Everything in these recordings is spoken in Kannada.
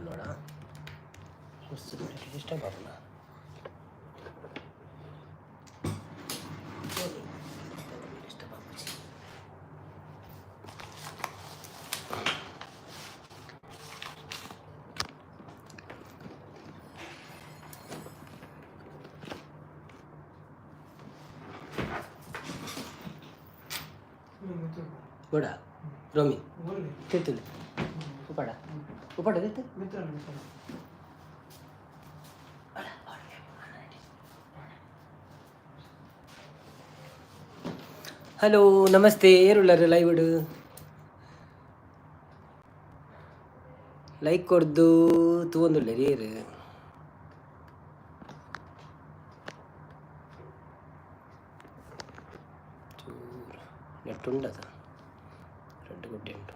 ನೋಡ ಡಿಸ್ಟರ್ಬ್ ಆಗಲ್ಲ. Boda, Romi, titul, upada itu. Hello ನಮಸ್ತೆ, ಏರುಳ್ಳಾರೆ ಲೈವ್ ಇಡು, ಲೈಕ್ ಕೊಡ್ದು ತೂವೊಂದುಳ್ಳ ಏರು ನೆಟ್ ಉಂಡದ 2 ಗುಡ್ಡೆ ಉಂಟು.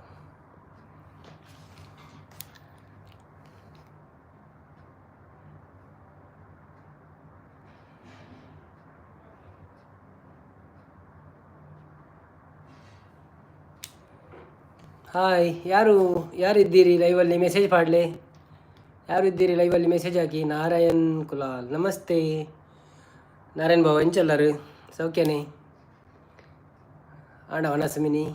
ಹಾಯ್, ಯಾರಿದ್ದೀರಿ ಲೈವಲ್ಲಿ? ಮೆಸೇಜ್ ಮಾಡಲಿ. ಯಾರು ಇದ್ದೀರಿ ಲೈವಲ್ಲಿ? ಮೆಸೇಜ್ ಹಾಕಿ. ನಾರಾಯಣ್ ಕುಲಾಲ್ ನಮಸ್ತೆ. ನಾರಾಯಣ್ ಬಾಬು ಎಂಚಲ್ಲರು ಸೌಖ್ಯನೇ? ಆಣ ವನಸಮಿನಿ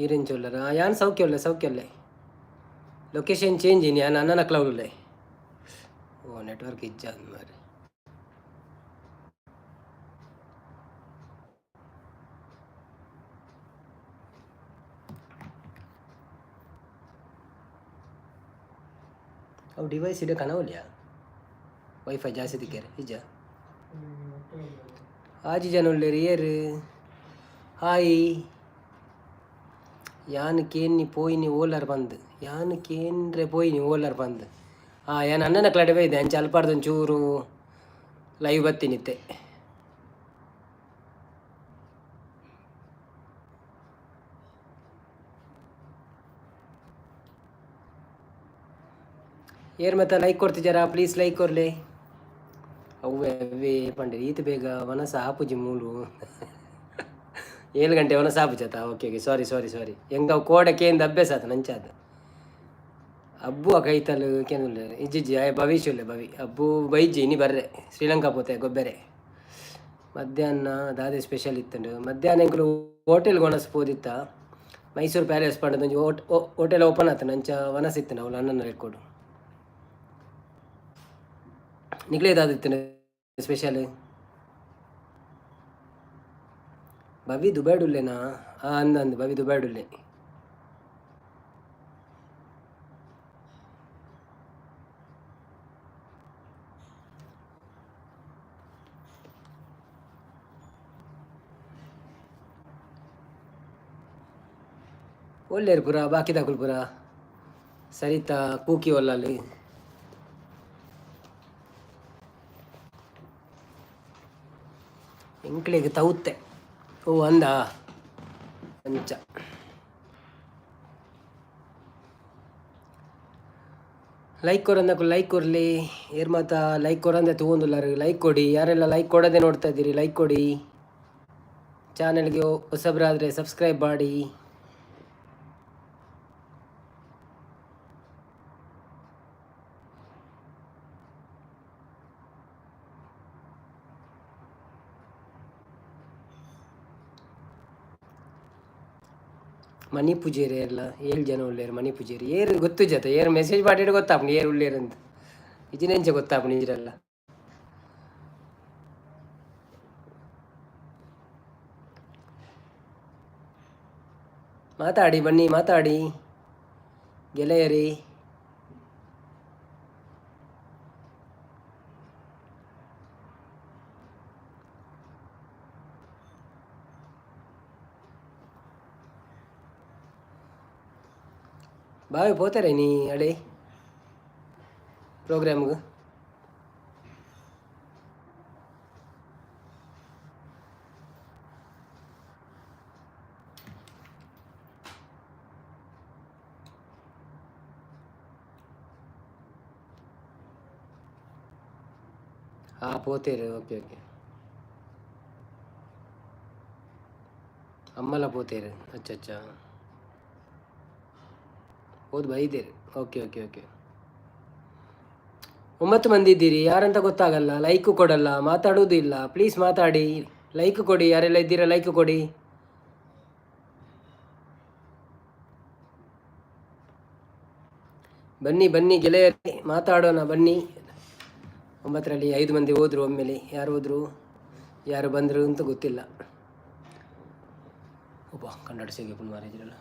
ಈರೆಂಚೊಲ್ಲರ ಯಾನ್ ಸೌಖ್ಯಲ್ಲೇ ಲೊಕೇಶನ್ ಚೇಂಜ್ ಇನ್ ಯಾನ್ ಅನ್ನ ಕ್ಲೌಡ್ಲೆ. ಓ ನೆಟ್ವರ್ಕ್ ಇಜ್ಜ ಮಾರೆ. ಅವು ಡಿವೈಸ್ ಇಡ ಕನವಲ್ಯ ವೈಫೈ ಜಾಸ್ತಿ ದಿಕ್ಕೇರೆ ಇಜ್ಜ ಆಜಿ ಜನ ಒಳ್ಳೆರಿ ಏರು. ಹಾಯ್, ಯಾನ್ ಕೇನ್ನಿ ಪೋಯಿನಿ ಓಲರ್ ಬಂದು, ಯಾನ್ ಕೇನ್ರೆ ಪೋಯಿನಿ ಓಲರ್ ಬಂದು. ಯಾನ್ ಅಣ್ಣನ ಕ್ಲಡೆ ಬೈದೆ ಅಂಚೆ ಅಲ್ಪಾರ್ದೊಂಚೂರು ಲೈವ್ ಬತ್ತಿನಿತ್ತೆ. ಏರ್ ಮತ್ತೆ ಲೈಕ್ ಕೊಡ್ತಿದ್ದಾರಾ? ಪ್ಲೀಸ್ ಲೈಕ್ ಕೊರ್ಲೆ. ಅವೇ ಪಂಡೆ ಈತ ಬೇಗ ವನಸ ಆಪುಜಿ ಮೂಲು 7 ಗಂಟೆ ವನಸ ಆಪುಜಾತ. ಓಕೆ ಸಾರಿ ಹೆಂಗ ಕೋಡಕ್ಕೇಂದು ಅಭ್ಯಾಸ ಆತ ನಂಚಾದ ಅಬ್ಬು ಕೈತಲು ಕೇನುಲ್ಲ ಇಜ್ಜಿಜ್ಜಿ ಭವಿಷ್ಯುಲ್ಲೆ ಭವಿ ಅಬ್ಬು ಬೈಜ್ಜಿ ಇನಿ ಬರ್ರೆ ಶ್ರೀಲಂಕಾ ಪೋತೆ ಗೊಬ್ಬರೆ. ಮಧ್ಯಾಹ್ನ ದಾದೆ ಸ್ಪೆಷಲ್ ಇತ್ತಂಡು. ಮಧ್ಯಾಹ್ನ ಎಂಕುಲು ಹೋಟೆಲ್ ಗೊಣಸ್ಬೋದಿತ್ತ. ಮೈಸೂರು ಪ್ಯಾಲೇಸ್ ಪಂಡದೊಂಜಿ ಹೋಟೆಲ್ ಓಪನ್ ಆತ ನಂಚ ವನಸಿತ್ತು ನಾವು ಅಣ್ಣನ ರೆಕ್ಕೋಡು ನಿಕ್ಲೇದಾದಿತ್ತು ಸ್ಪೆಷಲ್. ಭವಿ ದುಬೈಡುಲ್ಲೆನಾ? ಅಂದಂದು ಭವಿ ದುಬೈಡುಲ್ಲೆ. ಒಳ್ಳೆರು ಪುರ ಬಾಕಿದಾಕುಲು ಪುರ ಸರಿತಾ ಕೂಕಿ ಒಲ್ಲಲ್ಲಿ ಎಂಕ್ಲೆಗೆ ತೌತ್ತೆ. ಓ ಅಂದ ಅಂಚ ಲೈಕ್ ಕೊರಂದಕ್ಕೂ ಲೈಕ್ ಕೊರಲಿ. ಏರ್ ಮಾತಾ ಲೈಕ್ ಕೊರಂದೆ ತಗೊಂದುಲ್ಲಾರು ಲೈಕ್ ಕೊಡಿ. ಯಾರೆಲ್ಲ ಲೈಕ್ ಕೊಡೋದೇ ನೋಡ್ತಾ ಇದ್ದೀರಿ ಲೈಕ್ ಕೊಡಿ. ಚಾನಲ್ಗೆ ಹೊಸಬ್ರಾದರೆ ಸಬ್ಸ್ಕ್ರೈಬ್ ಮಾಡಿ. ಮನಿ ಪೂಜೇರಿ ಎಲ್ಲ 7 ಜನ ಉಳ್ಳೇರು ಮನಿ ಪೂಜೇರಿ ಏರು ಗೊತ್ತು ಜತ ಏರು ಮೆಸೇಜ್ ಮಾಡಿಟ್ಟು ಗೊತ್ತಾಪಣಿ ಏರು ಉಳ್ಳೇರು ಅಂತ ಇಜಿನೆಂಚೆ ಗೊತ್ತಾಪಣಿ ಇದ್ರಲ್ಲ. ಮಾತಾಡಿ ಬನ್ನಿ ಮಾತಾಡಿ ಗೆಳೆಯರಿ. బావి పోతారే నీ అడే ప్రోగ్రామ్కు పోతేరు. Okay okay ಅಮ್ಮಲ ಪೋತೇರು. ಅಚ್ಚ ಅಚ್ಚ ಹೋದ್ ಬೈದೇರು. ಓಕೆ ಓಕೆ ಓಕೆ 9 ಮಂದಿ ಇದ್ದೀರಿ, ಯಾರಂತ ಗೊತ್ತಾಗಲ್ಲ, ಲೈಕ್ ಕೊಡಲ್ಲ, ಮಾತಾಡೋದು ಇಲ್ಲ. ಪ್ಲೀಸ್ ಮಾತಾಡಿ, ಲೈಕ್ ಕೊಡಿ, ಯಾರೆಲ್ಲ ಇದ್ದೀರಾ ಲೈಕ್ ಕೊಡಿ. ಬನ್ನಿ ಬನ್ನಿ ಗೆಳೆಯರಿ, ಮಾತಾಡೋಣ ಬನ್ನಿ. 9ರಲ್ಲಿ 5 ಮಂದಿ ಹೋದ್ರು ಒಮ್ಮೆಲೆ. ಯಾರು ಹೋದ್ರು ಯಾರು ಬಂದರು ಅಂತ ಗೊತ್ತಿಲ್ಲ. ಒಬ್ಬ ಕನ್ನಡ ಸೇಗೆ ಪುಣ್ಯ ಮಾರಿದ್ರಲ್ಲ.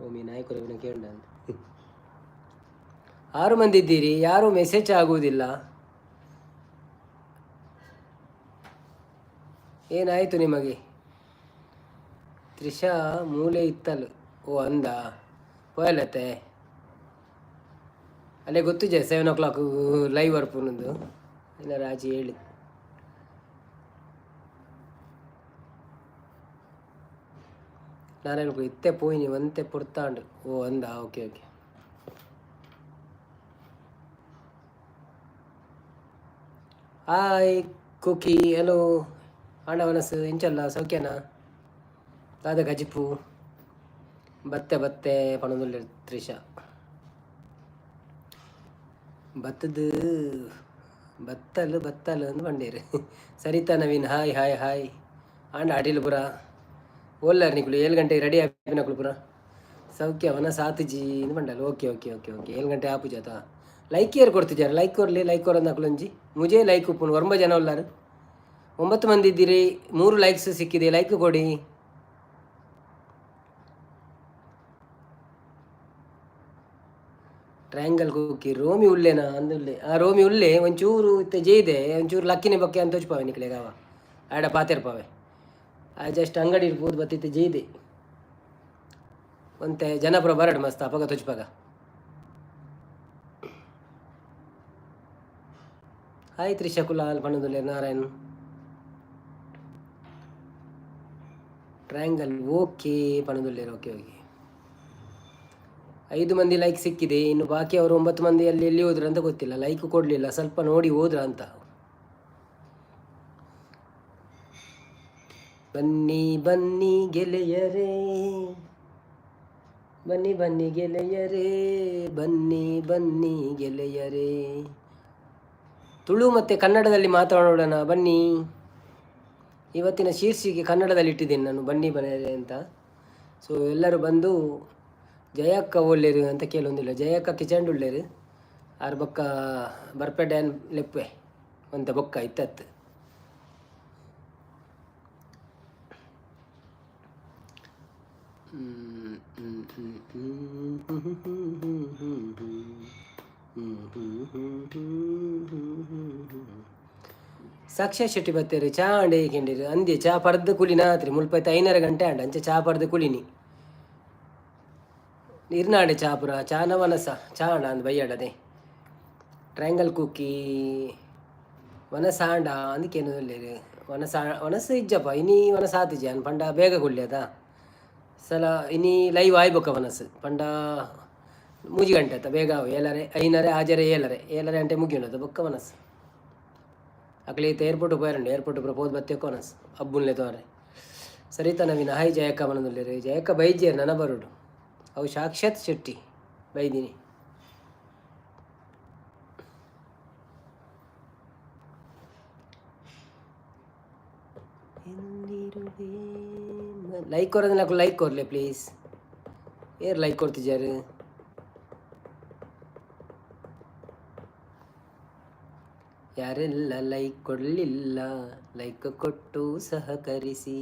ಓಮಿ ನಾಯಕರು ಕೇಳ 6 ಮಂದಿ ಇದ್ದೀರಿ, ಯಾರು ಮೆಸೇಜ್ ಆಗುವುದಿಲ್ಲ. ಏನಾಯಿತು ನಿಮಗೆ? ತ್ರಿಷಾ ಮೂಲೆ ಇತ್ತಲು. ಓ ಅಂದ ಪೋಯಲತ್ತೆ ಅಲ್ಲೇ ಗೊತ್ತಿದೆ 7 o'clock ಲೈವ್ ಬರ್ಪುನದು ಇನ್ನ ರಾಜಿ ಹೇಳಿ. ನಾರಾಯಣ ಇತ್ತೆ ಪೋಯಿನಿ ಒಂತೆ ಪುರ್ತಾಂಡು. ಓ ಅಂದ okay okay. Hi cookie, hello ಆಂಡವನಸ್ ಇಂಚಲ್ಲ ಸೌಖ್ಯನಾ? ದಾದ ಗಜಿಪು ಬತ್ತೆ ಬತ್ತೆ ಪಣದುಲ್ಲ ತ್ರಿಷಾ ಬತ್ತದು ಬತ್ತಲು ಬತ್ತಲು ಅಂದು ಬಂಡೇರು. Saritha Naveen hi hi hi. ಆಂಡ ಅಡಿಲು ಪುರ ಓಲ್ಲರ್ ನಿಕ್ಳು 7 ಗಂಟೆಗೆ ರೆಡಿ ಆಪಿನಕ್ಳು ಪುರ ಸೌಖ್ಯ ವನ ಸಾತುಜಿ ಇಂದು ಬಂಡಲ್ಲ. ಓಕೆ ಓಕೆ ಓಕೆ ಓಕೆ 7 ಗಂಟೆ ಆಪು ಜಾತ. ಲೈಕ್ ಏರ್ ಕೊಡ್ತಿದ್ದಾರೆ, ಲೈಕ್ ಕೊರ್ಲಿ, ಲೈಕ್ ಕೊರ ನಕ್ಳಂಜಿ ಮುಜೇ ಲೈಕ್ ಉಪ್ಪುನು. ವರ್ಮ ಜನ ಉಲ್ಲಾರು, 9 ಮಂದಿ ಇದ್ದೀರಿ, 3 ಲೈಕ್ಸ್ ಸಿಕ್ಕಿದೆ, ಲೈಕ್ ಕೊಡಿ. ಟ್ರಯಾಂಗಲ್ ಹೋಗಿ ರೋಮಿ ಉಲ್ಲೇನಾ ಅಂದುಲ್ಲೆ. ರೋಮಿ ಉಲ್ಲೆ ಒಂಚೂರು ಇತ್ತೆ ಜೇಯಿದೆ, ಒಂಚೂರು ಲಕ್ಕಿನ ಬಕ್ಕೆ ಅಂತ ತೋಚ್ಪಾವೆ ನಿಕ್ಲೆಗಾವ ಆಡ ಪಾತೆರ್ಪಾವೆ. ಜಸ್ಟ್ ಅಂಗಡಿ ಇರ್ಬೋದು ಬತ್ತಿತ್ತೆ ಜೇಯಿದೆ ಒಂತೆ ಜನಪುರ ಬರಡು ಮಸ್ತ್ ಅಪಗ ತೋಚ್ಪಾಗ. ಹಾಯ್ ತ್ರಿಷಾ ಕುಲಾಲ್ ಪಣ್ಣದುಲ್ಲೆ ನಾರಾಯಣ್. ಟ್ರಯಾಂಗಲ್ ಓಕೆ ಪಣ್ಣದುಲ್ಲೇರು. ಓಕೆ ಓಕೆ 5 ಮಂದಿ ಲೈಕ್ ಸಿಕ್ಕಿದೆ, ಇನ್ನು ಬಾಕಿ ಅವರು 9 ಮಂದಿ ಎಲ್ಲಿ ಹೋದ್ರು ಅಂತ ಗೊತ್ತಿಲ್ಲ, ಲೈಕ್ ಕೊಡಲಿಲ್ಲ, ಸ್ವಲ್ಪ ನೋಡಿ ಹೋದ್ರ ಅಂತ. ಬನ್ನಿ ಬನ್ನಿ ಗೆಳೆಯರೇ, ಬನ್ನಿ ಬನ್ನಿ ಗೆಳೆಯರೇ, ಬನ್ನಿ ಬನ್ನಿ ಗೆಳೆಯರೇ. ತುಳು ಮತ್ತು ಕನ್ನಡದಲ್ಲಿ ಮಾತಾಡೋಣ ಬನ್ನಿ. ಇವತ್ತಿನ ಶೀರ್ಷಿಕೆ ಕನ್ನಡದಲ್ಲಿ ಇಟ್ಟಿದ್ದೀನಿ ನಾನು, ಬನ್ನಿ ಬನ್ನಿ ಅಂತ. ಸೊ ಎಲ್ಲರೂ ಬಂದು ಜಯಕ್ಕ ಒಳ್ಳೆರು ಅಂತ ಕೇಳೊಂದಿಲ್ಲ. ಜಯಕ್ಕ ಕಿಚಂಡ್ ಉಳ್ಳೇರು ಆರು ಬೊಕ್ಕ ಬರ್ಪೆ ಡ್ಯಾನ್ ಲೆಪ್ಪೆ ಒಂತ ಬೊಕ್ಕ ಇತ್ತತ್ತು. ಸಾಕ್ಷಾ ಶೆಟ್ಟಿ ಬತ್ತೇರಿ ಚಾ ಅಂಡೆ ಕೆಂಡಿರು ಅಂದೆ ಚಾ ಪರ್ದು ಕುಲಿನಾತ್ರಿ ಮುಲ್ಪೈತೆ 5:30 ಗಂಟೆ ಅಂಡ ಅಂಚೆ ಚಾ ಪರ್ದು ಕುಲಿನಿ ಇರ್ನಾಡೆ ಚಾಪುರ ಚಾನ ವನಸ ಚಾಂಡ ಅಂದ್ ಬೈಯಾಡದೆ. ಟ್ರಯಾಂಗಲ್ ಕುಕ್ಕಿ ವನಸಾಂಡ ಅಂದಕ್ಕೇನು ವನಸ ಇಜ್ಜಪ್ಪ ಇನಿ ವನಸ ಆತಿಜ ಅನ್ ಪಂಡ ಬೇಗ ಕುಳ್ಳ್ಯದ ಸಲ ಇನಿ ಲೈವ್ ಆಯ್ಬೊಕ್ಕ ವನಸ್ ಪಂಡ 3 ಗಂಟೆ ಆಯ್ತ ಬೇಗ 7:30 ಹಾಜರೆ 7:30 ಗಂಟೆ ಮುಗಿಯೋಣದ ಬೊಕ್ಕ ವನಸ್ ಅಕ್ಲೀತ ಏರ್ಪೋರ್ಟ್ ಹೋಯ್ರಂಡು ಏರ್ಪೋರ್ಟ್ ಪುರ ಪೋದ್ ಬತ್ತೇಕೋ ವನಸ್ ಅಬ್ಬುನ್ಲೆ ತೋರೆ. ಸರಿತಾ ನವೀನ ಹಾಯ್ ಜಯಕ್ಕ ಮನದುಲ್ಲೇರಿ. ಜಯಕ್ಕ ಬೈಜೇರು ನನ ಬರೋಡು ಅವು ಸಾಕ್ಷಾತ್ ಶೆಟ್ಟಿ ಬೈದಿನಿ. ಲೈಕ್ ಕೊರೋದು నాకు ಲೈಕ್ ಕೊರ್ಲೆ ಪ್ಲೀಸ್. ಏರ್ ಲೈಕ್ ಕೊಡ್ತಿದ್ದಾರೆ? ಯಾರೆಲ್ಲ ಲೈಕ್ ಕೊಡಲಿಲ್ಲ ಲೈಕ್ ಕೊಟ್ಟು ಸಹಕರಿಸಿ.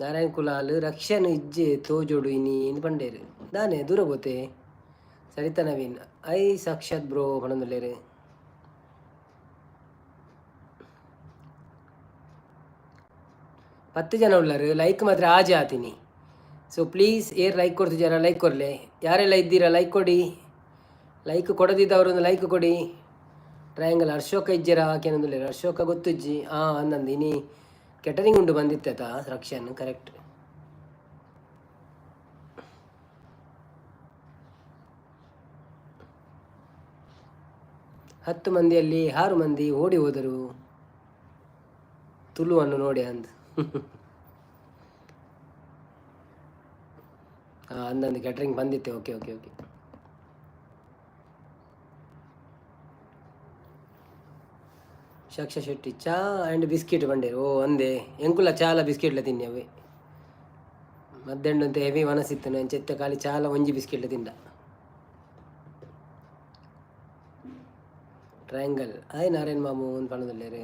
ನಾರಾಯಣ್ ಕುಲಾಲ್ ರಕ್ಷನ್ ಇಜ್ಜೆ ತೋಜೋಡು ಇನಿ ಎಂದು ಪಂಡೇರು ದಾನೆ ದೂರ ಬೋತೆ. ಸರಿತಾ ನವೀನ್ ಐ ಸಾಕ್ಷಾತ್ ಬ್ರೋ ಪಣಂದುಲ್ಲೇರು. 10 ಜನ ಉಳ್ಳರು ಲೈಕ್ ಮಾತ್ರ ಆಜೆ ಆತೀನಿ. ಸೊ ಪ್ಲೀಸ್ ಏರ್ ಲೈಕ್ ಕೊಡ್ತು ಜರ ಲೈಕ್ ಕೊಡಲೆ, ಯಾರೆಲ್ಲ ಇದ್ದೀರಾ ಲೈಕ್ ಕೊಡಿ. ಲೈಕ್ ಕೊಡದಿದ್ದವರು ಒಂದು ಲೈಕ್ ಕೊಡಿ. ಟ್ರಯಾಂಗಲ್ ಅಶೋಕ ಇಜ್ಜರ ಕೇನೊಂದುಲ್ಲೇರು ಅಶೋಕ ಗೊತ್ತುಜ್ಜಿ ಅಂದಂದು ಇನಿ ಕೆಟರಿಂಗ್ ಉಂಡು ಬಂದಿತ್ತ ರಕ್ಷನ್ ಕರೆಕ್ಟ್. 10 ಮಂದಿಯಲ್ಲಿ 6 ಮಂದಿ ಓಡಿ ಹೋದರು ತುಳುವನ್ನು ನೋಡಿ ಅಂದ. ಅಂದಂದು ಕ್ಯಾಟ್ರಿಂಗ್ ಬಂದಿತ್ತೆ. Okay okay okay. Saksha Shetty ಚಾ ಆ್ಯಂಡ್ ಬಿಸ್ಕಿಟ್ ಬಂಡೇರು. ಅಂದೆ ಎಂಕುಲ ಚಾಲ ಬಿಸ್ಕಿಟ್ಲ ತಿನ್ನಿ ಅವೇ ಮಧ್ಯಾಹ್ನ ಅಂತ ಹೆವಿ ಮನಸ್ಸಿತ್ತು ನಾನು ಚೆತ್ತ ಖಾಲಿ ಚಾಲ ಒಂಜಿ ಬಿಸ್ಕಿಟ್ಲ ತಿಂದ. ಟ್ರಯಾಂಗಲ್ ಹಾಯ್ ನಾರಾಯಣ್ ಮಾಮು ಒಂದು ಪಣದಲ್ಲೇರೆ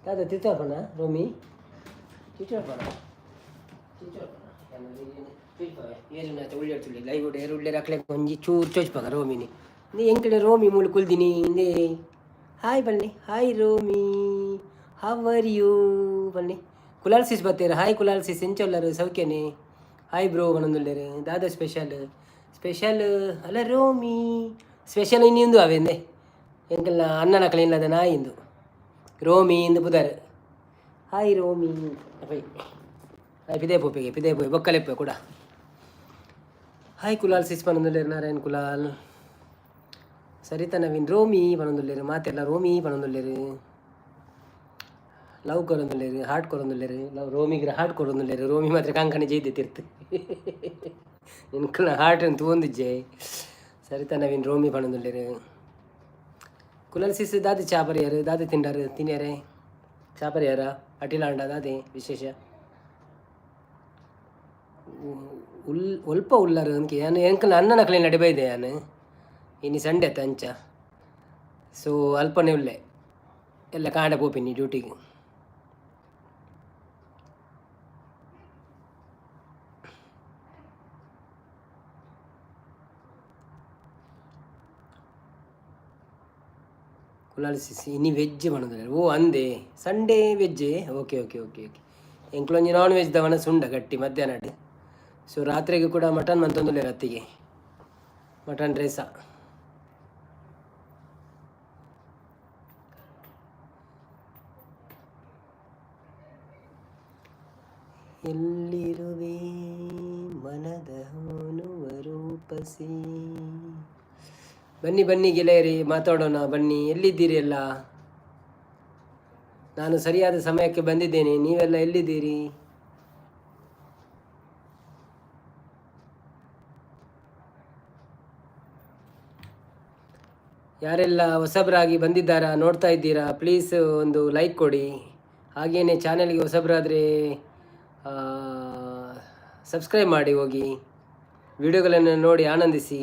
ದಾದ ತಿತ್ತಪ್ಪಣ ರೋಮಿ ಚಿಟ್ಟಪ್ಪಣ ಉಳ್ಳಿ ಲೈವ್ ಉಳ್ಳೇರು ಉಳ್ಳೇರು ಹಾಕ್ಲೆ ಒಂಜಿ ಚೂರು ಚೋಚ್ಪಾಗ ರೋಮಿನಿ ನೀ ಎಂಕಡೆ ರೋಮಿ ಮೂಳು ಕುಲ್ದಿನಿ ಇಂದೇ ಹಾಯ್ ಬನ್ನಿ. ಹಾಯ್ ರೋಮಿ ಹವ್ ಆರ್ ಯು ಬನ್ನಿ. ಕುಲಾಲ್ಸಿಸ್ ಬರ್ತೀರ. ಹಾಯ್ ಕುಲಾಲ್ಸಿಸ್ ಎಂಚೊಲ್ಲರು ಸೌಖ್ಯನೇ. ಹಾಯ್ ಬ್ರೋ ಬನ್ನೊಂದುಲ್ಲೇರು ದಾದ ಸ್ಪೆಷಲ್ ಸ್ಪೆಷಲ್ ಅಲ್ಲ ರೋಮಿ ಸ್ಪೆಷಲ್ ಇನ್ನಿಂದು ಅವೇಂದೆ ಎಂಕಲ್ಲ ಅಣ್ಣನ ಕಲೆ ಇಲ್ಲದ ನಾಯಿಂದು ರೋಮಿ ಇಂದು ಪುದರ್. ಹಾಯ್ ರೋಮಿ ಅಪೈ ಹಾಯ್ ಪಿದೇ ಪೋಯ್ ಬೊಕ್ಕಲೆಪ್ಪೆ ಕೂಡ. ಹಾಯ್ ಕುಲಾಲ್ ಸಿಸ್ ಪನೊಂದುಲ್ಲೇರು ನಾರಾಯಣ್ ಕುಲಾಲ್. ಸರಿತಾ ನವೀನ್ ರೋಮಿ ಪನೊಂದುಲ್ಲೇರು ಮಾತೆಲ್ಲ ರೋಮಿ ಪನೊಂದುಲ್ಲೇರು. ಲವ್ ಕೊರೊಂದುಲ್ಲೇರು ಹಾರ್ಟ್ ಕೊರೊಂದುಲ್ಲೇರು ಲವ್ ರೋಮಿಗ್ರ ಹಾರ್ಟ್ ಕೊರೊಂದುಲ್ಲೇರು. ರೋಮಿ ಮಾತ್ರ ಕಾಂಕಣಿ ಜೈದಿತ್ತಿರ್ತು ನಿನ್ಕಲ ಹಾರ್ಟ್ ಅಂತ ತೂಂದಿಜ್ಜೆ. ಸರಿತಾ ನವೀನ್ ರೋಮಿ ಪಣದುಲ್ಲೇರು. ಕುಲಾಲ್ ಸಿಸ್ ದಾದಿ ಚಾಪರಿಯಾರು ದಾದಿ ತಿಂಡಾರು ತಿನ್ಯಾರೆ ಚಾಪರಿಯಾರ ಅಟಿಲಾಂಡ ದಾದಿ ವಿಶೇಷ ಒಲ್ಪ ಉಳ್ಳಾರು ಅನ್ಕೆ ನಾನು ಎಂಕಲ್ ಅಣ್ಣನ ಕಲೆ ನಡಿಬೈದೆ ನಾನು ಇನ್ನು ಸಂಡೆ ಆಯ್ತು ಅಂಚ. ಸೊ ಅಲ್ಪನೇ ಉಳ್ಳೆ ಎಲ್ಲ ಕಾಂಡ ಪೋಪಿನಿ ಡ್ಯೂಟಿಗೆ. ಕುಲಾಲಿಸಿ ಇನಿ ವೆಜ್ ಮಾಡೋದಿಲ್ಲ. ಓ ಅಂದೆ ಸಂಡೇ ವೆಜ್ಜೇ. Okay okay okay okay. ಎಂಕ್ಲೊಂಜಿ ನಾನ್ ವೆಜ್ ದವನ ಸುಂಡ ಗಟ್ಟಿ ಮಧ್ಯಾಹ್ನ. ಸೊ ರಾತ್ರಿಗೆ ಕೂಡ ಮಟನ್ ಮಂತೊಂದುಲ್ಲೆ ರತ್ತಿಗೆ ಮಟನ್ ರೇಸ. ಎಲ್ಲಿರುವೆ ಮನದ ಹೋನುವ ರೂಪಸಿ. ಬನ್ನಿ ಬನ್ನಿ ಗೆಳೆಯರಿ ಮಾತಾಡೋಣ ಬನ್ನಿ. ಎಲ್ಲಿದ್ದೀರಿ ಎಲ್ಲ? ನಾನು ಸರಿಯಾದ ಸಮಯಕ್ಕೆ ಬಂದಿದ್ದೇನೆ. ನೀವೆಲ್ಲ ಎಲ್ಲಿದ್ದೀರಿ? ಯಾರೆಲ್ಲ ಹೊಸಬರಾಗಿ ಬಂದಿದ್ದಾರಾ ನೋಡ್ತಾ ಇದ್ದೀರಾ ಪ್ಲೀಸ್ ಒಂದು ಲೈಕ್ ಕೊಡಿ. ಹಾಗೆಯೇ ಚಾನೆಲ್ಗೆ ಹೊಸಬರಾದರೆ ಸಬ್ಸ್ಕ್ರೈಬ್ ಮಾಡಿ ಹೋಗಿ ವಿಡಿಯೋಗಳನ್ನು ನೋಡಿ ಆನಂದಿಸಿ.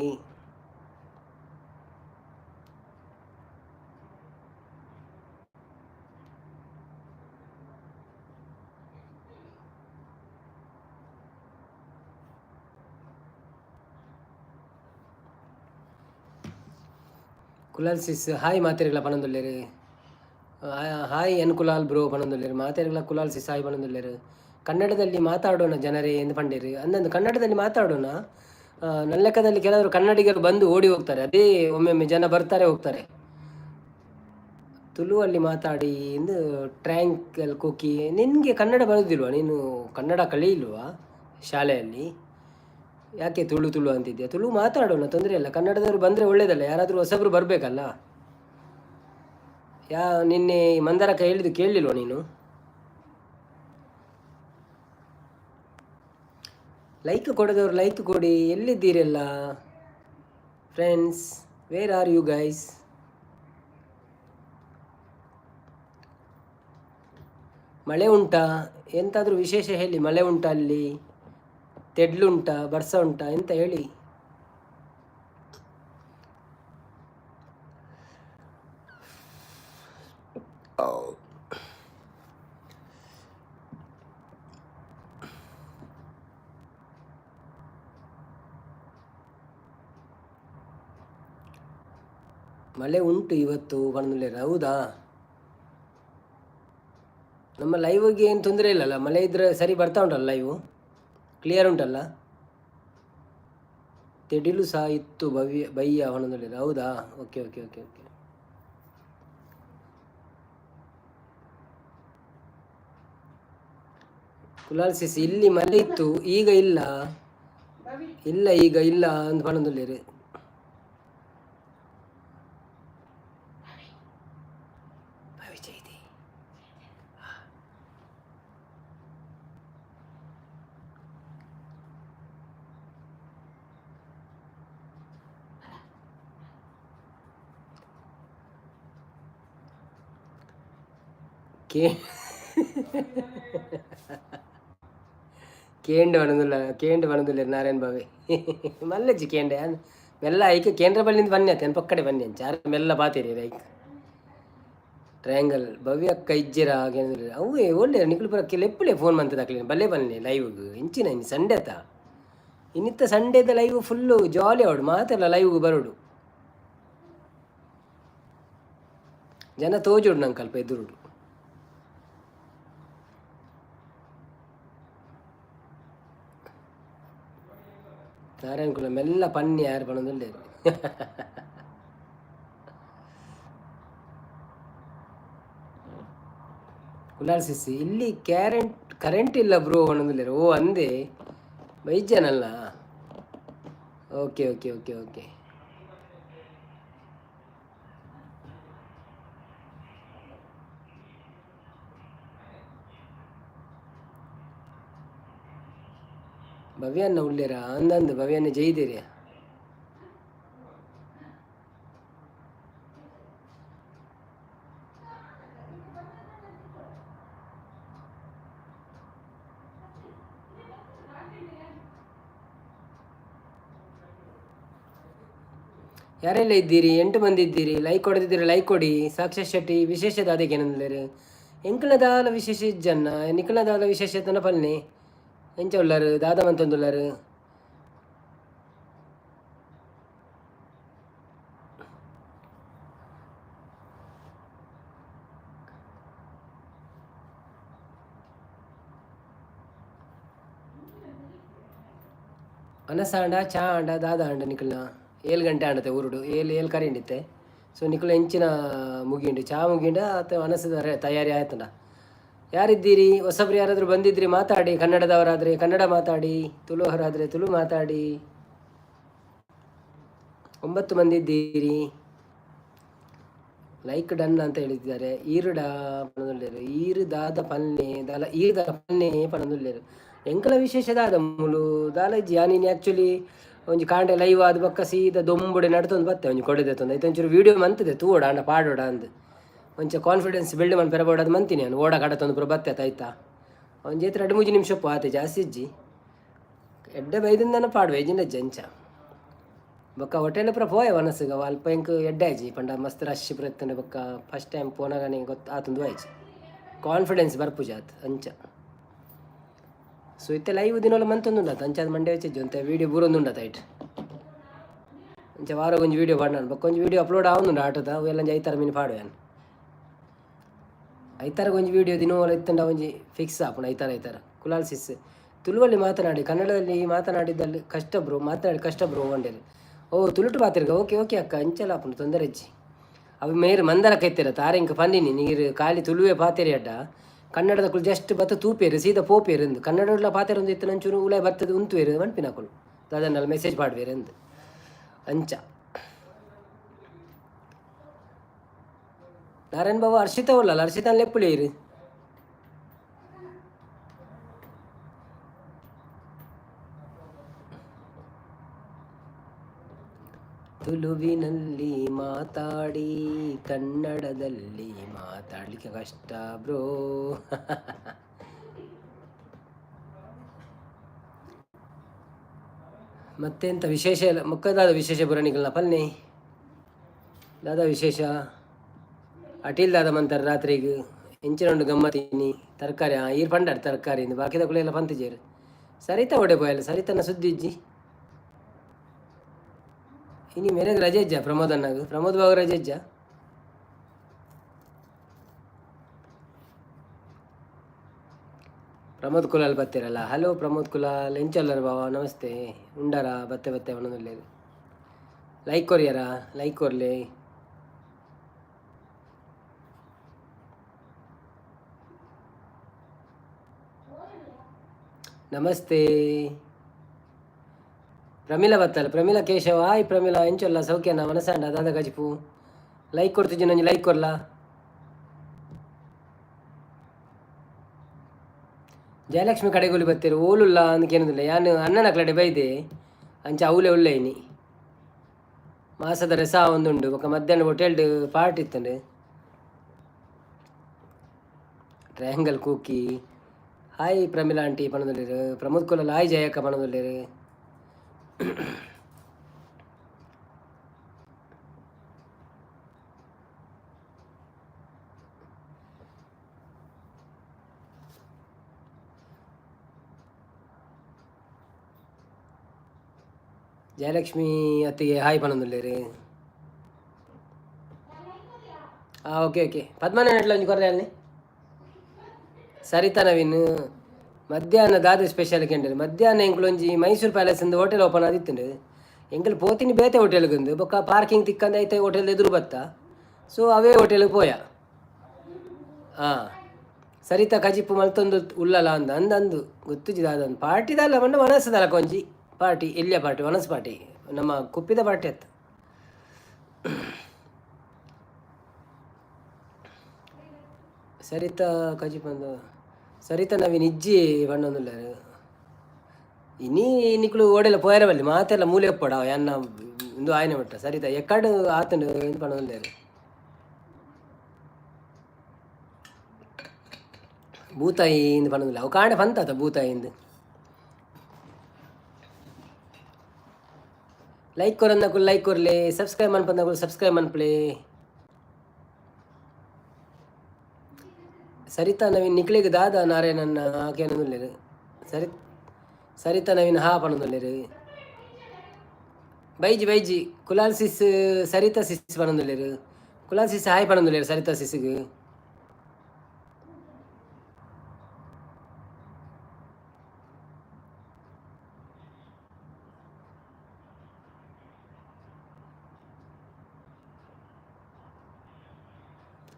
ಕುಲಾಲ್ ಸಿಸ್ ಹಾಯ್ ಮಾತೇರಿಗಳ ಪನೊಂದುಲ್ಲೇರು. ಹಾಯ್ ಅನುಕುಲಾಲ್ ಬ್ರೋ ಪನೊಂದುಲ್ಲೇರು ಮಾತೇರಿಗಳ ಕುಲಾಲ್ ಸಿಸ್ ಹಾಯ್ ಪನೊಂದುಲ್ಲೇರು. ಕನ್ನಡದಲ್ಲಿ ಮಾತಾಡೋಣ ಜನರೇ ಎಂದು ಪಂಡೇರು ಅಂದಂದು ಕನ್ನಡದಲ್ಲಿ ಮಾತಾಡೋಣ. ನನ್ನ ಲೆಕ್ಕದಲ್ಲಿ ಕೆಲವರು ಕನ್ನಡಿಗರು ಬಂದು ಓಡಿ ಹೋಗ್ತಾರೆ. ಅದೇ ಒಮ್ಮೊಮ್ಮೆ ಜನ ಬರ್ತಾರೆ ಹೋಗ್ತಾರೆ. ತುಳುವಲ್ಲಿ ಮಾತಾಡಿ ಎಂದು ಟ್ರ್ಯಾಂಕಲ್ ಕೋಕಿ. ನಿನಗೆ ಕನ್ನಡ ಬರೋದಿಲ್ವಾ? ನೀನು ಕನ್ನಡ ಕಲಿಯಿಲ್ವಾ ಶಾಲೆಯಲ್ಲಿ? ಯಾಕೆ ತುಳು ಅಂತಿದ್ಯಾ? ತುಳು ಮಾತಾಡೋಣ, ತೊಂದರೆ ಇಲ್ಲ. ಕನ್ನಡದವರು ಬಂದರೆ ಒಳ್ಳೇದಲ್ಲ, ಯಾರಾದರೂ ಹೊಸಬ್ರು ಬರಬೇಕಲ್ಲ. ನಿನ್ನೆ ಮಂದಾರಕ್ಕ ಹೇಳಿದ್ದು ಕೇಳಲಿಲ್ವ ನೀನು? ಲೈಕ್ ಕೊಡೋದವ್ರು ಲೈಕ್ ಕೊಡಿ. ಎಲ್ಲಿದ್ದೀರೆಲ್ಲ friends? Where are you guys? ಮಳೆ ಉಂಟಾ? ಎಂತಾದರೂ ವಿಶೇಷ ಹೇಳಿ. ಮಳೆ ಉಂಟಾ ಅಲ್ಲಿ? ತೆಡ್ಲುಂಟಾ? ಬರ್ಸ ಉಂಟಾ? ಎಂತ ಹೇಳಿ. ಮಳೆ ಉಂಟು ಇವತ್ತು ಬಣ್ಣುಲ್ಲೇರ. ಹೌದಾ? ನಮ್ಮ ಲೈವ್ಗೆ ಏನು ತೊಂದರೆ ಇಲ್ಲಲ್ಲ, ಮಳೆ ಇದ್ರೆ ಸರಿ ಬರ್ತಾ ಉಂಟಲ್ಲ ಲೈವು, ಕ್ಲಿಯರ್ ಉಂಟಲ್ಲ. ತೆಡಿಲು ಸಹ ಇತ್ತು ಬಯ್ಯ ಹೊಣದಲ್ಲಿ. ಹೌದಾ, okay okay okay okay. Kulal ಸಿಸಿ ಇಲ್ಲಿ ಮಳೆ ಇತ್ತು, ಈಗ ಇಲ್ಲ ಇಲ್ಲ ಈಗ ಇಲ್ಲ ಅಂತ ಪಣದಲ್ಲಿ. ಕೇಂಡ ಬಣದಿಲ್ಲ, ಕೇಂಡ ಬಣದಿಲ್ಲ ನಾರಾಯಣ್ ಬಾವಿ ಮಲ್ಲಜ್ಜಿ ಕೇಂಡ ಮೆಲ್ಲ ಐಕೆ ಕೇಂದ್ರ ಬಲ್ಲಿಂದ ಬನ್ನಿ ಆತ ಪಕ್ಕಡೆ ಬನ್ನಿ ಚಾರ ಮೆಲ್ಲ ಬಾತೀರಿ ರೈಕ್ ಟ್ರಯಾಂಗಲ್ ಭವ್ಯ ಅಕ್ಕ ಇಜ್ಜಿರ ಅವೇ ಒಳ್ಳೆ ನಿಖಲು ಬರಕ್ಕೆ ಲೆಪ್ಪಲೆ ಫೋನ್ ಮಂತದಾಕ್ಲಿ ಬಲ್ಲೆ ಬನ್ನಿ ಲೈವ್ಗೆ ಇಂಚಿನ ಇನ್ನು ಸಂಡೇ ಆತ ಇನ್ನಿತ್ತ ಸಂಡೇದ ಲೈವ್ ಫುಲ್ಲು ಜಾಲಿ ಅವಡು ಮಾತೆಲ್ಲ ಲೈವ್ಗೆ ಬರೋಡು ಜನ ತೋಜೋಡು ನಂಗೆ ಕಲ್ಪ ಎದುರುಡು ನಾರಾಯಣ ಕುಲ ಮೆಲ್ಲ ಪನ್ನಿ ಯಾರು ಪಣದಲ್ಲೇ ಕುಲಾಲ್ ಸಿಸಿ ಇಲ್ಲಿ ಕರೆಂಟ್ ಇಲ್ಲ ಬ್ರೋ ಅನ್ನೋದಿಲ್ಲ. ಓ ಅಂದೆ ಬೈಜನಲ್ಲ. Okay okay okay okay. ಭವ್ಯನ್ನ ಉಳ್ಳೇರ ಅಂದಂದು ಭವ್ಯನ್ನ ಜೈದೇರಿ ಯಾರೆಲ್ಲ ಇದ್ದೀರಿ? 8 ಮಂದಿ ಇದ್ದೀರಿ. ಲೈಕ್ ಕೊಡ್ತಿದ್ದೀರಿ, ಲೈಕ್ ಕೊಡಿ. ಸಾಕ್ಷಾ ಶೆಟ್ಟಿ ವಿಶೇಷದ ಅದಕ್ಕೆ ಏನಂದ್ರೆ ಎಂಕಲದಾಲ ವಿಶೇಷ ಜನ್ನ ನಿಖಲದಾಲ ವಿಶೇಷತನ ಪಲ್ನಿ ಎಂಚ ಉಳ್ಳಾರು ದಾದವಂತೊಂದುಳ್ಳಾರು ಅನಸಾಂಡ ಚಾ ಅಂಡ ದಾದ ಅಂಡ ನಿಖಲ್ನ 7 ಗಂಟೆ ಆಂಡತೆ ಊರುಡು ಏಳು ಕರಿಂಡಿತ್ತೆ. ಸೊ ನಿಖಲು ಹೆಂಚಿನ ಮುಗಿಂಡು ಚಾ ಮುಗಿಂಡ ಅಥವಾ ಅನಸದ ತಯಾರಿ ಆಯ್ತಂಡ. ಯಾರಿದ್ದೀರಿ? ಹೊಸಬ್ರು ಯಾರಾದರೂ ಬಂದಿದ್ರಿ ಮಾತಾಡಿ. ಕನ್ನಡದವರಾದರೆ ಕನ್ನಡ ಮಾತಾಡಿ, ತುಳುವರಾದರೆ ತುಳು ಮಾತಾಡಿ. 9 ಮಂದಿ ಇದ್ದೀರಿ. ಲೈಕ್ ಡನ್ ಅಂತ ಹೇಳಿದ್ದಾರೆ. ಈರುಡ ಪಣದುಳ್ಳೇರು ಈರು ದಾದ ಪಲ್ಲೆ ದಾಲ ಈರು ದಾದ ಪಲ್ಲೆ ಪಣದುಳ್ಳೇರು ಎಂಕಲ ವಿಶೇಷದಾದ ಮೂಲು ದಾಲಜ್ಜಿ ಯಾನೀನು ಆ್ಯಕ್ಚುಲಿ ಒಂಜಿ ಕಾಂಡೆ ಲೈವ್ ಆದ ಬಕ್ಕ ಸೀದಾ ದೊಂಬುಡೆ ನಡ್ತೊಂದು ಬತ್ತೆ ಒಂಜಿ ಕೊಡೆದತ್ತೊಂದು ಐತೆ ಒಂಚೂರು ವೀಡಿಯೋ ಮಂತದೆ ತೂಡ ಅಂಡ ಪಾಡೋಡ ಅಂದು ಒಂಚ ಕಾನ್ಫಿಡೆನ್ಸ್ ಬಿಲ್ಡ್ ಮಾಡಿ ಪೆರಬೋಡದು ಮಂತೀನಿ ನಾನು ಓಡ ಕಡತೊಂದು ಪುರ ಬತ್ತೆ ಆಯ್ತಾ ಒಂಜಿ 2-3 ನಿಮಿಷ ಆತೆ ಜಾಸ್ತಿ ಇಜ್ಜಿ ಎಡ್ಡೆ ಬೈದಿಂದ ಪಾಡುವೆ ಇಜಿಂಡ ಜಂಚ ಬೊಕ್ಕ ಹೋಟೆಲ್ ಪುರ ಪೋಯ ಮನಸ್ಸಿಗೆ ಅಲ್ಪ ಇಂಕ್ ಎಡ್ಡಾಯ್ಜಿ ಪಂಡ ಮಸ್ತ್ ರಶ್ ಪ್ರಯತ್ನ ಬೊಕ್ಕ ಫಸ್ಟ್ ಟೈಮ್ ಪೋನಾಗನೆ ಗೊತ್ತು ಆತಂದು ಆಯ್ಜಿ ಕಾನ್ಫಿಡೆನ್ಸ್ ಬರ್ಪುಜ ಆತು ಅಂಚ. ಸೊ ಇತ್ತೆ ಲೈವ್ ದಿನಲ್ಲ ಮಂತೊಂದುಂಡತ ಅಂಚಾದ ಮಂಡೆ ವೆಚ್ಚಜ್ಜಿ ಅಂತ ವೀಡಿಯೋ ಬೂರೊಂದುಂಡತ ಐಟ್ ಅಂಚ ವಾರ ಒಂಜಿ ವೀಡಿಯೋ ಪಾಡ್ನಾನು ಬೊಕ್ಕ ಒಂಜಿ ವೀಡಿಯೋ ಅಪ್ಲೋಡ್ ಆವೊಂದುಂಡು ಆಟದ ಅವು ಎಲ್ಲ 5 ಮಿನಿ ಪಾಡುವೆನು 5 ಒಂಜಿ ವೀಡಿಯೋ ದಿನವಲ್ಲ ಇತ್ತಂಡ ಒಂಜಿ ಫಿಕ್ಸ್ ಆಪುಂಡು 5 ಕುಲಾಲ್ ಸಿಸ್ ತುಳುವಲ್ಲಿ ಮಾತನಾಡಿ ಕನ್ನಡದಲ್ಲಿ ಮಾತನಾಡಿದ್ದಲ್ಲಿ ಕಷ್ಟ ಬ್ರೋ ಮಾತನಾಡಿ ಕಷ್ಟ ಬ್ರೋ ಒಂಡೇರಿ ಓ ತುಳುಟು ಪಾತಿರ್ಗ ಓಕೆ ಓಕೆ ಅಕ್ಕ ಅಂಚೆಲ್ಲ ಆಪುಂಡು ತೊಂದರೆ ಇಜ್ಜಿ ಅವು ಮೇರು ಮಂದರ ಕೈತಿರ ತಾರೆ ಇಂಕ ಪಂದಿನಿ ನೀರು ಖಾಲಿ ತುಳುವೆ ಪಾತೆರಿ ಅಡ್ಡ ಕನ್ನಡದ ಕುಳು ಜಸ್ಟ್ ಬತ್ತ ತೂಪೇರು ಸೀದಾ ಪೋಪೇರು ಎಂದು ಕನ್ನಡ ಪಾತೆರ ಒಂದು ಇತ್ತು ನಂಚೂರು ಉಳೆ ಬರ್ತದೆ ಉಂತುವೇರು ಮನ್ಪಿನಕುಳು ಅದನ್ನೆಲ್ಲ ಮೆಸೇಜ್ ಪಾಡ್ವೇರು ಎಂದು ಅಂಚ. ನಾರಾಯಣ್ ಬಾಬು ಹರ್ಷಿತ ಉಳ್ಳಲ್ಲ ಹರ್ಷಿತ ಲೆಪ್ಪುಲೇ ಇರು ತುಳುವಿನಲ್ಲಿ ಮಾತಾಡಿ ಕನ್ನಡದಲ್ಲಿ ಮಾತಾಡ್ಲಿಕ್ಕೆ ಕಷ್ಟ ಬ್ರೋ ಮತ್ತೆಂತ ವಿಶೇಷ ಇಲ್ಲ ಮುಖದಾದ ವಿಶೇಷ ಬುರಾಣಿಗಳನ್ನ ಪಲ್ನೆ ದಾದ ವಿಶೇಷ ಅಟೀಲ್ ದಾದ ಮಂತಾರೆ ರಾತ್ರಿಗೆ ಹೆಂಚಿನ ಗಮ್ಮತ್ತೀನಿ ತರಕಾರಿ ಈರು ಪಂಡಾಡು ತರಕಾರಿ ಬಾಕಿದ ಕುಳೆಲ್ಲ ಪಂತಿಜೇರು ಸರಿತಾ ಒಡೆ ಪೋಯಲ್ಲ ಸರಿತನ ಸುದ್ದಿ ಇಜ್ಜಿ ಇನಿ ಮೇರೆಗೆ ರಜೆ ಇಜ್ಜ ಪ್ರಮೋದ್ ಬಾಬು ರಜೆ ಇಜ್ಜ ಪ್ರಮೋದ್ ಕುಲಾಲ್ ಬತ್ತೀರಲ್ಲ. ಹಲೋ ಪ್ರಮೋದ್ ಕುಲಾಲ್ ಎಂಚಲ್ಲರು ಬಾವ ನಮಸ್ತೆ. ಉಂಡಾರ ಬತ್ತೆ ಬತ್ತೆ ಅವನೊಂದು ಲೈಕ್ ಕೊರಿಯರ ಲೈಕ್ ಕೊರ್ಲಿ. ನಮಸ್ತೆ ಪ್ರಮೀಲಾ ಬತ್ತಲ್ಲ, ಪ್ರಮೀಲಾ ಕೇಶವ. ಹಾಯ್ ಪ್ರಮೀಲಾ ಎಂಚಲ್ಲ ಸೌಖ್ಯನಾ ಮನಸ್ಸಾಂಡ ದಾದ ಗಜಿಪು ಲೈಕ್ ಕೊಡ್ತಿದ್ದಿ ನಂಗೆ ಲೈಕ್ ಕೊರ್ಲಾ. ಜಯಲಕ್ಷ್ಮಿ ಕಡೆಗೋಲಿ ಬತ್ತೀರು ಓಲುಲ್ಲ ಅಂದ್ಕೇನದಿಲ್ಲ. ಯಾನು ಅಣ್ಣನ ಕಡೆ ಬೈದೆ ಅಂಚ ಅವಲೇ ಒಳ್ಳೆಯಿನಿ ಮಾಸದ ರಸ ಒಂದುಂಡು ఒక ಮಧ್ಯಾಹ್ನ ಹೋಟೆಲ್ಡ್ ಪಾರ್ಟಿ ಇತ್ತಂಡು triangle cookie. Hi Pramila aunty ಪಣದಲ್ಲಿರು. ಪ್ರಮೋದ್ ಕುಲಾಲ್ ಹಾಯ್ ಜಯಕ್ಕ ಪಣದಲ್ಲಿರು. ಜಯಲಕ್ಷ್ಮಿ ಅತ್ತಿಗೆ ಹಾಯ್ ಪಣದಲ್ಲಿರು. ಓಕೆ ಓಕೆ ಪದ್ಮನೇ ನೆಟ್ಲ ಒಂಜಿ ಕೊರ್ರೆ ಅಲ್ಲಿ ಸರಿತಾ ನವೀನ್ ಮಧ್ಯಾಹ್ನ ದಾದ ಸ್ಪೆಷಲ್ ಕೆಂಡರು. ಮಧ್ಯಾಹ್ನ ಎಂಕ್ಲೊಂಜಿ ಮೈಸೂರು ಪ್ಯಾಲೇಸ್ ಇಂದ ಹೋಟೆಲ್ ಓಪನ್ ಆದಿತ್ತುಂಡು. ಎಂಕಲ್ ಪೋತಿನಿ ಬೇತೆ ಹೋಟೆಲ್ಗೊಂದು ಬೊಕ್ಕ ಪಾರ್ಕಿಂಗ್ ತಿಕ್ಕಂದ ಐತೆ ಹೋಟೆಲ್ ಎದುರು ಬತ್ತ. ಸೊ ಅವೇ ಹೋಟೆಲ್ಗೆ ಪೋಯ. ಹಾಂ ಸರಿತಾ ಕಜಿಪ್ಪು ಮಲ್ತೊಂದು ಉಲ್ಲಲ ಅಂದ ಅಂದಂದು ಗೊತ್ತುಜಿದ ಅದೊಂದು ಪಾರ್ಟಿದಲ್ಲ ಮಂಡ ಮನಸ್ಸದಲ್ಲ ಕೊಂಜಿ ಪಾರ್ಟಿ. ಎಲ್ಲಿಯ ಪಾರ್ಟಿ? ವನಸ್ ಪಾರ್ಟಿ, ನಮ್ಮ ಕುಪ್ಪಿದ ಪಾರ್ಟಿ ಅತ್ತ. ಸರಿತಾ ಕಜಿಪಂದು ಸರಿತಾ ನವೀನ್ ಇಜ್ಜಿ ಬಣ್ಣೊಂದುಲ್ಲ ಇನಿ ನಿಕ್ಲು ಓಡೆಲ್ಲ ಪೋಯರವಲ್ಲಿ ಮಾತೆಲ್ಲ ಮೂಲೆ ಒಪ್ಪಡ ಎನ್ನ ಇಂದು ಆಯ್ನೆ ಬಿಟ್ಟ. ಸರಿತಾ ಎಕ್ಕಡು ಆತನು ಇದು ಪಣ್ಣೊಂದು ಭೂತಾಯಿಂದ ಪಣ್ಣೊಂದಿಲ್ಲ ಅವು ಕಾಣೆ ಪಂತಾತ ಭೂತಾಯಿಂದ. ಲೈಕ್ ಕೊರನ್ನಕ್ಕೂ ಲೈಕ್ ಕೊರ್ಲಿ, ಸಬ್ಸ್ಕ್ರೈಬ್ ಮನ್ಪಂದಕ್ಕೂ ಸಬ್ಸ್ಕ್ರೈಬ್ ಮನ್ಪ್ಲಿ. ಸರಿತಾ ನವೀನ್ ನಿಕ್ಲಿಗೆ ದಾದ ನಾರಾಯಣನ್ನ ಆಕೆನೊಂದುಲ್ಲೇರು. ಸರಿತಾ ನವೀನ್ ಹಾ ಪಣೊಂದುಲ್ಲೇರು. ಬೈಜಿ ಬೈಜಿ ಕುಲಾಲ್ ಸಿಸ್ ಸರಿತಾ ಸಿಸ್ ಪಣೊಂದುಲ್ಲೇರು. ಕುಲಾಲ್ ಸಿಸ್ ಹಾಯ್ ಪಣೊಂದುಲ್ಲೇರು ಸರಿತಾ ಸಿಸ್ಗೆ.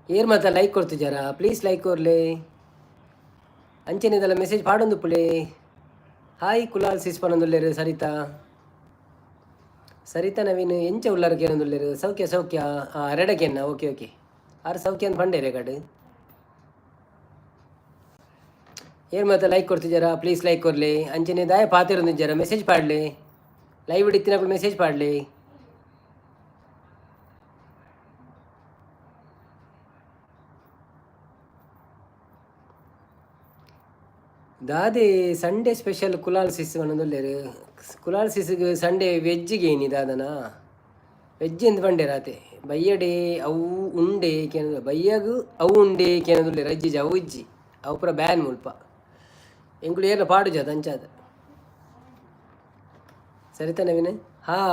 ಏರ್ ಮಾತ್ರ ಲೈಕ್ ಕೊಡ್ತಿದ್ದಾರ ಪ್ಲೀಸ್ ಲೈಕ್ ಕೊರ್ಲೆ. ಅಂಚೆನಿದಲ್ಲ ಮೆಸೇಜ್ ಪಾಡೊಂದು ಪುಳೆ. ಹಾಯ್ ಕುಲಾಲ್ ಸಿಸ್ ಪಣೊಂದುಲ್ಲೇರು ಸರಿತಾ. ಸರಿತಾ ನವೀನ್ ಎಂಚ ಉಳ್ಳಾರಕ್ಕೆ ಏನೊಂದುಲ್ಲೇರು. ಸೌಖ್ಯ ಸೌಖ್ಯ ಎರಡಕ್ಕೆನ್ನ ಓಕೆ ಓಕೆ ಆರು ಸೌಖ್ಯ ಅಂತ ಪಂಡೆ ರೆಕಾರ್ಡ್. ಏರ್ ಮಾತ್ರ ಲೈಕ್ ಕೊಡ್ತಿದ್ದಾರ ಪ್ಲೀಸ್ ಲೈಕ್ ಕೊರ್ಲಿ. ಅಂಚೆನೆ ದಾಯ ಪಾತಿರೊಂದಿದ್ದಾರ ಮೆಸೇಜ್ ಪಾಡ್ಲಿ. ಲೈವ್ ಹಿಡಿತಿನಗಳು ಮೆಸೇಜ್ ಪಾಡ್ಲಿ. ದಾದೆ ಸಂಡೇ ಸ್ಪೆಷಲ್ ಕುಲಾಲ್ ಸಿಸ್ ಅನ್ನೊಂದುಲ್ಲೇರು. ಕುಲಾಲ್ ಸಿಸ್ಗೆ ಸಂಡೇ ವೆಜ್ಜಿಗೆ ಏನಿ ದಾದನ ವೆಜ್ ಎಂದು ಬಂಡೆ ರಾತೆ ಬಯ್ಯಡೆ ಅವು ಉಂಡೆ ಕೇನ ಬಯ್ಯಗು ಅವು ಉಂಡೆ ಕೇನದುಲ್ಲೇರು. ಅಜ್ಜಿಜಿ ಅವು ಇಜ್ಜಿ ಅವು ಪೂರ ಬ್ಯಾನ್ ಮುಲ್ಪ ಎಂಕುಲು ಏರ್ಲ ಪಾಡು ಜಾತ ಅಂಚಾದ. ಸರಿತಾ ನವೀನ್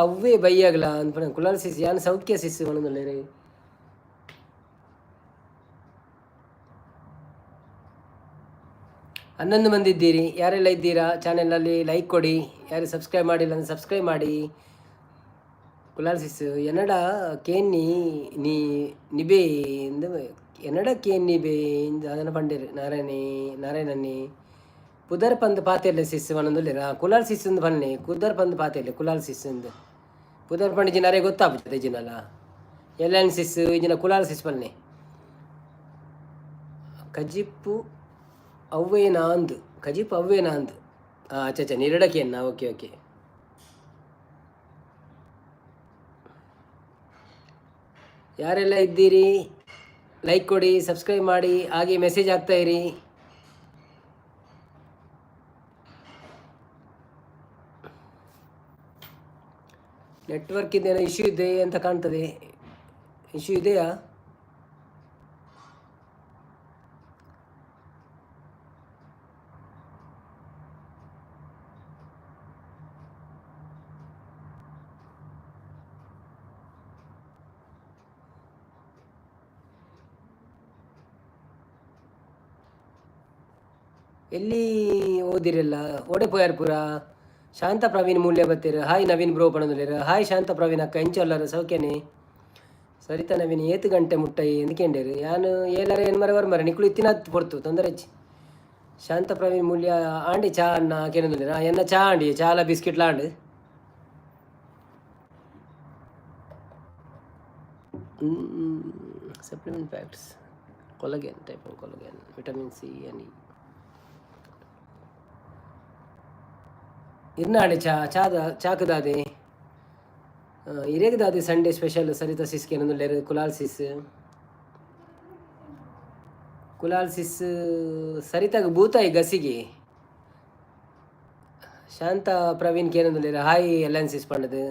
ಅವೇ ಬಯ್ಯಾಗಲ ಅಂತ ಕುಲಾಲ್ ಸಿಸ್ ಯಾನು ಸೌಖ್ಯ ಸಿಸ್ ಅನ್ನೊಂದುಲ್ಲೇರು. ಹನ್ನೊಂದು ಮಂದಿ ಇದ್ದೀರಿ. ಯಾರೆಲ್ಲ ಇದ್ದೀರಾ ಚಾನೆಲಲ್ಲಿ ಲೈಕ್ ಕೊಡಿ. ಯಾರು ಸಬ್ಸ್ಕ್ರೈಬ್ ಮಾಡಿಲ್ಲ ಅಂದರೆ ಸಬ್ಸ್ಕ್ರೈಬ್ ಮಾಡಿ. ಕುಲಾಲ್ ಸಿಸ್ ಎನ್ನಡ ಕೇನ್ನಿ ನೀ ನಿಬೇ ಇಂದು ಎನ್ನಡ ಕೇನ್ ನಿಬೇ ಇಂದು ಅದನ್ನು ಪಂಡೇರು ನಾರಾಯಣನಿ ಪುದರ್ ಪಂದ್ ಪಾತೆಲ್ಲ ಸಿಸ್ ಒಂದೊಂದುಲ್ಲೇರ. ಕುಲಾಲ್ ಸಿಸ್ ಒಂದು ಬನ್ನಿ ಕುದರ್ ಪಂದ್ ಪಾತೆಲ್ಲ ಕುಲಾಲ್ ಸಿಸ್ ಒಂದು ಪುದರ್ ಪಂಡಿಜಿ ನರೇ ಗೊತ್ತಾಗ್ತದೆ ಇಜಿನಲ್ಲ ಎಲ್ಲನ್ ಸಿಸ್ ಇಜಿನ ಕುಲಾಲ್ ಸಿಸ್ ಬನ್ನಿ. ಕಜಿಪ್ಪು ಅವ್ವೇನಾಂದು ಕಜಿಪ್ ಅವ್ವೇನಾಂದು ಅಚ್ಚ ನಿರಡಕೆಯನ್ನ ಓಕೆ ಓಕೆ. ಯಾರೆಲ್ಲ ಇದ್ದೀರಿ ಲೈಕ್ ಕೊಡಿ ಸಬ್ಸ್ಕ್ರೈಬ್ ಮಾಡಿ ಹಾಗೆ ಮೆಸೇಜ್ ಆಗ್ತಾ ಇರಿ. ನೆಟ್ವರ್ಕ್ ಇದೇನೋ ಇಶ್ಯೂ ಇದೆ ಅಂತ ಕಾಣ್ತದೆ. ಇಶ್ಯೂ ಇದೆಯಾ? ಎಲ್ಲಿ ಓದಿರಲ್ಲ ಓಡೆ ಪೋಯಾರ್ ಪೂರ ಶಾಂತ ಪ್ರವೀಣ್ ಮೂಲ್ಯ ಬತ್ತೀರ ಹಾಯ್ ನವೀನ್ ಬ್ರೋ ಪಣದುಲ್ಲೇರು ಹಾಯ್ ಶಾಂತ ಪ್ರವೀಣ್ ಅಕ್ಕ ಎಂಚೊಲ್ಲರು ಸೌಖ್ಯನೇ ಸರಿತಾ ನವೀನ್ ಏತು ಗಂಟೆ ಮುಟ್ಟೈ ಎಂದ್ಕೇಂಡೇರು ಯಾನು ಏಲರ ಏನು ಮರ ಮರ ನಿಕ್ಳು ಇತ್ತಿನ ಪೊರ್ತು ತೊಂದರೆ ಹೆಚ್ಚಿ ಶಾಂತ ಪ್ರವೀಣ್ ಮೂಲ್ಯ ಆಂಡಿ ಚಾ ಅಣ್ಣ ಕೇನದುಲ್ಲೇರ ಎನ್ನ ಚಾ ಆಂಡಿ ಚಾಲ ಬಿಸ್ಕಿಟ್ಲ and supplement facts collagen type of collagen vitamin C and E ಇರ್ನಾಡೆ ಚಾಕದಾದೆ ಇರೇಗದಾದೆ ಸಂಡೇ ಸ್ಪೆಷಲ್ ಸರಿತಾ ಸಿಸ್ಗೆ ಏನಂದುಲ್ಲೇರು ಕುಲಾಲ್ ಸಿಸ್ ಸರಿತಾಗ ಭೂತಾಯಿ ಗಸಿಗೆ ಶಾಂತ ಪ್ರವೀಣ್ ಕೇನಂದುಲ್ಲೇರು ಹಾಯ್ ಎಲ್ಲನ್ ಸಿಸ್ ಪಂಡದು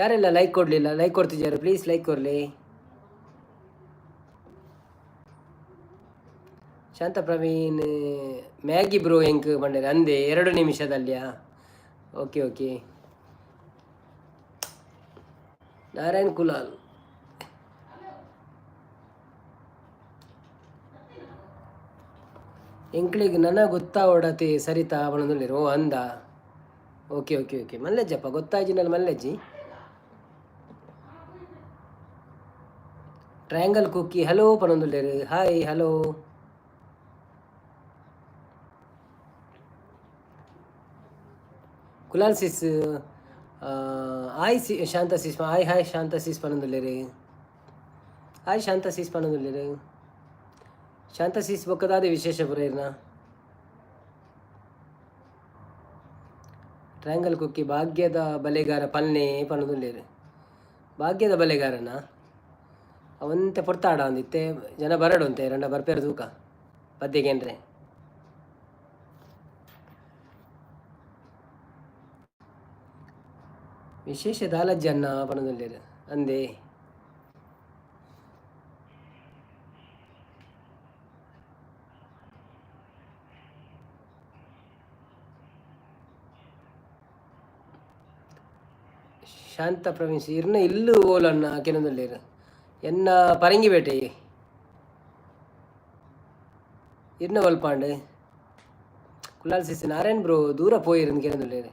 ಯಾರೆಲ್ಲ ಲೈಕ್ ಕೊಡಲಿಲ್ಲ ಲೈಕ್ ಕೊಡ್ತಿದ್ದಾರೆ ಪ್ಲೀಸ್ ಲೈಕ್ ಕೊಡಲಿ ಶಾಂತ ಪ್ರವೀಣ್ ಮ್ಯಾಗಿ ಬ್ರೋ ಹೆಂಗ್ ಬಂದರೆ ಅಂದೆ 2 ನಿಮಿಷದಲ್ಲಿಯಾ ಓಕೆ ಓಕೆ ನಾರಾಯಣ್ ಕುಲಾಲ್ ಎಂಕ್ಳಿಗೆ ನನ್ನ ಗೊತ್ತಾವಡತೆ ಸರಿತಾ ಅವನದಲ್ಲಿರು ಓ ಅಂದ ಓಕೆ ಓಕೆ ಓಕೆ ಮಲ್ಲೆಜ್ಜಪ್ಪ ಗೊತ್ತಾಜಿನಲ್ಲಿ ಮಲ್ಲೆಜ್ಜಿ ಟ್ರಯಾಂಗಲ್ ಕುಕ್ಕಿ ಹಲೋ ಪಣೊಂದುಲ್ಲೇರು hi hello Kulal sis hi Shantha sis hi Shantha sis ಪಣೊಂದುಲ್ಲೇರು ಹಾಯ್ ಶಾಂತ ಸಿಸ್ ಪಣೊಂದುಲ್ಲೇರು ಶಾಂತ ಸಿಸ್ ಬೊಕ್ಕದಾದೆ ವಿಶೇಷ ಪುರ ಇರ್ನ ಟ್ರಯಾಂಗಲ್ ಕುಕ್ಕಿ ಭಾಗ್ಯದ ಬಲೆಗಾರ ಪಲ್ನೆ ಪಣೊಂದುಲ್ಲೇರು ಭಾಗ್ಯದ ಬಲೆಗಾರನ ಅವಂತೆ ಪೊರ್ತಾಡ ಅಂದಿತ್ತೆ ಜನ ಬರಡು ಅಂತೆ 2 ಬರ್ಪೇರು ತೂಕ ಪದ್ಯಗೇನ್ರೆ ವಿಶೇಷ ದಾಲಜ್ಜನ್ನ ಪಣದಲ್ಲಿರು ಅಂದೆ ಶಾಂತ ಪ್ರವೀಣ್ ಇರ್ನ ಇಲ್ಲು ಓಲನ್ನ ಕೆನದಲ್ಲಿರು ಎನ್ನ ಪರಂಗಿ ಬೇಟೆ ಇರ್ನ ಒಲ್ಪಾಂಡು ಕುಲಾಲ್ ಸಿಸ್ ನಾರಾಯಣ್ ಬ್ರೋ ದೂರ ಪೋಯಿರು ಕೆನದಲ್ಲಿರು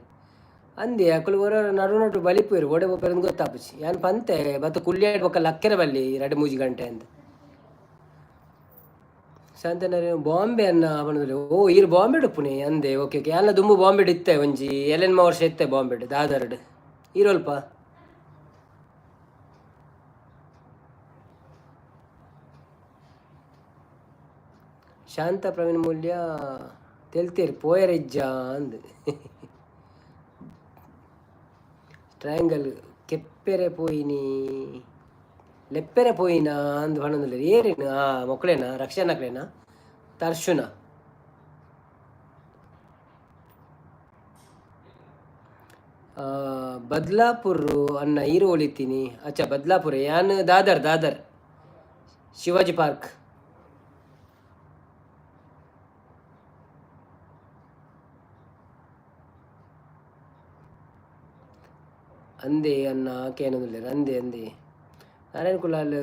ಅಂದೆ ಅಕ್ಕಳು ಬರೋ ನಡು ಬಲಿಪೋಯಿರು ಓಡೆ ಬೋಪೇರು ಗೊತ್ತಾಪುಚ್ಚಿ ಯಾನ್ ಪಂತೆ ಬತ್ತು ಕುಳ್ಳಿಯಾಡ್ ಬೊಕ್ಕ ಲಕ್ಕೆರ ಬಲ್ಲಿ 2-3 ಗಂಟೆ ಅಂತ ಶಾಂತನರು ಬಾಂಬೆ ಅನ್ನ ಅವನದಲ್ಲಿ ಓ ಇರು ಬಾಂಬೆ ಡುಪ್ಪುನಿ ಅಂದೆ ಓಕೆ ಓಕೆ ಎಲ್ಲ ದುಂಬು ಬಾಂಬೆ ಇತ್ತೆ ಒಂಜಿ 7 ವರ್ಷ ಇತ್ತೆ ಬಾಂಬೆ ದಾದರ್ಡ್ ಇರೋಲ್ಪ ಶಾಂತ ಪ್ರವೀಣ್ ಮೂಲ್ಯ ತೆಲ್ತೇರಿ ಪೋಯರಿಜ್ಜ ಅಂದ್ ಟ್ರಯಾಂಗಲ್ ಕೆಪ್ಪೆರೆ ಪೋಯಿನಿ ಲೆಪ್ಪೆರೆ ಪೋಯಿನ ಅಂದ್ ಬಣ್ಣದಲ್ಲಿ ಏರೇನು ಮೊಕ್ಕಳೇನ ರಕ್ಷಣಕ್ಲೇನ ತರ್ಶುನ ಬದ್ಲಾಪುರ್ ಅನ್ನ ಹೀರೋ ಒಲಿತೀನಿ ಅಚ್ಚ ಬದ್ಲಾಪುರ ಯಾನ್ ದಾದರ್ ಶಿವಾಜಿ ಪಾರ್ಕ್ ಅಂದೆ ಅನ್ನ ಕೇನದಿಲ್ಲ ಅಂದೆ ನಾರಾಯಣ್ ಕುಲಾಲ್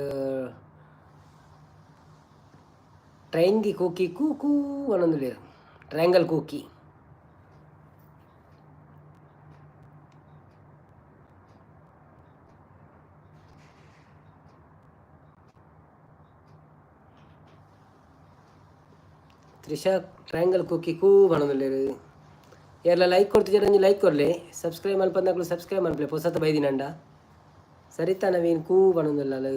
ಟ್ರೈಂಗಿ ಕೂಕಿ ಕೂಕೂ ಅನ್ನೊಂದಿಲ್ಲ ಟ್ರಯಾಂಗಲ್ ಕೂಕಿ ತ್ರಿಷಾ ಟ್ರಯಾಂಗಲ್ ಕುಕ್ಕಿ ಕೂ ಬಣ್ಣದಲ್ಲಿ ಎಲ್ಲ ಲೈಕ್ ಕೊಡ್ತಿದ್ದೀರ ಲೈಕ್ ಕೊಡಲಿ ಸಬ್ಸ್ಕ್ರೈಬ್ ಮಲ್ಪಂದಾಗಲು ಸಬ್ಸ್ಕ್ರೈಬ್ ಮಲ್ಪಲೆ ಹೊಸತ ಬೈದಿನಂಡ ಸರಿತಾ ನವೀನ್ ಕೂ ಬಣ್ಣದಲ್ಲ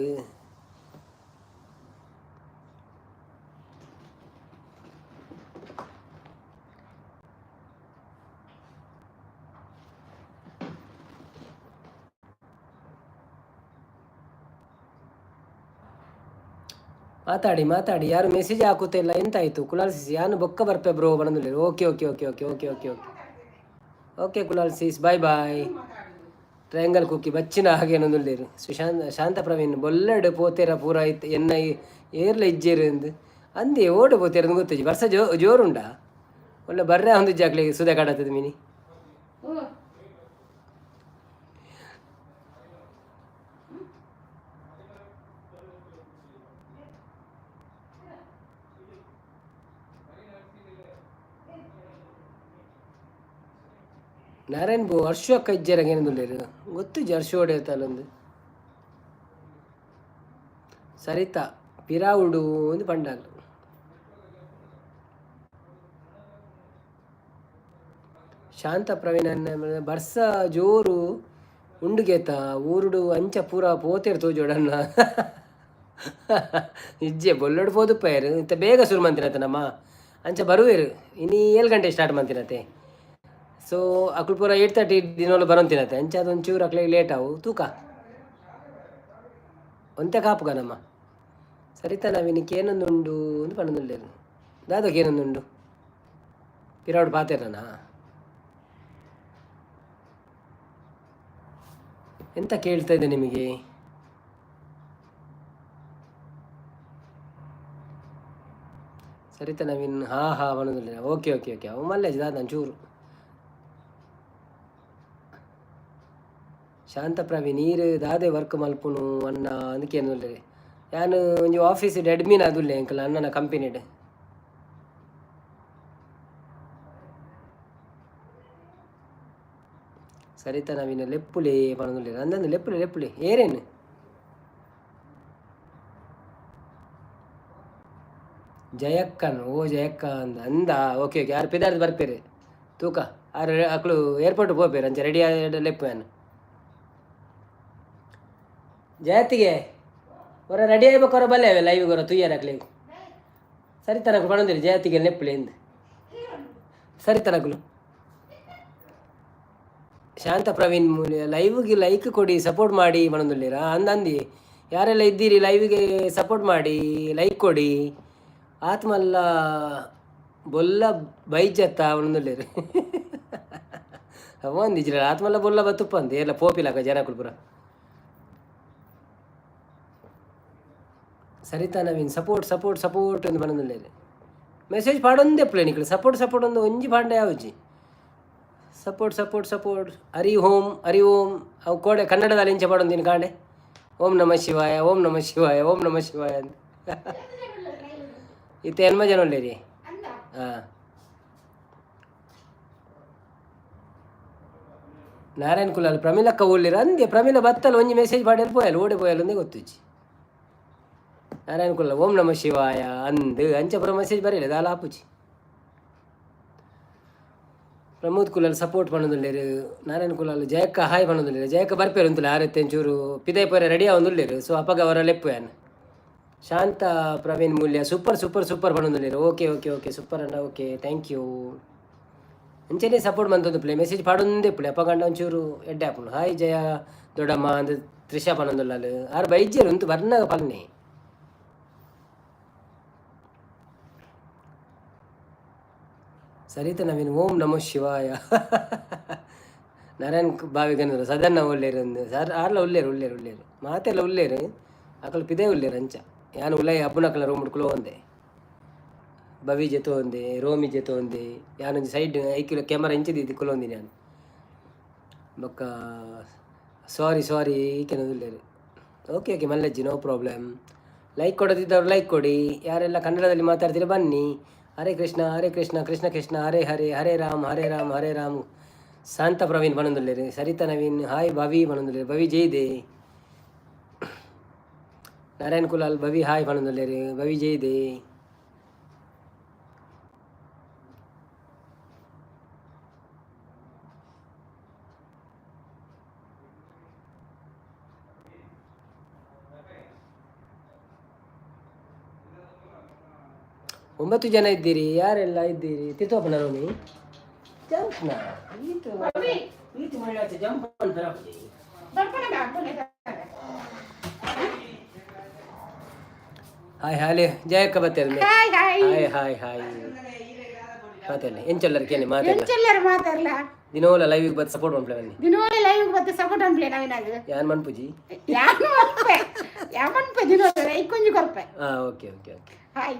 ಮಾತಾಡಿ ಯಾರು ಮೆಸೇಜ್ ಹಾಕುತ್ತಿಲ್ಲ ಎಂತಾಯಿತು ಕುಲಾಲ್ ಸಿಸ್ ಯಾನು ಬೊಕ್ಕ ಬರ್ಪೆ ಬ್ರೋ ಬಣ್ಣದಲ್ಲಿ okay okay okay okay okay okay okay okay Kulal sis bye triangle cookie ಬಚ್ಚಿನ ಹಾಗೆ ನೊಂದುಲ್ಲೇರು ಶಾಂತ ಪ್ರವೀಣ್ ಬೊಲ್ಲೆಡು ಪೋತೆರ ಪೂರ ಇತ್ತು ಎನ್ನ ಏರ್ಲ ಇಜ್ಜೇರು ಎಂದು ಅಂದೆ ಓಡು ಪೋತೆರ ಗೊತ್ತಿಜ್ಜಿ ವರ್ಷ ಜೋರುಂಡ ಒಳ್ಳೆ ಬರ್ರೆ ಒಂದು ಜಾಕ್ಲಿಗೆ ಸುದೆ ಕಾಡತ್ತದ ಮೀನಿ ನಾರಾಯಣ್ ಬೋ ಹರ್ಷ ಅಕ್ಕ ಇಜ್ಜರಾಗ ಏನಂದುಲ್ಲೇರು ಗೊತ್ತು ಹರ್ಷ ಹೊಡೆಯುತ್ತಲ್ಲೊಂದು ಸರಿತಾ ಪಿರಾವುಡು ಒಂದು ಪಂಡಾಲು ಶಾಂತ ಪ್ರವೀಣ್ ಬರ್ಸ ಜೋರು ಉಂಡುಗೇತ ಊರುಡು ಅಂಚ ಪೂರ ಪೋತೇರು ತೋಜೋಡನ್ನ ಇಜ್ಜೆ ಬೊಲ್ಲೋಡು ಪೋದು ಪೇರು ಇಂತ ಬೇಗ ಶುರು ಮಂತಿನತ್ತೆ ನಮ್ಮ ಅಂಚ ಬರುವೇರು ಇನ್ನೀ 7 ಗಂಟೆ ಸ್ಟಾರ್ಟ್ ಮಂತಿನತ್ತೆ ಸೊ ಅಕ್ಳು ಪೂರ 8:30 ದಿನವಲ್ಲ ಬರೋಂತಿನತ್ತೆ ಅಂಚ ಅದೊಂಚೂರು ಅಕ್ಳಿಗೆ ಲೇಟ್ ಆವು ತೂಕ ಒಂತೆ ಕಾಪುಗ ನಮ್ಮ ಸರಿತಾ ನಾವಿನಕ್ಕೆ ಏನೊಂದು ಉಂಡು ಒಂದು ಪಣ್ಣದುಲ್ಲೇರು ದಾದಕ್ಕೆ ಏನೊಂದು ಉಂಡು ಪಿರಾಡು ಪಾತೇರನಾ ಎಂತ ಕೇಳ್ತಾ ಇದೆ ನಿಮಗೆ ಸರಿತಾ ನವೀನ್ ಹಾ ಅನ್ನೋದಿಲ್ಲ ಓಕೆ ಅವು ಮಲ್ಲೇಜ್ ದಾದ ಚೂರು ಶಾಂತ ಪ್ರವೀಣ್ ನೀರು ದಾದೆ ವರ್ಕ್ ಮಲ್ಪುನು ಅನ್ನ ಅದಕ್ಕೆ ಅನ್ನೋಲ್ಲ ನಾನು ಒಂದು ಆಫೀಸ್ ಅಡ್ಮಿನ್ ಆದುಲ್ಲೆ ಅಂಕಲ್ ಅಣ್ಣನ ಕಂಪನಿಡ್ ಸರಿತಾ ನವೀನ ಲೆಪ್ಪುಲೆ ಪಣದುಲ್ಲೆ ಅಂದಂದು ಲೆಪ್ಪುಲೆ ಏರೇನು ಜಯಕ್ಕನ್ ಜಯಕ್ಕ ಅಂದ ಓಕೆ ಯಾರು ಪಿದಾರ್ದು ಬರ್ಪೇರಿ ತೂಕ ಆರು ಅಕ್ಳು ಏರ್ಪೋರ್ಟ್ ಹೋಗ್ಬೇರು ಅಂಚೆ ರೆಡಿ ಆದ ಲೆಪ್ಪು ನಾನು ಜಯತ್ತಿಗೆ ಹೊರ ರೆಡಿ ಆಗ್ಬೇಕು ಹೊರ ಬಲ್ಲೆ ಲೈವ್ ಹೊರ ತುಯ್ಯಾರ ಅಕ್ಲಿ ಸರಿತನಕ್ಳು ಪಣದಿರಿ ಜಯತ್ತಿಗೆ ಲೆಪ್ಪುಲೆಂದು ಸರಿತನಕ್ಳು ಶಾಂತ ಪ್ರವೀಣ್ ಮೂಲ್ಯ ಲೈವ್ಗೆ ಲೈಕ್ ಕೊಡಿ ಸಪೋರ್ಟ್ ಮಾಡಿ ಮನೊಂದುಲ್ಲೇರ ಅಂದಿ ಯಾರೆಲ್ಲ ಇದ್ದೀರಿ ಲೈವ್ಗೆ ಸಪೋರ್ಟ್ ಮಾಡಿ ಲೈಕ್ ಕೊಡಿ ಆತ್ಮಲ್ಲ ಬೊಲ್ಲ ಬೈಜತ್ತ ಅವನೊಂದುಲ್ಲೇರು ಒಂದಿಜ್ರ ಆತ್ಮಲ್ಲ ಬೊಲ್ಲ ಬತ್ತುಪ್ಪ ಅಂದೆ ಎಲ್ಲ ಪೋಪಿಲಾಕ ಜನಕ್ಕಳು ಪುರ ಸರಿತಾ ನವೀನ್ ಸಪೋರ್ಟ್ ಎಂದು ಮನೊಂದುಲ್ಲೇರು ಮೆಸೇಜ್ ಪಾಡೊಂದೇ ಪ್ಲೇನ್ ಇಕ್ಕಳು ಸಪೋರ್ಟ್ ಒಂದು ಒಂಜಿ ಪಾಂಡ ಯಾವಜಿ ಸಪೋರ್ಟ್ ಹರಿ ಓಂ ಅವು ಕೋಡೆ ಕನ್ನಡದಲ್ಲಿ ಇಂಚೆ ಪಾಡೊಂದಿನ ಕಾಂಡೆ ಓಂ ನಮ ಶಿವಾಯ ಅಂತ ಇತ್ತ ಎನ್ಮ ಜನ ಒಳ್ಳೆರಿ ಹಾಂ ನಾರಾಯಣ್ ಕುಲಾಲ್ ಪ್ರಮೀಲಕ್ಕ ಒಳ್ಳಿರ ಅಂದೆ ಪ್ರಮೀಲ ಬತ್ತಲ್ಲ ಒಂಜಿ ಮೆಸೇಜ್ ಪಾಡಿ ಪೋಯಲ್ಲ ಓಡಿ ಪೋಯಲ್ಲ ಒಂದೇ ಗೊತ್ತುಜಿ ನಾರಾಯಣ್ ಕುಲಾಲ್ ಓಂ ನಮ ಶಿವಾಯ ಅಂದು ಅಂಚೆ ಪುರ ಮೆಸೇಜ್ ಬರೀಲ್ಲ ದಾಲ ಆಪುಜಿ ಪ್ರಮೋದ್ ಕುಲಾಲ್ ಸಪೋರ್ಟ್ ಪಣ್ಣದುಲ್ಲೇರು ನಾರಾಯಣ್ ಕುಲಾಲ್ ಜಯಕ್ಕ ಹಾಯ್ ಪಣ್ಣದುಲ್ಲೇರು ಜಯಕ್ಕ ಬರ್ಪೇರು ಅಂತಲ್ಲ ಆರತ್ತೆಂಚೂರು ಪಿದೈ ಪೋರ ರೆಡಿ ಆವೊಂದುಲ್ಲೇರು ಸೊ ಅಪ್ಪಗ ಅವರ ಲೆಪ್ಪು ಯಾನ್ ಶಾಂತ Praveen Moolya super ಪಣ್ಣದುಲ್ಲೇರು okay super ಅಣ್ಣ ಓಕೆ ಥ್ಯಾಂಕ್ ಯು ಅಂಚೆನೇ ಸಪೋರ್ಟ್ ಮಂತೊಂದು ಪ್ಲೇ ಮೆಸೇಜ್ ಪಾಡೊಂದೇ ಪ್ಲೇ ಅಪ್ಪ ಗಂಡ ಒಂಚೂರು ಎಡ್ಡೆ ಹಾಪುನು ಹಾಯ್ ಜಯ ದೊಡ್ಡಮ್ಮ ಅಂದ್ ತ್ರಿಷಾ ಪಣ್ಣದುಲ್ಲಾಲ್ ಆರು ಬೈಜ್ಯರು ಅಂತ ಬರ್ನಾಗ ಪಲ್ನೆ ಸರಿತಾ ನವೀನ್ ಓಂ ನಮೋ ಶಿವಾಯ ನಾರಾಯಣ್ ಬಾವಿಗಂದ್ರು ಸದನ್ನ ಒಳ್ಳೆರು ಅಂದು ಸರ್ ಆರ್ಲ ಒಳ್ಳೆರು ಮಾತೆಲ್ಲ ಒಳ್ಳೆರು ಅಕಲು ಪಿದೇ ಒಳ್ಳೆರು ಅಂಚ ಯಾನು ಉಲೈ ಅಬ್ಬುನಕಲ ರೂಮ್ ಮುಡ್ಕುಲು ಒಂದೆ ಬವಿ ಜೊತೆ ಒಂದೆ ರೋಮಿ ಜೊತೆ ಒಂದೆ ಯಾನೊಂದು ಸೈಡ್ ಐಕಿಲ ಕ್ಯಾಮರಾ ಇಂಚಿದ್ದು ಕುಲೊಂದಿನಿ ನಾನು ಬೊಕ್ಕ ಸಾರಿ ಈಕೆನೊಳ್ಳೆರು ಓಕೆ ಮಲ್ಲಜ್ಜಿ ನೋ ಪ್ರಾಬ್ಲಮ್ ಲೈಕ್ ಕೊಡೋದಿದ್ದವ್ರು ಲೈಕ್ ಕೊಡಿ ಯಾರೆಲ್ಲ ಕನ್ನಡದಲ್ಲಿ ಮಾತಾಡ್ತೀರಿ ಬನ್ನಿ ಹರೇ ಕೃಷ್ಣ ಕೃಷ್ಣ ಹರೇ ರಾಮ್ ಶಾಂತ ಪ್ರವೀಣ್ ಪಣೊಂದುಲ್ಲೇರು ಸರಿತಾ ನವೀನ್ ಹಾಯ್ ಭವಿ ಪಣೊಂದುಲ್ಲೇರು ಭವಿ ಜೈದೆ ನಾರಾಯಣ್ ಕುಲಾಲ್ ಭವಿ ಹಾಯ್ ಪಣೊಂದುಲ್ಲೇರು ಭವಿ ಜೈದೆ ಒಂಬತ್ತು ಜನ ಇದ್ದೀರಿ ಯಾರೆಲ್ಲ ಇದ್ದೀರಿ ತಿತ್ತೋಪನ ರೋಮಿ ಜಂಪ್ನ ಜಂಪ್ ಹಾಯ್ ಹಾಲೆ ಜಯಕ್ಕ ಬತ್ತೇನೆ ಹಾಯ್ ಮಾತಾಡಲಿ ಎಂಚಲ್ಲರ ಕೇಳಿ ಮಾತಾಡಲ್ಲ ದಿನೋಲ ಲೈವಿಗೆ ಬತ್ತು ಸಪೋರ್ಟ್ ಮಾಡ್ಪ್ಲೆ ಬನ್ನಿ ದಿನೋಲ ಲೈವಿಗೆ ಬತ್ತು ಸಪೋರ್ಟ್ ಮಾಡ್ಪ್ಲೆ ನಾವಿನಾಗ ಯಾನ್ ಮನ್ಪುಜಿ ಯಾನ್ ಮನ್ಪೆ ದಿನೋಲ ಲೈಕ್ ಕೊಂಜಿ ಕೊರ್ಪೆ ಓಕೆ ಹಾಯ್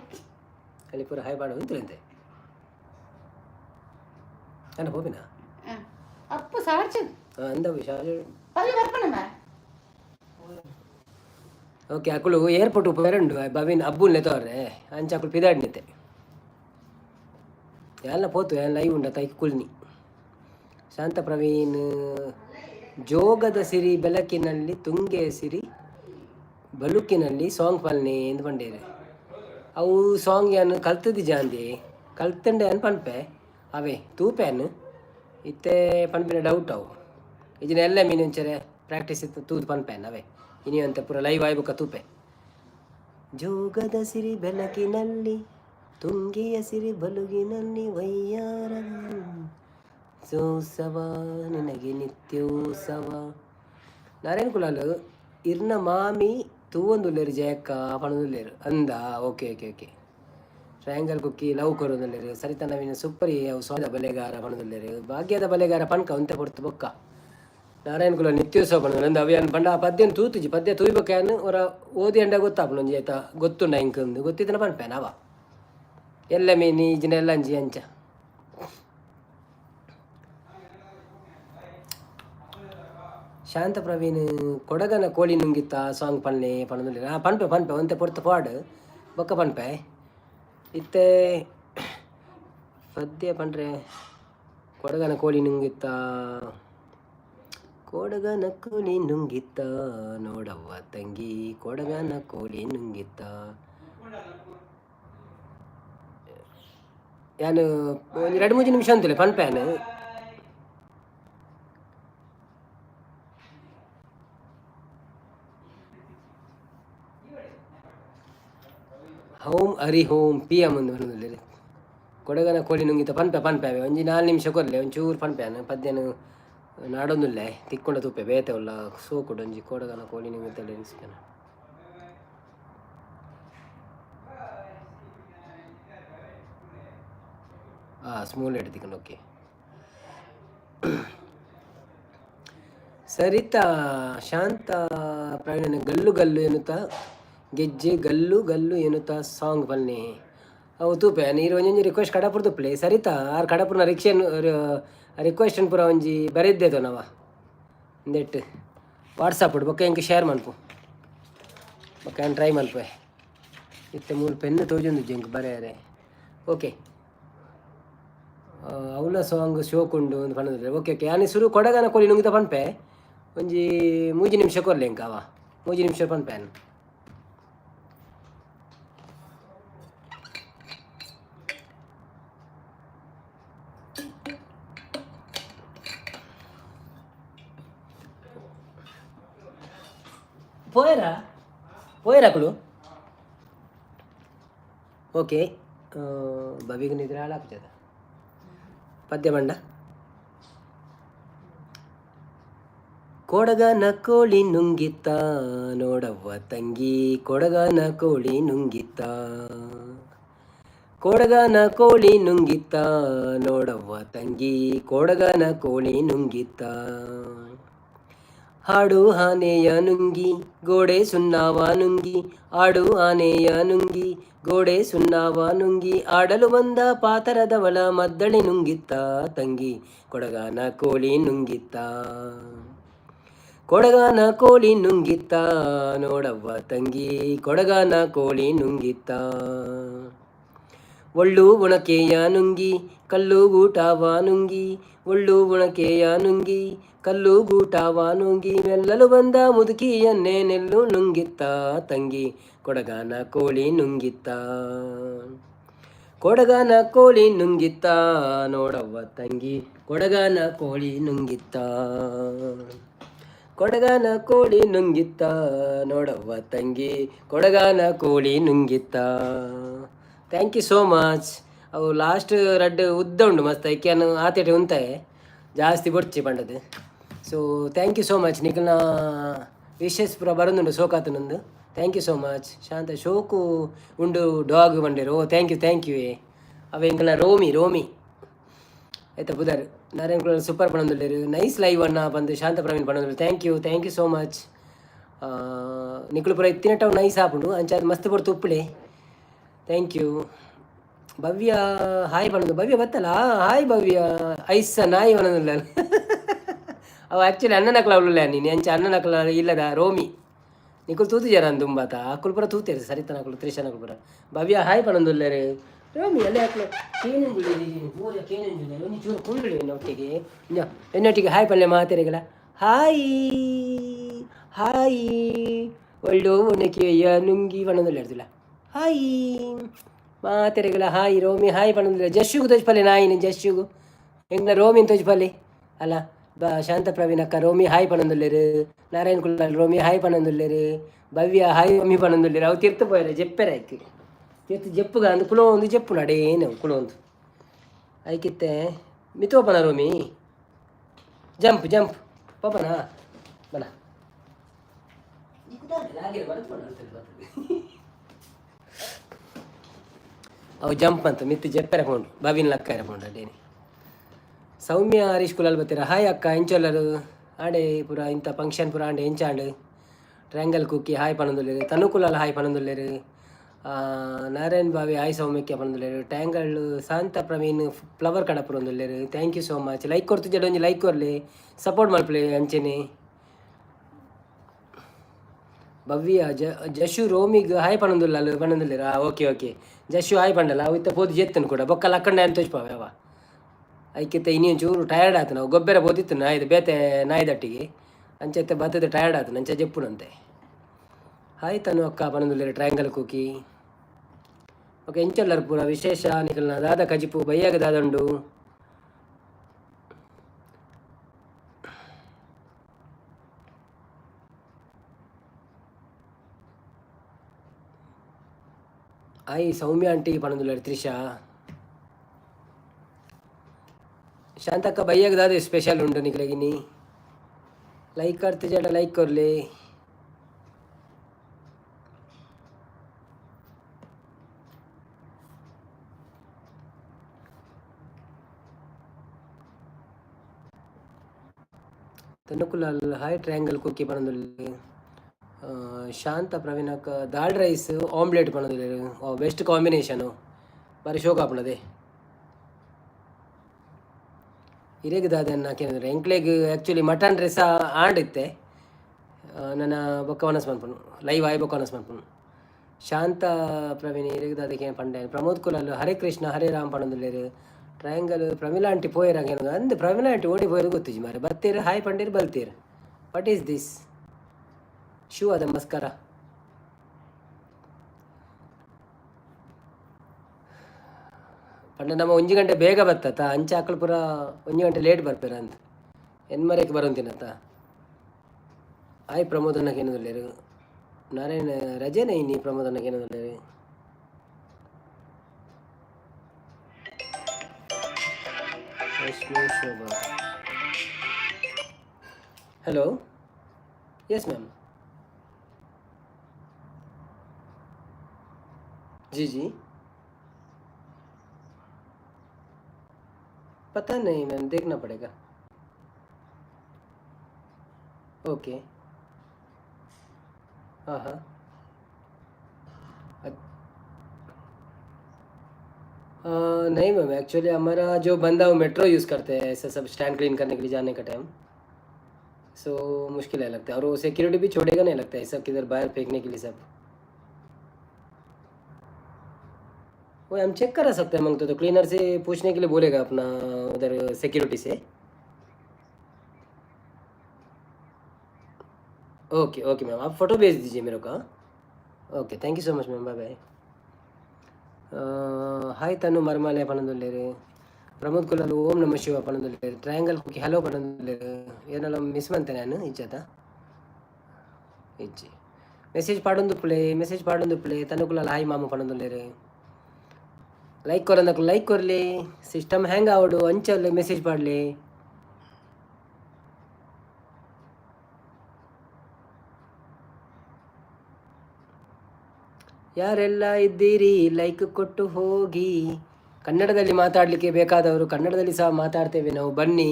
ಅಲ್ಲಿ ಪೂರ ಹಾಯ್ ಬಾಡು ಇಂತಂತೆ ಅಣ್ಣ ಹೋಬಿನ ಅಪ್ಪು ಸಾರ್ಚು ಅಂದ ವಿಶಾಲ ಅಲ್ಲಿ ಬರ್ಪಣಮ್ಮ ಓಕೆ ಅಕ್ಕಳು ಏರ್ಪೋರ್ಟ್ ಉಪರಂಡು ಬವಿನ್ ಅಬ್ಬುಲ್ನೆ ತೋರ್ರೆ ಅಂಚ ಅಕ್ಕಳು ಪಿದಾಡ್ನಿತೆ ಎಲ್ಲ ಪೋತು ಎಲ್ಲ ಲೈವ್ ಉಂಡ ತೈಕ್ ಕುಲ್ನಿ ಶಾಂತ ಪ್ರವೀಣ್ ಜೋಗದ ಸಿರಿ ಬೆಳಕಿನಲ್ಲಿ ತುಂಗೆ ಸಿರಿ ಬಲುಕಿನಲ್ಲಿ ಸಾಂಗ್ ಪಲ್ನೆ ಎಂದು ಪಂಡೇರು ಅವು ಸಾಂಗ್ ಏನು ಕಲ್ತದ್ದು ಜಾಂದಿ ಕಲ್ತಂಡೆ ಅನ್ ಪನ್ಪೆ ಅವೇ ತೂಪೆನ್ ಇತ್ತೆ ಪನ್ಪಿನ ಡೌಟ್ ಅವು ಇದನ್ನೆಲ್ಲ ಮೀನುಂಚರೆ ಪ್ರಾಕ್ಟೀಸ್ ಇತ್ತು ತೂದು ಪನ್ಪೆನ್ ಅವೇ ಇನಿ ಅಂತ ಪೂರ ಲೈವ್ ಆಯ್ಬುಕ್ಕ ತೂಪೆ ಜೋಗದ ಸಿರಿ ಬೆಳಕಿನಲ್ಲಿ ತುಂಗೆಯ ಸಿರಿ ಬಲುಗಿನಲ್ಲಿ ವಯ್ಯಾರ ಸೋಸವ ನಿನಗೆ ನಿತ್ಯೋತ್ಸವ ನಾರಾಯಣ ಕುಲಾಲು ಇರ್ನ ಮಾಮಿ ತೂವೊಂದುಲ್ಲೇರು ಜಯಕ್ಕ ಪಣದುಲ್ಲೇರು ಅಂದ okay okay okay triangle cookie love ಕೊರೋದುಲ್ಲೇರು ಸರಿತ ನವೀನ ಸೂಪರಿ ಅವು ಸೋದ ಬಲೆಗಾರ ಪಣದುಲ್ಲೇರು ಭಾಗ್ಯದ ಬಲೆಗಾರ ಪಣ್ಕ ಒಂತೆ ಕೊಡ್ತು ಬೊಕ್ಕ ನಾರಾಯಣ ಕುಲ ನಿತ್ಯೋತ್ಸವ ಪಣದು ಅಂದ ಅವಿಯನ್ ಪಂಡ ಆ ಪದ್ಯನ ತೂತುಜಿ ಪದ್ಯ ತೂಯ್ಬೇಕನ್ನು ಅವರ ಓದಿ ಅಂಡ ಗೊತ್ತಾಪು ಒಂಜಿ ಆಯ್ತಾ ಗೊತ್ತುಂಡ ಇಂಕೊಂದು ಗೊತ್ತಿದ್ದನ ಪನ್ಪೇನ ಅವ ಎಲ್ಲ ಮೀನಿ ಈಜಿನೆಲ್ಲ ಅಂಜಿ ಅಂಚ ಶಾಂತ ಪ್ರವೀಣ್ ಕೊಡಗನ ಕೋಳಿ ನುಂಗಿತ್ತ ಸಾಂಗ್ ಪನ್ನೆ ಪಣದುಲ್ಲೇರು ಪನ್ಪೆ ಪನ್ಪೆ ಒಂತೆ ಪೊರ್ತು ಪಾಡು ಬೊಕ್ಕ ಪನ್ಪೆ ಇತ್ತೆ ಪದ್ಯ ಪಂಡ್ರೆ ಕೊಡಗನ ಕೋಳಿ ನುಂಗಿತ್ತ ಕೊಡಗನ ಕೋಳಿ ನುಂಗಿತ್ತ ನೋಡವ್ವ ತಂಗಿ ಕೊಡಗನ ಕೋಳಿ ನುಂಗಿತ್ತ ಯಾನು ಒಂದು 2-3 ನಿಮಿಷ ಅಂತಿಲ್ಲ ಪನ್ಪ್ಯಾನ್ ಹೋಮ್ ಹರಿ ಹೋಮ್ ಪಿ ಎಮ್ ಒಂದು ಬರೋದಿಲ್ಲ ಕೊಡಗನ ಕೋಳಿ ನುಂಗಿತ ಪನ್ಪೆ ಪನ್ಪೆ ಒಂಜಿ 4 ನಿಮಿಷ ಕೊರಲೆ ಒಂಚೂರು ಪನ್ಪ್ಯಾನ್ ಪದ್ಯನು ನಾಡೊಂದುಲ್ಲೆ ತಿಕ್ಕೊಂಡ ತುಪ್ಪೆ ಬೇತೆ ಉಲ್ಲ ಸೋಕುಡು ಒಂಜಿ ಕೊಡಗನ ಕೋಳಿ ನುಂಗಿತಲ್ಲ ಎನಿಸ್ಕನ ಸ್ಮೂಲ್ ಎಡ್ ತಿಕ್ಕೊಂಡು ಓಕೆ ಸರಿತಾ ಶಾಂತ ಪ್ರವೀಣನ ಗಲ್ಲು ಗಲ್ಲು ಎನ್ನುತ್ತಾ ಗೆಜ್ಜೆ ಗಲ್ಲು ಗಲ್ಲು ಎನ್ನುತ್ತಾ ಸಾಂಗ್ ಬನ್ನಿ ಅವು ತೂಪೆ ನೀರು ಒಂಜೊಂಜಿ ರಿಕ್ವೆಸ್ಟ್ ಕಡಪುರ ತುಪ್ಲೆ ಸರಿತಾ ಆರು ಕಡಪುರನ ರಿಕ್ವೆಸ್ಟ್ ಪೂರ ಒಂಜಿ ಬರೆದ್ದೇದು ನಾವ ಒಂದೆಟ್ಟು ವಾಟ್ಸಪ್ ಬೊಕ್ಕ ಹೆಂಗೆ ಶೇರ್ ಮನ್ಪು ಬೊಕ್ಕ ಏನು ಟ್ರೈ ಮನ್ಪೆ ಇತ್ತೆ 3 ಪೆನ್ನು ತೋಜೊಂದು ಜಂಕ್ ಬರೆಯರೆ ಓಕೆ ಅವಳ ಸಾಂಗ್ ಶೋಕುಂಡು ಒಂದು ಪಣ್ಣದ್ರೆ ಓಕೆ ಓಕೆ ಆನೆ ಶುರು ಕೊಡಗನ ಕೋಳಿ ನುಂಗಿತ ಪನ್ಪೆ ಒಂಜಿ 3 ನಿಮಿಷ ಕೊರ್ಲೆ ಎಂಕ ಅವ 3 ನಿಮಿಷ ಪನ್ಪೆ పోయరాకులు ఓకే బవికి నిద్ర ಹಾಳಾಗ್ತದೆ ಪದ್ಯ ಬಂಡ ಕೊಡಗನ ಕೋಳಿ ನುಂಗಿತ್ತ ನೋಡವ್ವ ತಂಗಿ ಕೊಡಗನ ಕೋಳಿ ನುಂಗಿತ್ತ ಕೊಡಗನ ಕೋಳಿ ನುಂಗಿತ್ತ ನೋಡವ್ವ ತಂಗಿ ಕೊಡಗನ ಕೋಳಿ ನುಂಗಿತ್ತ ಹಾಡು ಆನೆಯ ನುಂಗಿ ಗೋಡೆ ಸುಣ್ಣಾವ ನುಂಗಿ ಆಡು ಆನೆಯ ನುಂಗಿ ಗೋಡೆ ಸುಣ್ಣಾವ ನುಂಗಿ ಆಡಲು ಬಂದ ಪಾತರದವಳ ಮದ್ದಳೆ ನುಂಗಿತ್ತ ತಂಗಿ ಕೊಡಗನ ಕೋಳಿ ನುಂಗಿತ್ತ ಕೊಡಗನ ಕೋಳಿ ನುಂಗಿತ್ತ ನೋಡವ್ವ ತಂಗಿ ಕೊಡಗನ ಕೋಳಿ ನುಂಗಿತ್ತ ಒಳ್ಳು ಒಣಕೆಯ ನುಂಗಿ ಕಲ್ಲು ಗೂಟವ ನುಂಗಿ ಒಳ್ಳು ಒಣಕೆಯ ನುಂಗಿ ಕಲ್ಲು ಗೂಟವ ನುಂಗಿ ಮೆಲ್ಲಲು ಬಂದ ಮುದುಕಿಯನ್ನೇ ನೆಲ್ಲು ನುಂಗಿತ್ತ ತಂಗಿ ಕೊಡಗನ ಕೋಳಿ ನುಂಗಿತ್ತ ಕೊಡಗನ ಕೋಳಿ ನುಂಗಿತ್ತ ನೋಡವ್ವ ತಂಗಿ ಕೊಡಗನ ಕೋಳಿ ನುಂಗಿತ್ತ ಕೊಡಗನ ಕೋಳಿ ನುಂಗಿತ್ತ ನೋಡವ್ವ ತಂಗಿ ಕೊಡಗನ ಕೋಳಿ ನುಂಗಿತ್ತ ಥ್ಯಾಂಕ್ ಯು ಸೋ ಮಚ್ ಅವು ಲಾಸ್ಟ್ ರಡ್ಡು ಉದ್ದ ಉಂಡು ಮಸ್ತ್ ಐಕ್ಯಾನು ಆತೇಟೆ ಉಂತಾಯೆ ಜಾಸ್ತಿ ಬೊಡ್ಚಿ ಪಂಡದು so thank you so much ನಿಖಲ್ನ ವಿಶೇಷ ಪೂರ ಬರೋದುಂಡು ಸೋಕಾತನೊಂದು thank you so much Shantha ಶೋಕು ಉಂಡು ಡಾಗ್ ಬಂಡೇರು ಓ ಥ್ಯಾಂಕ್ ಯು ಅವ ಎಂಕಲ್ನ ರೋಮಿ ಆಯ್ತಾ ಬುಧರ್ ನಾರಾಯಣ ಕುಲ ಸೂಪರ್ ಪಣೊಂದುಲ್ಲೇರು ನೈಸ್ ಲೈವ್ ಅನ್ನ ಬಂದು ಶಾಂತ ಪ್ರವೀಣ್ ಪಣೊಂದುಲ್ಲೇರು ಥ್ಯಾಂಕ್ ಯು ಸೋ ಮಚ್ ನಿಖಲು ಪೂರ ಇತ್ತಿನಟ್ಟವು ನೈಸ್ ಆಪುಂಡು ಅಂಚಾದ ಮಸ್ತ್ ಪೊರ್ತು ಉಪ್ಪುಳೆ ಥ್ಯಾಂಕ್ ಯು ಭವ್ಯ ಹಾಯ್ ಪಣದು ಭವ್ಯ ಬತ್ತಲ್ಲ ಹಾಯ್ ಭವ್ಯ ಐಸ ನಾಯಿ ಪಣದುಲ್ಲ ಅವ ಆ್ಯಕ್ಚುಲಿ ಅಣ್ಣನಕ್ಲ ಅವಳುಲ್ಲ ನೀನು ಅಂಚ ಅಣ್ಣನಕ್ಲ ಇಲ್ಲದ ರೋಮಿ ನಿಖಲ್ ತೂತು ಜರ ತುಂಬಾತ ಅಕ್ಕುಲ್ ಪುರ ತೂತೇರು ಸರಿತ ನಕಲು ತ್ರಿಶನಕುಲ್ ಪುರ ಭವ್ಯ ಹಾಯ್ ಪಣದುಲ್ಲೇರು ರೋಮಿ ಅಲ್ಲೇ ಹಾಕ್ಲು ಕೇನೆಂಜುಳಿ ಪೂರ ಕೇನೆಂಜುಳಿ ಒಂದು ಚೂರು ಕುಳ್ಳಿ ಎನ್ನೊಟ್ಟಿಗೆ ಎನ್ನೊಟ್ಟಿಗೆ ಹಾಯ್ ಪಲ್ಲೆ ಮಾತೆರೆಗಳ ಹಾಯಿ ಹಾಯಿ ಒಳ್ಳು ಒಣಕೆಯ ನುಂಗಿ ಬಣ್ಣದಲ್ಲಿ ಹೇಳ್ತಿಲ್ಲ ಹಾಯಿ ಮಾತೆರೆಗಳ ಹಾಯಿ ರೋಮಿ ಹಾಯಿ ಬಣ್ಣದಿಲ್ಲ ಜಶ್ಶುಗು ತೋಜ್ಪಲ್ಲೆ ನಾಯಿನಿ ಜಶ್ಶುಗು ಹೆಂಗ್ಲ ರೋಮಿನ್ ತೋಜ್ಪಲ್ಲೆ ಅಲ್ಲ ಶಾಂತ ಪ್ರವೀಣಕ್ಕ ರೋಮಿ ಹಾಯ್ ಪಣಂದುಲ್ಲೇರು ನಾರಾಯಣ್ ಕುಲಾಲ್ ರೋಮಿ ಹಾಯ್ ಪಣಂದುಲ್ಲೇರು ಭವ್ಯ ಹಾಯ್ ರೋಮಿ ಪಣಂದುಲ್ಲೇರು ಅವು ತಿರ್ತು ಪೋಯರ ಜೆಪ್ಪೆರ ಆಯ್ಕೆ ತಿರ್ತು ಜೆಪ್ಪುಗ ಅಂದು ಕುಲೋ ಒಂದು ಜೆಪ್ಪು ನಡೇನು ಕುಲೋ ಒಂದು ಆಯ್ಕಿತ್ತೆ ಮಿತೋಪನ ರೋಮಿ ಜಂಪ್ ಜಂಪ್ ಪಪನ ಬಲ ಅವು ಜಂಪ್ ಅಂತ ಮಿತ್ತು ಜೆಪ್ಪೆರ ಕೊಂಡು ಬಾವಿನ ಲಕ್ಕ ಇರಕೊಂಡು ಅಡೇನಿ ಸೌಮ್ಯ ಹರೀಶ್ ಕುಲಾಲ್ ಬತ್ತೀರ ಹಾಯ್ ಅಕ್ಕ ಎಂಚೋಲ್ಲರು ಆಡೆ ಪೂರ ಇಂಥ ಫಂಕ್ಷನ್ ಪೂರ ಆಂಡೆ ಎಂಚಾಂಡು ಟ್ರ್ಯಾಂಗಲ್ ಕುಕ್ಕಿ ಹಾಯ್ ಪಣಂದುಲ್ಲೇರು ತನು ಕುಲಾಲ್ ಹಾಯ್ ಪಣಂದುಲ್ಲೇರು ನಾರಾಯಣ್ ಬಾವಿ ಹಾಯ್ ಸೌಮ್ಯಕ್ಕೆ ಪಣಂದುಲ್ಲೇರು ಟ್ಯಾಂಗಲ್ ಶಾಂತ ಪ್ರವೀಣ್ ಫ್ಲವರ್ ಕಡಪುರ ಒಂದುಲ್ಲೇರು thank you so much like ಕೊಡ್ತು ಜಡ ಒಂಜಿ ಲೈಕ್ ಕೊರ್ಲಿ ಸಪೋರ್ಟ್ ಮಲ್ಪಲೆ ಅಂಚೆನೆ ಭವ್ಯ ಜಶು ರೋಮಿಗ್ ಹಾಯ್ ಪಣಂದುಲ್ಲ ಪಣಂದುಲ್ಲೇರು ಓಕೆ ಓಕೆ ಜಶು ಹಾಯ್ ಪಂಡಲ್ಲ ಅವು ಇತ್ತ ಪೋದು ಜೆತ್ತನು ಕೂಡ ಬೊಕ್ಕ ಲಕ್ಕಂಡ ಅಂತ ತೋಚ್ಪಾವ ಯಾವ ಐಕಿತ್ತ ಇನ್ನೇನು ಚೂರು ಟಯರ್ಡ್ ಆಯ್ತು ನಾವು ಗೊಬ್ಬರ ಬೋದಿತ್ತು ನಾಯ್ದು ಬೇತೆ ನಾಯ್ದಟ್ಟಿಗೆ ಅಂಚೆತ್ತೆ ಬತ್ತದ ಟಯರ್ಡ್ ಆಯ್ತು ನಂಚೆ ಜಪ್ಪುನಂತೆ ಹಾಯ್ ತನು ಅಕ್ಕ ಪಣಂದುಲ್ಲೇರು ಟ್ರಯಾಂಗಲ್ ಕೂಕಿ ಓಕೆ ಎಂಚಲ್ಲರು ಪೂರ ವಿಶೇಷ ನಿಖಲ್ನ ದಾದ ಕಜಿಪು ಬಯ್ಯಾಗ ದಾದಂಡು ಹಾಯ್ ಸೌಮ್ಯ ಆಂಟಿ ಪಣಂದುಲ್ಲೇರು ತ್ರಿಷಾ ಶಾಂತಕ್ಕ ಬಯ್ಯಾಗ ದಾದ ಸ್ಪೆಷಲ್ ಉಂಟು ನಿಖಲಗಿನಿ ಲೈಕ್ ಕರ್ತಿ ಜಡ ಲೈಕ್ ಕೊರ್ಲಿ ತನುಕುಲಾಲ್ ಹಾಯ್ ಟ್ರಯಾಂಗಲ್ ಕುಕ್ಕಿ ಪಣಂದುಲ್ಲೆ ಶಾಂತ ಪ್ರವೀಣಕ್ಕ ದಾಲ್ ರೈಸ್ ಆಮ್ಲೆಟ್ ಪಣಂದುಲ್ಲೆ ಬೆಸ್ಟ್ ಕಾಂಬಿನೇಷನು ಬಾರಿ ಶೋಕ ಪಣದೆ ಹಿರೇಗ ದಾದನ್ನ ಕೇಳಿದ್ರೆ ಎಂಕ್ಲೆಗ್ ಆ್ಯಕ್ಚುಲಿ ಮಟನ್ ರೆಸ ಆಂಡಿತ್ತೆ ನನ್ನ ಬೊಕ್ಕವನಸ್ ಮನ್ಪುನು ಲೈವ್ ಆಯ್ ಬೊಕ್ಕವನಸ್ ಮನ್ಪುನು ಶಾಂತ ಪ್ರವೀಣ್ ಹಿರೇಗ ದಾದಕ್ಕೆ ಪಂಡೆ ಪ್ರಮೋದ್ ಕುಲಾಲ್ ಹರೇ ಕೃಷ್ಣ ಹರೇ ರಾಮ್ ಪಣಂದುಲ್ಲೇರು ಟ್ರಯಾಂಗಲ್ ಪ್ರಮಿಳಾ ಆಂಟಿ ಪೋಯರಾಗ ಏನದು ಅಂದು ಪ್ರಮಿಳಾ ಆಂಟಿ ಓಡಿ ಪೋಯರು ಗೊತ್ತಿಜಿ ಮಾರೆ ಬರ್ತೀರ ಹಾಯ್ ಪಂಡೀರ್ ಬಲ್ತೀರ ವಾಟ್ ಈಸ್ ದಿಸ್ ಶೂ ಅದ ನಮಸ್ಕಾರ ಪಂಡ ನಮ್ಮ 1 ಗಂಟೆ ಬೇಗ ಬರ್ತತ ಅಂಚೆ ಆಕಳು ಪೂರ 1 ಗಂಟೆ ಲೇಟ್ ಬರ್ಪೇರ ಅಂತ ಎನ್ಮರೆಗೆ ಬರೋಂತಿನತ್ತ ಆಯ್ ಪ್ರಮೋದ್ ಅನ್ನಕ್ಕೆ ಏನದಲ್ಲೇರು ನಾರಾಯಣ ರಜೆನೇ ಇನ್ನಿ ಪ್ರಮೋದ್ ಅನ್ನಕ್ಕೆ ಏನದಲ್ಲೇರು ಶೋಭಾ हेलो यस मैम जी जी पता नहीं मैम देखना पड़ेगा ओके हाँ हाँ नहीं मैम एक्चुअली हमारा जो बंदा वो मेट्रो यूज़ करते हैं ऐसा सब स्टैंड क्लीन करने के लिए जाने का टाइम सो मुश्किल है लगता है और वो सिक्योरिटी भी छोड़ेगा नहीं लगता है सब किधर बाहर फेंकने के लिए सब वो हम चेक करा सकते हैं मांगते तो क्लीनर से पूछने के लिए बोलेगा अपना उधर सिक्योरिटी से ओके ओके मैम आप फ़ोटो भेज दीजिए मेरे को okay thank you so much ma'am bye bye hi Tanu ಮರ್ಮಾಲೆ ಪಣದುಲ್ಲೇರು ಪ್ರಮೋದ್ ಕುಲಾಲ್ ಓಂ ನಮ ಶಿವ ಪಣದುಲ್ಲೇರು ಟ್ರಯಾಂಗಲ್ ಕುಕ್ಕಿ ಹಲೋ ಪಣದುಲ್ಲೇರು ಏನೆಲ್ಲ ಮಿಸ್ ಮಾಡ್ತೇನೆ ನಾನು ಇಜ್ಜತ ಇಜ್ಜಿ ಮೆಸೇಜ್ ಪಾಡೊಂದು ಪ್ಲೇ ತನು ಕುಲಾಲ್ ಹಾಯ್ ಮಾಮ ಪಣದುಲ್ಲೇರು ಲೈಕ್ ಕೊರಂದಕ್ಕೆ ಲೈಕ್ ಕೊರಲಿ ಸಿಸ್ಟಮ್ ಹ್ಯಾಂಗ್ ಆವಡು ಅಂಚಲ್ಲಿ ಮೆಸೇಜ್ ಪಾಡಲಿ ಯಾರೆಲ್ಲ ಇದ್ದೀರಿ ಲೈಕ್ ಕೊಟ್ಟು ಹೋಗಿ ಕನ್ನಡದಲ್ಲಿ ಮಾತಾಡಲಿಕ್ಕೆ ಬೇಕಾದವರು ಕನ್ನಡದಲ್ಲಿ ಸಹ ಮಾತಾಡ್ತೇವೆ ನಾವು ಬನ್ನಿ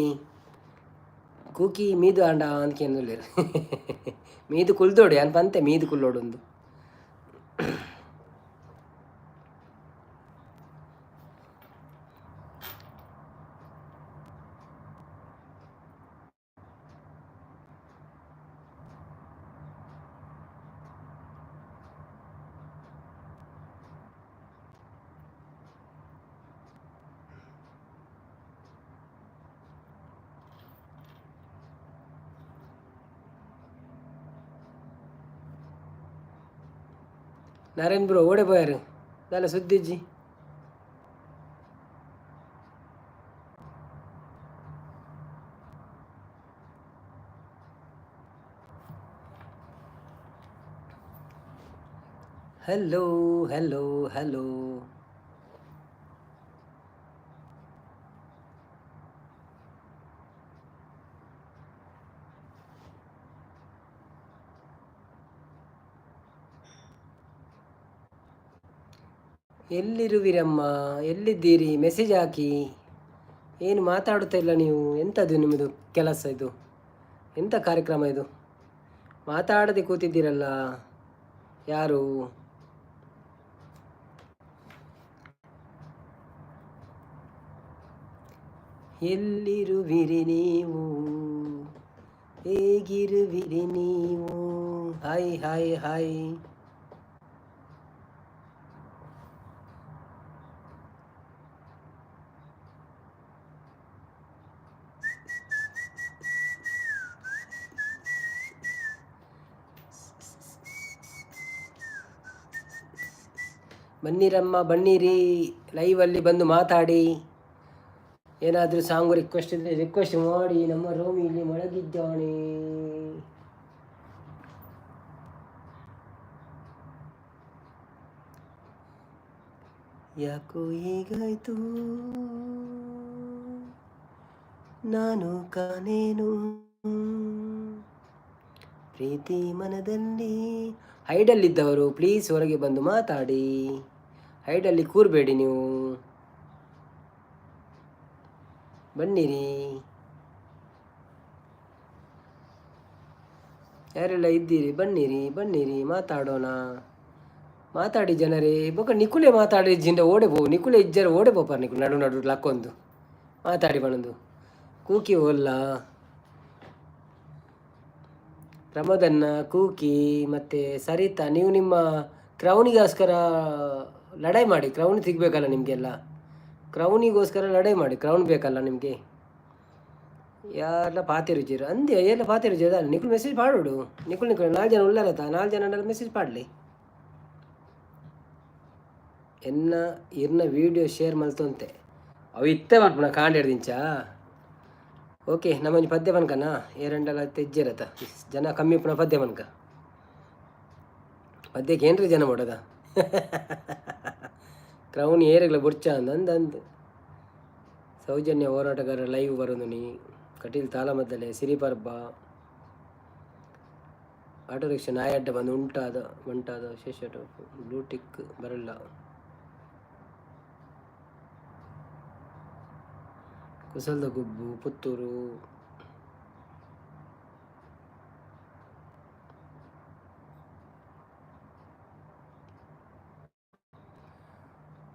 ಕೂಕಿ ಮೀದು ಆಂಡ ಅಂತ ಕೇಂದ್ರಲೇರು ಮೀದು ಕುಲ್ದೋಡಿ ಅನ್ಪಂತೆ ಮೀದು ಕುಲ್ಲೋಡೊಂದು ನಾರಾಯಣ್ ಬ್ರೋ ಓಡೆ போயாரு நல்ல ಸುದ್ದಿಜ್ಜಿ. Hello hello hello. ಎಲ್ಲಿರುವಿರಮ್ಮ, ಎಲ್ಲಿದ್ದೀರಿ? ಮೆಸೇಜ್ ಹಾಕಿ. ಏನು ಮಾತಾಡುತ್ತಾ ಇಲ್ಲ ನೀವು? ಎಂಥದ್ದು ನಿಮ್ಮದು ಕೆಲಸ ಇದು? ಎಂಥ ಕಾರ್ಯಕ್ರಮ ಇದು? ಮಾತಾಡದೆ ಕೂತಿದ್ದೀರಲ್ಲ ಯಾರು? ಎಲ್ಲಿರುವಿರಿ ನೀವು? ಹೇಗಿರುವಿರಿ ನೀವು? Hi hi hi. ಬನ್ನಿರಮ್ಮ ಬನ್ನಿರಿ, ಲೈವಲ್ಲಿ ಬಂದು ಮಾತಾಡಿ. ಏನಾದರೂ ಸಾಂಗು ರಿಕ್ವೆಸ್ಟ್ ಇದ್ದರೆ ರಿಕ್ವೆಸ್ಟ್ ಮಾಡಿ. ನಮ್ಮ ರೋಮಿ ಇಲ್ಲಿ ಮಲಗಿದ್ದಾನೆ. ಯಾಕೋ ಹೀಗಾಯ್ತು, ನಾನು ಕಾನೇನು ಪ್ರೀತಿ ಮನದಲ್ಲಿ. ಹೈಡಲ್ಲಿದ್ದವರು ಪ್ಲೀಸ್ ಹೊರಗೆ ಬಂದು ಮಾತಾಡಿ. ಹೈಡಲ್ಲಿ ಕೂರಬೇಡಿ ನೀವು, ಬನ್ನಿರಿ. ಯಾರೆಲ್ಲ ಇದ್ದೀರಿ ಬನ್ನಿರಿ ಬನ್ನಿರಿ, ಮಾತಾಡೋಣ. ಮಾತಾಡಿ ಜನರೇ. ಬೊಕ್ಕ ನಿಕುಲೆ ಮಾತಾಡಿ ಜಿಂಡ ಓಡೆ ಬೋ. ನಿಕುಲೆ ಇಜ್ಜರ ಓಡೆ ಬೋಪಾರ ನಿಕುಲ್ ನಡು ನಡು ಲಕ್ಕೊಂದು ಮಾತಾಡಿ ಬಣದು ಕೂಕಿ ಓಲ್ಲ. ಪ್ರಮೋದನ್ನ, ಕೂಕಿ ಮತ್ತು ಸರಿತಾ, ನೀವು ನಿಮ್ಮ ಕ್ರೌನಿಗೋಸ್ಕರ ಲಡಾಯಿ ಮಾಡಿ. ಕ್ರೌನ್ ಸಿಗಬೇಕಲ್ಲ ನಿಮಗೆಲ್ಲ, ಕ್ರೌನಿಗೋಸ್ಕರ ಲಡಾಯಿ ಮಾಡಿ. ಕ್ರೌನ್ ಬೇಕಲ್ಲ ನಿಮಗೆ. ಯಾರೆಲ್ಲ ಪಾತೆ ರುಚಿರು ಅಂದೆ ಎಲ್ಲ ಪಾತೆ ರುಚಿ ಅದ. ನಿಕುಲ್ ಮೆಸೇಜ್ ಪಾಡೋಡು. ನಿಕುಲ್ 4 ಜನ ಉಳ್ಳಾರತ್ತ, 4 ಜನ ಮೆಸೇಜ್ ಪಾಡಲಿ. ಎನ್ನ ಇರ್ನ ವೀಡಿಯೋ ಶೇರ್ ಮಲ್ತಂತೆ ಅವು ಇತ್ತೆ ಮಾಡ್ಪುಣ ಕಾಂಡಿಡ್ದಿಂಚ. ಓಕೆ, ನಮ್ಮಂಜಿ ಪದ್ಯ ಬನ್ಕನ ಏರಂಡಲ ತೆಜ್ಜಿರತ್ತ ಜನ ಕಮ್ಮಿ ಪುಣ ಪದ್ಯ ಬನ್ಕ. ಪದ್ಯಕ್ಕೆ ಏನ್ರಿ ಜನ ಮಾಡೋದ? ಕ್ರೌನಿ ಏರಿಗ್ಲ ಬುಡ್ಚ ಅಂದಂದು. ಸೌಜನ್ಯ ಹೋರಾಟಗಾರ ಲೈವ್ ಬರೋದು ನೀ. ಕಟೀಲ್ ತಾಲಮದ್ದಲೆ, ಸಿರಿಪರ್ಬ, ಆಟೋ ರಿಕ್ಷಾ ನಾಯಡ್ಡ ಬಂದು ಉಂಟಾದ ಶೇಷ ಬ್ಲೂಟಿಕ್ ಬರಲ್ಲ. ಕುಸಲ್ದ ಗುಬ್ಬು, ಪುತ್ತೂರು.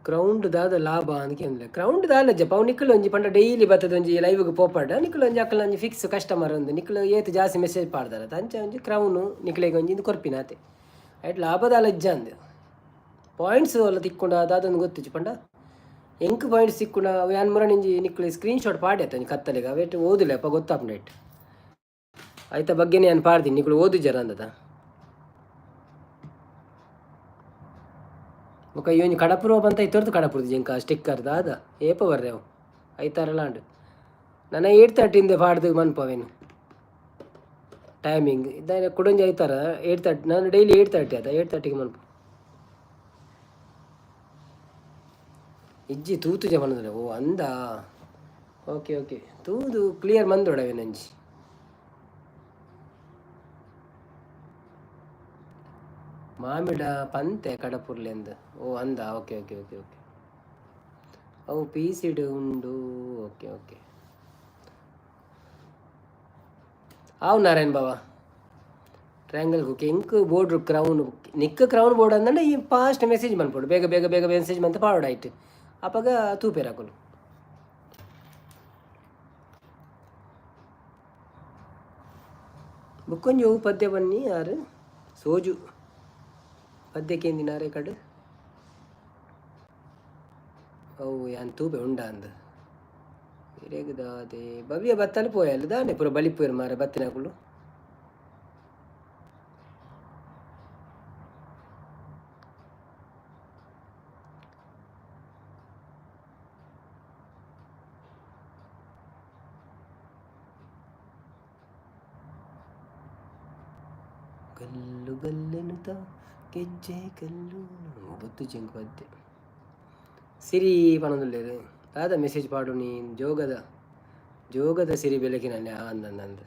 ಕ್ರೌಂಡ್ ದಾದ ಲಾಭ ಅದಕ್ಕೆ ಅಂದ್ರೆ ಕ್ರೌಂಡ್ ದಾಲ ಜಪ್ಪ. ಅವು ನಿಕ್ಕಲು ಒಂಜಿ ಪಂಡ ಡೈಲಿ ಬರ್ತದ ಒಂಜಿ ಲೈವ್ಗೆ ಪೋಪಾಡ. ನಿಕ್ಕಲು ಒಂಜಿ ಅಕ್ಕಲ ಒಂಜಿ ಫಿಕ್ಸ್ ಕಸ್ಟಮರ್ ಒಂದು ನಿಕ್ಕಲು ಏತು ಜಾಸ್ತಿ ಮೆಸೇಜ್ ಪಾಡ್ದಾರ ಅಂಚ ಒಂಜಿ ಕ್ರೌನು ನಿಕ್ಲೆಗೆ ಒಂಜಿ ಕೊರ್ಪಿನಾತೆ ಆಯ್ತು ಲಾಭದಾಲ ಇಜ್ಜ ಅಂದು. ಪಾಯಿಂಟ್ಸ್ ಎಲ್ಲ ತಿಕ್ಕೊಂಡ ಅದೊಂದು ಗೊತ್ತಿಚ್ಚು ಪಂಡ ಎಂಕ್ ಪಾಯಿಂಟ್ಸ್ ತಿಕ್ಕೊಂಡ ಅವು ಯಾನ್ ಮುರ ನಿಂಜಿ ನಿಕ್ಕಲು ಸ್ಕ್ರೀನ್ ಶಾಟ್ ಪಾಡ್ಯತ್ತ ಕತ್ತಲೆಗೆ ಅವೇಟು ಓದಿಲ್ಲಪ್ಪ ಗೊತ್ತಾಪ ನೈಟ್ ಆಯ್ತಾ ಬಗ್ಗೆನೇ ನಾನು ಪಾಡ್ತೀನಿ. ನಿಕ್ಕಳು ಓದು ಜರ ಅಂದದ ఒక ఇవన్నీ కడప రూపంతా ఇతరుతో కడపడుతుంది ఇంకా స్టిక్కర్దా అదా ఏప ಬರ್ರೆವು ಐತಾರಲ್ಲಾಂಡು ನನ್ನ 8:30 ಪಾಡ್ದು ಮನ್ಪವೇನು ಟೈಮಿಂಗ್ ಇದ್ದಾನೆ ಕುಡಂಜಿ ಐತಾರ 8:30. ನಾನು ಡೈಲಿ 8:30 ಅದ 8:30ಗೆ ಮನ್ಪು ಇಜ್ಜಿ ತೂತು ಜಮನದ್ರೆ. ಓ ಅಂದ ಓಕೆ ಓಕೆ ತೂದು ಕ್ಲಿಯರ್ ಮಂದೊಡವೆ ನಂಜಿ. ಮಾಮಿಡ ಪಂತೆ ಕಡಪುರ್ಲೆಂದು. ಓ ಅಂದ ಓಕೆ ಓಕೆ ಓಕೆ ಓಕೆ ಅವು ಪೀಸಿಡ್ ಉಂಡು. ಓಕೆ ಓಕೆ ಅವು ನಾರಾಯಣ್ ಬಾವ ಟ್ರಯಾಂಗಲ್ ಕುಕ್ಕೆ ಎಂಕ್ ಬೋರ್ಡ್ರು ಕ್ರೌನ್ ನಿಕ್ಕ ಕ್ರೌನ್ ಬೋರ್ಡ್ ಅಂದ್ರೆ ಈ ಫಾಸ್ಟ್ ಮೆಸೇಜ್ ಮನ್ಪೋಡು ಬೇಗ ಬೇಗ ಬೇಗ ಮೆಸೇಜ್ ಮಂತ ಪಾವಡ್ ಆಯ್ತು ಅಪ್ಪಾಗ ತೂಪೇರಾಕಲು. ಬುಕ್ಕೊಂಜಿ ಅವು ಪದ್ಯ ಬನ್ನಿ ಯಾರು ಸೋಜು ಪದ್ಯಕ್ಕೆಂದಿನಾರೆ ಕಡು ಅವು ಯಾನ್ ತೂಪೆ ಉಂಡ ಅಂದ ಹಿರೇಗದಾದೆ ಭವ್ಯ ಬತ್ತಲು ಪೋಯಲ್ಲ ದಾನೆ ಪೂರ ಬಲಿಪುರ ಮಾರ ಬತ್ತಿನಕುಲು. ಗಲ್ಲು ಗಲ್ಲೆನುತ ಗೆಜ್ಜೆ ಕಲ್ಲು ಬೊತ್ತು ಚೆಂಕು ಪದ್ಯ ಸಿರಿ ಪಣದುಲ್ಲೇರು ಆದ ಮೆಸೇಜ್ ಪಾಡು ನೀನು ಜೋಗದ ಸಿರಿ ಬೆಳಕಿನಲ್ಲಿ ಅಂದಂದ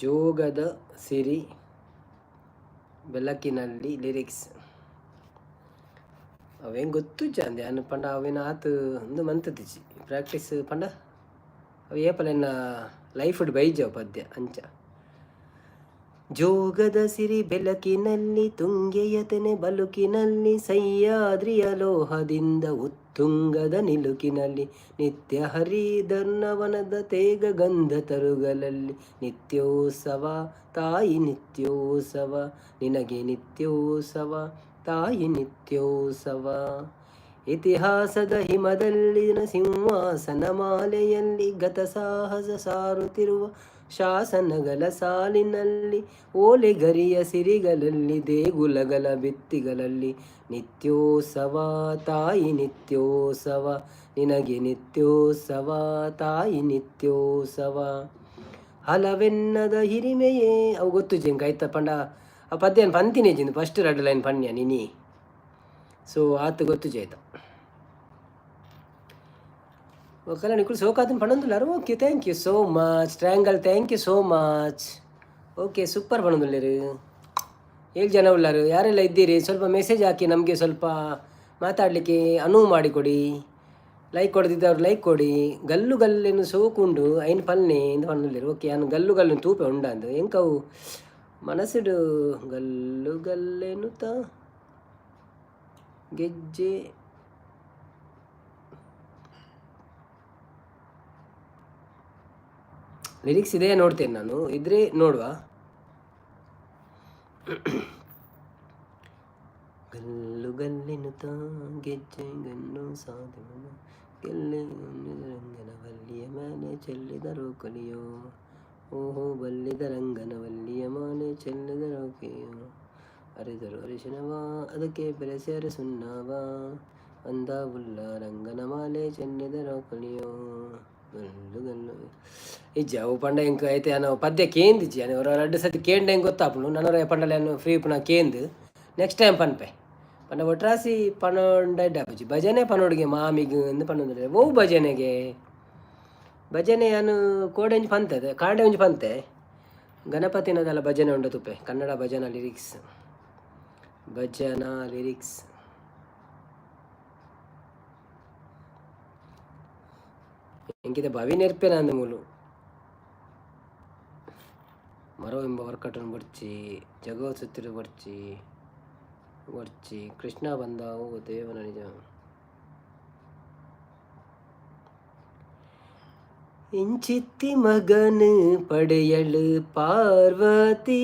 ಜೋಗದ ಸಿರಿ ಬೆಳಕಿನಲ್ಲಿ ಲಿರಿಕ್ಸ್ ಅವೇನು ಗೊತ್ತು ಅಂದೆ ಅನ್ನ ಪಂಡ ಅವೇನು ಆತು ಒಂದು ಮಂತತಿಚ್ಚಿ ಪ್ರಾಕ್ಟೀಸ್ ಪಂಡ ಅವು ಏಪಲೆನ್ನ ಲೈಫ್ ಬೈಜಾವ್ ಪದ್ಯ ಅಂಚ ಜೋಗದ ಸಿರಿ ಬೆಳಕಿನಲ್ಲಿ ತುಂಗೆಯತನೆ ಬಲುಕಿನಲ್ಲಿ ಸಹ್ಯಾದ್ರಿಯ ಲೋಹದಿಂದ ಉತ್ತುಂಗದ ನಿಲುಕಿನಲ್ಲಿ ನಿತ್ಯ ಹರಿಧರ್ನವನದ ತೇಗ ಗಂಧ ತರುಗಳಲ್ಲಿ ನಿತ್ಯೋತ್ಸವ ತಾಯಿ ನಿತ್ಯೋತ್ಸವ ನಿನಗೆ ನಿತ್ಯೋತ್ಸವ ತಾಯಿ ನಿತ್ಯೋತ್ಸವ ಇತಿಹಾಸದ ಹಿಮದಲ್ಲಿನ ಸಿಂಹಾಸನ ಮಾಲೆಯಲ್ಲಿ ಗತ ಸಾಹಸ ಸಾರುತ್ತಿರುವ ಶಾಸನಗಳ ಸಾಲಿನಲ್ಲಿ ಓಲೆಗರಿಯ ಸಿರಿಗಳಲ್ಲಿ ದೇಗುಲಗಳ ಭಿತ್ತಿಗಳಲ್ಲಿ ನಿತ್ಯೋತ್ಸವ ತಾಯಿ ನಿತ್ಯೋತ್ಸವ ನಿನಗೆ ನಿತ್ಯೋತ್ಸವ ತಾಯಿ ನಿತ್ಯೋತ್ಸವ ಹಲವೆನ್ನದ ಹಿರಿಮೆಯೇ ಅವು ಗೊತ್ತು ಜಿಂಕ ಆಯ್ತಾ ಪಂಡ ಆ ಪದ್ಯನ ಪಂತಿನೇ ಜಿಂದು ಫಸ್ಟ್ 2 ಲೈನ್ ಪನ್ಯ ನಿನಿ ಸೊ ಆತು ಗೊತ್ತು ಜೈತ ఒకవేళ నీకు సోకాతుని పనుందులారు okay thank you so much triangle thank you so much okay super ಪಣದುಲ್ಲೇರು 7 ಜನ ಉಳ್ಳಾರು ಯಾರೆಲ್ಲ ಇದ್ದೀರಿ ಸ್ವಲ್ಪ ಮೆಸೇಜ್ ಹಾಕಿ ನಮಗೆ ಸ್ವಲ್ಪ ಮಾತಾಡಲಿಕ್ಕೆ ಅನುವು ಮಾಡಿಕೊಡಿ ಲೈಕ್ ಕೊಡ್ದಿದ್ದವ್ರು ಲೈಕ್ ಕೊಡಿ ಗಲ್ಲು ಗಲ್ಲೇನು ಸೋಕುಂಡು ಐನು ಪಲ್ನೆ ಎಂದು ಪಣದುಲ್ಲೇರು ಓಕೆ ನಾನು ಗಲ್ಲು ಗಲ್ಲು ತೂಪೆ ಉಂಡ ಅಂದು ಎಂಕವು ಮನಸ್ಸಿಡು ಗಲ್ಲು ಗಲ್ಲೇನು ತ ಗೆಜ್ಜೆ ಲಿರಿಕ್ಸ್ ಇದೆ ನೋಡ್ತೇನೆ ನಾನು ಇದ್ರೆ ನೋಡುವ ಗಲ್ಲು ಗಲ್ಲೆನುತ ಗೆಜ್ಜೆ ಗಲ್ಲು ಸಾಧನ ಗೆಲ್ಲೆ ರಂಗನವಲ್ಲಿಯ ಮೇಲೆ ಚೆಲ್ಲಿದರು ಕಲಿಯೋ ಓಹೋ ಬಲ್ಲಿದ ರಂಗನವಲ್ಲಿಯ ಮಾಲೆ ಚೆಲ್ಲಿದರು ಕೆಯೋ ಅರಿದರು ಅರಿಶಿನವ ಅದಕ್ಕೆ ಬೆರೆಸ್ಯಾರ ಸುಣ್ಣವ ಅಂದಾವುಲ್ಲ ರಂಗನ ಮಾಲೆ ಚೆಲ್ಲಿದರು ಕಲಿಯೋ ಗಲ್ಲು ಗಲ್ಲು ಇಜ್ಜ ಅವು ಪಂಡ ಹೆಂಗೆ ಐತೆ ನಾವು ಪದ್ಯ ಕೇಂದಿಜ್ಜಿ ಅವರ 2 ಸತಿ ಕೇಂಡ ಹೆಂಗೆ ಗೊತ್ತಾಪನು ನನವರ ಪಂಡಲ ಫ್ರೀ ಪುನಃ ಕೇಂದು ನೆಕ್ಸ್ಟ್ ಟೈಮ್ ಪನ್ಪೆ ಪಂಡ ಒಟ್ರಾಸಿ ಪನೊಂಡಜ್ಜಿ ಭಜನೆ ಪನೋಡಿಗೆ ಮಾಮಿಗೆ ಎಂದು ಪನ್ನೊಂದ್ರೆ ಓ ಭಜನೆ ನಾನು ಕೋಡೆಂಜಿ ಪಂತದೆ ಕಾಡೆ ಒಂಜಿ ಪಂತೆ ಗಣಪತಿನದೆಲ್ಲ ಭಜನೆ ಉಂಡ ತುಪ್ಪೆ ಕನ್ನಡ ಭಜನಾ ಲಿರಿಕ್ಸ್ ಎಂಕಿತ ಭವಿ ನೆರ್ಪೆನ ಅಂದ ಮೂಲು ಮರೋ ಎಂಬ ವರ್ಕಟನ್ನು ಬರ್ಚಿ ಜಗವ ಸುತ್ತಿರು ಬರ್ಚಿ ಕೃಷ್ಣ ಬಂದಾವು ದೇವನ ನಿಜ ಇಂಚಿತ್ತಿ ಮಗನು ಪಡೆಯಲು ಪಾರ್ವತಿ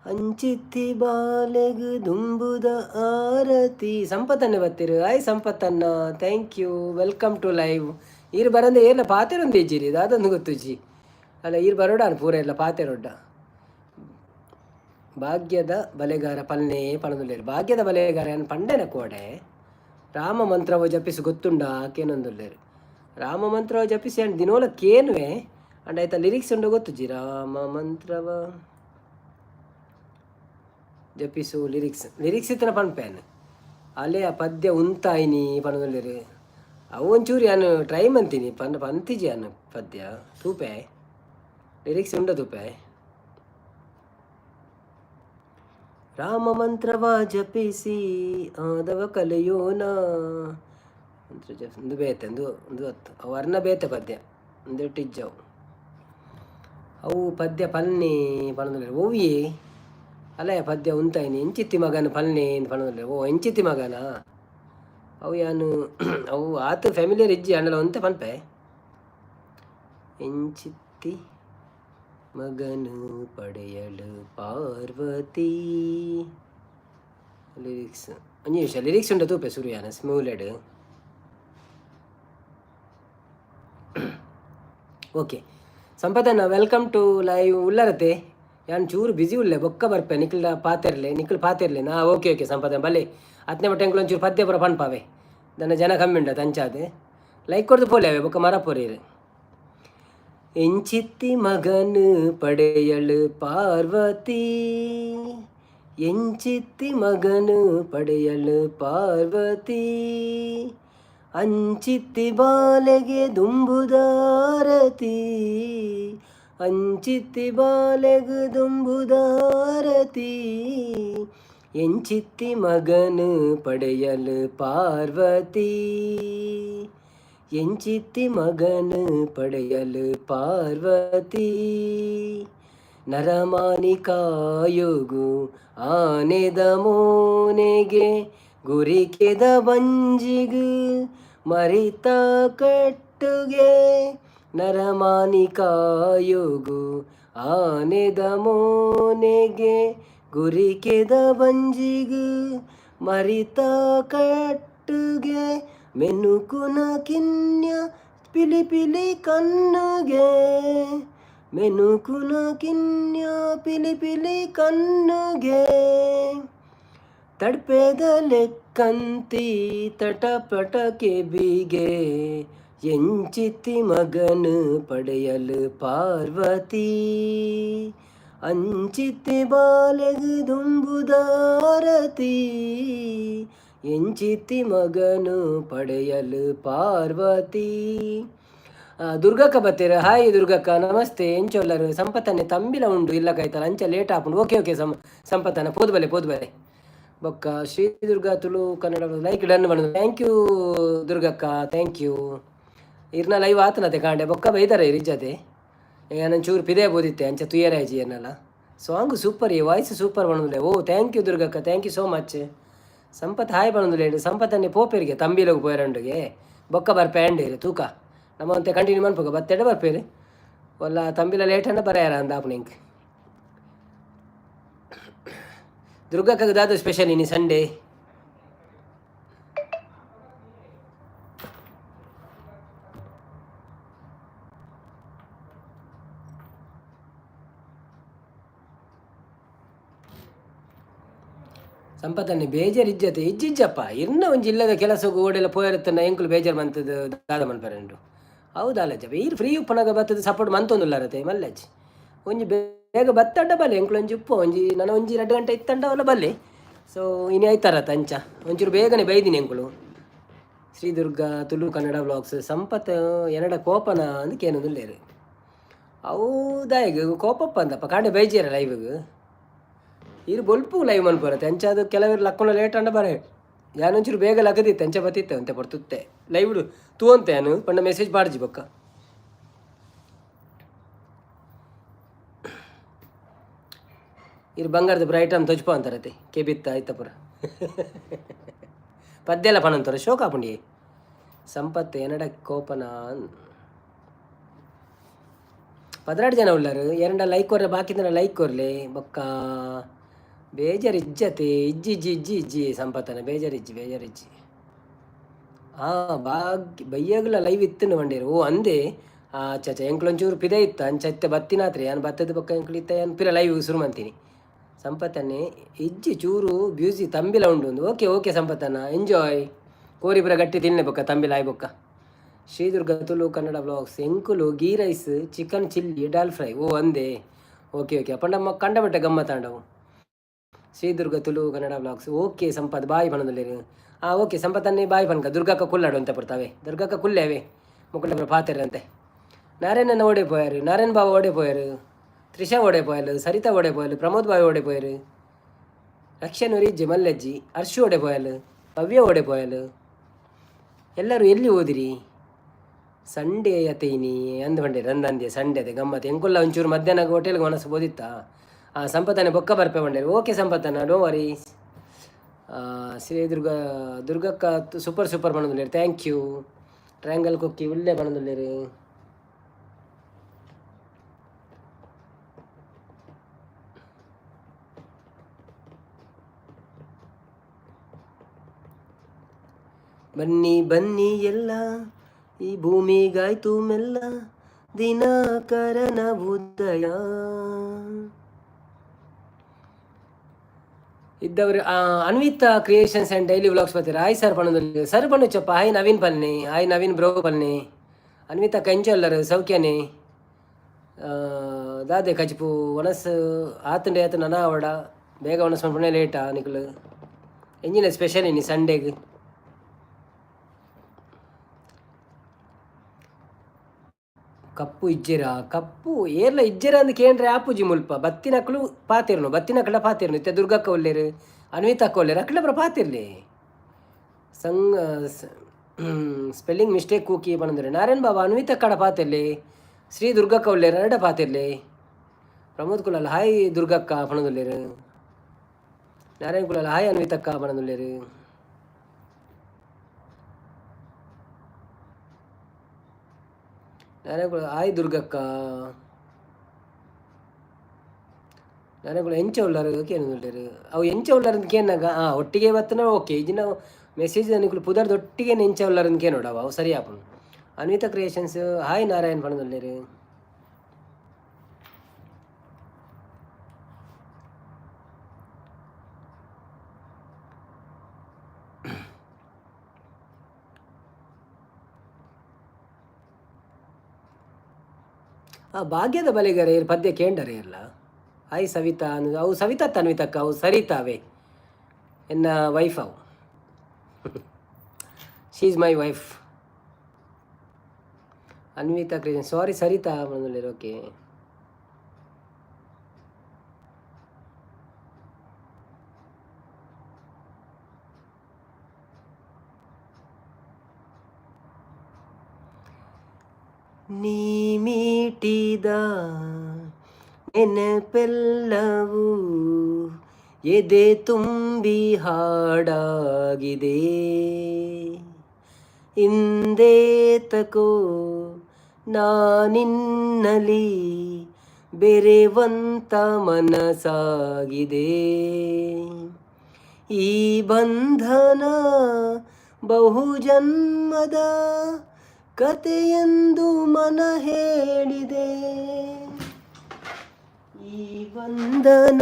ಅಂಚಿತ್ತಿ ಬಾಲೆಗು ದುಂಬುದ ಆರತಿ ಸಂಪತ್ತನ್ನೇ ಬರ್ತೀರು ಆಯ್ ಸಂಪತ್ತನ್ನ thank you welcome to live ಈರು ಬರಂದೆ ಏರ್ಲ ಪಾತೆರೊಂದು ಇಜ್ಜಿರಿ ಅದೊಂದು ಗೊತ್ತುಜ್ಜಿ ಅಲ್ಲ ಈರು ಬರೋಡ ಪೂರ ಎಲ್ಲ ಪಾತೆರೊಡ್ಡ ಭಾಗ್ಯದ ಬಲೆಗಾರ ಪಲ್ನೇ ಪಣದುಲ್ಲೇರು ಭಾಗ್ಯದ ಬಲೆಗಾರ ಏನು ಪಂಡೆನ ಕೋಡೆ ರಾಮ ಮಂತ್ರವ ಜಪಿಸಿ ಗೊತ್ತುಂಡ ಕೇನೊಂದುಲ್ಲೇರು ರಾಮ ಮಂತ್ರವ ಜಪಿಸಿ ಅಂಡ್ ದಿನೋಲ ಕೇನುವೆ ಅಂಡ್ ಆಯ್ತಾ ಲಿರಿಕ್ಸ್ ಉಂಡ ಗೊತ್ತುಜ್ಜಿ ರಾಮ ಮಂತ್ರವ ಜಪಿಸು ಲಿರಿಕ್ಸ್ ಇತ್ತನ ಪನ್ಪೇನು ಅಲ್ಲೇ ಆ ಪದ್ಯ ಉಂತಾಯಿನಿ ಪಣದುಲ್ಲೇರು ಅವು ಒಂಚೂರು ನಾನು ಟ್ರೈ ಮಂತೀನಿ ಪಂತಿಜಿ ಅನ್ನು ಪದ್ಯ ತೂಪೆ ಲಿರಿಕ್ಸ್ ಉಂಡ ತೂಪೆ ರಾಮ ಮಂತ್ರವ ಜಪಿಸಿ ಆದವ ಕಲೆಯೋನ ಮಂತ್ರ ಜಪ ಒಂದು ಬೇತೆ ಒಂದು ಹೊತ್ತು ಅವು ಅರ್ಣ ಬೇತೆ ಪದ್ಯ ಒಂದು ಟಿಜ್ಜವು ಅವು ಪದ್ಯ ಪಲ್ನಿ ಪಣದುಲ್ಲೇರು ಓವಿಯೇ ಅಲ್ಲ ಪದ್ಯ ಉಂತಾಯಿನಿ ಎಂಚಿತ್ತಿ ಮಗನ ಪಲ್ನೆ ಅಂತ ಪಣದುಲ್ಲೆ ಓ ಎಂಚಿತ್ತಿ ಮಗನ ಅವು ಯಾನು ಅವು ಆತ ಫ್ಯಾಮಿಲಿಯರ್ ಇಜ್ಜಿ ಅಣ್ಣಲ್ಲ ಒಂತೆ ಪನ್ಪೆ ಎಂಚಿತ್ತಿ ಮಗನು ಪಡೆಯಲು ಪಾರ್ವತಿ ಲಿರಿಕ್ಸ್ ಅಂಜು ನಿಮಿಷ ಲಿರಿಕ್ಸ್ ಉಂಟ ತೂಪೆ ಸುರಿಯಾನ ಸ್ಮೂಲೆಡ್ ಓಕೆ ಸಂಪದನ ವೆಲ್ಕಮ್ ಟು ಲೈವ್ ಉಲ್ಲರತೆ ಯಾನ್ ಚೂರು ಬಿಸಿ ಉಳ್ಳೆ ಬೊಕ್ಕ ಬರ್ಪೆ ನಿಖಿಲ್ ಪಾತಿರ್ಲೆ ನಾ ಓಕೆ ಸಂಪದನ ಬಲ್ಲೆ ಹತ್ತನೇ ಬಟ್ಟೆ ಒಂಚೂರು ಪದ್ಯ ಪುರ ಪನ್ಪಾವೆ ದನ ಜನ ಕಮ್ಮಿ ಉಂಡ ತಂಚಾದೆ ಲೈಕ್ ಕೊಡ್ದು ಪೋಲೆ ಬೊಕ್ಕ ಮರ ಪೋರೀರು ಎಂಚಿತ್ತಿ ಮಗನು ಪಡೆಯಲು ಪಾರ್ವತಿ, ಎಂಚಿತ್ತಿ ಮಗನು ಪಡೆಯಲು ಪಾರ್ವತಿ, ಅಂಚಿತ್ತಿ ಬಾಲೆಗೆ ದುಂಬುದಾರತಿ, ಅಂಚಿತ್ತಿ ಬಾಲೆಗೆ ದುಂಬುದಾರತಿ, ಎಂಚಿತ್ತಿ ಮಗನು ಪಡೆಯಲು ಪಾರ್ವತಿ, ಎಂಚಿತ್ತಿ ಮಗನು ಪಡೆಯಲು ಪಾರ್ವತಿ, ನರಮಾನಿಕಾಯೋಗು ಆನೆದ ಮೋನೆಗೆ ಗುರಿಕೆದ ಬಂಜಿಗು ಮರಿತ ಕಟ್ಟುಗೆ, ನರಮಾನಿಕಾಯೋಗು ಆನೆದ ಮೋನೆಗೆ ಗುರಿಕೆದ ಬಂಜಿಗು ಮರಿತ ಕಟ್ಟುಗೆ, ಮೆನುಕುನ ಕಿನ್ಯ ಪಿಲಿ ಪಿಲಿ ಕಣ್ಣುಗೆ, ಮೆನುಕುನ ಕಿನ್ಯ ಪಿಲಿ ಪಿಲಿ ಕಣ್ಣುಗೆ, ತಡ್ಪೆದ ಲೆಕ್ಕಂತಿ ತಟಪಟಕೆ ಬೀಗೆ, ಎಂಚಿತ್ತಿ ಮಗನು ಪಡೆಯಲು ಪಾರ್ವತಿ, ಅಂಚಿತ್ತಿ ಬಾಲೆಗು ದುಂಬುದಾರತಿ, ಎಂಚಿತ್ತಿ ಮಗನು ಪಡೆಯಲು ಪಾರ್ವತಿ. ದುರ್ಗಕ್ಕ ಬತ್ತೀರ? ಹಾಯ್ ದುರ್ಗಕ್ಕ, ನಮಸ್ತೆ. ಎಂಚೊಲ್ಲರು ಸಂಪತ್ತನ್ನೇ ತಂಬಿಲ ಉಂಡು ಇಲ್ಲ ಕಾಯ್ತಲ್ಲ ಅಂಚ ಲೇಟ್ ಹಾಕೊಂಡು. ಓಕೆ ಓಕೆ ಸಂಪತ್ತನ ಪೋದ್ಬಲೆ ಬೊಕ್ಕ ಶ್ರೀ ದುರ್ಗಾ ತುಳು ಕನ್ನಡ ಲೈಕ್ ಡನ್ ಮಾಡೋದು. ಥ್ಯಾಂಕ್ ಯು ದುರ್ಗಕ್ಕ, ಥ್ಯಾಂಕ್ ಯು. ಇರ್ನ ಲೈವ್ ಆತನತೆ ಕಾಂಡೆ ಬೊಕ್ಕ ಬೈತಾರೆ ಇರಿಜತೆ ನಾನು ಚೂರು ಪಿದೇ ಬೋದಿತ್ತೆ ಅಂಚ ತುಯ್ಯರಾಜಿ ಏನಲ್ಲ. ಸಾಂಗ್ ಸೂಪರ್, ಈ ವಾಯ್ಸ್ ಸೂಪರ್ ಬಣ್ಣದುಲೆ. ಓ ಥ್ಯಾಂಕ್ ಯು ದುರ್ಗಕ್ಕ, thank you so much. Sampath hi ಬಣ್ಣದುಲೇಡು. ಸಂಪತ್ತನ್ನೇ ಪೋಪೇರಿಗೆ ತಂಬಿಲಗು ಪೋಯರಂಡುಗೆ ಬೊಕ್ಕ ಬರ್ಪೇಂಡೇರು ತೂಕ ನಮ್ಮಂತೆ ಕಂಟಿನ್ಯೂ ಮನ್ಪೋಗ ಬತ್ತೆಡೆ ಬರ್ಪೇರು ಒಲ್ಲ ತಂಬಿಲ ಲೇಟನ್ನ ಬರೆಯಾರ ಅಂದಾಪುನಿಂಕ್. ದುರ್ಗಕ್ಕ ದಾದ ಸ್ಪೆಷಲ್ ಇನಿ ಸಂಡೇ. ಸಂಪತ್ತನ್ನೇ ಬೇಜಾರು ಇಜ್ಜತೆ ಇಜ್ಜಿಜ್ಜಪ್ಪ ಇನ್ನ ಒಂಜಿ ಇಲ್ಲದ ಕೆಲಸಕ್ಕೂ ಓಡೆಲ್ಲ ಪೋಯರುತ್ತನ್ನ ಎಂಕುಲು ಬೇಜಾರು ಮಂತದ್ದು ದಾದ ಮನ್ಪರೆಂಡು ಹೌದಲ್ಲಜ್ಜಪ್ಪ ಈರು ಫ್ರೀ ಉಪ್ಪನಾಗ ಬತ್ತದ ಸಪೋರ್ಟ್ ಮಂತೊಂದುಲ್ಲಾರತೆ ಮಲ್ಲಜ್ಜಿ ಒಂಜಿ ಬೇಗ ಬತ್ತಡ್ಡ ಬಲ್ಲೆ ಎಂಕುಲು ಒಂಜಿ ಉಪ್ಪು ಒಂಜಿ ನಾನು ಒಂಜಿ 2 ಗಂಟೆ ಇತ್ತಂಡ ಅವಲ್ಲ ಬಲ್ಲೆ. ಸೊ ಇನ್ನು ಆಯ್ತಾರತ್ತ ಅಂಚ ಒಂಚೂರು ಬೇಗನೆ ಬೈದಿನಿ ಎಂಕುಲು. ಶ್ರೀ ದುರ್ಗಾ ತುಳು ಕನ್ನಡ ವ್ಲಾಗ್ಸ್ ಸಂಪತ್ ಎನಡ ಕೋಪನ ಅಂದಕ್ಕೆ ಏನೊಂದುಲ್ಲೇರು ಹೌದಾಯಿಗ ಕೋಪಪ್ಪ ಅಂದಪ್ಪ ಕಾಂಡೆ ಬೈಜಿಯರ ಲೈವ್ಗೆ ಇರು ಬೊಲ್ಪು ಲೈವ್ ಮನ್ಪರತ್ತೆ ಅಂಚ ಅದು ಕೆಲವರು ಲಕ್ಕೊಂಡ ಲೇಟ್ ಅಂಡ ಬರ ಯಾನೊಂಚೂರು ಬೇಗ ಲಗದಿತ್ತೆ ಅಂಚ ಬತ್ತಿತ್ತೆ ಅಂತೆ ಪಡ್ತುತ್ತೆ ಲೈವ್ ತೂ ಅಂತೆ ನಾನು ಪಂಡ ಮೆಸೇಜ್ ಪಾಡ್ಜಿ ಬೊಕ್ಕ ಇರು ಬಂಗಾರದ ಬ್ರೈಟಮ್ ತೊಜ್ಪೋ ಅಂತಾರತ್ತೆ ಕೆಬಿತ್ತ ಆಯ್ತ ಪುರ ಪದ್ದೆಲ್ಲ ಪಣ ಅಂತಾರೆ ಶೋಕ ಪುಂಡಿ ಸಂಪತ್ತು ಎನಡ ಕೋಪನ 16 ಜನ ಉಳ್ಳಾರು 2 ಲೈಕ್ ಕೊರ್ರೆ ಬಾಕಿದ ಲೈಕ್ ಕೊರ್ಲೆ ಬೊಕ್ಕ ಬೇಜಾರು ಇಜ್ಜತೆ ಇಜ್ಜಿ ಸಂಪತ್ತನ ಬೇಜಾರಿಜ್ಜಿ ಬಯ್ಯಗ್ಲ ಲೈವ್ ಇತ್ತು ಬಂಡೇರು ಓ ಅಂದೆ ಚಚ ಎಂಕ್ಲೊಂಚೂರು ಪಿದೆ ಇತ್ತ ಅಂಚತ್ತೆ ಬತ್ತಿನಾತ್ರಿ ನಾನು ಬತ್ತದ ಪಕ್ಕ ಎಂಕ್ಲು ಇತ್ತ ಪಿರ ಲೈವ್ ಶುರು ಮಾಡ್ತೀನಿ. ಸಂಪತ್ತನ್ನೇ ಇಜ್ಜಿ ಚೂರು ಬ್ಯೂಸಿ ತಂಬಿಲ ಉಂಡು ಒಂದು ಓಕೆ ಸಂಪತ್ತನ್ನ ಎಂಜಾಯ್ ಕೋರಿಪುರ ಗಟ್ಟಿ ತಿನ್ನೆ ಬೊಕ್ಕ ತಂಬಿಲ ಆಯ್ ಬೊಕ್ಕ. ಶ್ರೀದುರ್ಗ ತುಳು ಕನ್ನಡ ವ್ಲಾಗ್ಸ್ ಎಂಕುಲು ghee rice chicken chilli dal fry ಓ ಅಂದೆ ಓಕೆ ಅಪ್ಪಂಡಮ್ಮ ಕಂಡಬಟ್ಟೆ ಗಮ್ಮತ್ತಾಂಡವು. Sridurga Tulu Kannada vlogs okay Sampath bye ಬಣ್ಣದಲ್ಲಿರು ಓಕೆ ಸಂಪತ್ತನ್ನೇ ಬಾಯಿ ಬನ್ಕ ದುರ್ಗಕ್ಕ ಕುಲ್ಲಾಡು ಅಂತ ಬರ್ತಾವೆ ದುರ್ಗಕ್ಕ ಕುಲ್ಲೇವೆ ಮುಕ್ಕುಂಡಪುರ ಪಾತೆರಂತೆ ನಾರಾಯಣನ ಓಡಿಪೋಯಾರು ನಾರಾಯಣ್ ಬಾಬಾ ಓಡಿಪೋಯಾರು ತ್ರಿಷಾ ಓಡಿಪೋಯಲು ಸರಿತಾ ಓಡಿಪೋಯಲು ಪ್ರಮೋದ್ ಬಾಯಿ ಓಡಿಪೋಯಾರು ರಕ್ಷನೂರಿ ಮಲ್ಲಜ್ಜಿ ಹರ್ಷು ಓಡಿಪೋಯಲು ಭವ್ಯ ಓಡಿಪೋಯಲು ಎಲ್ಲರೂ ಎಲ್ಲಿ ಓದಿರಿ ಸಂಡೇ ಅತೈನಿ ಅಂದು ಬಂಡೆ ರಂದಂದೆ ಸಂಡೇ ಅದೇ ಗಮ್ಮತ್ತು ಎಂಕುಲ್ಲ ಒಂಚೂರು ಮಧ್ಯಾಹ್ನ ಹೋಟೆಲ್ಗೆ ಮನಸ್ಸು ಬೋದಿತ್ತಾ ಸಂಪತ್ತನೆ ಬೊಕ್ಕ ಬರ್ಪೆ ಬಂಡೇರು ಓಕೆ ಸಂಪತ್ತನ ಡೋ ವರಿ. ಶ್ರೀ ದುರ್ಗಕ್ಕ ಸೂಪರ್ ಬಣ್ಣದಲ್ಲೇರು ಥ್ಯಾಂಕ್ ಯು. ಟ್ರಯಾಂಗಲ್ ಕೊಕ್ಕಿ ಒಳ್ಳೆ ಬಣ್ಣದಲ್ಲೇರು ಬನ್ನಿ ಎಲ್ಲ ಈ ಭೂಮಿಗಾಯ್ತು ಮೆಲ್ಲ ದಿನಕರನ ಉದಯ ಇದ್ದವರು Anvitha creations and daily vlogs ಬರ್ತೀರಾ ಹಾಯ್ ಸರ್ ಪಣ್ಣದಲ್ಲಿ ಸರ್ ಪಣ್ಣುಚ್ಚಪ್ಪ ಹಾಯ್ ನವೀನ್ ಪಲ್ನೆ ಹಾಯ್ ನವೀನ್ ಬ್ರೋ ಪಲ್ನೆ ಅನ್ವಿತಾ ಕಂಚಲ್ಲರು ಸೌಖ್ಯನೇ ದಾದೆ ಕಚ್ಪು ಒನಸ್ ಆತಂಡೆ ಆತ ನನ ಅವಡ ಬೇಗ ಒನಸ್ ಮಾಡ್ಕೊಂಡೆ ಲೇಟಾ ನಿಕ್ಲು ಎಂಜಿನ ಸ್ಪೆಷಲ್ ಇನ್ನಿ ಸಂಡೇಗೆ ಕಪ್ಪು ಇಜ್ಜೆರ ಕಪ್ಪು ಏರ್ಲ ಇಜ್ಜೆರ ಅಂದ್ ಕೇಂದ್ರೆ ಆಪುಜಿ ಮುಲ್ಪ ಬತ್ತಿನಕ್ಲು ಪಾತಿರ್ನು ಬತ್ತಿನಕ್ಲ ಪಾತಿರ್ನು ಇತ್ತೆ ದುರ್ಗಕ್ಕ ಒಲ್ಲೇರು ಅನ್ವಿತಕ್ಕ ಒಲ್ಲೇರು ಅಕ್ಲ ಬರ ಪಾತಿರ್ಲಿ ಸಂಗ್ ಸ್ಪೆಲ್ಲಿಂಗ್ ಮಿಸ್ಟೇಕ್ ಕೂಕಿ ಬಂದ್ರೆ ನಾರಾಯಣ್ ಬಾಬಾ ಅನ್ವಿತಕ್ಕಡ ಪಾತಿರ್ಲಿ ಶ್ರೀ ದುರ್ಗಕ್ಕ ಒಲ್ಲೇರು ಎರಡ ಪಾತಿರ್ಲಿ ಪ್ರಮೋದ್ ಕುಲಾಲ್ ಹಾಯ್ ದುರ್ಗಕ್ಕ ಪಣದುಲ್ಲೇರು ನಾರಾಯಣ್ ಕುಲಾಲ್ ಹಾಯ್ ಅನ್ವಿತಕ್ಕ ಪಣದುಲ್ಲೇರು ನಾರಾಯಣ ಹಾಯ್ ದುರ್ಗಕ್ಕ ನಾರಾಯಣ ಎಂಚ ಉಳ್ಳಾರು ಕೇಳಿದ್ರು ಅವು ಎಂಚ ಉಳ್ಳಾರಂತ ಕೇನಾಗ ಒಟ್ಟಿಗೆ ಬತ್ತನ ಓಕೆ ಇದನ್ನ ಮೆಸೇಜ್ ನನಗೆ ಪುದರ್ದು ಒಟ್ಟಿಗೆ ಎಂಚ ಉಳ್ಳಾರಂತ ಕೇನೋಡವ ಅವು ಸರಿ ಆಪನು ಅನ್ವಿತ ಕ್ರಿಯೇಷನ್ಸ್ ಹಾಯ್ ನಾರಾಯಣ್ ಪಣದಲ್ಲೇರು ಭಾಗ್ಯದ ಬಲಿಗರೆ ಪದ್ಯ ಕೇಂಡರೆ ಇಲ್ಲ ಹಾಯ್ ಸವಿತಾ ಅವು ಸವಿತಾ ಅನ್ವಿತಕ್ಕ ಅವು ಸರಿತಾವೆ ಎನ್ನ ವೈಫ್ ಅವು she is my wife Anvitha creation sorry Saritha ಬಂದಿಲ್ಲ ಓಕೆ ನೀ ಮೀಟಿದ ನೆನಪೆಲ್ಲವೂ ಎದೆ ತುಂಬಿ ಹಾಡಾಗಿದೆ ಇಂದೇತಕೋ ನಾನಿನ್ನಲಿ ಬೆರೆವಂತ ಮನಸಾಗಿದೆ ಈ ಬಂಧನ ಬಹುಜನ್ಮದ ಕತೆಯೆಂದು ಮನ ಹೇಳಿದೆ ಈ ಬಂಧನ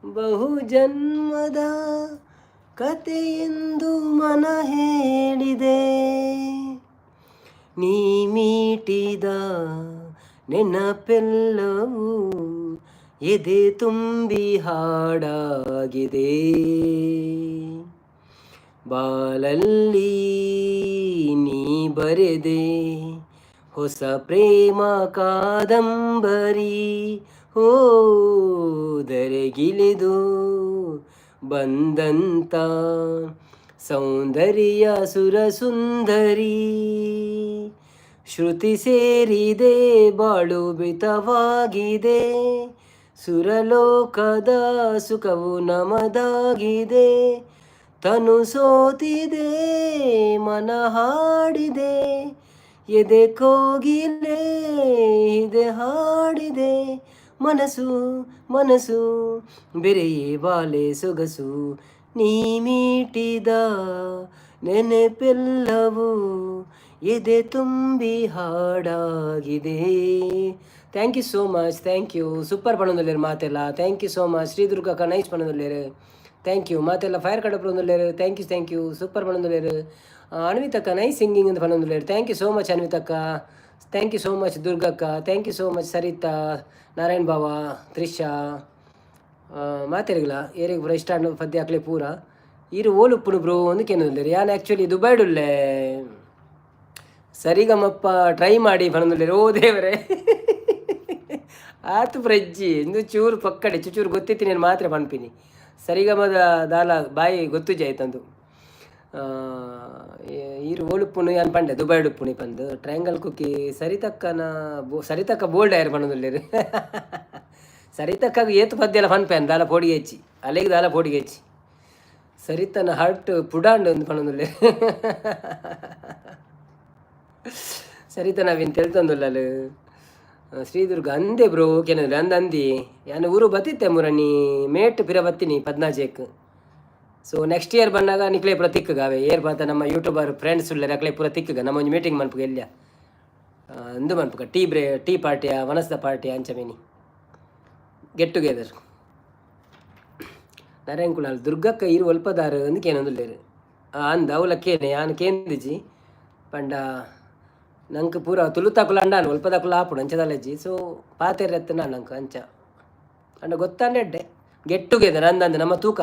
ಬಹುಜನ್ಮದ ಕತೆಯೆಂದು ಮನ ಹೇಳಿದೆ ನೀ ಮೀಟಿದ ನೆನಪೆಲ್ಲವೂ ಎದೆ ತುಂಬಿ ಹಾಡಾಗಿದೆ ಬಾಲಲ್ಲಿ ನೀ ಬರೆದೆ ಹೊಸ ಪ್ರೇಮ ಕಾದಂಬರಿ ಹೋದರೆಗಿಳಿದು ಬಂದಂತ ಸೌಂದರ್ಯ ಸುರಸುಂದರಿ ಶ್ರುತಿ ಸೇರಿದೆ ಬಾಳು ಬಿತವಾಗಿದೆ ಸುರಲೋಕದ ಸುಖವು ನಮದಾಗಿದೆ ತನು ಸೋತಿದೆ ಮನ ಹಾಡಿದೆ ಎದೆ ಕೋಗಿಲೆ ಇದೆ ಹಾಡಿದೆ ಮನಸ್ಸು ಮನಸ್ಸು ಬೆರೆಯೇ ಬಾಲೆ ಸೊಗಸು ನೀ ಮೀಟಿದ ನೆನಪೆಲ್ಲವೂ ಎದೆ ತುಂಬಿ ಹಾಡಾಗಿದೆ thank you so much thank you super ಪಣದಲ್ಲೇರು ಮಾತೆಲ್ಲ ಥ್ಯಾಂಕ್ ಯು ಸೋ ಮಚ್ ಶ್ರೀದುರ್ಗಕ್ಕ ನೈಸ್ ಪಣದಲ್ಲೇರು ಥ್ಯಾಂಕ್ ಯು ಮಾತೆಲ್ಲ ಫೈರ್ ಕಡಪ ಬಂದುಲ್ಲೇರು ಥ್ಯಾಂಕ್ ಯು ಸೂಪರ್ ಪಣದುಲ್ಲೇರು ಅನ್ವಿತಕ್ಕ ನೈಸ್ ಸಿಂಗಿಂಗ್ ಅಂತ ಪಣದುಲ್ಲೇರು ಥ್ಯಾಂಕ್ ಯು ಸೋ ಮಚ್ ಅನ್ವಿತಕ್ಕ ಥ್ಯಾಂಕ್ ಯು ಸೋ ಮಚ್ ದುರ್ಗಕ್ಕ thank you so much Saritha Narayan ಬಾವ ತ್ರಿಷಾ ಮಾತೆರಿಗಿಲ್ಲ ಏರಿಗೆ ಪೂರ ಇಷ್ಟ ಪದ್ಯ ಹಾಕ್ಲೆ ಪೂರ ಇರು ಓಲುಪ್ಪುನು ಬ್ರೋ ಒಂದು ಕೇನದುಲ್ಲೇರು ಯಾನು ಆ್ಯಕ್ಚುಲಿ ದುಬೈಡುಲ್ಲೆ ಸರಿಗಮಪ್ಪ ಟ್ರೈ ಮಾಡಿ ಪಣದುಲ್ಲೇರು ಓ ದೇವರೇ ಆತು ಫ್ರೆಜ್ಜಿ ಇಂದು ಚೂರು ಪಕ್ಕಡೆ ಚೂರು ಗೊತ್ತಿತ್ತು నేను ಮಾತ್ರ ಪನ್ಪಿನಿ ಸರಿಗಮದ ದಾಲ ಬಾಯಿ ಗೊತ್ತು ಜಾಯ್ತಂದು ಈರು ಓಳುಪ್ಪುನು ಏನು ಪಂಡೆ ದುಬೈ ಉಪ್ಪುನಿ ಪಂದು ಟ್ರಯಾಂಗಲ್ ಕುಕ್ಕಿ ಸರಿತಕ್ಕ ಬೋಲ್ಡ್ ಆಯ್ರು ಪಣದುಲ್ಲೇರು ಸರಿತಕ್ಕಾಗ ಏತು ಪದ್ಯ ಎಲ್ಲ ಪನ್ಪೇನು ದಾಲ ಪೋಡಿಗೆ ಹೆಚ್ಚಿ ಅಲೆಗೆ ದಾಲ ಪೋಡಿಗೆ ಹೆಚ್ಚಿ ಸರಿತನ ಹರ್ಟ್ ಪುಡಾಂಡು ಒಂದು ಪಣದುಲ್ಲೇರು ಸರಿತ ನಾವಿನ್ ತಿಳ್ತಂದುಲ್ಲಲು ಶ್ರೀದುರ್ಗ ಅಂದೆ ಬ್ರೋ ಕೇನಂದ್ರೆ ಅಂದಿ ನಾನು ಊರು ಬತ್ತಿತ್ತೆ ಮುರನಿ ಮೇಟ್ ಪಿರ ಬತ್ತೀನಿ 14 ಸೊ ನೆಕ್ಸ್ಟ್ ಇಯರ್ ಬಂದಾಗ ನಿಕ್ಲೆ ಪುರ ತಿಕ್ಕಗಾವೆ ಏರ್ ಬಾತ ನಮ್ಮ ಯೂಟ್ಯೂಬರ್ ಫ್ರೆಂಡ್ಸ್ ಉಳ್ಳೆ ಅಕ್ಲೆ ಪುರ ತಿಕ್ಕಗ ನಮ್ಮ ಒಂದು ಮೀಟಿಂಗ್ ಮನ್ಪುಗ ಎಲ್ಲ ಅಂದು ಮನ್ಪುಗ ಟೀ ಪಾರ್ಟಿಯ ವನಸ್ದ ಪಾರ್ಟಿಯ ಅಂಚಮೇನಿ ಗೆಟ್ ಟುಗೆದರ್ ನಾರಾಯಣ್ ಕುಲಾಲ್ ದುರ್ಗಕ್ಕ ಇರು ಒಲ್ಪದಾರು ಅಂದು ಕೇನೊಂದುಲ್ಲೇರು ಅಂದ ಅವಲಕ್ಕೇನೆ ಯಾನು ಕೇಂದಿಜಿ ಪಂಡ ನಂಗೆ ಪೂರ ತುಳುತಾಕುಲ ಅಂಡಾನು ಒಲ್ಪದಾಕುಲ ಆಪುಡು ಅಂಚದಲ್ಲಜ್ಜಿ ಸೊ ಪಾತೆರೆತ್ತನ ನಂಗೆ ಅಂಚ ಅಂಡ ಗೊತ್ತಾಂಡೆಡ್ಡೆ ಗೆಟ್ ಟುಗೆದರ್ ಅಂದಂದು ನಮ್ಮ ತೂಕ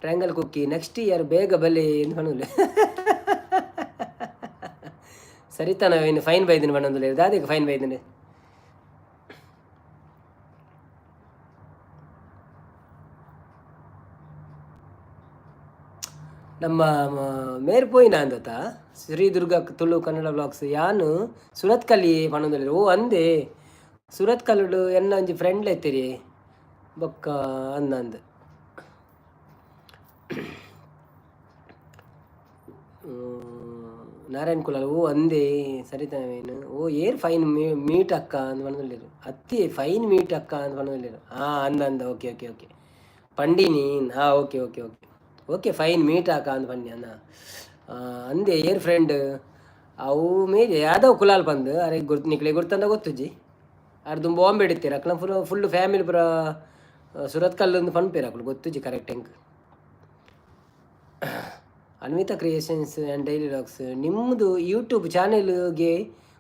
ಟ್ರಯಾಂಗಲ್ ಕುಕ್ಕಿ ನೆಕ್ಸ್ಟ್ ಇಯರ್ ಬೇಗ ಬಲೆ ಎಂದು ಪಣುಲೆ ಸರಿತಾ ನಾವೇನು ಫೈನ್ ಬೈದಿನಿ ಬಣ್ಣಂದು ದಾದಿಗೆ ಫೈನ್ ಬೈದಿನಿ ನಮ್ಮ ಮೇರ್ ಪೋಯಿನ ಅಂದತ ಶ್ರೀದುರ್ಗ ತುಳು ಕನ್ನಡ ಬ್ಲಾಗ್ಸ್ ಯಾನು ಸುರತ್ ಕಲ್ಲಿ ಪಣದಲ್ಲಿ ಓ ಅಂದೆ ಸುರತ್ ಕಲ್ಲುಡು ಎನ್ನ ಒಂಜಿ ಫ್ರೆಂಡ್ ಎತ್ತಿರಿ ಬೊಕ್ಕ ಅಂದಂದು ನಾರಾಯಣ್ ಕುಲಾಲ್ ಓ ಅಂದೆ ಸರಿತಾವೇನು ಓ ಏರ್ ಫೈನ್ ಮೀಟ್ ಅಕ್ಕ ಅಂತ ಪಣದಲ್ಲಿರು ಅತ್ತಿ ಫೈನ್ ಮೀಟ್ ಅಕ್ಕ ಅಂತ ಪಣದಲ್ಲಿರು ಅಂದ ಓಕೆ ಓಕೆ ಓಕೆ ಪಂಡಿನಿ okay okay okay okay fine meet ಹಾಕ ಅಂದ್ ಬನ್ನಿ ಅನ್ನ ಅಂದೆ ಏರ್ ಫ್ರೆಂಡ್ ಅವು ಮೇಲೆ ಯಾದವ್ ಕುಲಾಲ್ ಬಂದು ಅರೆ ನಿಕ್ಲೆ ಗುರ್ತಂದ ಗೊತ್ತುಜ್ಜಿ ಅರ್ದು ಬಾಂಬೆ ಇಡ್ತೀರ ಅಕ್ಲ ಫುಲ್ ಫ್ಯಾಮಿಲಿ ಪುರ ಸುರತ್ ಕಲ್ಲೊಂದು ಪನ್ಪೇರ ಅಕ್ಲು ಗೊತ್ತುಜ್ಜಿ ಕರೆಕ್ಟ್ ಹೆಂಗೆ Anvita creations and daily vlogs ನಿಮ್ಮದು ಯೂಟ್ಯೂಬ್ ಚಾನೆಲ್ಗೆ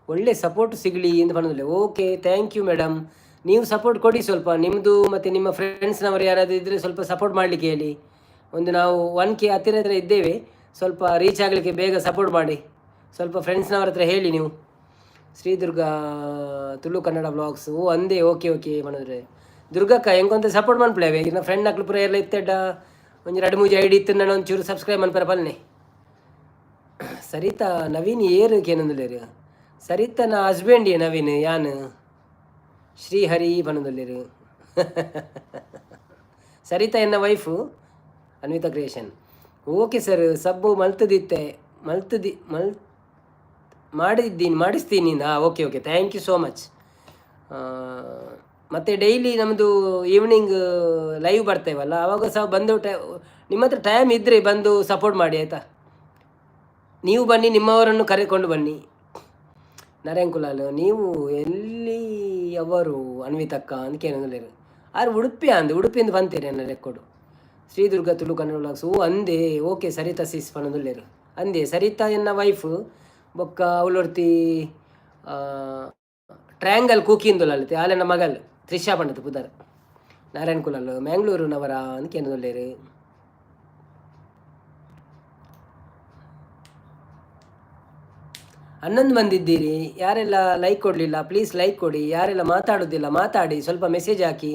ಒಳ್ಳೆ ಸಪೋರ್ಟ್ ಸಿಗಲಿ ಅಂತ ಪಣದಿಲ್ಲ ಓಕೆ ಥ್ಯಾಂಕ್ ಯು ಮೇಡಮ್ ನೀವು ಸಪೋರ್ಟ್ ಕೊಡಿ ಸ್ವಲ್ಪ ನಿಮ್ಮದು ಮತ್ತು ನಿಮ್ಮ ಫ್ರೆಂಡ್ಸ್ನವರು ಯಾರಾದರೂ ಇದ್ದರೆ ಸ್ವಲ್ಪ ಸಪೋರ್ಟ್ ಮಾಡಲಿಕ್ಕೆ ಹೇಳಿ ಒಂದು ನಾವು 1K ಹತ್ತಿರ ಇದ್ದೇವೆ ಸ್ವಲ್ಪ ರೀಚ್ ಆಗಲಿಕ್ಕೆ ಬೇಗ ಸಪೋರ್ಟ್ ಮಾಡಿ ಸ್ವಲ್ಪ ಫ್ರೆಂಡ್ಸ್ನವ್ರ ಹತ್ರ ಹೇಳಿ ನೀವು ಶ್ರೀದುರ್ಗ ತುಳು ಕನ್ನಡ ಬ್ಲಾಗ್ಸ್ ಓ ಅಂದೆ ಓಕೆ ಓಕೆ ಮಾಡಿದ್ರೆ ದುರ್ಗಕ್ಕ ಹೆಂಗೊಂತ ಸಪೋರ್ಟ್ ಮಾಡ್ಪ್ಲೇವೆ ಇನ್ನು ಫ್ರೆಂಡ್ ಹಾಕ್ಲು ಪುರ ಎಲ್ಲ ಇತ್ತೆಡ್ಡ ಒಂದು 2-3 ಐಡಿ ಇತ್ತು ನಾನು ಒಂಚೂರು ಸಬ್ಸ್ಕ್ರೈಬ್ ಮಾಡ್ಪಾರ ಬಲ್ನೆ ಸರಿತಾ ನವೀನ್ ಏರು ಕೇನಂದುಲ್ಲೇರು ಸರಿತಾ ನಾ ಹಸ್ಬೆಂಡ್ ನವೀನ್ ಯಾನು ಶ್ರೀಹರಿ ಪಣದಲ್ಲಿರು ಸರಿತಾ ಎನ್ನ wife Anvitha creation okay sir ಸಬ್ಬು ಮಾಡಿಸ್ತೀನಿ okay okay thank you so much ಮತ್ತು ಡೈಲಿ ನಮ್ಮದು ಈವ್ನಿಂಗ್ ಲೈವ್ ಬರ್ತೇವಲ್ಲ ಆವಾಗ ಸಹ ಬಂದು ನಿಮ್ಮ ಹತ್ರ ಟೈಮ್ ಇದ್ದರೆ ಬಂದು ಸಪೋರ್ಟ್ ಮಾಡಿ ಆಯಿತಾ ನೀವು ಬನ್ನಿ ನಿಮ್ಮವರನ್ನು ಕರೆಕೊಂಡು ಬನ್ನಿ ನಾರಾಯಣ್ ಕುಲಾಲ್ ನೀವು ಎಲ್ಲಿ ಅವರು ಅನ್ವಿತಕ್ಕ ಅಂತ ಕೇಳೋದಿಲ್ಲ ಆರು ಉಡುಪಿಯಿಂದ ಬಂತೀರಿ ನನ್ನ ರೆಕಾರ್ಡು ಶ್ರೀದುರ್ಗ ತುಳು ಕನ್ನಡ ಬ್ಲಾಗ್ಸ್ ಓ ಅಂದೆ ಓಕೆ ಸರಿತಾ ಸಿಸ್ ಪಣದುಲ್ಲೇರು ಅಂದೆ ಸರಿತಾ ಎನ್ನ ವೈಫ್ ಬೊಕ್ಕ ಅವಳೊರ್ತಿ ಟ್ರಯಾಂಗಲ್ ಕೂಕಿಂದುಲ್ಲ ಅಲ್ಲತೆ ಆಲೆನ ಮಗಲ್ ತ್ರಿಷಾ ಪಂಡತ್ ಪುದರ್ ನಾರಾಯಣ್ ಕುಲಾಲ್ ಮ್ಯಾಂಗ್ಳೂರಿನವರ ಅಂತ ಕೇನದುಲ್ಲೇರು 11 ಮಂದಿ ಇದ್ದೀರಿ ಯಾರೆಲ್ಲ ಲೈಕ್ ಕೊಡಲಿಲ್ಲ ಪ್ಲೀಸ್ ಲೈಕ್ ಕೊಡಿ ಯಾರೆಲ್ಲ ಮಾತಾಡೋದಿಲ್ಲ ಮಾತಾಡಿ ಸ್ವಲ್ಪ ಮೆಸೇಜ್ ಹಾಕಿ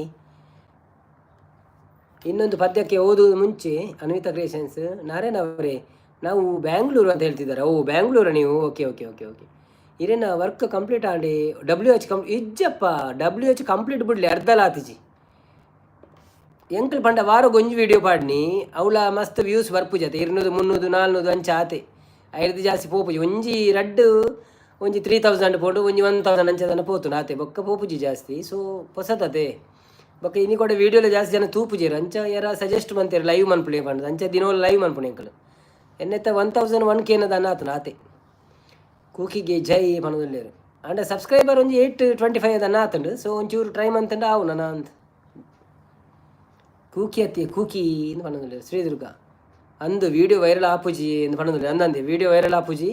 ಇನ್ನೊಂದು ಪದ್ಯಕ್ಕೆ ಓದುವುದು ಮುಂಚೆ ಅನ್ವಿತಾ ಕ್ರಿಯೇಷನ್ಸ್ ನಾರಾಯಣ ಅವರೇ ನಾವು ಬ್ಯಾಂಗ್ಳೂರು ಅಂತ ಹೇಳ್ತಿದ್ದಾರೆ ಓ ಬ್ಯಾಂಗ್ಳೂರ ನೀವು ಓಕೆ ಓಕೆ ಓಕೆ ಓಕೆ ಇರೇನ ವರ್ಕ್ ಕಂಪ್ಲೀಟ್ ಆಡಿ WH ಇಜ್ಜಪ್ಪ WH ಕಂಪ್ಲೀಟ್ ಬಿಡಲಿ ಅರ್ಧಲಾತಿಜಿ ಎಂಕಲ್ ಪಂಡ ವಾರ ಗೊಂಜಿ ವಿಡಿಯೋ ಪಾಡ್ನಿ ಅವಳ ಮಸ್ತ್ ವ್ಯೂಸ್ ಬರ್ಪು ಜತೆ 200 300 400 ಅಂಚ ಆತೆ ಐದು ಜಾಸ್ತಿ ಪೋಪುಜಿ ಒಂಜಿ ರಡ್ಡು ಒಂಜಿ 3000 ಪೋಡು ಒಂಜಿ 1000 ಅಂಚದನ ಪೋತು ನಾತೆ ಬೊಕ್ಕ ಪೋಪುಜಿ ಜಾಸ್ತಿ ಸೊ ಹೊಸತತೆ ಬೊಕ್ಕ ಇನಿ ಕೂಡ ವೀಡಿಯೋಲ ಜಾಸ್ತಿ ಜನ ತೂಪುಜೇರು ಅಂಚ ಯಾರ ಸಜೆಸ್ಟ್ ಮಂತೇರು ಲೈವ್ ಮನ್ಪುಳೆ ಪಂಡ ಅಂಚ ದಿನವಲ್ಲ ಲೈವ್ ಮನ್ಪುಣೆ ಎಂಕಲ್ ಎನ್ನೆತ್ತ 1001K ಆತು ನಾತೆ ಕೂಕಿಗೆ ಜೈ ಪಣದಲ್ಲೇರು ಅಂಡ ಸಬ್ಸ್ಕ್ರೈಬರ್ ಒಂಜಿ 825 ಅದನ್ನ ಆತಂಡು ಸೊ ಒಂಚೂರು ಟ್ರೈ ಮಂತಂಡ ಆವು ನನ್ನ ಅಂತ ಕೂಕಿ ಅತ್ತಿ ಕೂಕಿ ಎಂದು ಪಣದಲ್ಲೇರು ಶ್ರೀದುರ್ಗ ಅಂದು ವೀಡಿಯೋ ವೈರಲ್ ಆಪುಜಿ ಎಂದು ಪಣದಲ್ಲೇರು ಅಂದಂದೆ ವೀಡಿಯೋ ವೈರಲ್ ಆಪುಜಿ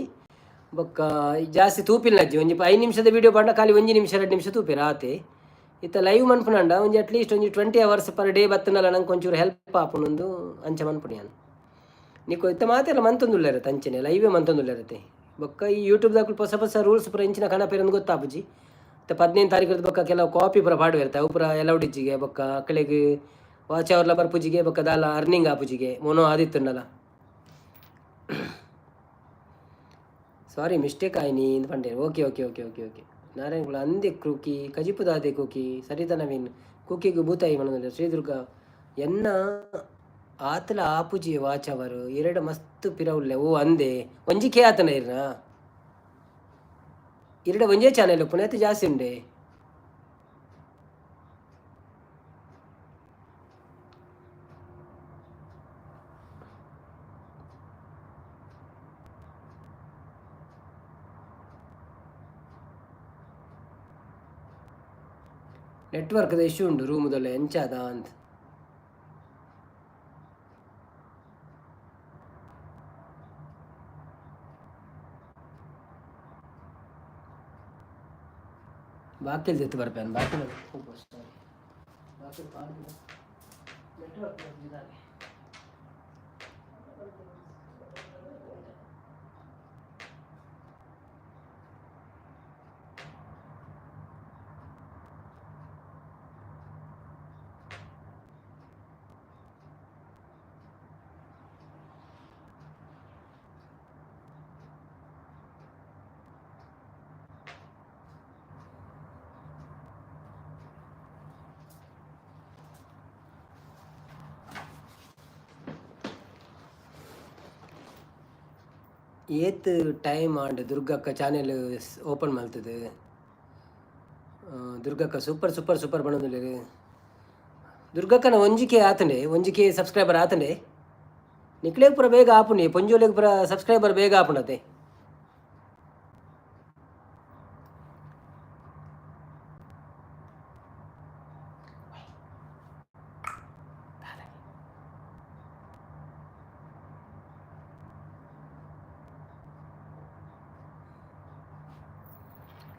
ಬೊಕ್ಕ ಜಾಸ್ತಿ ತೂಪಿಲ್ಲ ಅಜ್ಜಿ ಒಂಜಿ 5 ನಿಮಿಷದ ವೀಡಿಯೋ ಪಂಡ ಖಾಲಿ 1 ನಿಮಿಷ 2 ನಿಮಿಷ ತೂಪಿರ ಆತೆ ಇತ್ತ ಲೈವ್ ಮನ್ಪುನಂಡ ಒಂಜಿ ಅಟ್ಲೀಸ್ಟ್ ಒಂಜಿ 20 hours ಪರ್ ಡೇ ಬತ್ತನಲ್ಲ ನಂಗೆ ಒಂಚೂರು ಹೆಲ್ಪ್ ಆಪುನೊಂದು ಅಂಚ ಮನ್ಪುಣಿ ನಾನು ನೀಕು ಇತ್ತ ಮಾತೆಲ್ಲ ಮಂತೊಂದುಲ್ಲ ಇರತ್ತೆ ಅಂಚನೆ ಲೈವೇ ಮಂತೊಂದುಲ್ಲ ಇರತ್ತೆ ಬೊಕ್ಕ ಈ ಯೂಟ್ಯೂಬ್ದಾಗ ಹೊಸ ರೂಲ್ಸ್ ಪುರ ಇಂಚಿನ ಕಣಪೇರೊಂದು ಗೊತ್ತಾಪುಜಿ ಮತ್ತು 15 ತಾರೀಕು ಬೊಕ್ಕ ಕೆಲವು ಕಾಪಿ ಪುರ ಪಾಡುವಿರುತ್ತೆ ಅವು ಪುರ ಎಲ್ಲೌಡಿಜ್ಜಿಗೆ ಬೊಕ್ಕ ಅಕ್ಕಳಿಗೆ ವಾಚ್ ಅವರ್ಲ ಬರ್ಪುಜಿಗೆ ಬೊಕ್ಕ ದಾಲ ಅರ್ನಿಂಗ್ ಆಪುಜಿಗೆ ಮೊನೋ ಆದಿತ್ತುಂಡಲ್ಲ ಸಾರಿ ಮಿಸ್ಟೇಕ್ ಆಯ್ನಿ ಇಂದು ಪಂಡೆ okay okay okay okay okay ನಾರಾಯಣಗಳು ಅಂದೆ ಕೂಕಿ ಕಜಿಪುದಾದೆ ಕೂಕಿ ಸರಿತಾ ನವೀನ್ ಕೂಕಿಗೂ ಭೂತಾಯಿ ಮನದಲ್ಲಿ ಶ್ರೀದುರ್ಗ ಎನ್ನ ಆತಲ ಆಪುಜಿ ವಾಚ್ ಅವರು 2 ಮಸ್ತ್ ಪಿರವುಲ್ಲೆ ಓ ಅಂದೆ ಒಂಜಿಕೆ ಆತನ ಇರ್ನ 2 ಒಂಜೇ ಚಾನೆಲ್ ಪುಣ್ಯತಿ ಜಾಸ್ತಿ ಉಂಡೆ ನೆಟ್ವರ್ಕ್ದ ಇಶ್ಯೂ ಉಂಡು ರೂಮುದಲ್ಲ ಎಂಚಾದ ಅಂತ ಬಾಕಿಲ್ ತೆತ್ತು ಬರ್ಪೇನು ಬಾಕಿಲ್ ಏತ್ ಟೈಮ್ ಆಂಡ್ ದುರ್ಗಕ್ಕ ಚಾನೆಲ್ ಓಪನ್ ಮಾಡ್ತದೆ. ದುರ್ಗಕ್ಕ ಸೂಪರ್ ಸೂಪರ್ ಸೂಪರ್ ಬಣ್ಣದಲ್ಲಿ ದುರ್ಗಕ್ಕನ ಒಂಜಿಕೆ ಆತಂಡೆ ಒಂಜಿಕೆ ಸಬ್ಸ್ಕ್ರೈಬರ್ ಆತಂಡೆ ನಿಕ್ಲೇಗ್ ಪುರ ಬೇಗ ಆಪುಂಡಿ ಪೊಂಜೋಲೆಗ್ ಪುರ ಸಬ್ಸ್ಕ್ರೈಬರ್ ಬೇಗ ಆಪುಂಡತೆ.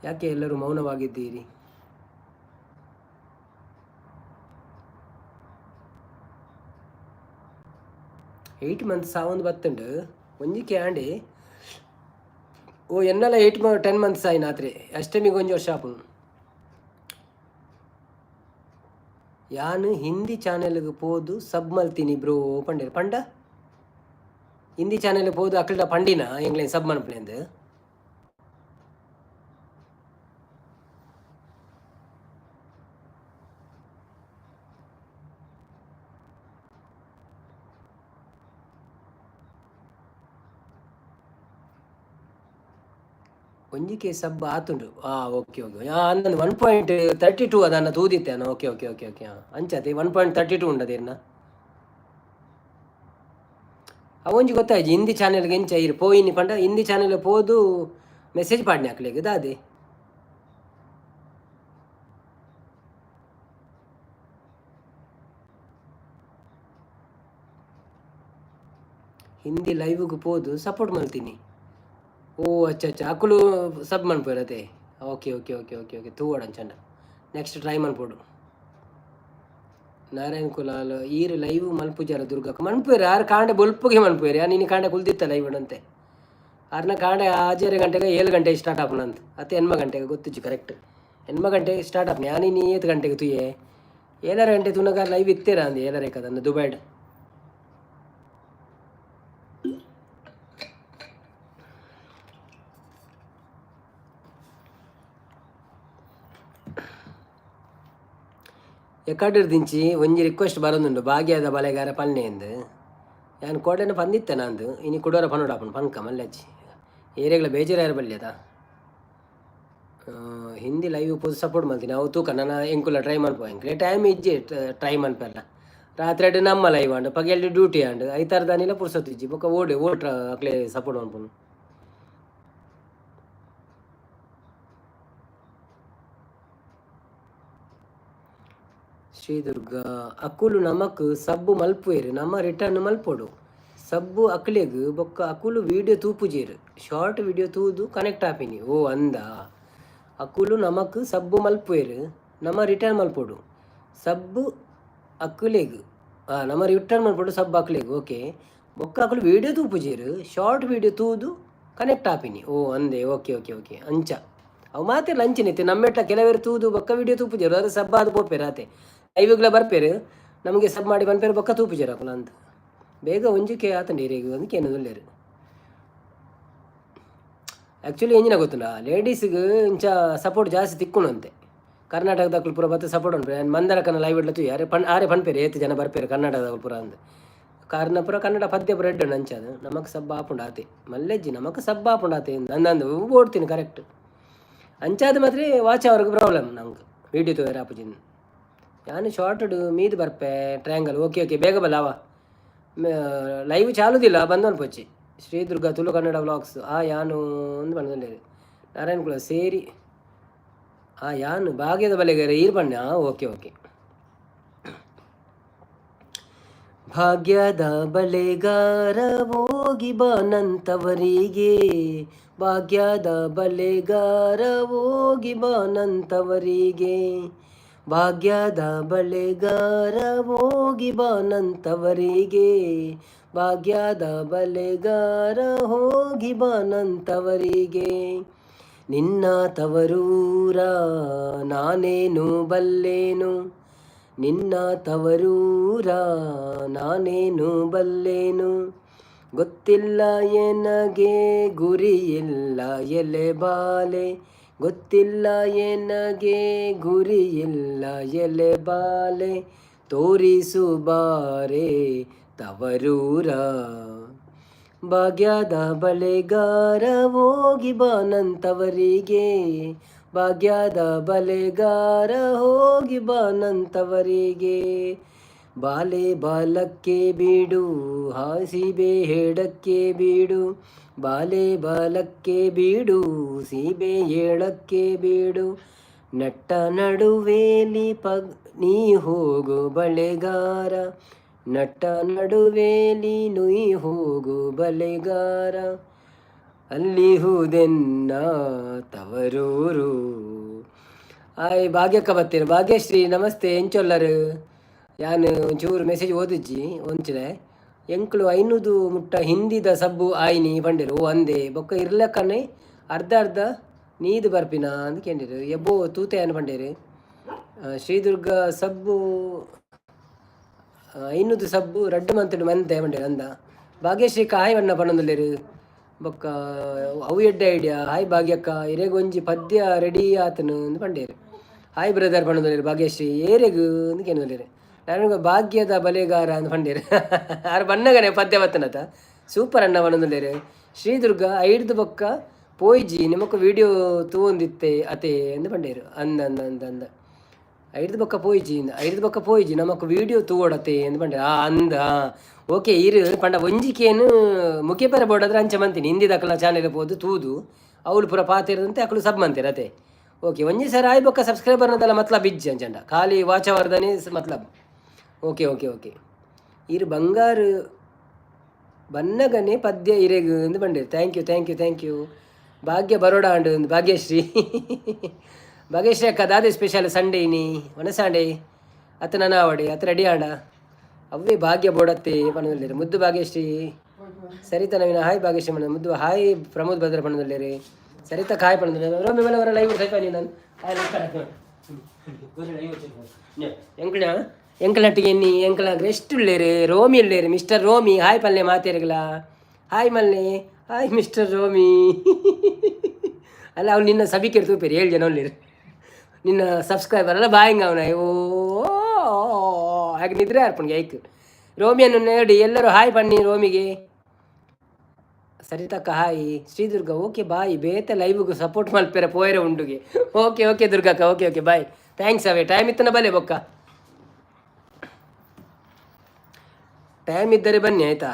ಯಾಕೆ ಎಲ್ಲರೂ ಮೌನವಾಗಿದ್ದೀರಿ? ಏಯ್ಟ್ ಮಂತ್ಸ್ ಒಂದು ಬತ್ತುಂಡು ಒಂಜಿಕೆ ಆಂಡಿ ಓ ಎನ್ನೆಲ್ಲ 10 ಮಂತ್ಸ್ ಆಯ್ನ ಆತ್ರಿ ಅಷ್ಟಮಿಗೆ ಒಂಜಿ ವರ್ಷ ಆಪುಂಡು. ಯಾನು ಹಿಂದಿ ಚಾನೆಲ್ಗೆ ಪೋದು ಸಬ್ ಮಲ್ತೀನಿ ಬ್ರೋ ಪಂಡೇರು ಪಂಡ ಹಿಂದಿ ಚಾನೆಲ್ಗೆ ಪೋದು ಅಕ್ಕಳ ಪಂಡಿನ ಎಂಗ್ಲೇನ್ ಸಬ್ ಮನ್ಪುಲೆಂದು ಒಂಜಿಕೆ ಸಬ್ ಆತುಂಡು. ಓಕೆ ಓಕೆ ಅಂದಂದು 1.32 ಅದನ್ನ ತೂದಿತ್ತೇನು. ಓಕೆ ಓಕೆ ಓಕೆ ಓಕೆ ಅಂಚತೆ 1.32 ಉಂಡದೇನ ಅವೊಂಜಿ ಗೊತ್ತಾಯ್ತು ಹಿಂದಿ ಚಾನೆಲ್ಗೆ ಎಂಚ ಇರು ಪೋಯಿನಿ ಪಂಡ ಹಿಂದಿ ಚಾನೆಲ್ ಪೋದು ಮೆಸೇಜ್ ಪಾಡ್ನೆ ಹಾಕ್ಲಿಕ್ಕೆ ದಾದೆ ಹಿಂದಿ ಲೈವ್ಗೆ ಪೋದು ಸಪೋರ್ಟ್ ಮಾಡ್ತೀನಿ. ಓ ಅಚ್ಚ ಅಚ್ಚ ಅಕ್ಕಲು ಸಬ್ ಮನ್ಪೋರತೆ. Okay okay okay okay okay ತೂವಡನ್ ಚಂಡ ನೆಕ್ಸ್ಟ್ ಟ್ರೈ ಮನ್ಪೋಡು. ನಾರಾಯಣ್ ಕುಲಾಲ್ ಈರು ಲೈವ್ ಮಲ್ಪುಜಾರ ದುರ್ಗಕ್ಕೆ ಮನ್ಪುಯರು ಆರು ಕಾಂಡೆ ಬೊಲ್ಪುಗೆ ಮನ್ಪುಯರು ಯಾ ನೀನು ಕಾಂಡೆ ಕುಲ್ದಿತ್ತ ಲೈವ್ ಅಂತೆ ಆರ್ನ ಕಾಂಡೆ 6 ಗಂಟೆಗೆ 7 ಗಂಟೆಗೆ ಸ್ಟಾರ್ಟ್ ಆಪನಂತ ಅತ್ತೆ 8 ಗಂಟೆಗೆ ಗೊತ್ತಿಚ್ಚು ಕರೆಕ್ಟ್ 8 ಗಂಟೆಗೆ ಸ್ಟಾರ್ಟ್ ಆಪ್ನ ಯಾ ನೀನು 7 ಗಂಟೆಗೆ ತುಯೆ 7 ಗಂಟೆ ತುನಗ ಲೈವ್ ಇತ್ತೇರ ಅಂದೆ 7 ಕದಂದು ದುಬೈಡ್ ಎಕ್ಕಡಿರ್ ದಿಂಚಿ ಒಂಜಿ ರಿಕ್ವೆಸ್ಟ್ ಬರೋದುಂಡು ಭಾಗ್ಯದ ಬಲೆಗಾರ ಪಲ್ನೆ ಎಂದು ನಾನು ಕೋಟೆನ ಪಂದಿತ್ತೆ ನಂದು ಇನಿ ಕುಡೋರ ಪನ್ನೋಡಾಪನು ಪನ್ಕ ಮಲ್ಲಜ್ಜಿ ಏರಿಯಾಗಳ ಬೇಜಾರು ಬಲ್ಲಿ ಅದ ಹಿಂದಿ ಲೈವ್ ಪೋದು ಸಪೋರ್ಟ್ ಮಾಡ್ತೀನಿ ಅವು ತೂಕ ನಾನು ಎಂಕುಲ ಟ್ರೈ ಮನ್ಪೋ ಎಂಕ್ಲೆ ಟೈಮ್ ಇಜ್ಜಿ ಟ್ರೈ ಮನ್ಪಲ್ಲ ರಾತ್ರಿ ಅಡ್ಡು ನಮ್ಮ ಲೈವ್ ಆಂಡು ಪಗೆಲ್ಡು ಡ್ಯೂಟಿ ಆಂಡು ಐತಾರು ದಾನಿಲ್ಲ ಪುರ್ಸೊತ್ತು ಇಜ್ಜಿ ಬೊಕ್ಕ ಓಟ್ ಅಕ್ಲೆ ಸಪೋರ್ಟ್ ಮನ್ಪುನು. ಶ್ರೀದುರ್ಗ ಅಕುಲು ನಮಕ್ ಸಬ್ಬು ಮಲ್ಪುವೆರು ನಮ್ಮ ರಿಟರ್ನ್ ಮಲ್ಪೊಡು ಸಬ್ಬು ಅಕ್ಲೆಗ್ ಬೊಕ್ಕ ಅಕುಲು ವೀಡಿಯೋ ತೂಪುಜೇರು ಶಾರ್ಟ್ ವೀಡಿಯೋ ತೂದು ಕನೆಕ್ಟ್ ಆಪಿನಿ. ಓ ಅಂದ ಅಕುಲು ನಮಕ್ ಸಬ್ಬು ಮಲ್ಪುವೆರು ನಮ್ಮ ರಿಟರ್ನ್ ಮಲ್ಪೊಡು ಸಬ್ಬು ಅಕ್ಲೆಗ್ ನಮ್ಮ ರಿಟರ್ನ್ ಮಲ್ಪೊಡು ಸಬ್ಬು ಅಕ್ಲೆಗ್ ಓಕೆ ಬೊಕ್ಕ ಅಕುಲು ವೀಡಿಯೋ ತೂಪುಜೇರು ಶಾರ್ಟ್ ವೀಡಿಯೋ ತೂದು ಕನೆಕ್ಟ್ ಆಪಿನಿ. ಓ ಅಂದೆ ಓಕೆ ಓಕೆ ಓಕೆ ಅಂಚ ಅವು ಮಾತೆ ಲಂಚನಿತ್ತೆ ನಮ್ಮೆಟ್ಟ ಕೆಲವೇರು ತೂದು ಬೊಕ್ಕ ವೀಡಿಯೋ ತೂಪುಜೇರು ಅದು ಸಬ್ಬ ಅದು ಪೋಪೇರು ಆತೆ ಲೈವ್ಗಳ ಬರ್ಪೇರು ನಮಗೆ ಸಬ್ ಮಾಡಿ ಬಂದ್ಪೇರು ಬೊಕ್ಕ ತೂಪುಜೇರು ಅಕುಲ ಅಂತ ಬೇಗ ಒಂಜಿಕೆ ಆತಂಡಿ ರೇಗು ಅದಕ್ಕೆ ಏನು ಒಳ್ಳೆಯರು ಆ್ಯಕ್ಚುಲಿ ಎಂಜಿನ ಗೊತ್ತುಂಡ ಲೇಡೀಸ್ಗೆ ಇಂಚ ಸಪೋರ್ಟ್ ಜಾಸ್ತಿ ತಿಕ್ಕುಣಂತೆ ಕರ್ನಾಟಕದ ಪುರ ಬತ್ತ ಸಪೋರ್ಟ್ ಉಂಟು ಮಂದರಕನ ಲೈವ್ ಇಡ್ಲತ್ತು ಯಾರೇ ಆರೇ ಪನ್ಪೇರು ಏತು ಜನ ಬರ್ಪೇರು ಕರ್ನಾಟಕದ ಪುರ ಅಂದು ಕಾರ್ನಪುರ ಕನ್ನಡ ಪದ್ಯ ಪುರ ಎಡ್ಡು ಅಂಚದು ನಮಕ್ ಸಬ್ಬ ಆಪುಂಡು ಆತೆ ಮಲ್ಲೆಜ್ಜಿ ನಮಕ್ ಸಬ್ಬ ಆಪುಂಡು ಆತೆ ಅಂದಂದು ಓಡ್ತೀನಿ ಕರೆಕ್ಟ್ ಅಂಚಾದ ಮಾತ್ರ ವಾಚ್ ಅವ್ರಿಗೆ ಪ್ರಾಬ್ಲಮ್ ನಂಗೆ ವೀಡಿಯೋ ತೋರ ಆಪುಜಿನ್ ಯಾನು ಶಾರ್ಟಡ್ ಮೀದು ಬರ್ಪೆ ಟ್ರಯಾಂಗಲ್ ಓಕೆ ಓಕೆ ಬೇಗ ಬಲ್ಲ ಲೈವ್ ಚಾಲುದಿಲ್ಲ ಬಂದವನು ಪೊಚ್ಚಿ ಶ್ರೀದುರ್ಗ ತುಳು ಕನ್ನಡ ವ್ಲಾಗ್ಸ್ ಯಾನು ಒಂದು ಬಣ್ಣದಲ್ಲಿ ನಾರಾಯಣ್ ಕುಲ ಸೇರಿ ಯಾನು ಭಾಗ್ಯದ ಬಲೆಗಾರ ಈರು ಬಣ್ಣ ಓಕೆ ಓಕೆ ಭಾಗ್ಯದ ಬಲೆಗಾರ ಹೋಗಿ ಬಾನಂತವರಿಗೆ ಭಾಗ್ಯದ ಬಲೆಗಾರ ಹೋಗಿ ಬಾನಂತವರಿಗೆ, ಭಾಗ್ಯದ ಬಲೆಗಾರ ಹೋಗಿ ಬಾನಂತವರಿಗೆ, ಭಾಗ್ಯದ ಬಲೆಗಾರ ಹೋಗಿ ಬಾನಂತವರಿಗೆ. ನಿನ್ನ ತವರೂರ ನಾನೇನು ಬಲ್ಲೇನು, ನಿನ್ನ ತವರೂರ ನಾನೇನು ಬಲ್ಲೇನು, ಗೊತ್ತಿಲ್ಲ ಎನಗೆ ಗುರಿಯಿಲ್ಲ ಎಲೆ ಬಾಲೆ, ಗೊತ್ತಿಲ್ಲ ಎನಗೆ ಗುರಿಯಿಲ್ಲ ಎಲೆ ಬಾಲೆ, ತೋರಿಸು ಬಾರೆ ತವರೂರ. ಭಾಗ್ಯದ ಬಲೆಗಾರ ಹೋಗಿ ಬಾನಂತವರಿಗೆ, ಭಾಗ್ಯದ ಬಲೆಗಾರ ಹೋಗಿ ಬಾನಂತವರಿಗೆ. ಬಾಲೆ ಬಾಲಕ್ಕೆ ಬೀಡು ಹಾಸಿಬೆ ಹೇಳಕ್ಕೆ ಬೀಡು, ಬಾಲೆ ಬಾಲಕ್ಕೆ ಬೀಡು ಸೀಬೆ ಹೇಳಕ್ಕೆ ಬೀಡು, ನಟ್ಟ ನಡುವೇಲಿ ನೀ ಹೋಗು ಬಳೆಗಾರ, ನಟ್ಟ ನಡುವೇಲಿ ನುಯಿ ಹೋಗು ಬಲೆಗಾರ, ಅಲ್ಲಿ ಹೂದೆನ್ನ ತವರೂರು. ಆಯ್ ಭಾಗ್ಯಕ್ಕ ಬತ್ತೇನೆ. ಭಾಗ್ಯಶ್ರೀ ನಮಸ್ತೆ ಎಂಚೊಲ್ಲರು. ಯಾನು ಒಂಚೂರು ಮೆಸೇಜ್ ಓದಿಜ್ಜಿ ಒಂಚಲೆ ಎಂಕ್ಳು ಐನೂದು ಮುಟ್ಟ ಹಿಂದಿದ ಸಬ್ಬು ಆಯ್ನಿ ಬಂಡಿರು ಅಂದೆ ಬೊಕ್ಕ ಇರ್ಲಕ್ಕನೆ ಅರ್ಧ ಅರ್ಧ ನೀದು ಬರ್ಪಿನ ಅಂತ ಕೇಳಿರು ಎಬ್ಬೋ ತೂತೆಯನ್ನು ಬಂಡೇರು. ಶ್ರೀದುರ್ಗ ಸಬ್ಬು ಐನೂದು ಸಬ್ಬು ರಡ್ಡು ಮಂತಡು ಮಂತೆ ಬಂಡೇರು ಅಂದ. ಭಾಗ್ಯಶ್ರೀ ಹಾಯ್ ಬಣ್ಣ ಪಣ್ಣೊಂದುಲ್ಲೇರು ಬೊಕ್ಕ ಅವು ಎಡ್ಡೆ ಐಡಿಯಾ ಹಾಯ್ ಭಾಗ್ಯಕ್ಕ ಇರೆಗೊಂಜಿ ಪದ್ಯ ರೆಡಿ ಆತನು ಅಂತ ಬಂಡೇರು. ಹಾಯ್ ಬ್ರದರ್ ಪಣ್ಣೊಂದುಲ್ಲೇರು ಭಾಗ್ಯಶ್ರೀ ಏರೆಗು ಅಂತ ಕೇಳಿದ್ರು. ನನಗೆ ಭಾಗ್ಯದ ಬಲೆಗಾರ ಅಂತ ಬಂಡೇರು ಆರು ಬಣ್ಣಗನೆ ಪದ್ಯ ಬತ್ತನತ ಸೂಪರ್ ಅಣ್ಣ ಬಣ್ಣೊಂದುಲ್ಲೇರು. ಶ್ರೀದುರ್ಗ ಐಡ್ದು ಬೊಕ್ಕ ಪೋಯ್ಜಿ ನಿಮಕ್ಕ ವಿಡಿಯೋ ತೂಂದಿತ್ತೆ ಅತೆ ಎಂದು ಬಂಡೇರು ಅಂದ ಅಂದ ಅಂದ ಅಂದ ಐಡ್ದು ಬೊಕ್ಕ ಪೋಯ್ಜಿ ಐಡ್ದು ಬೊಕ್ಕ ಪೋಯ್ಜಿ ನಮಕ್ ವಿಡಿಯೋ ತೂವಡತೆ ಎಂದು ಬಂಡೆ ಅಂದ ಓಕೆ ಇರು ಪಂಡ ಒಂಜಿಕೇನು ಮುಖ್ಯ ಪರ ಬೋಡಾದ್ರೆ ಅಂಚೆ ಮಂತೀನಿ ಹಿಂದಿದಕ್ಕಲ ಚಾನೆಲ್ ಪೋದು ತೂದು ಅವಳು ಪೂರ ಪಾತಿರದಂತೆ ಅಕ್ಕಳು ಸಬ್ ಮಂತೀರ ಅತೆ ಓಕೆ ಒಂಜಿ ಸರ್ ಆಯ್ ಬೊಕ್ಕ ಸಬ್ಸ್ಕ್ರೈಬರ್ ಅನ್ನೋದಲ್ಲ ಮತ್ಲಬ್ ಇಜ್ಜಿ ಅಂಚಂಡ ಖಾಲಿ ವಾಚವರ್ಧನೆ ಮತ್ಲಬ್. ಓಕೆ ಓಕೆ ಓಕೆ ಇರು ಬಂಗಾರು ಬನ್ನಗನೆ ಪದ್ಯ ಇರೆಗು ಎಂದು ಬಂಡೇರು. Thank you thank you thank you. ಭಾಗ್ಯ ಬರೋಡ ಅಂಡು ಒಂದು ಭಾಗ್ಯಶ್ರೀ ಭಾಗ್ಯಶ್ರೀ ಅಕ್ಕ ದಾದೆ ಸ್ಪೆಷಲ್ ಸಂಡೇ ನೀ ಒಣಸಾಂಡೆ ಅತ್ತ ನನಾವಡೆ ಅತ್ತ ರೆಡಿ ಆಂಡ ಅವೇ ಭಾಗ್ಯ ಬೋಡತ್ತೆ ಪಣದಲ್ಲಿರಿ ಮುದ್ದು ಭಾಗ್ಯಶ್ರೀ. ಸರಿತಾ ನವೀನ ಹಾಯ್ ಭಾಗ್ಯಶ್ರೀ ಪಣ ಮುದ್ದು ಹಾಯ್ ಪ್ರಮೋದ್ ಭದ್ರ ಪಣದಲ್ಲಿರಿ ಸರಿತಾ ಕಾಯ್ ಪಣದಲ್ಲಿ ರೋಮಿ ಮೇಲೆ ಅವರ ಲೈವ್ ಸೈಪ ನೀ ನಾನು ಎಂಕಳ ಎಂಕಳಟ್ಟಿಗೆ ಎನ್ನಿ ಎಂಕಳಾಗ್ರೆ ಎಷ್ಟು ಉಳ್ಳೇರಿ ರೋಮಿ ಉಳ್ಳೇರಿ ಮಿಸ್ಟರ್ ರೋಮಿ ಹಾಯ್ ಪಲ್ಲೆ ಮಾತೇರಿಗಲ ಹಾಯ್ ಮಲ್ಲೆ ಹಾಯ್ ಮಿಸ್ಟರ್ ರೋಮಿ ಅಲ್ಲ ಅವ್ನು ನಿನ್ನ ಸಭಿಕೆ ತೂಪೇರಿ 7 ಜನ ಉಳ್ಳೇರಿ ನಿನ್ನ ಸಬ್ಸ್ಕ್ರೈಬರ್ ಅಲ್ಲ ಬಾಯಿಂಗ ಅವನ ಓ ಹಾಗೆ ನಿದ್ರೆ ಅರ್ಪಣ್ಗೆ ಐಕ್ ರೋಮಿಯನ್ನು ನೋಡಿ ಎಲ್ಲರೂ ಹಾಯ್ ಬನ್ನಿ ರೋಮಿಗೆ. ಸರಿತಕ್ಕ ಹಾಯ್ ಶ್ರೀದುರ್ಗ ಓಕೆ ಬಾಯ್ ಬೇತೆ ಲೈವ್ಗೂ ಸಪೋರ್ಟ್ ಮಲ್ಪೇರ ಪೋಯರ ಉಂಡುಗೆ ಓಕೆ ಓಕೆ ದುರ್ಗಕ್ಕ ಓಕೆ ಓಕೆ ಬಾಯ್ ಥ್ಯಾಂಕ್ಸ್ ಅವೇ ಟೈಮ್ ಇತ್ತನ ಬಲೆ ಬೊಕ್ಕ ಟೈಮ್ ಇದ್ದರೆ ಬನ್ನಿ ಆಯ್ತಾ.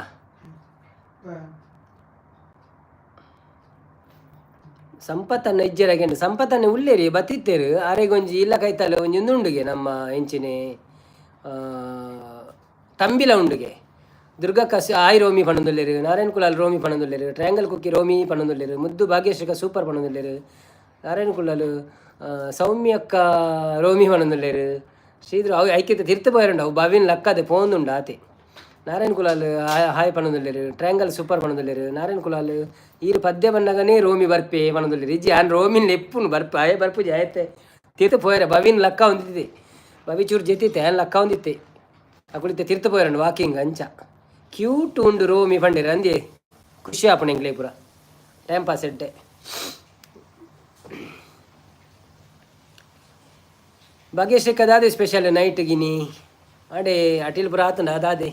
ಸಂಪತ್ತನ್ನು ಇಜ್ಜರಾಗೆಂಡು ಸಂಪತ್ತನ್ನು ಉಳ್ಳೇರಿ ಬತ್ತಿತ್ತೇರು ಆರೆಗೊಂಜಿ ಇಲ್ಲ ಕೈತಲ್ಲ ಒಂಜಿ ಉಂಡುಗೆ ನಮ್ಮ ಹೆಂಚಿನೆ ತಂಬಿಲ ಉಂಡುಗೆ ದುರ್ಗಕ್ಕ ಆಯ್ ರೋಮಿ ಪಣದೊಲ್ಲೇರು ನಾರಾಯಣ ಕುಲಾಲ್ ರೋಮಿ ಪಣದೊಲ್ಲೇರು ಟ್ರಯಾಂಗಲ್ ಕುಕ್ಕಿ ರೋಮಿ ಪಣದೊಲ್ಲೇರು ಮುದ್ದು ಭಾಗ್ಯಶ್ರೀಕ ಸೂಪರ್ ಪಣದೊಲ್ಲೇರು ನಾರಾಯಣ ಕುಲಾಲು ಸೌಮ್ಯಕ್ಕ ರೋಮಿ ಪಣದೊಲ್ಲೇರು ಶ್ರೀದ್ರು ಅವು ಐಕ್ಯತೆ ತಿರ್ತು ಪೋಯರುಂಡು ಅವು ಬಾವಿನ ಲಕ್ಕದೆ ಪೋಂದುಂಡು ಆತೆ. ನಾರಾಯಣ ಕುಲಾಲ್ ಹಾಯ್ ಪಣದೊಲ್ಲೇರು ಟ್ರಯಾಂಗಲ್ ಸೂಪರ್ ಪಣದೊಲ್ಲೇರು ನಾರಾಯಣ ಕುಲಾಲ್ ಈರು ಪದ್ಯ ಬನ್ನಗನೇ ರೋಮಿ ಬರ್ಪೆ ಪಣದೊಲ್ಲೇರು ಇಜ್ಜಿ ಆನ್ ರೋಮಿನ ಲೆಪ್ಪುನು ಬರ್ಪ ಆಯೆ ಬರ್ಪುಜಿ ಆಯತ್ತೆ ತಿರ್ತು ಪೋಯರ ಬವಿನ ಲಕ್ಕ ಹೊಂದಿದ್ದೆ ಬವಿ ಚೂರು ಜೆತ್ತಿತ್ತೆ ಆನ್ ಲಕ್ಕ ಹೊಂದಿತ್ತೆ ಅಕುಳಿತೆ ತಿರ್ತು ಪೋಯರಂಡು ವಾಕಿಂಗ್ ಅಂಚ ಕ್ಯೂಟ್ ಉಂಡು ರೋಮಿ ಪಂಡೇರು ಅಂದೆ ಖುಷಿ ಆಪಣ ಎಂಗ್ಲೇ ಪೂರ ಟೈಮ್ ಪಾಸ್ ಎಡ್ಡೆ. ಭಾಗ್ಯಶ್ರೀಕ ದಾದೆ ಸ್ಪೆಷಲ್ ನೈಟ್ ಗಿನಿ ಅಡೆ ಅಟಿಲ್ ಪುರ ಆತಂಡ ದಾದೆ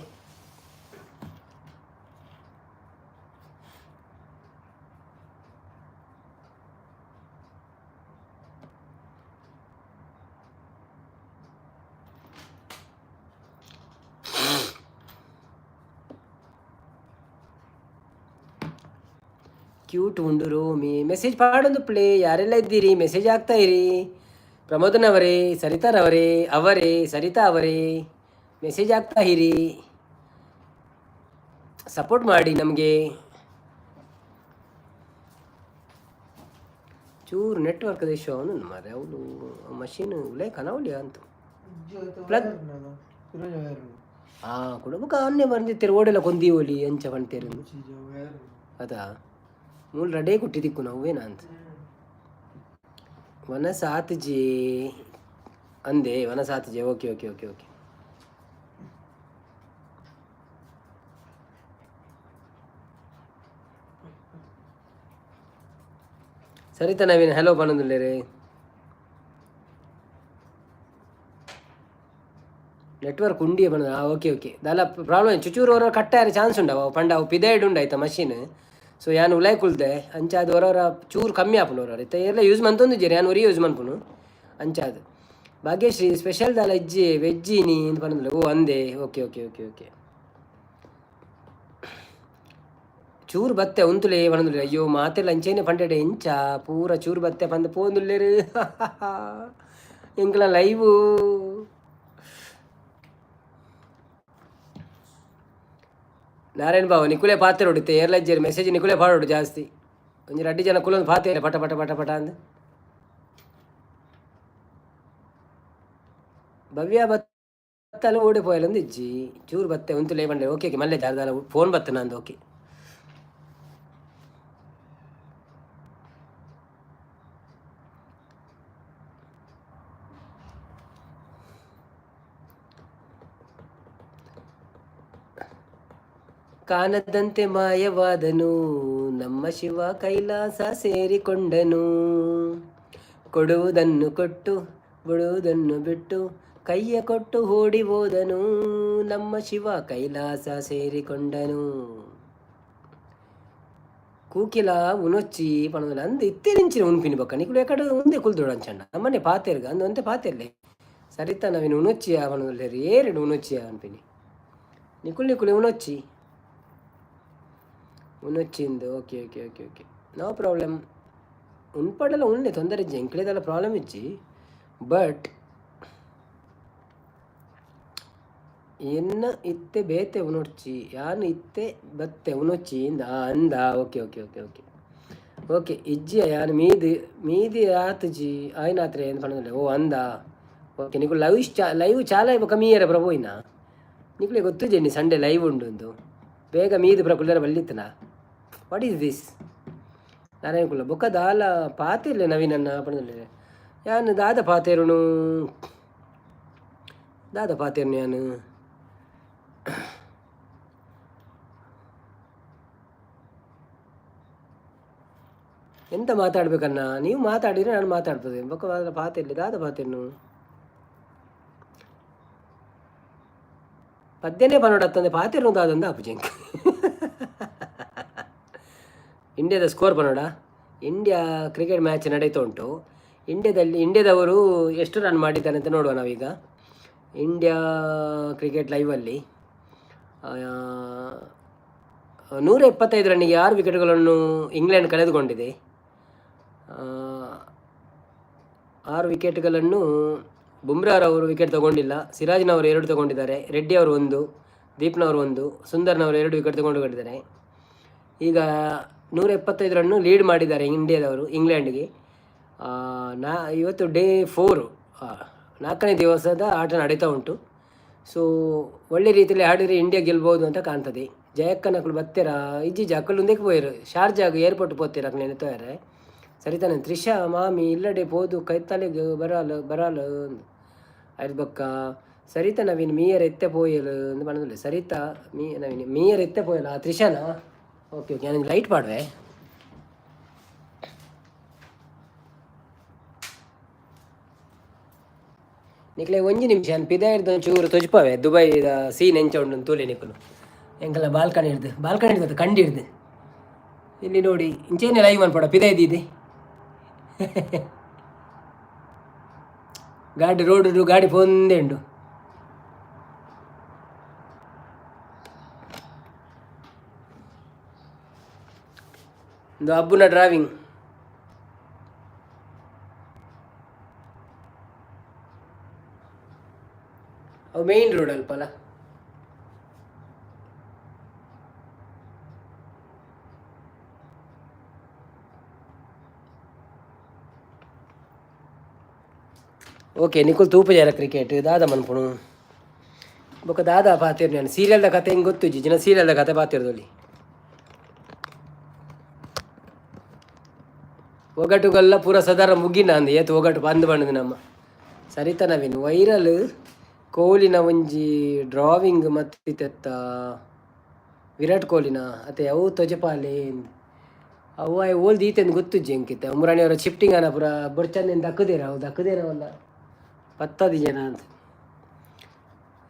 ಕ್ಯೂಟ್ ಉಂಡು ರೋಮಿ ಮೆಸೇಜ್ ಪಾಡೊಂದು ಪ್ಲೇ ಯಾರೆಲ್ಲ ಇದ್ದೀರಿ ಮೆಸೇಜ್ ಆಗ್ತಾ ಇರಿ. ಪ್ರಮೋದನವರೇ ಸರಿತಾರವರೇ ಅವರೇ ಸರಿತಾ ಅವರೇ ಮೆಸೇಜ್ ಆಗ್ತಾ ಇರಿ ಸಪೋರ್ಟ್ ಮಾಡಿ ನಮಗೆ. ಚೂರು ನೆಟ್ವರ್ಕ್ದ ಇಶ್ಯೂ ಅವನು ಮಾರೆ ಅವಳು ಮಷೀನ್ ಉಲೇ ಕನವಳಿ ಅಂತ ಪ್ಲಗ್ ಕೊಡ್ಬೇಕ ಅವನ್ನೇ ಬಂದಿತ್ತೀರಿ ಓಡೆಲ್ಲ ಕೊಂದಿ ಓಲಿ ಎಂಚ ಬಂತೇರಿ ಅದಾ ಮೂಲ ರಡೇ ಕೊಟ್ಟಿದ್ದಿಕ್ಕು ನಾವೇನ ಅಂತ ವನ ಸಾತ್ಜಿ ಅಂದೆ ವನ ಸಾತ್ಜಿ okay okay okay okay Saritha Naveen hello ಪನ್ನೊಂದುಲ್ಲೇರಿ ನೆಟ್ವರ್ಕ್ ಉಂಡಿಯೇ ಪನ್ನೊಂದು ಓಕೆ ಓಕೆ ದಾಲ ಪ್ರಾಬ್ಲಮ್ ಚುಚೂರು ಅವರ ಕಟ್ಟಾರೆ ಚಾನ್ಸ್ ಉಂಡವ ಪಂಡ ಅವು ಪಿದೈಡ್ ಉಂಡಾಯ್ತಾ ಮಷೀನ್ ಸೊ ಯಾನು ಉಲಾಯ್ ಕುಲ್ದೆ ಅಂಚಾದ ಹೊರವರ ಚೂರು ಕಮ್ಮಿ ಆಪುನು ಹೊರ ಇತ್ತ ಎಲ್ಲ ಯೂಸ್ ಮಂತೊಂದು ಜೀರಿ ಯಾನು ಒರಿ ಯೂಸ್ ಮನ್ಪುನು ಅಂಚಾದ ಭಾಗ್ಯಶ್ರೀ ಸ್ಪೆಷಲ್ ದಾಲ ಇಜ್ಜಿ ವೆಜ್ಜಿ ನೀ ಅಂತ ಪನ್ನೊಂದುಲ್ಲ ಓ ಅಂದೆ ಓಕೆ ಓಕೆ ಓಕೆ ಓಕೆ ಚೂರು ಬತ್ತೆ ಉಂತುಲೇ ಪಣದುಲ್ಲೆ ಅಯ್ಯೋ ಮಾತೆಲ್ಲ ಅಂಚೇನೆ ಪಂಡೆಡೆ ಎಂಚ ಪೂರ ಚೂರು ಬತ್ತೆ ಪಂದು ಪೋಂದುಲ್ಲೇರು ಎಂಕಲ ಲೈವು ನಾರಾಯಣ ಬಾವ ನಿಕುಲೆ ಪಾತ್ರೆ ಹೊಡಿತೆ ಏರ್ಲಜ್ಜೇರಿ ಮೆಸೇಜ್ ನಿಕುಲೆ ಪಾಡೋಡು ಜಾಸ್ತಿ ಒಂಜಿ ರಡ್ಡಿ ಜನ ಕುಲೊಂದು ಪಾತ್ರೆ ಪಟ ಪಟ ಪಟ ಪಟ ಅಂದು ಭವ್ಯ ಬತ್ತಲ್ಲ ಓಡಿಪೋಯಲ್ಲೊಂದು ಇಜ್ಜಿ ಚೂರು ಬತ್ತೆ ಉಂತುಲೇ ಬಂಡೆ ಓಕೆ ಓಕೆ ಮಲ್ಲೆ ಜಾರದಲ್ಲ ಫೋನ್ ಬತ್ತೆ ನಂದು ಓಕೆ ಕಾಣದಂತೆ ಮಾಯವಾದನು ನಮ್ಮ ಶಿವ ಕೈಲಾಸ ಸೇರಿಕೊಂಡನು ಕೊಡುವುದನ್ನು ಕೊಟ್ಟು ಬಿಡುವುದನ್ನು ಬಿಟ್ಟು ಕೈಯ ಕೊಟ್ಟು ಓಡಿ ಹೋದನು ನಮ್ಮ ಶಿವ ಕೈಲಾಸ ಸೇರಿಕೊಂಡನು ಕೂಕಿಲ ಉನೊಚ್ಚಿ ಪಣದಲ್ಲ ಅಂದು ಇತ್ತೇರಿಂಚಿನ ಉನ್ಪಿನಿ ಬೊಕ್ಕ ನಿಕುಲು ಎಕಡೆ ಉಂದೆ ಕುಲ್ದೋಡು ಅಂಚಂಡ ನಮ್ಮನೆ ಪಾತೆರ್ಗ ಅಂದು ಅಂತೆ ಪಾತೆರ್ಲೆ ಸರಿತಾ ನಾವಿನ ಉನೊಚ್ಚಿಯ ಪಣದಲ್ಲಿ ಏರೆಡು ಉನೊಚ್ಚಿಯ ಅನ್ಪಿನಿ ನಿಕುಲ್ ನಿಕುಲೆ ಉನೊಚ್ಚಿ ಉನೊಚ್ಚಿಂದು okay okay okay okay no problem ಉನ್ಪಡೆಲ್ಲ ಉಂಡೆ ತೊಂದರೆ ಇಜ್ಜಿ ಎಂಕ್ಲೆದೆಲ್ಲ ಪ್ರಾಬ್ಲಮ್ ಇಜ್ಜಿ ಬಟ್ ಎನ್ನ ಇತ್ತೆ ಬೇತೆ ಉನೊಡ್ಚಿ ಯಾನು ಇತ್ತೆ ಬತ್ತೆ ಉನೊಚ್ಚಿ ಇಂದ ಅಂದ okay okay okay okay okay ಇಜ್ಜಿಯ ಯಾನು ಮೀದಿ ಆತಜಿ ಆಯ್ನಾತ್ರೆ ಏನು ಪಣದಲ್ಲ ಓ ಅಂದ ಓಕೆ ನಿಕು ಲೈವ್ ಚಾಲ ಇವ ಕಮ್ಮಿಯರ ಪ್ರಭುಯಿನ ನಿಕ್ಲೆ ಗೊತ್ತು ಜೆನ್ನಿ ಸಂಡೇ ಲೈವ್ ಉಂಡು ಒಂದು ಬೇಗ ಮೀದು ಪ್ರಕುಲ್ಯರ ಬಲ್ಲಿತ್ತನ ವಾಟ್ ಈಸ್ ದಿಸ್ ನಾರಾಯಣ ಕುಲ್ಲ ಬೊಕ್ಕ ದಾಲ ಪಾತಿರ್ಲೆ ನವೀನನ್ನ ಪಣದಲ್ಲ ಯಾನು ದಾದ ಪಾತೇರುನು ಯಾನು ಎಂತ ಮಾತಾಡ್ಬೇಕನ್ನ ನೀವು ಮಾತಾಡಿದ್ರೆ ನಾನು ಮಾತಾಡ್ತದೆ ಬೊಕ್ಕ ಪಾತಿರ್ಲಿ ದಾದ ಪಾತಿರ್ನು ಪದ್ಯನೇ ಪನೋಡತ್ತಂದೆ ಪಾತಿರ್ನು ದಾದಂದ ಅಪುಜಂಕ್ ಇಂಡಿಯಾದ ಸ್ಕೋರ್ ಪನೋಡ ಇಂಡಿಯಾ ಕ್ರಿಕೆಟ್ ಮ್ಯಾಚ್ ನಡೀತಾ ಉಂಟು ಇಂಡಿಯಾದವರು ಎಷ್ಟು ರನ್ ಮಾಡಿದ್ದಾರೆ ಅಂತ ನೋಡುವ ನಾವೀಗ ಇಂಡಿಯಾ ಕ್ರಿಕೆಟ್ ಲೈವಲ್ಲಿ 125 ರನ್ನಿಗೆ 6 ವಿಕೆಟ್ಗಳನ್ನು ಇಂಗ್ಲೆಂಡ್ ಕಳೆದುಕೊಂಡಿದೆ 6 ವಿಕೆಟ್ಗಳನ್ನು ಬುಮ್ರಾರವರು ವಿಕೆಟ್ ತಗೊಂಡಿಲ್ಲ ಸಿರಾಜ್ನವರು 2 ತಗೊಂಡಿದ್ದಾರೆ ರೆಡ್ಡಿ ಅವರು 1 ದೀಪ್ನವರು 1 ಸುಂದರ್ನವರು 2 ವಿಕೆಟ್ ತಗೊಂಡಿದ್ದಾರೆ ಈಗ 175 ರನ್ನು ಲೀಡ್ ಮಾಡಿದ್ದಾರೆ ಇಂಡಿಯಾದವರು ಇಂಗ್ಲೆಂಡ್ಗೆ ಇವತ್ತು ಡೇ 4 4ನೇ ದಿವಸದ ಆಟ ನಡೀತಾ ಉಂಟು ಸೊ ಒಳ್ಳೆ ರೀತಿಯಲ್ಲಿ ಆಡಿದರೆ ಇಂಡಿಯಾ ಗೆಲ್ಬೋದು ಅಂತ ಕಾಣ್ತದೆ ಜಯಕ್ಕನಕ್ಕಳು ಬತ್ತೀರ ಇಜ್ಜಿಜ್ಜಿ ಅಕ್ಕಳು ಒಂದಕ್ಕೆ ಪೋಯರು ಶಾರ್ಜಾಗ ಏರ್ಪೋರ್ಟ್ ಪೋತೀರ ಅಕ್ಕ ನೆನೆತೋಯಾರೆ ಸರಿತಾನೆ ತ್ರಿಷಾ ಮಾಮಿ ಇಲ್ಲಡೆ ಪೋದು ಕೈತಲೆಗೆ ಬರಲು ಆಯ್ತು ಬೊಕ್ಕ ಸರಿತಾ ನವೀನ್ ಮೀಯರ್ ಎತ್ತೆ ಪೋಯಲು ಅಂತ ಬಂದಿಲ್ಲ ಸರಿತಾ ನವೀನ್ ಮೀಯರ್ ಎತ್ತೆ ಪೋಯಲ್ಲ ತ್ರಿಷಾನ ಓಕೆ ಓಕೆ ನನಗೆ ಲೈಟ್ ಮಾಡುವೆ ನಿಕ್ಲೆ 1 ನಿಮಿಷ ಪಿದ ಹಿಡ್ದು ಚೂರು ತೊಜ್ಪವೆ ದುಬೈದ ಸೀನ್ ಎಂಚ ಉಂಡು ತೂಲೆ ನಿಕ್ಕಲು ಎಂಕಲ್ಲ ಬಾಲ್ಕನಿ ಹಿಡ್ದು ಕಂಡು ಹಿಡ್ದು ಇಲ್ಲಿ ನೋಡಿ ಇಂಚೇನೆ ಲೈವ್ ಅನ್ಪಡ ಪಿದ ಇದ್ದಿದೆ ಗಾಡಿ ಪೊಂದೆ ಉಂಡು ಒಂದು ಅಬ್ಬುನ ಡ್ರೈವಿಂಗ್ ಅವು ಮೇಯ್ನ್ ರೋಡ್ ಅಲ್ಪಲ್ಲ ಓಕೆ ನಿಕುಲ್ ತೂಪ ಜರ ಕ್ರಿಕೆಟ್ ದಾದ ಮನ್ಪುಣು ಬೊಕ ದಾದ ಪಾತಿರ್ ನಾನು ಸೀರಿಯಲ್ದ ಕತೆ ಹಿಂಗೆ ಗೊತ್ತು ಜಿನ ಸೀರಿಯಲ್ದ ಕತೆ ಪಾತಿರ್ದಲ್ಲಿ ಒಗಟುಗಲ್ಲ ಪೂರ ಸದಾರ ಮುಗಿನ ಅಂದ ಏತು ಒಗಟು ಬಂದು ಬಂಡದು ನಮ್ಮ ಸರಿತ ನವೀನ್ ವೈರಲ್ ಕೊಹ್ಲಿನ ಒಂಜಿ ಡ್ರಾವಿಂಗ್ ಮತ್ತಿತ್ತ ವಿರಾಟ್ ಕೊಹ್ಲಿನ ಅತ್ತೆ ಅವು ತೊಜಪಾಲೆ ಅವು ಓಲ್ದು ಈತೆಂದು ಗೊತ್ತುಜ್ಜಿ ಅಂಕಿತ್ತ ಮುರಾಣಿಯವರ ಶಿಫ್ಟಿಂಗ್ ಅನ್ನ ಪೂರ ಬೊರ್ಚಂದಿಂದ ದಕ್ಕದೇರ ಅವು ದಕ್ಕದೇರವಲ್ಲ ಪತ್ತದಿ ಜನ ಅಂತ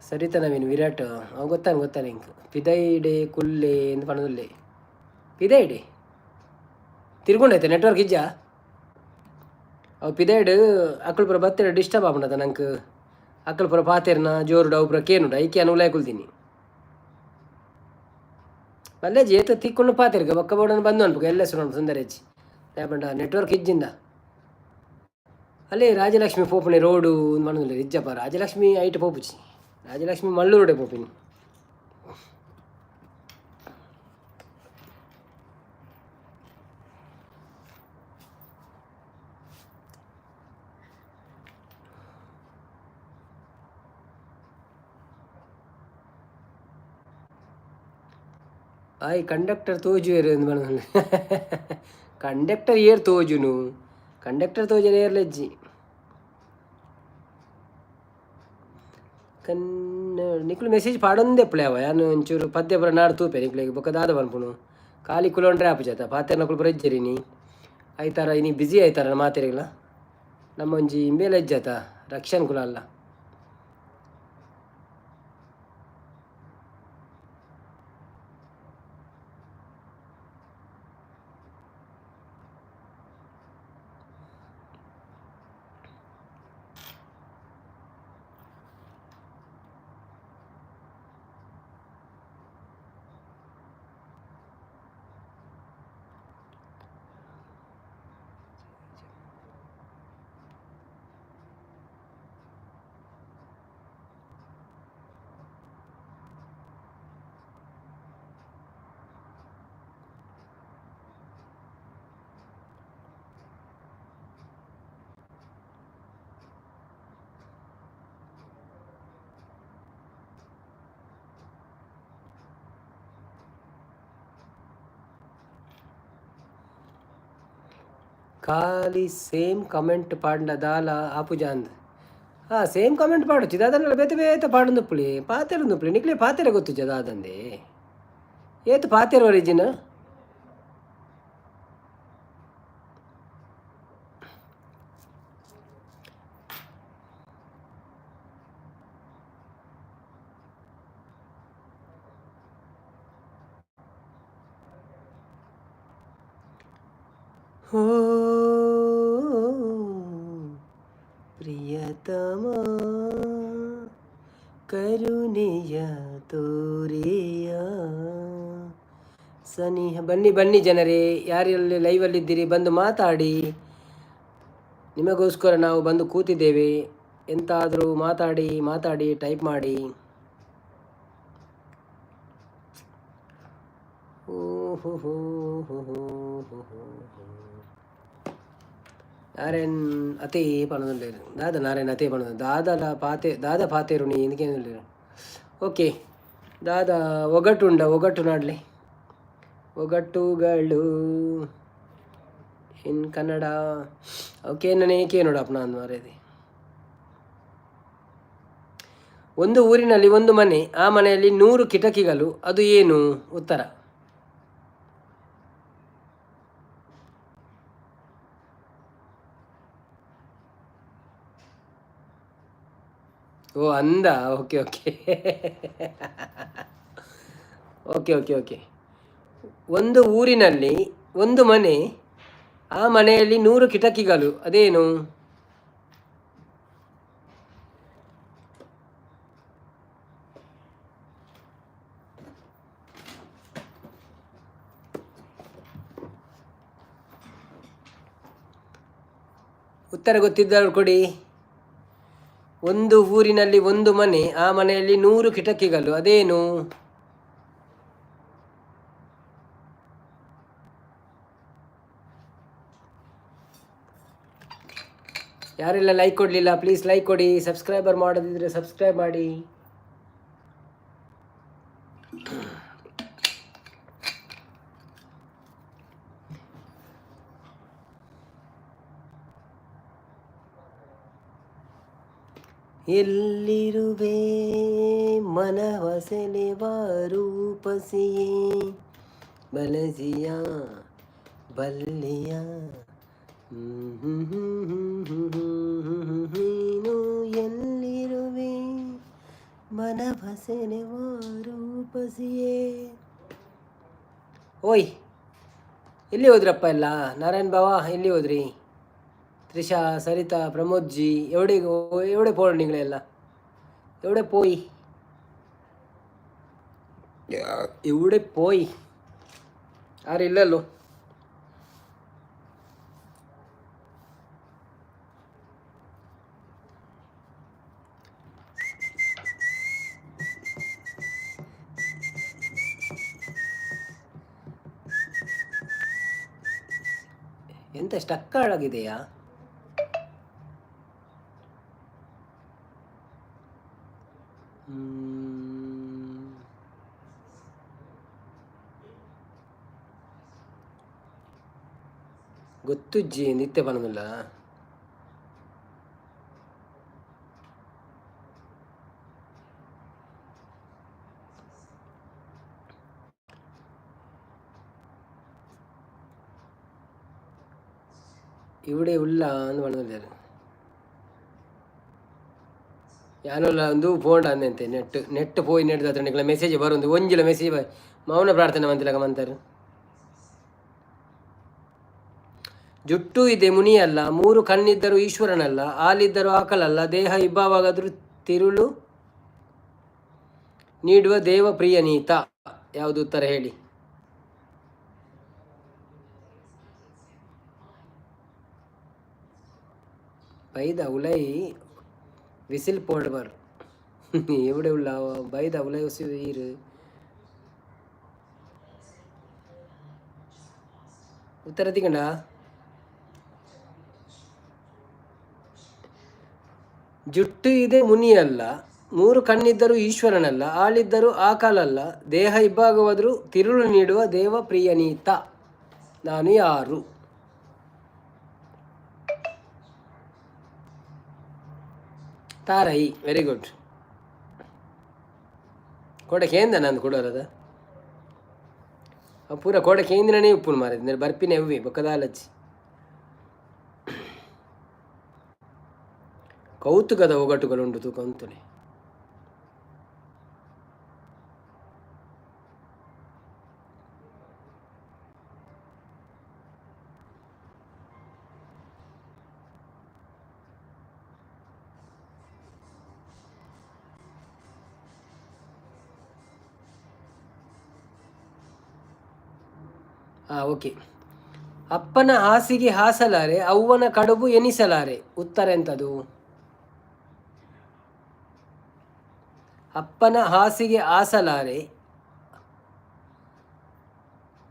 ಸರಿತ ನವೀನ್ ವಿರಾಟ್ ಅವು ಗೊತ್ತಾನೆ ಇಂಕ್ ಪಿದೈಡೆ ಕುಲ್ಲೆ ಎಂದು ಪಣದುಲ್ಲೆ ಪಿದೈಡೆ ತಿರ್ಗೊಂಡೈತೆ ನೆಟ್ವರ್ಕ್ ಇಜ್ಜ ಅವು ಪಿದೈಡ್ ಅಕ್ಕಳು ಪುರ ಬತ್ತೇರ ಡಿಸ್ಟರ್ಬ್ ಆಗ್ಬಿಡದ ನಂಗೆ ಅಕ್ಕಳು ಪುರ ಪಾತೇರ್ನ ಜೋರುಡು ಅವು ಪುರ ಕೇನುಡ ಐಕೆ ಅನುಲಾಯ್ ಕುಲ್ತೀನಿ ಅಲ್ಲೇಜಿ ಏತ ತಿಕ್ಕೊಂಡು ಪಾತಿರ್ಗ ಬೊಕ್ಕ ಬೋಡನ್ನು ಬಂದು ಅನ್ಬೇಕು ಎಲ್ಲ ಸುಣ್ಣ ಸುಂದರೇಜಿ ಯಾಪಂಡ ನೆಟ್ವರ್ಕ್ ಇಜ್ಜಿಂದ ಅಲ್ಲೇ ರಾಜಲಕ್ಷ್ಮಿ ಪೋಪುಣೆ ರೋಡು ಮಣ್ಣುಲ್ಲ ಇಜ್ಜಪ್ಪ ರಾಜಲಕ್ಷ್ಮಿ ಐಟ್ ಪೋಪುಚಿ ರಾಜಲಕ್ಷ್ಮಿ ಮಳ್ಳೂರುಡೆ ಪೋಪಿನಿ ಆಯ್ ಕಂಡಕ್ಟರ್ ತೋಜು ಏರು ಎಂದು ಮಣ್ಣು ಕಂಡಕ್ಟರ್ ಏರ್ ತೋಜುನು ಕಂಡಕ್ಟರ್ ತೋಜನ ಏರ್ಲೆಜ್ಜಿ ನಿಕ್ಲು ಮೆಸೇಜ್ ಪಾಡೊಂದೆ ಪ್ಲೇವ ಯಾನು ಒಂಚೂರು ಪದ್ಯ ಪುರ ನಾಡು ತೂಪೆ ನಿಕ್ಲಿಗೆ ಬೊಕ್ಕ ದಾದ ಬನ್ಪುನು ಖಾಲಿ ಕುಲೊಂಡ್ರೆ ಆಪುಜಾತ ಪಾತೆರ್ ನಕುಲು ಪುರ ಇಜ್ಜರಿನಿ ಆಯ್ತಾರ ಇನಿ ಬ್ಯುಸಿ ಆಯ್ತಾರ ಮಾತೆರೆಗ್ಲ ನಮ್ಮ ಒಂಜಿ ಇಂಬೇಲ ಇಜ್ಜಾತ ರಕ್ಷನ್ ಕುಲ ಅಲ್ಲ ಖಾಲಿ ಸೇಮ್ ಕಮೆಂಟ್ ಪಾಂಡ ದಾಲ ಆಪುಜಾಂದ್ ಸೇಮ್ ಕಮೆಂಟ್ ಪಾಡೊಚ್ಚಿ ದಾದನ್ನೆಲ್ಲ ಬೇತೆ ಬೇತೆ ಪಾಡೊಂದು ಉಪ್ಪುಳಿ ಪಾತೆರೊಂದು ಉಪ್ಪುಳಿ ನಿಕ್ಲೆ ಪಾತೆರ ಗೊತ್ತುಜ್ಜ ದಾದಂದೆ ಏತು ಪಾತೆರ ಒರಿಜಿನ ಹೋ ಪ್ರಿಯತಮ ಕರುಣೆಯ ತೋರೆಯ ಸನಿಹ ಬನ್ನಿ ಬನ್ನಿ ಜನರೇ ಯಾರೆಲ್ಲ ಲೈವಲ್ಲಿದ್ದೀರಿ ಬಂದು ಮಾತಾಡಿ ನಿಮಗೋಸ್ಕರ ನಾವು ಬಂದು ಕೂತಿದ್ದೇವೆ ಎಂತಾದರೂ ಮಾತಾಡಿ ಟೈಪ್ ಮಾಡಿ ಓಹೋ ಹೋ ಹೋ ಹೋ ಹೋ ಹೋ ನಾರಾಯಣ್ ಅತೇ ಪಣದಲ್ಲಿ ದಾದ ನಾರಾಯಣ್ ಅತೇ ಪಣದ ದಾದ ಪಾತೇರುಣಿ ಇದಕ್ಕೇನಿಲ್ಲ ಓಕೆ ದಾದ ಒಗಟು ನಾಡಲಿ ಒಗಟುಗಳು ಇನ್ ಕನ್ನಡ ಓಕೆ ನನಗೆ ಕೇನೋಡಪ್ಪ ನಾನು ಮಾರೇದಿ ಒಂದು ಊರಿನಲ್ಲಿ ಒಂದು ಮನೆ ಆ ಮನೆಯಲ್ಲಿ 100 ಕಿಟಕಿಗಳು ಅದು ಏನು ಉತ್ತರ ಓ ಅಂದ okay okay okay okay okay ಒಂದು ಊರಿನಲ್ಲಿ ಒಂದು ಮನೆ ಆ ಮನೆಯಲ್ಲಿ 100 ಕಿಟಕಿಗಳು ಅದೇನು ಉತ್ತರ ಗೊತ್ತಿದ್ದವರು ಕೊಡಿ ಒಂದು ಊರಿನಲ್ಲಿ ಒಂದು ಮನೆ ಆ ಮನೆಯಲ್ಲಿ 100 ಕಿಟಕಿಗಳು ಅದೇನು ಯಾರೆಲ್ಲ ಲೈಕ್ ಕೊಡಲಿಲ್ಲ ಪ್ಲೀಸ್ ಲೈಕ್ ಕೊಡಿ, ಸಬ್ಸ್ಕ್ರೈಬರ್ ಮಾಡೋದಿದ್ರೆ ಸಬ್ಸ್ಕ್ರೈಬ್ ಮಾಡಿ. ಎಲ್ಲಿರುವೆ ಮನವ ಸೆಳೆವ ರೂಪಸಿಯೇ ಬಲಸಿಯ ಬಲ್ಲಿಯ ನೀನು ಎಲ್ಲಿರುವೆ ಮನವ ಸೆಳೆವ ರೂಪಸಿಯೇ. ಓಯ್ ಎಲ್ಲಿ ಹೋದ್ರಪ್ಪ ಎಲ್ಲ? ನಾರಾಯಣ್ ಬಾವ ಎಲ್ಲಿ ಹೋದ್ರಿ? ತ್ರಿಷಾ, ಸರಿತಾ, ಪ್ರಮೋದ್ ಜಿ ಎവിടെ ಪೋಡ್ ನಿಗಳೆಲ್ಲ ಎവിടെ ಪೋಯ್ ಎവിടെ ಪೋಯ್ ಯಾರು ಇಲ್ಲಲ್ಲೋ. ಎಂತ ಸ್ಟಕ್ ಆಗಿದೆಯಾ? ಗೊತ್ತುಜ್ಜಿ ನಿತ್ಯ ಪನಮಿಲ್ಲ. ഇവിടെ ഉള്ള എന്ന് പറഞ്ഞില്ല ഞാനുള്ള ಒಂದು ಫೋನ್ ಅಂದಂತೆ ನೆಟ್ ಪೋಯಿ ನೆಡ್ದ ಹತ್ರ ನಿಕ್ಲ ಮೆಸೇಜ್ ಬರೋದು ಒಂಜಿಲ ಮೆಸೇಜ್ ಮೌನ ಪ್ರಾರ್ಥನೆ ಮಂತಿಲಾಗ ಮಂತಾರೆ. ಜುಟ್ಟು ಇದೆ ಮುನಿಯಲ್ಲ, ಮೂರು ಕಣ್ಣಿದ್ದರೂ ಈಶ್ವರನಲ್ಲ, ಹಾಲಿದ್ದರೂ ಆಕಲಲ್ಲ, ದೇಹ ಇಬ್ಬವಾಗಾದರೂ ತಿರುಳು ನೀಡುವ ದೇವ ಪ್ರಿಯನೀತ. ಯಾವುದು ಉತ್ತರ ಹೇಳಿ? ಬೈದ ಉಲೈ ವಿಸಿಲ್ ಪೋಡ್ಬಾರ್ ಎവിടെ ಉಳ್ಳ ಬೈದ ಉಲೈ ಉಸಿರು ಉತ್ತರ ತಿಗಂಡ. ಜುಟ್ಟು ಇದೆ ಮುನಿಯಲ್ಲ, ಮೂರು ಕಣ್ಣಿದ್ದರೂ ಈಶ್ವರನಲ್ಲ, ಆಳಿದ್ದರೂ ಆಕಲಲ್ಲ, ದೇಹ ಇಬ್ಬಾಗವಾದರೂ ತಿರುಳು ನೀಡುವ ದೇವ ಪ್ರಿಯನೀತ. ನಾನು ಯಾರು? ತಾರೈ. Very good. ಕೋಡಕೇಂದ ನಂದು ಕೊಡೋರದ ಪೂರ ಕೋಡಕೇಂದಿನೇ ಉಪ್ಪುನು ಮಾರಿದ್ರೆ ಬರ್ಪಿನ ಎವ್ವಿ ಬೊಕ್ಕದಾಲಚ್ಚಿ ಕೌತುಕದ ಒಗಟುಗಳುಂಟು ತೂಕಂತುನೆ. ಓಕೆ. ಅಪ್ಪನ ಹಾಸಿಗೆ ಹಾಸಲಾರೆ, ಅವ್ವನ ಕಡುಬು ಎನಿಸಲಾರೆ. ಉತ್ತರ ಎಂಥದು? ಅಪ್ಪನ ಹಾಸಿಗೆ ಹಾಸಲಾರೆ,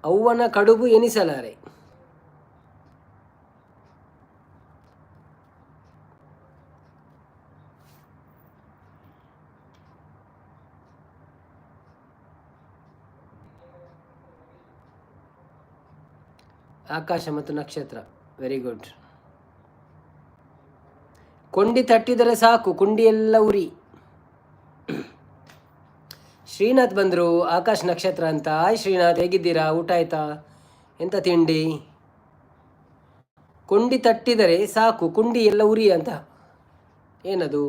ಅವ್ವನ ಕಡುಬು ಎನಿಸಲಾರೆ. ಆಕಾಶ ಮತ್ತು ನಕ್ಷತ್ರ. Very good. ಕೊಂಡಿ ತಟ್ಟಿದರೆ ಸಾಕು ಕುಂಡಿ ಎಲ್ಲ ಉರಿ. ಶ್ರೀನಾಥ್ ಬಂದರು, ಆಕಾಶ್ ನಕ್ಷತ್ರ ಅಂತ. ಹಾಯ್ ಶ್ರೀನಾಥ್, ಹೇಗಿದ್ದೀರಾ? ಊಟ ಆಯ್ತಾ? ಎಂತ ತಿಂಡಿ? ಕೊಂಡಿ ತಟ್ಟಿದರೆ ಸಾಕು ಕುಂಡಿ ಎಲ್ಲ ಉರಿ ಅಂತ ಏನದು?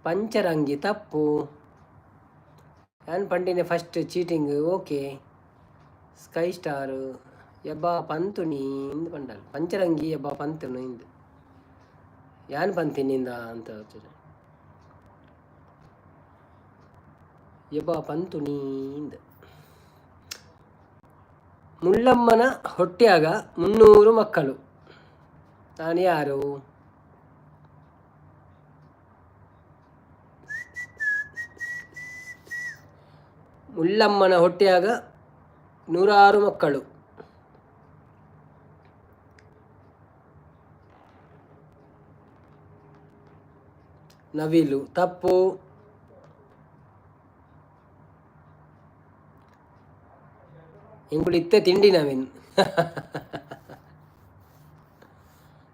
ಪಂಚರಂಗಿ. ತಪ್ಪು. ನಾನು ಪಂಡಿನ first cheating. Okay. Sky star ಯಬ್ಬಾ ಪಂತುನಿ ಇಂದು ಪಂಡಲ್ ಪಂಚರಂಗಿ ಯಬ್ಬಾ ಪಂತುನು ಇಂದು ಯಾನ್ ಪಂತಿನಿಂದ ಅಂತ ಯಬ್ಬಾ ಪಂತುನಿ ಇಂದು. ಮುಳ್ಳಮ್ಮನ ಹೊಟ್ಟ್ಯಾಗ 300 ಮಕ್ಕಳು. ನಾನು ಯಾರು? ಮುಳ್ಳಮ್ಮನ ಹೊಟ್ಟೆಯಾಗ 106 ಮಕ್ಕಳು. ನವಿಲು ತಪ್ಪು. ಇಂಗುಳಿತ್ತೆ ತಿಂಡಿ ನವೀನ್.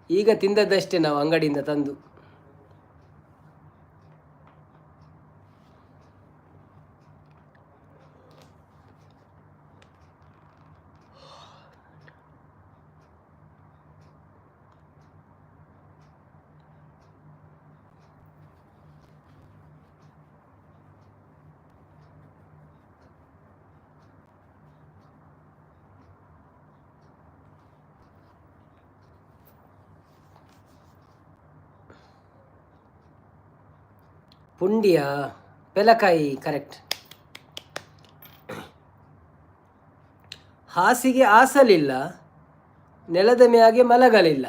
ಈಗ ತಿಂದದ್ದಷ್ಟೇ ನಾವು ಅಂಗಡಿಯಿಂದ ತಂದು. ಪುಂಡಿಯ ಪೆಲಕಾಯಿ ಕರೆಕ್ಟ್. ಹಾಸಿಗೆ ಆಸಲಿಲ್ಲ, ನೆಲದ ಮ್ಯಾಗೆ ಮಲಗಲಿಲ್ಲ.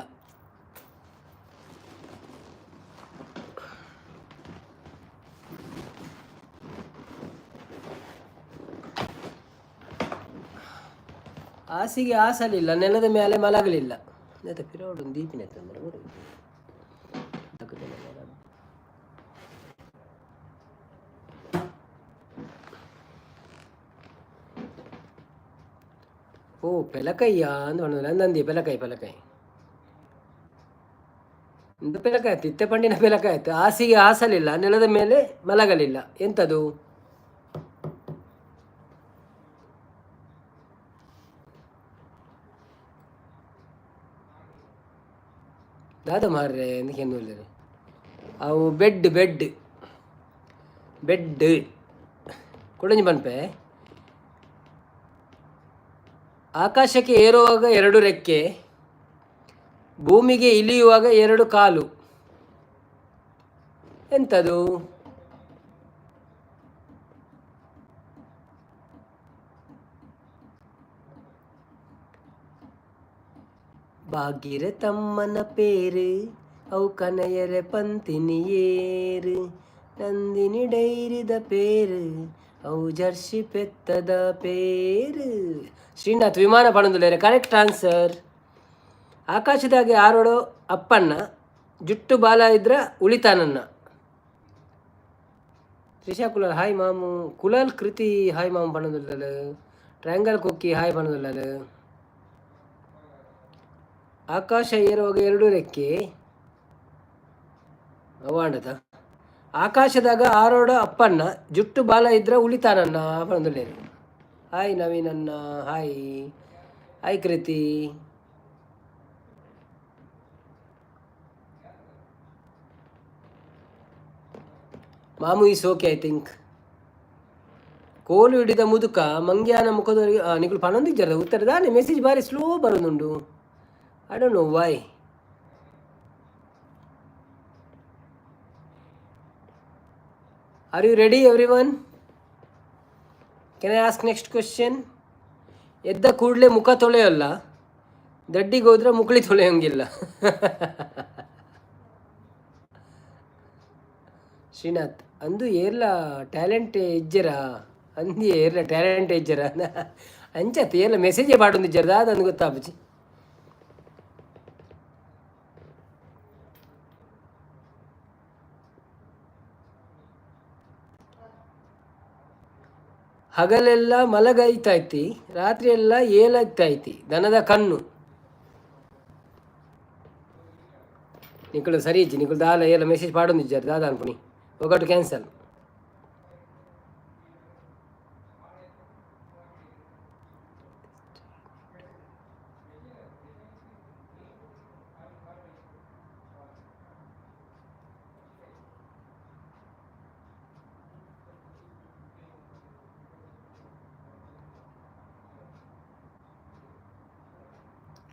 ಹಾಸಿಗೆ ಆಸಲಿಲ್ಲ, ನೆಲದ ಮೇಲೆ ಮಲಗಲಿಲ್ಲ. ಪಿರೋಡು ದೀಪಿನ ಓ ಪೆಲಕಯ್ಯ ಅಂದ್ ನಂದಿ ಪೆಲಕಾಯಿ ಒಂದು ಪೆಲಕಾಯಿ ಆಯ್ತು, ಇತ್ತೆ ಪಂಡಿನ ಪೆಲಕಾಯಿ ಆಯ್ತು. ಹಾಸಿಗೆ ಹಾಸಲಿಲ್ಲ, ನೆಲದ ಮೇಲೆ ಮಲಗಲಿಲ್ಲ, ಎಂತದು? ದಾದ ಮಾರ್ರೆ ಎಂದಕ್ಕೇನು ಹೇಳಿರಿ ಅವು ಬೆಡ್ ಕೊಡಂಜಿ ಬನ್ಪೆ. ಆಕಾಶಕ್ಕೆ ಏರುವಾಗ 2 ರೆಕ್ಕೆ, ಭೂಮಿಗೆ ಇಳಿಯುವಾಗ 2 ಕಾಲು, ಎಂತದು? ಭಾಗೀರಥಮ್ಮನ ಪೇರು ಅವು ಕನಯರ ಪಂತಿನಿ ಏರು, ನಂದಿನಿ ಡೈರಿದ ಪೇರು ಅವು ಜರ್ಸಿ ಪೆತ್ತದ ಪೇರು. ಶ್ರೀನಾಥ್ ವಿಮಾನ ಪಣದುಲೇರೆ ಕರೆಕ್ಟ್ ಆನ್ಸರ್. ಆಕಾಶದಾಗೆ ಆರೋಡೋ ಅಪ್ಪಣ್ಣ, ಜುಟ್ಟು ಬಾಲ ಇದ್ರ ಉಳಿತಾನನ್ನ. ತ್ರಿಷಾ ಕುಲಾಲ್ ಹಾಯ್ ಮಾಮು. ಕುಲಾಲ್ ಕೃತಿ ಹಾಯ್ ಮಾಮು ಪಣದುಲ್ಲ. ಟ್ರಯಾಂಗಲ್ ಕೊಕ್ಕಿ ಹಾಯ್ ಪಣದುಲ್ಲ. ಆಕಾಶ ಏರುವಾಗ 2 ರೆಕ್ಕೆ ಅವಾಂಡದ. ಆಕಾಶದಾಗ ಆರೋಡ ಅಪ್ಪಣ್ಣ, ಜುಟ್ಟು ಬಾಲ ಇದ್ರ ಉಳಿತಾನನ್ನ ಪಣದುಲ್ಲೇರಿ. ಹಾಯ್ ನವೀನನ್ನ ಹಾಯ್ ಕೃತಿ. ಮಾಮು ಈಸ್ ಓಕೆ ಐ ಥಿಂಕ್. ಕೋಲು ಹಿಡಿದ ಮುದುಕ ಮಂಗ್ಯಾನ ಮುಖದವರಿಗೆ ನಿಗಳು ಪಣೊಂದಿಜ್ಜರದ ಉತ್ತರದಾನೆ. ಮೆಸೇಜ್ ಬಾರಿ slow ಬರೋದುಂಡು. I don't know why. Are you ready everyone? Can I ask next question? ಎದ್ದ ಕೂಡಲೇ ಮುಖ ತೊಳೆಯೋಲ್ಲ, ದಡ್ಡಿಗೆ ಹೋದ್ರೆ ಮುಕ್ಳಿ ತೊಳೆಯೋಂಗಿಲ್ಲ. ಶ್ರೀನಾಥ್ ಅಂದು ಏರ್ಲ ಟ್ಯಾಲೆಂಟ್ ಇಜ್ಜರ ಅಂದಿ ಏರ್ಲ ಟ್ಯಾಲೆಂಟ್ ಇಜ್ಜರ ಅಂಚತ್ ಏರ್ಲ ಮೆಸೇಜೇ ಪಾಡೊಂದಿಜ್ಜರದ ಅದಂದು ಗೊತ್ತಾಪುಜಿ. ಹಗಲೆಲ್ಲ ಮಲಗೈತೈತಿ, ರಾತ್ರಿ ಎಲ್ಲ ಏಲೈತೈತಿ ದನದ ಕಣ್ಣು. ನಿಕಳು ಸರಿ ಇಜ್ಜಿ ನಿಕಳು ದಾಲ ಏಲ ಮೆಸೇಜ್ ಪಾಡೊಂದಿಜ್ಜಾರ ದಾದ ಅನ್ಪುನಿ ಒಗಟು ಕ್ಯಾನ್ಸಲ್.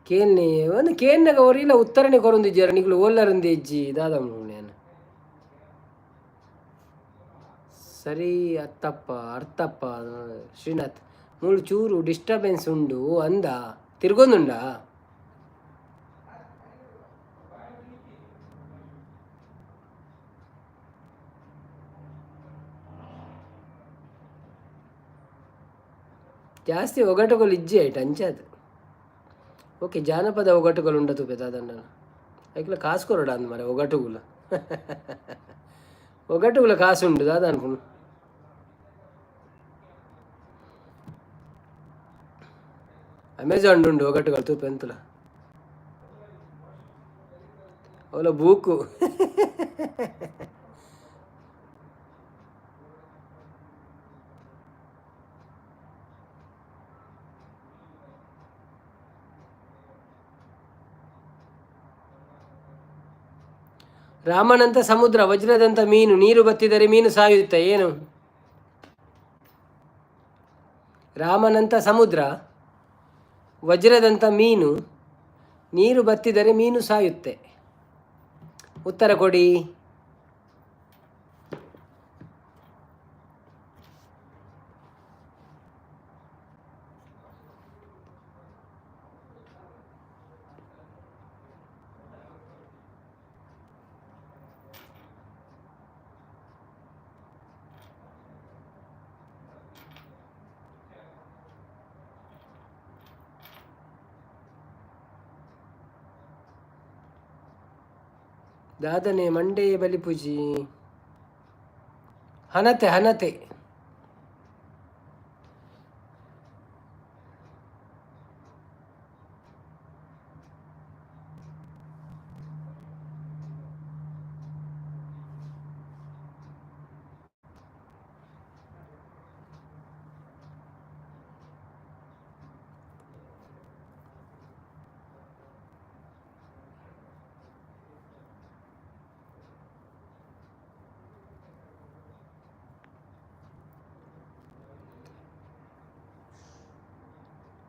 ಕೇನ್ನೆ ಒಂದು ಕೇನ್ನಾಗ ಅವರಿಲ್ಲ ಉತ್ತರನೇ ಕೊರೊಂದಿಜ್ಜಾರ ನಿಗಳು ಓಲ್ಲರಂದಿ ಇಜ್ಜಿ ದಾದ ನಾನು ಸರಿ ಅರ್ಥಪ್ಪ ಶ್ರೀನಾಥ್ ಮೂಳು ಚೂರು ಡಿಸ್ಟರ್ಬೆನ್ಸ್ ಉಂಡು ಅಂದ ತಿರ್ಗೊಂದುಂಡಾ. ಜಾಸ್ತಿ ಒಗಟುಗಳು ಇಜ್ಜಿ ಆಯ್ತು ಅಂಚಾದು. ಓಕೆ ಜಾನಪದ ಒಗಟುಗಳು ಉಂಡತು ಪೆದಾದಂಡ ಐಕ್ಲ ಕಾಸು ಕೊರಡ ಅಂದ ಮರ ಒಗಟುಗುಲ ಒಗಟುಗುಲ ಕಾಸು ಉಂಡು ದಾದ ಅನ್ಕೊಂಡು ಅಮೆಝಾನ್ ಉಂಡು ಒಗಟುಗಳು ತೂಪ ಎಂತಲ ಅವಳ ಬೂಕು ರಾಮನಂತ ಸಮುದ್ರ ವಜ್ರದಂತ ಮೀನು ನೀರು ಬತ್ತಿದರೆ ಮೀನು ಸಾಯುತ್ತೆ ಏನು? ರಾಮನಂತ ಸಮುದ್ರ ವಜ್ರದಂತ ಮೀನು ನೀರು ಬತ್ತಿದರೆ ಮೀನು ಸಾಯುತ್ತೆ. ಉತ್ತರ ಕೊಡಿ. ದಾದನೆ ಮಂಡೇ ಬಲಿಪೂಜಿ ಹನತೆ ಹನತೆ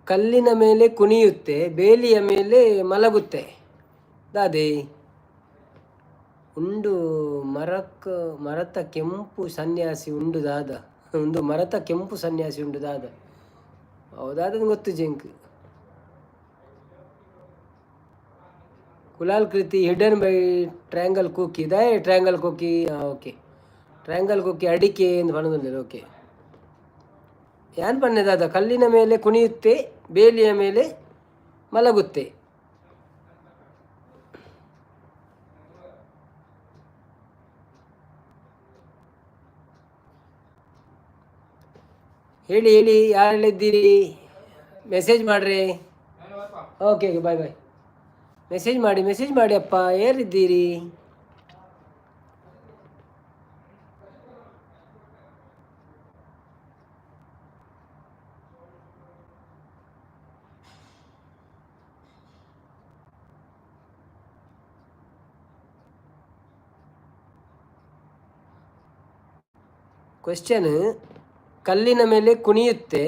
ಕಲ್ಲಿನ ಮೇಲೆ ಕುಣಿಯುತ್ತೆ ಬೇಲಿಯ ಮೇಲೆ ಮಲಗುತ್ತೆ. ದಾದೆ ಉಂಡು ಮರತ ಕೆಂಪು ಸನ್ಯಾಸಿ ಉಂಡು ದಾದ ಒಂದು ಮರತ ಕೆಂಪು ಸನ್ಯಾಸಿ ಉಂಡು ದಾದ ಹೌದಾದ ಗೊತ್ತು ಜಿಂಕ್ Kulal Kriti hidden by triangle Kukki ದಾಯ triangle Kukki okay triangle Kukki ಅಡಿಕೆ ಎಂದು ಬಣ್ಣದಲ್ಲಿ ಓಕೆ ಏನು ಬಣ್ಣದಾದ ಕಲ್ಲಿನ ಮೇಲೆ ಕುಣಿಯುತ್ತೆ ಬೇಲಿಯ ಮೇಲೆ ಮಲಗುತ್ತೆ. ಹೇಳಿ ಹೇಳಿ ಯಾರೆಲ್ಲಿದ್ದೀರಿ ಮೆಸೇಜ್ ಮಾಡ್ರಿ. ಓಕೆ ಬಾಯ್ ಬಾಯ್. ಮೆಸೇಜ್ ಮಾಡಿ ಅಪ್ಪ ಯಾರಿದ್ದೀರಿ? ಕ್ವೆಶ್ಚನ್ ಕಲ್ಲಿನ ಮೇಲೆ ಕುಣಿಯುತ್ತೆ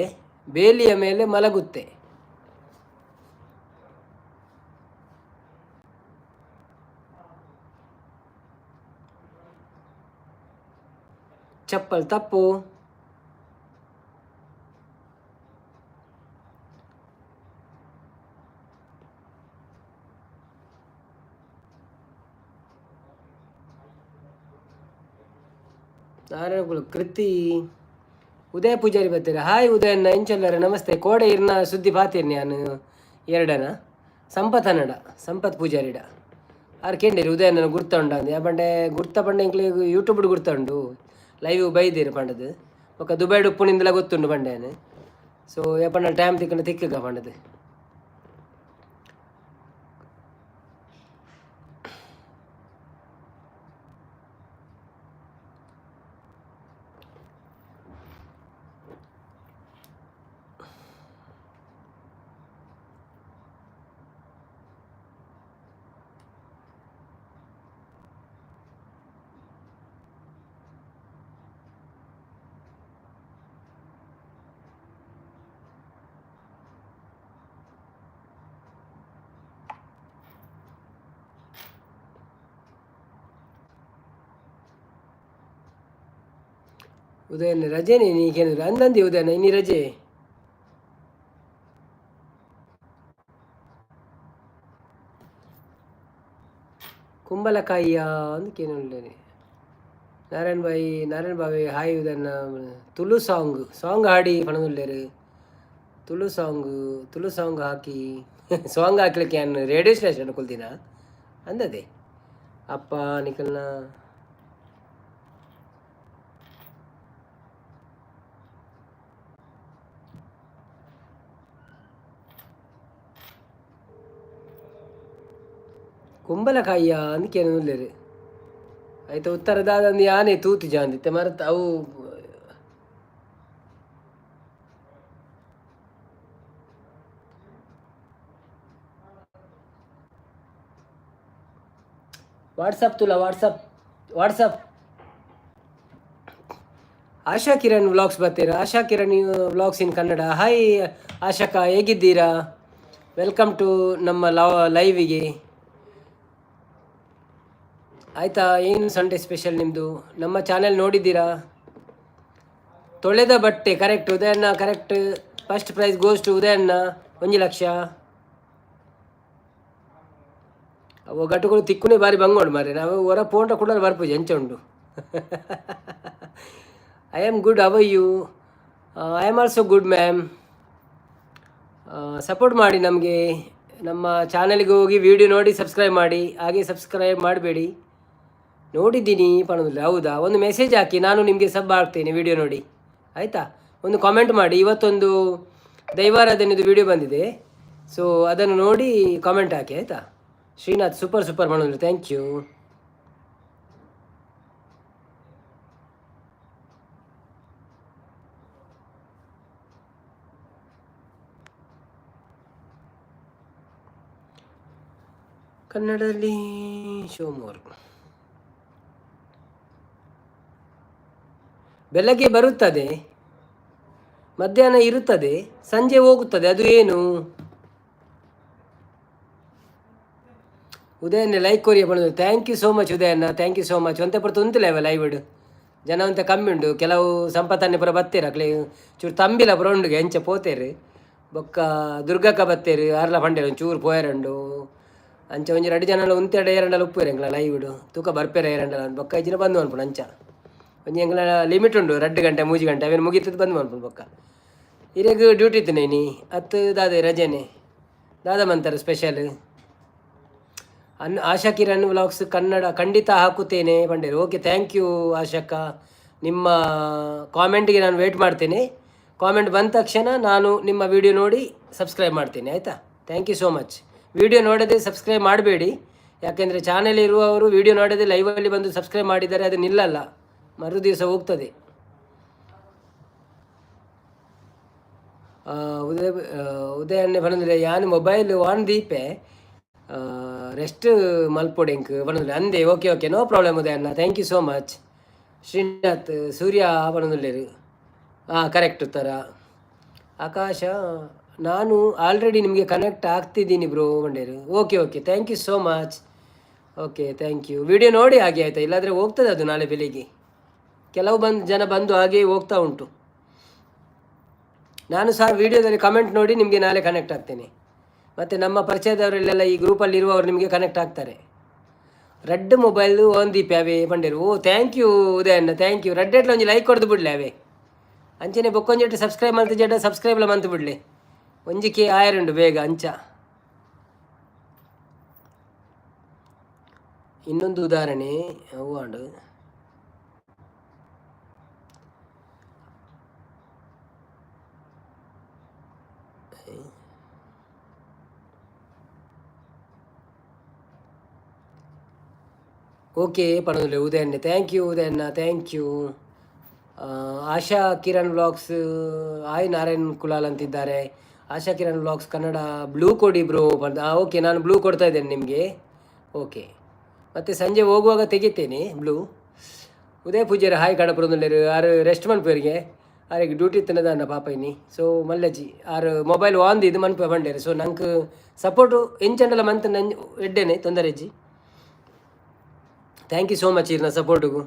ಬೇಲಿಯ ಮೇಲೆ ಮಲಗುತ್ತೆ. ಚಪ್ಪಲ್ ತಪ್ಪು. ನಾರಾಯಣಗಳು ಕೃತಿ ಉದಯ ಪೂಜಾರಿ ಬರ್ತೀರ. ಹಾಯ್ ಉದಯಣ್ಣ ಎಂಚಲ್ಲರ ನಮಸ್ತೆ. ಕೋಡೆ ಇರ್ನ ಸುದ್ದಿ ಪಾತೀರಿ ನಾನು ಎರಡನ ಸಂಪತ್ ಅನ್ನಡ ಸಂಪತ್ ಪೂಜಾರಿಡ ಆರು ಕೇಂಡಿರಿ ಉದಯಣ್ಣ ಗುರ್ತ ಉಂಡ ಅಂದು ಯಾಪಂಡೆ ಗುರ್ತ ಪಂಡೆ ಇಂಕ್ಲಿ ಯೂಟ್ಯೂಬ್ ಗುರ್ತ ಉಂಡು ಲೈವ್ ಬೈದಿರು ಪಂಡದು ಒಕ್ಕ ದುಬೈ ಉಪ್ಪುನಿಂದಲ ಗೊತ್ತುಂಡು ಪಂಡೇನು. ಸೊ ಯಾಪಂಡ ಟೈಮ್ ತಿಕ್ಕಂಡು ತಿಕ್ಕಗ ಪಂಡದು ಉದಯನ ರಜೆನೇ ನೀಗೇನಿಲ್ಲ ಅಂದಂದಿ ಉದಯನ ಇನ್ನಿ ರಜೆ ಕುಂಬಳಕಾಯಿಯ ಅಂದಕ್ಕೇನು ನಾರಾಯಣ ಬಾವಿ ಹಾಯ್ ಉದಯನ ತುಳು ಸಾಂಗ್ ಹಾಡಿ ಪಣದುಲ್ಲೇರು ತುಳು ಸಾಂಗ್ ಹಾಕಿ ಸಾಂಗ್ ಹಾಕ್ಲಿಕ್ಕೆ ನಾನು ರೇಡಿಯೋ ಸ್ಟೇಷನ್ ಕೊಲ್ತೀನ ಅಂದದೆ ಅಪ್ಪ ನಿಖಲ್ನ ಕುಂಬಳಕಾಯಿಯ ಅಂದಕ್ಕೇನು ಉಳ್ಳೇರು ಆಯ್ತು ಉತ್ತರದಾದಂದು ಯಾನೇ ತೂತು ಜಾಂದಿತ್ತೆ ಮರತ ಅವು ವಾಟ್ಸಪ್ ತುಲ ವಾಟ್ಸಪ್ ಆಶಾ ಕಿರಣ್ ವ್ಲಾಗ್ಸ್ ಬರ್ತೀರಾ Asha Kiran vlogs in Kannada hi ಆಶಾಕ ಹೇಗಿದ್ದೀರಾ ವೆಲ್ಕಮ್ ಟು ನಮ್ಮ ಲೈವಿಗೆ ಆಯಿತಾ ಏನು ಸಂಡೇ ಸ್ಪೆಷಲ್ ನಿಮ್ಮದು ನಮ್ಮ ಚಾನೆಲ್ ನೋಡಿದ್ದೀರಾ ತೊಳೆದ ಬಟ್ಟೆ ಕರೆಕ್ಟ್ ಉದಯಣ್ಣ correct first prize goes to ಉದಯಣ್ಣ 1,00,000 ಅವು ಗಟ್ಟುಗಳು ತಿಕ್ಕುನೇ ಬಾರಿ ಬಂಗೋಡು ಮಾರೆ ನಾವು ಹೊರ ಪೋಂಟ ಕೂಡ ಬರ್ಪೂಜೆ ಎಂಚ ಉಂಡು I am good how you I am also good ma'am support ಮಾಡಿ ನಮಗೆ ನಮ್ಮ ಚಾನಲ್ಗೆ ಹೋಗಿ ವಿಡಿಯೋ ನೋಡಿ ಸಬ್ಸ್ಕ್ರೈಬ್ ಮಾಡಿ ಹಾಗೆ ಸಬ್ಸ್ಕ್ರೈಬ್ ಮಾಡಬೇಡಿ ನೋಡಿದ್ದೀನಿ ಪಣೋದಿಲ್ಲ ಹೌದಾ ಒಂದು ಮೆಸೇಜ್ ಹಾಕಿ ನಾನು ನಿಮಗೆ ಸಬ್ ಆಗ್ತೇನೆ ವಿಡಿಯೋ ನೋಡಿ ಆಯಿತಾ ಒಂದು ಕಾಮೆಂಟ್ ಮಾಡಿ ಇವತ್ತೊಂದು ದೈವಾರಾಧನೆದು ವಿಡಿಯೋ ಬಂದಿದೆ ಸೊ ಅದನ್ನು ನೋಡಿ ಕಾಮೆಂಟ್ ಹಾಕಿ ಆಯಿತಾ ಶ್ರೀನಾಥ್ ಸೂಪರ್ ಮಾಡೋದಿಲ್ಲ ಥ್ಯಾಂಕ್ ಯು ಕನ್ನಡದಲ್ಲಿ ಶೋಮೋರ್ ಬೆಳಗ್ಗೆ ಬರುತ್ತದೆ ಮಧ್ಯಾಹ್ನ ಇರುತ್ತದೆ ಸಂಜೆ ಹೋಗುತ್ತದೆ ಅದು ಏನು ಉದಯನ್ನ ಲೈಕ್ ಕೊರಿಯ ಬಂದು ಥ್ಯಾಂಕ್ ಯು ಸೋ ಮಚ್ ಉದಯನ್ನ ಥ್ಯಾಂಕ್ ಯು ಸೋ ಮಚ್ ಒಂತೆ ಪುರ ತುಂತಿಲ್ಲ ಇವ ಲೈವ್ ಜನ ಒಂತ ಕಮ್ಮಿ ಉಂಡು ಕೆಲವು ಸಂಪತ್ತನ್ನೇ ಪುರ ಬತ್ತೇರು ಅಕ್ಲೆ ಚೂರು ತಂಬಿಲ್ಲ ಪುರ ಉಂಡು ಎಂಚ ಪೋತೇರು ಬೊಕ್ಕ ದುರ್ಗಕ್ಕ ಬತ್ತೇರು ಆರ್ಲ ಪಂಡೇರು ಒಂಚೂರು ಪೋಯರಂಡು ಅಂಚ ಒಂಜಿ 2 ಜನ ಉಂತೆರಡು ಏರಂಡಲ ಉಪ್ಪೇರು ಎಂಗ್ಲ ಲೈವ್ ತೂಕ ಬರ್ಪೇರ ಏರಂಡಲ ಬೊಕ್ಕ ಐಜಿನ ಬಂದು ಅನ್ಪುಡು ಅಂಚ ಒಂಜಿ ಎಂಗ್ಲ ಲಿಮಿಟ್ ಉಂಡು 2 ಗಂಟೆ 3 ಗಂಟೆ ಅವೇನು ಮುಗಿತದ್ದು ಬಂದು ಅನ್ಪುಡು ಬೊಕ್ಕ ಇರೆಗ್ ಡ್ಯೂಟಿ ಇತ್ತು ನೀ ಹತ್ತು ದಾದೆ ರಜೆನೆ ದಾದ ಮಂತಾರೆ ಸ್ಪೆಷಲ್ ಆಶಾ ಕಿರಣ್ ವ್ಲಾಗ್ಸ್ ಕನ್ನಡ ಖಂಡಿತ ಹಾಕುತ್ತೇನೆ ಪಂಡೇರು ಓಕೆ ಥ್ಯಾಂಕ್ ಯು ಆಶಕ್ಕ ನಿಮ್ಮ ಕಾಮೆಂಟ್ಗೆ ನಾನು ವೇಟ್ ಮಾಡ್ತೇನೆ ಕಾಮೆಂಟ್ ಬಂದ ತಕ್ಷಣ ನಾನು ನಿಮ್ಮ ವಿಡಿಯೋ ನೋಡಿ ಸಬ್ಸ್ಕ್ರೈಬ್ ಮಾಡ್ತೇನೆ ಆಯಿತಾ thank you so much video ನೋಡದೆ ಸಬ್ಸ್ಕ್ರೈಬ್ ಮಾಡಬೇಡಿ ಯಾಕೆಂದರೆ ಚಾನೆಲ್ ಇರುವವರು ವಿಡಿಯೋ ನೋಡದೆ ಲೈವಲ್ಲಿ ಬಂದು ಸಬ್ಸ್ಕ್ರೈಬ್ ಮಾಡಿದರೆ ಅದು ನಿಲ್ಲಲ್ಲ ಮರು ದಿವಸ ಹೋಗ್ತದೆ ಉದಯನ್ನೇ ಬಂದರೆ ಯಾನು ಮೊಬೈಲ್ ಆನ್ ದೀಪೆ ರೆಸ್ಟ್ ಮಲ್ಪೊಡೆಂಕ್ ಬಂದಿಲ್ಲ ಅಂದೆ ಓಕೆ ನೋ ಪ್ರಾಬ್ಲಮ್ ಉದಯಣ್ಣ thank you so much Srinath Surya ಬಂದಿಲ್ಲೇರು ಕರೆಕ್ಟ್ ಉತ್ತರ ಆಕಾಶ ನಾನು ಆಲ್ರೆಡಿ ನಿಮಗೆ ಕನೆಕ್ಟ್ ಆಗ್ತಿದ್ದೀನಿ ಬ್ರೋ ಬಂಡೇರು okay thank you so much okay thank you video ನೋಡಿ ಹಾಗೆ ಆಯಿತಾ ಇಲ್ಲಾಂದರೆ ಹೋಗ್ತದೆ ಅದು ನಾಳೆ ಬೆಳಿಗ್ಗೆ ಕೆಲವು ಜನ ಬಂದು ಹಾಗೆ ಹೋಗ್ತಾ ಉಂಟು ನಾನು ಸಹ ವಿಡಿಯೋದಲ್ಲಿ ಕಮೆಂಟ್ ನೋಡಿ ನಿಮಗೆ ನಾಳೆ ಕನೆಕ್ಟ್ ಆಗ್ತೇನೆ ಮತ್ತು ನಮ್ಮ ಪರಿಚಯದವರಲ್ಲೆಲ್ಲ ಈ ಗ್ರೂಪಲ್ಲಿ ಇರುವವರು ನಿಮಗೆ ಕನೆಕ್ಟ್ ಆಗ್ತಾರೆ ರೆಡ್ ಮೊಬೈಲು ಓನ್ ದೀಪ್ ಅವೇ ಬಂಡೇರು ಥ್ಯಾಂಕ್ ಯು ಉದಯಣ್ಣ ಥ್ಯಾಂಕ್ ಯು ರೆಡ್ ಎಟ್ಲ ಒಂಜಿ ಲೈಕ್ ಕೊಡ್ದು ಬಿಡಲಿ ಅವೇ ಅಂಚನೆ ಬೊಕ್ಕೊಂಜೆಟ್ಟು ಸಬ್ಸ್ಕ್ರೈಬ್ ಮಾಡ್ತು ಜಡ್ಡ ಸಬ್ಸ್ಕ್ರೈಬ್ಲ ಮಂತು ಬಿಡಲಿ ಒಂಜಿಕೆ ಆಯರುಂಡು ಬೇಗ ಅಂಚ ಇನ್ನೊಂದು ಉದಾಹರಣೆ ಹೂವಾಂಡು ಓಕೆ ಪಣೋದಿಲ್ಲ ಉದಯಣ್ಣ ಥ್ಯಾಂಕ್ ಯು ಉದಯಣ್ಣ thank you Asha Kiran vlogs hi Narayan Kulal ಅಂತಿದ್ದಾರೆ ಆಶಾ ಕಿರಣ್ ವ್ಲಾಗ್ಸ್ ಕನ್ನಡ ಬ್ಲೂ ಕೊಡಿ ಬ್ರೋ ಓಕೆ ನಾನು ಬ್ಲೂ ಕೊಡ್ತಾ ಇದ್ದೇನೆ ನಿಮಗೆ ಓಕೆ ಮತ್ತು ಸಂಜೆ ಹೋಗುವಾಗ ತೆಗಿತೇನೆ ಬ್ಲೂ ಉದಯ ಪೂಜಾರಿ ಹಾಯ್ ಕಡಪುರದಲ್ಲಿರು ಆರು ರೆಸ್ಟ್ ಮನ್ಪೇರಿಗೆ ಆರಿಗೆ ಡ್ಯೂಟಿ ತಿನ್ನದ ಪಾಪ ಇನ್ನಿ ಸೊ ಮಲ್ಲಜ್ಜಿ ಆರು ಮೊಬೈಲ್ ವಾಂದು ಇದು ಮನ್ಪೆ ಬಂಡೇರು ಸೊ ನಂಗೆ ಸಪೋರ್ಟು ಎಂಚಂಡಲ ಮಂತ್ ನಂಜ್ ಎಡ್ಡೇನೆ ತೊಂದರೆ ಅಜ್ಜಿ ಥ್ಯಾಂಕ್ ಯು ಸೋ ಮಚ್ ಇರ್ನ ಸಪೋರ್ಟಿಗೂ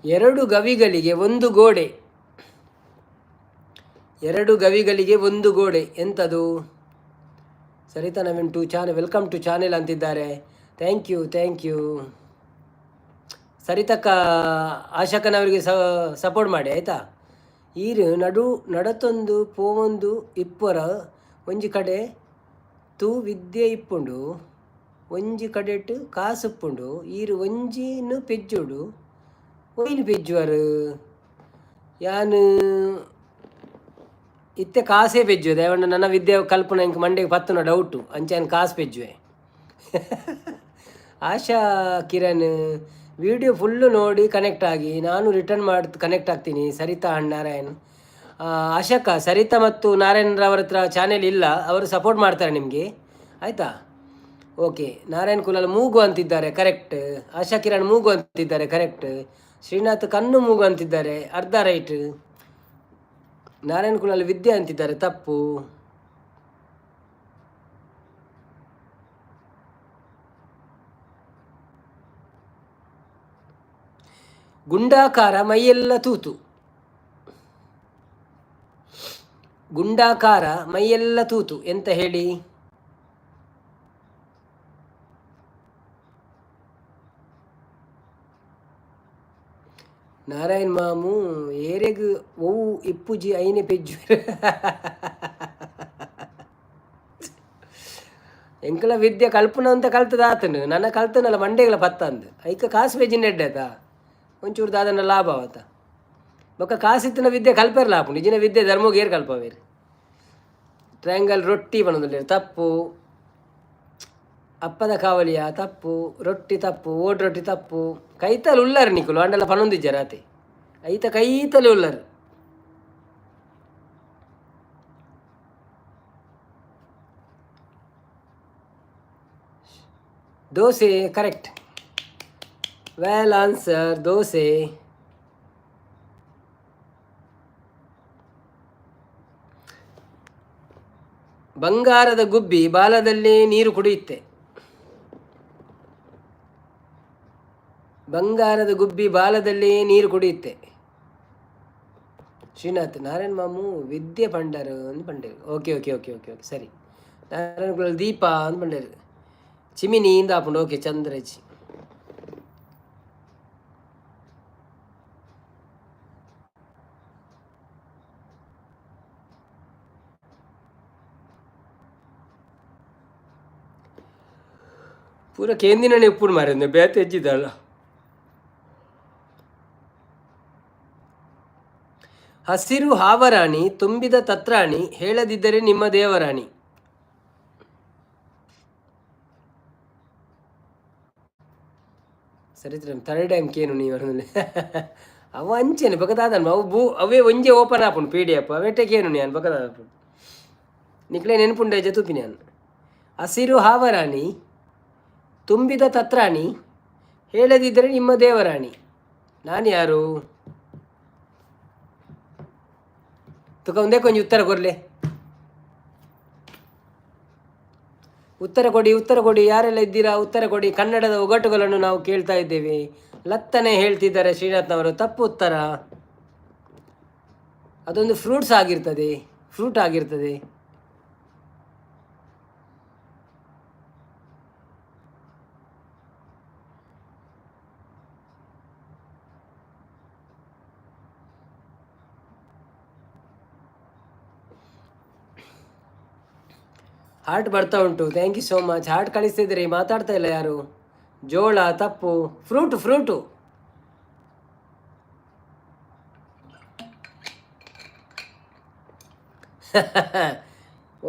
ಎರಡು ಗವಿಗಳಿಗೆ ಒಂದು ಗೋಡೆ ಎರಡು ಗವಿಗಳಿಗೆ ಒಂದು ಗೋಡೆ ಎಂಥದು? Saritha Naveen to channel, welcome to channel ಅಂತಿದ್ದಾರೆ. Thank you. ಸರಿತಕ್ಕ ಆಶಕನವರಿಗೆ ಸಪೋರ್ಟ್ ಮಾಡಿ ಆಯಿತಾ. ಈರು ನಡತೊಂದು ಪೋವೊಂದು ಇಪ್ಪರ ಒಂಜಿ ಕಡೆ ತೂ ವಿದ್ಯೆ ಇಪ್ಪುಂಡು, ಒಂಜಿ ಕಡೆಟ್ ಕಾಸು ಉಪ್ಪುಂಡು, ಈರು ಒಂಜಿನು ಪೆಜ್ಜುಡು ಒಯ್ಲು ಪೆಜ್ಜುವರು. ಯಾನು ಇತ್ತೆ ಕಾಸೇ ಪೆಜ್ಜುವೆ ದೇವಣ್ಣ. ನನ್ನ ವಿದ್ಯೆ ಕಲ್ಪನೆ ಇಂಕ ಮಂಡೆಗೆ ಪತ್ತುನ ಡೌಟು ಅಂಚಾನು ಕಾಸು ಪೆಜ್ಜುವೆ. ಆಶಾ ಕಿರಣ್ ವಿಡಿಯೋ ಫುಲ್ಲು ನೋಡಿ ಕನೆಕ್ಟ್ ಆಗಿ, ನಾನು ರಿಟರ್ನ್ ಕನೆಕ್ಟ್ ಆಗ್ತೀನಿ. ಸರಿತಾ ಅಂಡ್ ನಾರಾಯಣ್, ಆಶಕ್ಕ ಸರಿತಾ ಮತ್ತು ನಾರಾಯಣರವರ ಹತ್ರ ಚಾನೆಲ್ ಇಲ್ಲ, ಅವರು ಸಪೋರ್ಟ್ ಮಾಡ್ತಾರೆ ನಿಮಗೆ ಆಯಿತಾ. ಓಕೆ, ನಾರಾಯಣ್ ಕುಲಾಲ್ ಮೂಗು ಅಂತಿದ್ದಾರೆ, ಕರೆಕ್ಟ್. ಆಶಾ ಕಿರಣ್ ಮೂಗು ಅಂತಿದ್ದಾರೆ, ಕರೆಕ್ಟ್. ಶ್ರೀನಾಥ್ ಕಣ್ಣು ಮೂಗು ಅಂತಿದ್ದಾರೆ, ಅರ್ಧ ರೈಟ್. ನಾರಾಯಣ್ ಕುಲಾಲ್ ವಿದ್ಯೆ ಅಂತಿದ್ದಾರೆ, ತಪ್ಪು. ಗುಂಡಾಕಾರ ಮೈಯೆಲ್ಲ ತೂತು, ಗುಂಡಾಕಾರ ಮೈಯೆಲ್ಲ ತೂತು ಎಂತ ಹೇಳಿ? ನಾರಾಯಣ್ ಮಾಮು ಏರೆಗ್ ಓವು ಇಪ್ಪುಜಿ ಐನೆ ಪೆಜ್ಜು ಎಂಕಲ ವಿದ್ಯೆ ಕಲ್ಪನ ಅಂತ ಕಲ್ತದ ಆತನು, ನನ್ನ ಕಲ್ತನಲ್ಲ ಮಂಡೆಗಳ ಪತ್ತ ಅಂದು ಐಕ ಕಾಸು ಪೆಜ್ಜಿನ ಎಡ್ಡಾತ ಒಂಚೂರು ದಾದನ ಲಾಭ ಅವತ್ತ ಬೊಕ್ಕ ಕಾಸಿತ್ತಿನ ವಿದ್ಯೆ ಕಲ್ಪೇರ್ ಲಾಪು, ನಿಜಿನ ವಿದ್ಯೆ ಧರ್ಮೋಗಿ ಏರ್ ಕಲ್ಪವೇರು. ಟ್ರಯಾಂಗಲ್ ರೊಟ್ಟಿ ಬನ್ನೋದಿಲ್ಲ, ತಪ್ಪು. ಅಪ್ಪದ ಕಾವಲಿಯ ತಪ್ಪು, ರೊಟ್ಟಿ ತಪ್ಪು, ಓಟ್ ರೊಟ್ಟಿ ತಪ್ಪು. ಕೈತಲು ಉಳ್ಳರು ನಿಕ್ಕಲು ಅಂಡೆಲ್ಲ ಪನೊಂದಿಜ್ಜ ರಾತೆ ಐತ ಕೈತಲು ಉಳ್ಳರು. Dosa correct, well answer, dosa. ಬಂಗಾರದ ಗುಬ್ಬಿ ಬಾಲದಲ್ಲೇ ನೀರು ಕುಡಿಯುತ್ತೆ, ಬಂಗಾರದ ಗುಬ್ಬಿ ಬಾಲದಲ್ಲೇ ನೀರು ಕುಡಿಯುತ್ತೆ. ಶ್ರೀನಾಥ್, ನಾರಾಯಣ್ ಮಾಮು ವಿದ್ಯೆ ಪಂಡರು ಅಂತ ಪಂಡರು. ಓಕೆ ಸರಿ. ನಾರಾಯಣ್ ಕುಲಾಲ್ ದೀಪ ಅಂತ ಪಂಡರು, ಚಿಮಿನಿಯಿಂದ ಆಪುಂಡು. ಓಕೆ ಚಂದ್ರಜಿ. ಪೂರ ಕೇಂದಿನ ಎಪ್ಪುಡು ಮಾರಿಂದ ಬೇತೆ ಹೆಚ್ಚಿದ್ದಲ್ಲ. ಹಸಿರು ಹಾವರಾಣಿ ತುಂಬಿದ ತತ್ರಾಣಿ ಹೇಳದಿದ್ದರೆ ನಿಮ್ಮ ದೇವರಾಣಿ. ಸರಿ ಥರ್ಡ್ ಟೈಮ್ ಕೇನು ನೀವು ಅವ ಅಂಚೆನೆ ಬಗದಾದನ್ ಅವು ಅವೇ ಒಂಜೆ ಓಪನ್ ಆಪುಂಡು PDF ಅವೆಟ್ಟೆ ಕೇನು ನಾನು ಬಗದಾದ ನಿಕ್ಲೆ ನೆನಪುಂಡೆ ಜತುಪಿ ನಾನು. ಹಸಿರು ಹಾವರಾಣಿ ತುಂಬಿದ ತತ್ರಾಣಿ ಹೇಳದಿದ್ದರೆ ನಿಮ್ಮ ದೇವರಾಣಿ. ನಾನು ಯಾರು ತುಕ ಒಂದೇ ಕೊಂಚ ಉತ್ತರ ಕೊಡ್ಲೆ, ಉತ್ತರ ಕೊಡಿ ಯಾರೆಲ್ಲ ಇದ್ದೀರಾ ಉತ್ತರ ಕೊಡಿ. ಕನ್ನಡದ ಒಗಟುಗಳನ್ನು ನಾವು ಕೇಳ್ತಾ ಇದ್ದೇವೆ. ಲತ್ತನೆ ಹೇಳ್ತಿದ್ದಾರೆ ಶ್ರೀನಾಥ್ನವರು, ತಪ್ಪು ಉತ್ತರ. ಅದೊಂದು ಫ್ರೂಟ್ ಆಗಿರ್ತದೆ. ಹಾರ್ಟ್ ಬರ್ತಾ ಉಂಟು, thank you so much. Heart ಕಳಿಸ್ತಿದ್ದೀರಿ, ಮಾತಾಡ್ತಾ ಇಲ್ಲ ಯಾರು. ಜೋಳ ತಪ್ಪು, ಫ್ರೂಟು.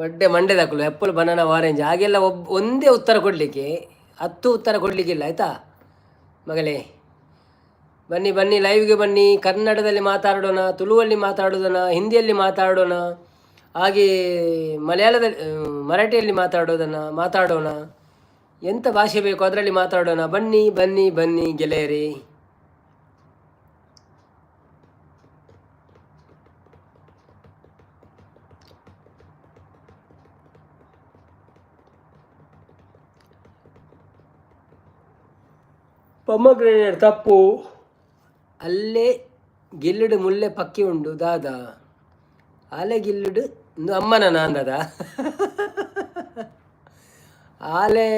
ಒಡ್ಡೆ ಮಂಡೆದಾಕಲು ಆ್ಯಪಲ್ ಬನಾನಾ ಆರೆಂಜ್ ಹಾಗೆಲ್ಲ ಒಂದೇ ಉತ್ತರ ಕೊಡಲಿಕ್ಕೆ 10 ಉತ್ತರ ಕೊಡಲಿಕ್ಕಿಲ್ಲ ಆಯಿತಾ ಮಗಳೇ. ಬನ್ನಿ ಲೈವ್ಗೆ ಬನ್ನಿ. ಕನ್ನಡದಲ್ಲಿ ಮಾತಾಡೋಣ, ತುಳುವಲ್ಲಿ ಮಾತಾಡೋಣ, ಹಿಂದಿಯಲ್ಲಿ ಮಾತಾಡೋಣ, ಹಾಗೆ ಮರಾಠಿಯಲ್ಲಿ ಮಾತಾಡೋಣ. ಎಂಥ ಭಾಷೆ ಬೇಕು ಅದರಲ್ಲಿ ಮಾತಾಡೋಣ. ಬನ್ನಿ ಗೆಳೆಯರೇ. ಪೊಮಗ್ರೆನೇಟ್ ತಪ್ಪು. ಅಲ್ಲೇ ಗಿಲ್ಲಿಡು ಮುಲ್ಲೆ ಪಕ್ಕಿ ಉಂಡು ದಾದ. ಆಲೆ ಗಿಲ್ಲುಡು ಇಂದು ಅಮ್ಮನ ನಾಂದದ ಆಲೆ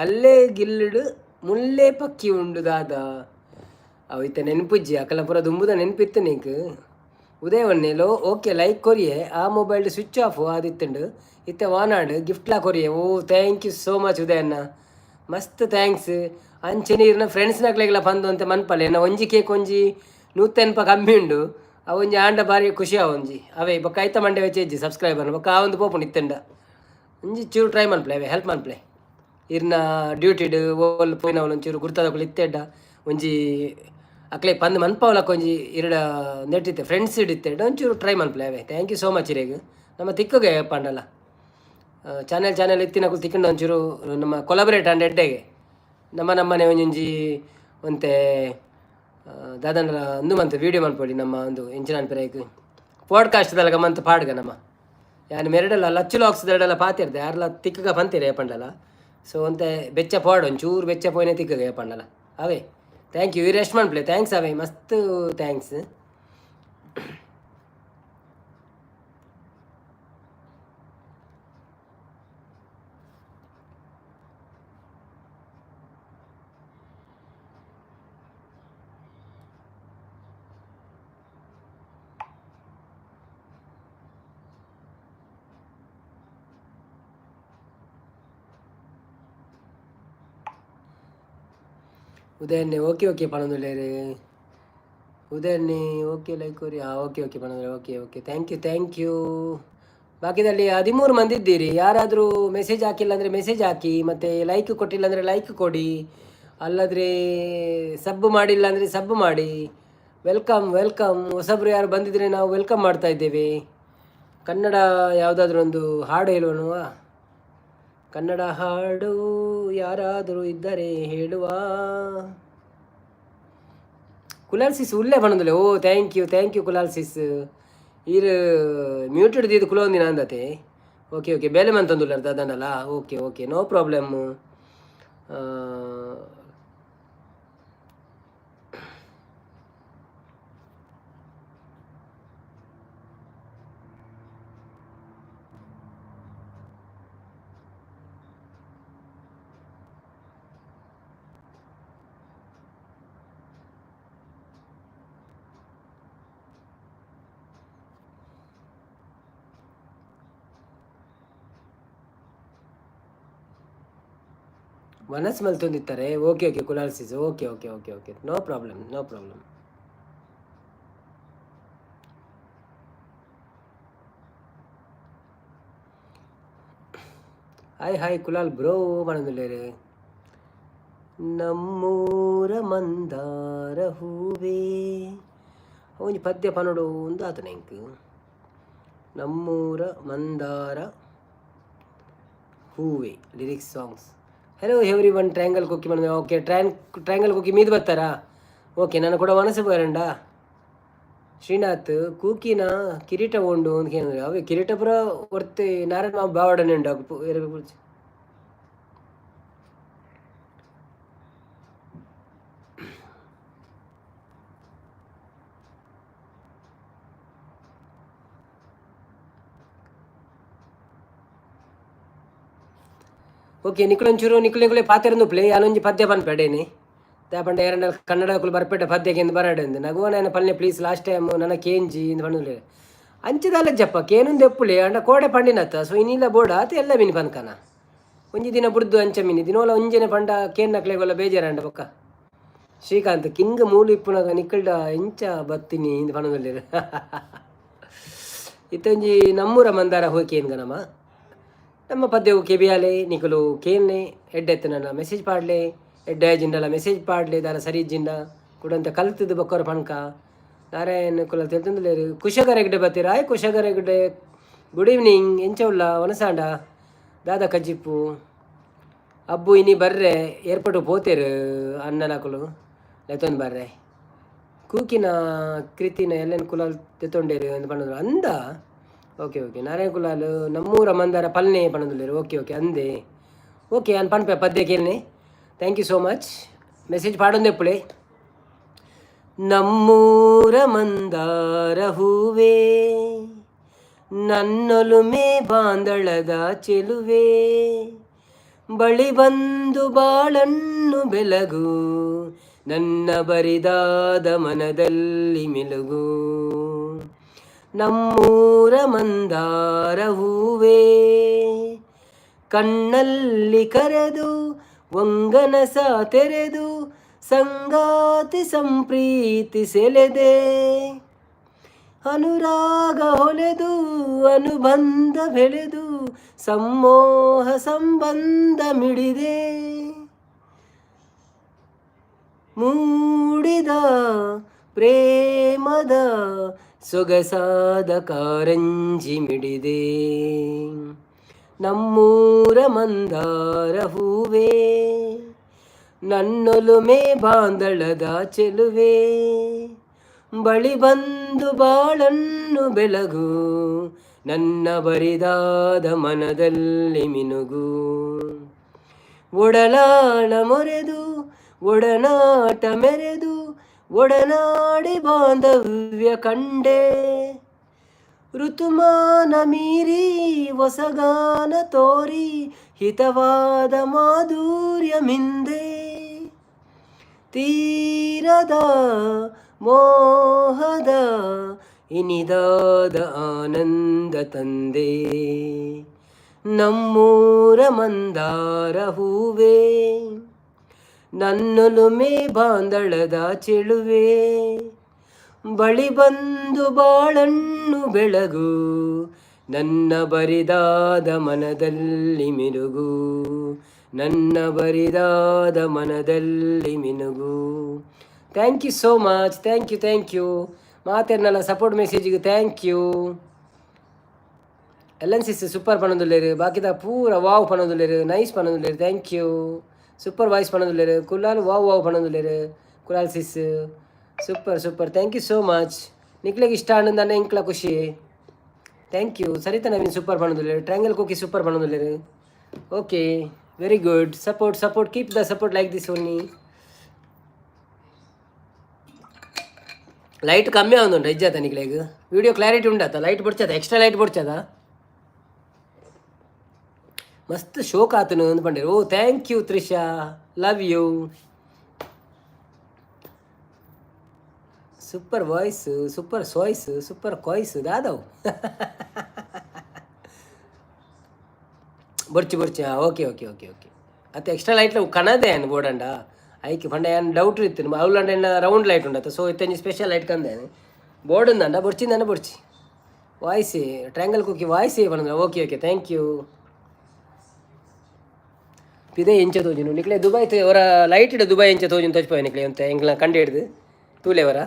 ಅಲ್ಲೇ ಗಿಲ್ಲುಡು ಮುಲ್ಲೇ ಪಕ್ಕಿ ಉಂಡು ದಾದ ಅವು ಇತ್ತ ನೆನಪುಜ್ಜಿ ಅಕಲ ಪುರ ದುಂಬುದ ನೆನಪಿತ್ತು ನೀಕು ಉದಯ ಒಣ್ಣೆಲೋ ಓಕೆ ಲೈಕ್ ಕೊರಿಯೆ ಆ ಮೊಬೈಲ್ ಸ್ವಿಚ್ ಆಫ್ ಆದಿತ್ತುಂಡು ಇತ್ತೆ ವಾನಾಡು ಗಿಫ್ಟ್ಲಾ ಕೊರಿಯೆ. ಓ ಥ್ಯಾಂಕ್ ಯು ಸೋ ಮಚ್ ಉದಯಣ್ಣ, ಮಸ್ತ್ ಥ್ಯಾಂಕ್ಸ್. ಅಂಚೆ ನೀರಿನ ಫ್ರೆಂಡ್ಸ್ನಾಗ್ಲೆಲ್ಲ ಬಂದು ಅಂತ ಮನ್ಪಲ್ಲೆ ನಾ ಒಂಜಿ ಕೇಕ್ ಒಂಜಿ 100 ಕಮ್ಮಿ ಉಂಡು ಅವು ಒಂಜಿ ಆಂಡ ಬಾರಿ ಖುಷಿ ಒಂಜಿ ಅವೇ ಬೊಕ್ಕ ಐತ ಮಂಡೆ ವೆಚ್ಚ ಸಬ್ಸ್ಕ್ರೈಬರ್ ಬೊಕ್ಕ ಆ ಒಂದು ಪೋಪುಂಡು ಇತ್ತಂಡ ಒಂಜಿ ಚೂರು ಟ್ರೈ ಮನ್ಪ್ಲೆ ಅವೇ ಹೆಲ್ಪ್ ಮನ್ಪ್ಲೆ ಇರ್ನ ಡ್ಯೂಟಿಡ್ ಓಲ್ ಪೋಯಿನವಳು ಒಂಚೂರು ಗುರ್ತದಕ್ಕಳು ಇತ್ತೆಡ್ಡ ಒಂಜಿ ಅಕ್ಲೆ ಪಂದ್ ಮನ್ಪವಲಕ್ಕ ಒಂಜಿ ಇರಡ ನೆಟ್ಟಿತ್ತೆ ಫ್ರೆಂಡ್ಸ್ ಇಡಿತ್ತೆಡ್ಡ ಒಂಚೂರು ಟ್ರೈ ಮನ್ಪ್ಲೆ ಅವೇ. ಥ್ಯಾಂಕ್ ಯು ಸೋ ಮಚ್ ಇರೇಗ ನಮ್ಮ ತಿಕ್ಕಗೆ ಪಂಡಲ್ಲ ಚಾನೆಲ್ ಇತ್ತಿನಕ್ಕೂ ತಿಕ್ಕಂಡು ಒಂಚೂರು ನಮ್ಮ ಕೊಲಬರೇಟ್ ಅಂಡ್ ಎಡ್ಡೆಗೆ ನಮ್ಮನೆ ಒಂಜೊಂಜಿ ಒಂತೆ ದಾದನ ಅಂದು ಮಂತ್ ವೀಡಿಯೋ ಮನ್ಪೊಡಿ ನಮ್ಮ ಒಂದು ಇಂಚಿನ ಪೆರೈಕ್ ಪಾಡ್ಕಾಸ್ಟ್ದಲ್ಲ ಮಂತ್ ಪಾಡ್ಗ ನಮ್ಮ ಯಾನು ಮೆರಡಲ್ಲ ಲಚ್ಚು ಲಾಕ್ಸ್ದೆರಡೆಲ್ಲ ಪಾತಿರ್ದೆ ಯಾರೆಲ್ಲ ತಿಕ್ಕಗ ಪಂತೀರ ಏಪಂಡಲ್ಲ. ಸೊ ಒಂತೆ ಬೆಚ್ಚ ಪಾಡು ಒಂಚೂರು ಬೆಚ್ಚ ಪೋಯಿನ ತಿಕ್ಕಗ ಏಪಂಡಲ್ಲ ಅವೇ. ಥ್ಯಾಂಕ್ ಯು ರೆಸ್ಟ್ ಮನ್ಪ್ಲೆ ಥ್ಯಾಂಕ್ಸ್ ಅವೇ ಮಸ್ತ್ ಥ್ಯಾಂಕ್ಸ್. ಉದಯನ್ನೇ ಓಕೆ ಪಣದುಲ್ಲೇರು ಉದಯನ್ನೇ ಓಕೆ ಲೈಕ್ ಕೊರಿ ಓಕೆ ಪಣದುಲ್ಲೆ ಓಕೆ ಥ್ಯಾಂಕ್ ಯು. ಬಾಕಿದಲ್ಲಿ 13 ಮಂದಿ ಇದ್ದೀರಿ. ಯಾರಾದರೂ ಮೆಸೇಜ್ ಹಾಕಿಲ್ಲ ಅಂದರೆ ಮೆಸೇಜ್ ಹಾಕಿ, ಮತ್ತು ಲೈಕ್ ಕೊಟ್ಟಿಲ್ಲ ಅಂದರೆ ಲೈಕ್ ಕೊಡಿ, ಅಲ್ಲದ್ರೆ ಸಬ್ ಮಾಡಿಲ್ಲ ಅಂದರೆ ಸಬ್ ಮಾಡಿ. ವೆಲ್ಕಮ್ ಹೊಸಬ್ರು ಯಾರು ಬಂದಿದ್ರೆ ನಾವು ವೆಲ್ಕಮ್ ಮಾಡ್ತಾ ಇದ್ದೇವೆ. ಕನ್ನಡ ಯಾವುದಾದ್ರೂ ಒಂದು ಹಾಡು ಹೇಳುವನುವ, ಕನ್ನಡ ಹಾಡು ಯಾರಾದರೂ ಇದ್ದರೆ ಹೇಳುವ. ಕುಲಾಲ್ಸಿಸ್ ಉಲ್ಲೇ ಬಣ್ಣದಲ್ಲೇ. ಓ ಥ್ಯಾಂಕ್ ಯು ಕುಲಾಲ್ಸಿಸ್. ಇರು ಮ್ಯೂಟೆಡ್ ಇದು ಕುಲೊಂದಿನ ಅಂದತೆ. ಓಕೆ ಬೇಲೆ ಮಂತಂದುಲ್ಲರ್ದ ಅದನ್ನಲ್ಲ. Okay no problem. ಮನಸ್ಸು ಮಲ್ತೊಂದಿತ್ತಾರೆ. Okay Kulal sis. Okay no problem. Hi Kulal bro ಮಣದುಲ್ಲೇರು. ನಮ್ಮೂರ ಮಂದಾರ ಹೂವೇ ಒಂಜಿ ಪದ್ಯ ಪನೋಡು ಒಂದು ಆತ ನೆಂಕ್. ನಮ್ಮೂರ ಮಂದಾರ ಹೂವೇ lyrics songs. Hello everyone. Triangle Kukki ಮಾಡಿದೆ. ಓಕೆ ಟ್ರಯಾಂಗಲ್ ಕುಕ್ಕಿ ಮೀದು ಬರ್ತಾರಾ? ಓಕೆ ನಾನು ಕೂಡ ಮನಸ್ಸು ಬರಂಡ. ಶ್ರೀನಾಥ್ ಕೂಕಿನ ಕಿರೀಟ ಉಂಡು ಅಂತ ಕೇಳಿದ್ರೆ ಅವೇ ಕಿರೀಟ ಪುರ ಒರ್ತೆ ನಾರಾಯಣ ಬಾವಡನೆ ಉಂಡು ಓಕೆ ನಿಕ್ಕುಳೆ ಪಾತೆರಂದು ಪ್ಲೇ ಯಾನೊಂಜಿ ಪದ್ಯ ಪನ್ಪೆಡೇನೆ ದಾಪಂಡ ಎರಡ ಕನ್ನಡಕ್ಕೂ ಬರ್ಪೆಟ್ಟ ಪದ್ಯಕ್ಕೆ ಎಂದು ಬರಾಡು ನಗುವನ ಪಲ್ಲೆ ಪ್ಲೀಸ್ ಲಾಸ್ಟ್ ಟೈಮ್ ನನ್ನ ಕೇಂಜಿ ಇಂದು ಪಂಡು ಅಂಚದಲ್ಲ ಜಪ್ಪ ಕೇನುಂದು ಎಪ್ಪುಲೆ ಅಂಡ ಕೋಡೆ ಪಂಡಿನತ್ತ ಸೊ ಇನ್ನಿಲ್ಲ ಬೋಡ ಆತ ಎಲ್ಲ ಮೀನು ಪನ್ಕನ ಒಂಜಿ ದಿನ ಬುಡ್ದು ಅಂಚ ಮೀನಿ ದಿನೋಲ ಒಂಜನೆ ಪಂಡ ಕೇನ್ನಕ್ಲೆಗೊಲ್ಲ ಬೇಜಾರಂಡ ಪಕ್ಕ ಶ್ರೀಕಾಂತ್ ಕಿಂಗ್ ಮೂಲು ಇಪ್ಪುನಾಗ ನಿಕ್ಕಲ್ಡ ಎಂಚ ಬತ್ತೀನಿ ಇಂದು ಪಣದಲ್ಲಿ ಇತ್ತೊಂಜಿ ನಮ್ಮೂರ ಮಂದಾರ ಹೋಗಿ ನಮ್ಮ ನಮ್ಮ ಪದ್ಯವು ಕೆಬಿಯಾಲೆ ನಿಕಲು ಕೇನ್ನೆ ಎಡ್ಡೆತ್ತು ನನ್ನ ಮೆಸೇಜ್ ಪಾಡ್ಲೆ ಎಡ್ಡೆ ಜಿಂಡಲ ಮೆಸೇಜ್ ಪಾಡ್ಲೆ ದಾರ ಸರಿ ಜಿಂಡ ಕುಡಂತ ಕಲ್ತದ್ದು ಬಕ್ಕೋರ ಪಣಕ ನಾರಾಯಣ್ ಕುಲ ತಿಳ್ತಂದುಲೇರು ಕುಶಗರೆಗಡೆ ಬತ್ತೀರಾ ಕುಶಗರೆಗಡೆ ಗುಡ್ ಈವ್ನಿಂಗ್ ಎಂಚ ಉಲ್ಲ ಒನಸಾಂಡ ದಾದ ಕಜ್ಜಿಪ್ಪು ಅಬ್ಬು ಇನ್ನಿ ಬರ್ರೆ ಏರ್ಪೋರ್ಟ್ ಪೋತೇರು ಅಣ್ಣನಕಲು ಲೆತ್ತೊಂದು ಬರ್ರೆ ಕೂಕಿನ ಕೃತಿನ ಎಲ್ಲೆನ್ ಕುಲಾಲ್ ತೆತ್ತೊಂಡೇರು ಎಂದು ಪಣ್ಣದ್ರು ಅಂದ ಓಕೆ ನಾರಾಯಣ ಕುಲಾಲ್ ನಮ್ಮೂರ ಮಂದಾರ ಪಲ್ನೆ ಪಣ್ಣದುಲ್ಲೇರು ಓಕೆ ಅಂದೆ ಓಕೆ ನಾನು ಪನ್ಪೆ ಪದ್ಯ ಕೇಳ್ನೆ thank you so much message ಪಾಡೊಂದು ಎಪ್ಪುಳೆ ನಮ್ಮೂರ ಮಂದಾರ ಹೂವೇ ನನ್ನೊಲುಮೆ ಬಾಂದಳದ ಚೆಲುವೆ ಬಳಿ ಬಂದು ಬಾಳನ್ನು ಬೆಳಗು ನನ್ನ ಬರಿದಾದ ಮನದಲ್ಲಿ ಮಿಲುಗು ನಮ್ಮೂರ ಮಂದಾರ ಹೂವೇ ಕಣ್ಣಲ್ಲಿ ಕರೆದು ಒಂಗನಸ ತೆರೆದು ಸಂಗಾತಿ ಸಂಪ್ರೀತಿ ಸೆಳೆದೆ ಅನುರಾಗ ಹೊಳೆದು ಅನುಬಂಧ ಬೆಳೆದು ಸಮೋಹ ಸಂಬಂಧ ಮಿಡಿದೆ ಮೂಡಿದ ಪ್ರೇಮದ ಸೊಗಸಾದ ಕಾರಂಜಿ ಮಿಡಿದೆ ನಮ್ಮೂರ ಮಂದಾರ ಹೂವೇ ನನ್ನೊಲುಮೆ ಬಾಂದಳದ ಚೆಲುವೆ ಬಳಿ ಬಂದು ಬಾಳನ್ನು ಬೆಳಗು ನನ್ನ ಬರಿದಾದ ಮನದಲ್ಲಿ ಮಿನುಗು ಒಡಲಾಳ ಮೊರೆದು ಒಡನಾಟ ಮೆರೆದು ಒಡನಾಡಿ ಬಾಂಧವ್ಯ ಕಂಡೆ ಋತುಮಾನ ಮೀರಿ ಹೊಸಗಾನ ತೋರಿ ಹಿತವಾದ ಮಾಧುರ್ಯ ಮಿಂದೆ ತೀರದ ಮೋಹದ ಇನಿದಾದ ಆನಂದ ತಂದೆ ನಮ್ಮೂರ ಮಂದಾರ ಹೂವೇ ನನ್ನೊಲುಮೆ ಬಾಂದಳದ ಚೆಲುವೆ ಬಳಿ ಬಂದು ಬಾಳನ್ನು ಬೆಳಗು ನನ್ನ ಬರಿದಾದ ಮನದಲ್ಲಿ ಮಿನುಗು ನನ್ನ ಬರಿದಾದ ಮನದಲ್ಲಿ ಮಿನುಗು thank you so much thank you ಮಾತೇನಲ್ಲ ಸಪೋರ್ಟ್ ಮೆಸೇಜಿಗೆ thank you L sis super ಪಣದುಲ್ಲೇರು ಬಾಕಿದ ಪೂರ ವಾವ್ ಪಣದುಲ್ಲೇರು ನೈಸ್ ಪಣದುಲ್ಲೇರು ಥ್ಯಾಂಕ್ ಯು ಸೂಪರ್ ವಾಯ್ಸ್ ಪಣದುಲ್ಲೇರು ಕುಲಾಲ್ ವಾವ್ ಪಣದುಲ್ಲೇರು Kulal sis super thank you so much ನಿಕ್ಲೆಗೆ ಇಷ್ಟ ಆನಂದನ ಇಂಕ್ಲ ಖುಷಿ thank you Saritha Naveen super ಪಣದುಲ್ಲೇರು ಟ್ರ್ಯಾಂಗಲ್ ಕೋಕಿ ಸೂಪರ್ ಪಣದುಲ್ಲೇರು okay very good support keep the support like this only light ಕಮ್ಮಿ ಆಗುಂಟು ಇಜ್ಜಾತ ನಿಕ್ಲೆಗ್ ವಿಡಿಯೋ ಕ್ಲಾರಿಟಿ ಉಂಡಾತ ಲೈಟ್ ಬಿಡ್ಚದ ಎಕ್ಸ್ಟ್ರಾ ಲೈಟ್ ಬಿಡ್ಚದ ಮಸ್ತ್ ಶೋಕ್ ಆತನು ಅಂದ್ಕೊಂಡೆ ಓ thank you Trisha love you super voice super ಸಾಯ್ಸ್ ಸೂಪರ್ ಕಾಯ್ಸ್ ದಾದವು ಬರ್ಚಿ ಓಕೆ ಅತ್ತೆ ಎಕ್ಸ್ಟ್ರಾ ಲೈಟ್ ಕಣದೆ ಅನ್ ಬೋಡಂಡ ಐಕೆ ಪಂಡ ಏನು ಡೌಟ್ ಇತ್ತು ಅವಲಂಡ ರೌಂಡ್ ಲೈಟ್ ಉಂಡತ್ತ ಸೊ ಇತ್ತಂಜಿ ಸ್ಪೆಷಲ್ ಲೈಟ್ ಕಂದೆ ಬೋರ್ಡ್ ఉందండ బొర్చిందన్న బొర్చి వాయిస్ ట్రయాంగిల్ కుకి వాయిస్ ఏమన్నా ఓకే ಥ್ಯಾಂಕ್ ಯು ಪಿದೆ ಎಂಚ ತೋಜುನು ನಿಕ್ಲೆ ದುಬೈ ಅವರ ಲೈಟ್ ಇಡ ದುಬೈ ಎಂಚ ತೋಜುನು ತೋಚ್ಪೋಯ ನಿಕ್ಲೆ ಅಂತ ಎಂಗ್ಲ ಕಂಡು ಹಿಡ್ದು ತೂಲೆವರ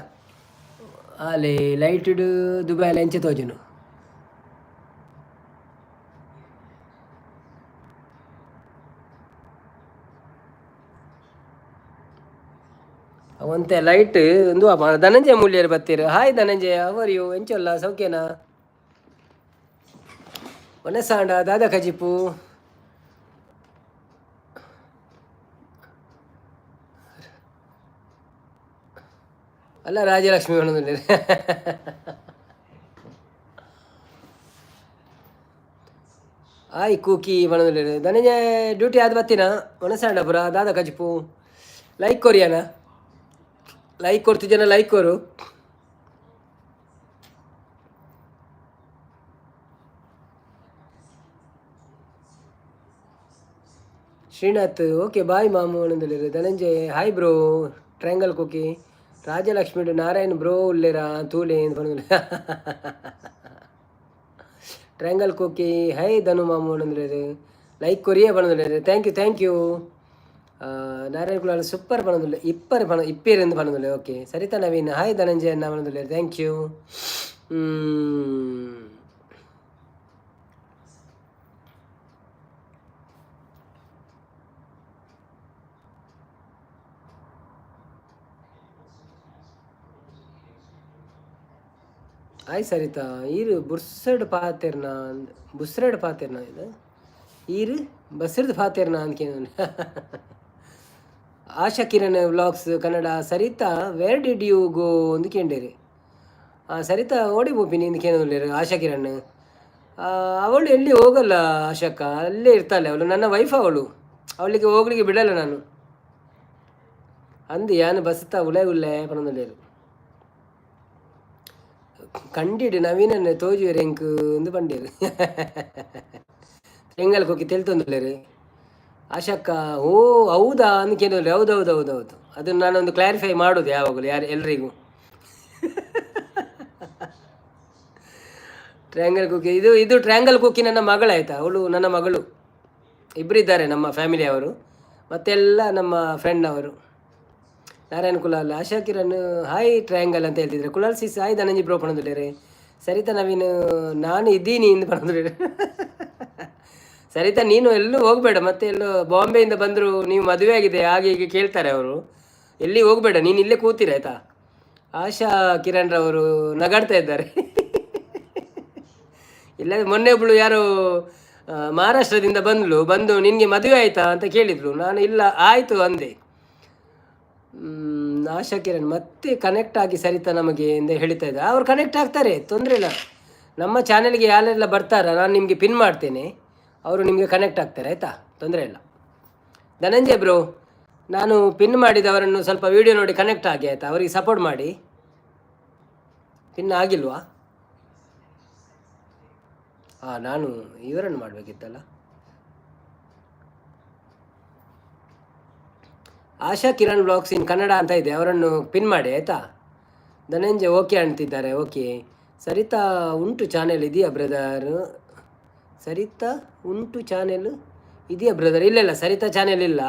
ಅಲ್ಲಿ ಲೈಟ್ ಇಡು ದುಬೈ ಎಲ್ಲ ಎಂಚ ತೋಜುನು ಅವಂತೆ ಲೈಟ್ ಒಂದು ಧನಂಜಯ ಮೂಲ್ಯರು ಬರ್ತೀರು ಹಾಯ್ ಧನಂಜಯ ಅವರ್ ಯು ಎಂಚಲ್ಲ ಸೌಖ್ಯನಾ ಒನಸಾಂಡ ದಾದಾ ಕಜಿಪು ಅಲ್ಲ ರಾಜಲಕ್ಷ್ಮಿ ಒಣದಲ್ಲಿ ಆಯ್ ಕೂಕಿ ಬಣದಲ್ಲಿ ಧನಂಜಯ ಡ್ಯೂಟಿ ಆದ ಬರ್ತೀನ ಒನಸಾಂಡ ಪುರ ದಾದಾ ಕಜಿಪು ಲೈಕ್ ಕೊರಿಯಾನ ಲೈಕ್ ಕೊಡ್ತಿ ಜನ ಲೈಕ್ ಕೊರು ಶ್ರೀನಾಥ್ ಓಕೆ ಬಾಯ್ ಮಾಮು ಅನ್ನೋದಿಲ್ಲ Dhananjay hi bro triangle Kokki Rajalakshmi Narayan bro ಉಲ್ಲೇರಾ ತೂಲೆ ಅಂತ ಬಂದಿಲ್ಲ ಟ್ರಯಾಂಗಲ್ ಕೋಕಿ ಹೈ ಧನು ಮಾಮು ಅನ್ನೋದಿಲ್ಲ ಲೈಕ್ ಕೊರಿಯೇ ಬಂದಿಲ್ಲ thank you Narayana Kulal super ಪಣದುಲ್ಲ ಇಪ್ಪೇರೆಂದು ಪಣದುಲ್ಲ ಓಕೆ ಸರಿತಾ ನವೀನ್ ಹಾಯ್ ಧನಂಜಯ ಅನ್ನ ಪಣದುಲ್ಲ ಥ್ಯಾಂಕ್ ಯು ಹಾಯ್ ಸರಿತಾ ಈರು ಬುರ್ಸಡ್ ಪಾತೆರ್ನಾ ಇದು ಈರು ಬಸ್ರದ್ ಪಾತೆರ್ನಾ ಅನ್ಕೇನು Asha Kiran vlogs Kannada Saritha where did you go ಅಂದು ಕೇಂಡೇರಿ ಸರಿತಾ ಓಡಿ ಬೋಪಿನಿ ಇಂದು ಕೇಳಿದ್ರು ಆಶಾ ಕಿರಣ್ ಅವಳು ಎಲ್ಲಿ ಹೋಗಲ್ಲ ಆಶಕ್ಕ, ಅಲ್ಲೇ ಇರ್ತಾಳೆ ಅವಳು. ನನ್ನ ವೈಫ್ ಅವಳು, ಅವಳಿಗೆ ಹೋಗ್ಲಿಕ್ಕೆ ಬಿಡಲ್ಲ ನಾನು. ಅಂದು ಯಾನು ಬಸ್ತಾ ಉಳೆ ಉಳ್ಳೆ ಪಣದಲ್ಲೇರು ಕಂಡಿಡು ನವೀನನ್ನು ತೋಜು ರೆಂಕ್ ಒಂದು ಬಂಡೀರು ತೆಂಗಲ್ ಹೋಗಿ ತೆಲ್ತೊಂದುಲ್ಲೇರು ಆಶಕ್ಕ. ಓ ಹೌದಾ ಅಂದ್ಕೇಳಿ, ಹೌದೌದು ಅದನ್ನು ನಾನೊಂದು ಕ್ಲಾರಿಫೈ ಮಾಡೋದು ಯಾವಾಗಲೂ ಎಲ್ರಿಗೂ. ಟ್ರ್ಯಾಂಗಲ್ ಕುಕ್ಕಿ ಇದು ಟ್ರ್ಯಾಂಗಲ್ ಕುಕ್ಕಿ ನನ್ನ ಮಗಳಾಯ್ತಾ, ಅವಳು ನನ್ನ ಮಗಳು. ಇಬ್ಬರಿದ್ದಾರೆ ನಮ್ಮ ಫ್ಯಾಮಿಲಿಯವರು, ಮತ್ತೆಲ್ಲ ನಮ್ಮ ಫ್ರೆಂಡ್ ಅವರು. ನಾರಾಯಣ ಕುಲಾಲ್, ಆಶಾ ಕಿರಣ್ ಹಾಯ್ ಟ್ರ್ಯಾಂಗಲ್ ಅಂತ ಹೇಳ್ತಿದ್ರೆ. Kulal sis hi Dhananji bro ಪಣದುಲೇರೆ. ಸರಿತಾ ನವೀನ್ ನಾನು ಇದ್ದೀನಿ ಇಂದು ಪಣದುಲೇರೆ. ಸರಿತಾ ನೀನು ಎಲ್ಲೂ ಹೋಗಬೇಡ, ಮತ್ತೆ ಎಲ್ಲೋ ಬಾಂಬೆಯಿಂದ ಬಂದರು, ನೀವು ಮದುವೆ ಆಗಿದೆ ಹಾಗೆ ಹೀಗೆ ಕೇಳ್ತಾರೆ ಅವರು. ಎಲ್ಲಿ ಹೋಗಬೇಡ, ನೀನು ಇಲ್ಲೇ ಕೂತೀರಾಯ್ತಾ. ಆಶಾ ಕಿರಣ್ ರವರು ನಗಾಡ್ತಾ ಇದ್ದಾರೆ. ಇಲ್ಲ ಮೊನ್ನೆ ಒಬ್ಬಳು ಯಾರು ಮಹಾರಾಷ್ಟ್ರದಿಂದ ಬಂದು ನಿನಗೆ ಮದುವೆ ಆಯಿತಾ ಅಂತ ಕೇಳಿದರು. ನಾನು ಇಲ್ಲ ಆಯಿತು ಅಂದೆ. ಆಶಾ ಕಿರಣ್ ಮತ್ತೆ ಕನೆಕ್ಟ್ ಆಗಿ ಸರಿತಾ ನಮಗೆ ಎಂದು ಹೇಳ್ತಾ ಇದ್ದ. ಅವ್ರು ಕನೆಕ್ಟ್ ಆಗ್ತಾರೆ, ತೊಂದರೆ ಇಲ್ಲ. ನಮ್ಮ ಚಾನೆಲ್ಗೆ ಯಾರೆಲ್ಲ ಬರ್ತಾರ ನಾನು ನಿಮಗೆ ಪಿನ್ ಮಾಡ್ತೇನೆ, ಅವರು ನಿಮಗೆ ಕನೆಕ್ಟ್ ಆಗ್ತಾರೆ ಆಯಿತಾ, ತೊಂದರೆ ಇಲ್ಲ. ಧನಂಜಯ್ ಬ್ರೋ, ನಾನು ಪಿನ್ ಮಾಡಿದವರನ್ನು ಸ್ವಲ್ಪ ವೀಡಿಯೋ ನೋಡಿ ಕನೆಕ್ಟ್ ಆಗಿ ಆಯಿತಾ, ಅವರಿಗೆ ಸಪೋರ್ಟ್ ಮಾಡಿ. ಪಿನ್ ಆಗಿಲ್ವಾ? ನಾನು ಇವರನ್ನು ಮಾಡಬೇಕಿತ್ತಲ್ಲ. ಆಶಾ ಕಿರಣ್ ಬ್ಲಾಗ್ಸ್ ಇನ್ ಕನ್ನಡ ಅಂತ ಇದೆ, ಅವರನ್ನು ಪಿನ್ ಮಾಡಿ ಆಯಿತಾ. ಧನಂಜಯ್ ಓಕೆ ಅಂತಿದ್ದಾರೆ. ಓಕೆ. ಸರಿತಾ ಉಂಟು ಚಾನೆಲ್ ಇದೆಯಾ ಬ್ರದರ್? ಸರಿತಾ ಉಂಟು ಚಾನೆಲ್ ಇದೆಯಾ ಬ್ರದರ್? ಇಲ್ಲ ಸರಿತಾ ಚಾನೆಲ್ ಇಲ್ಲ,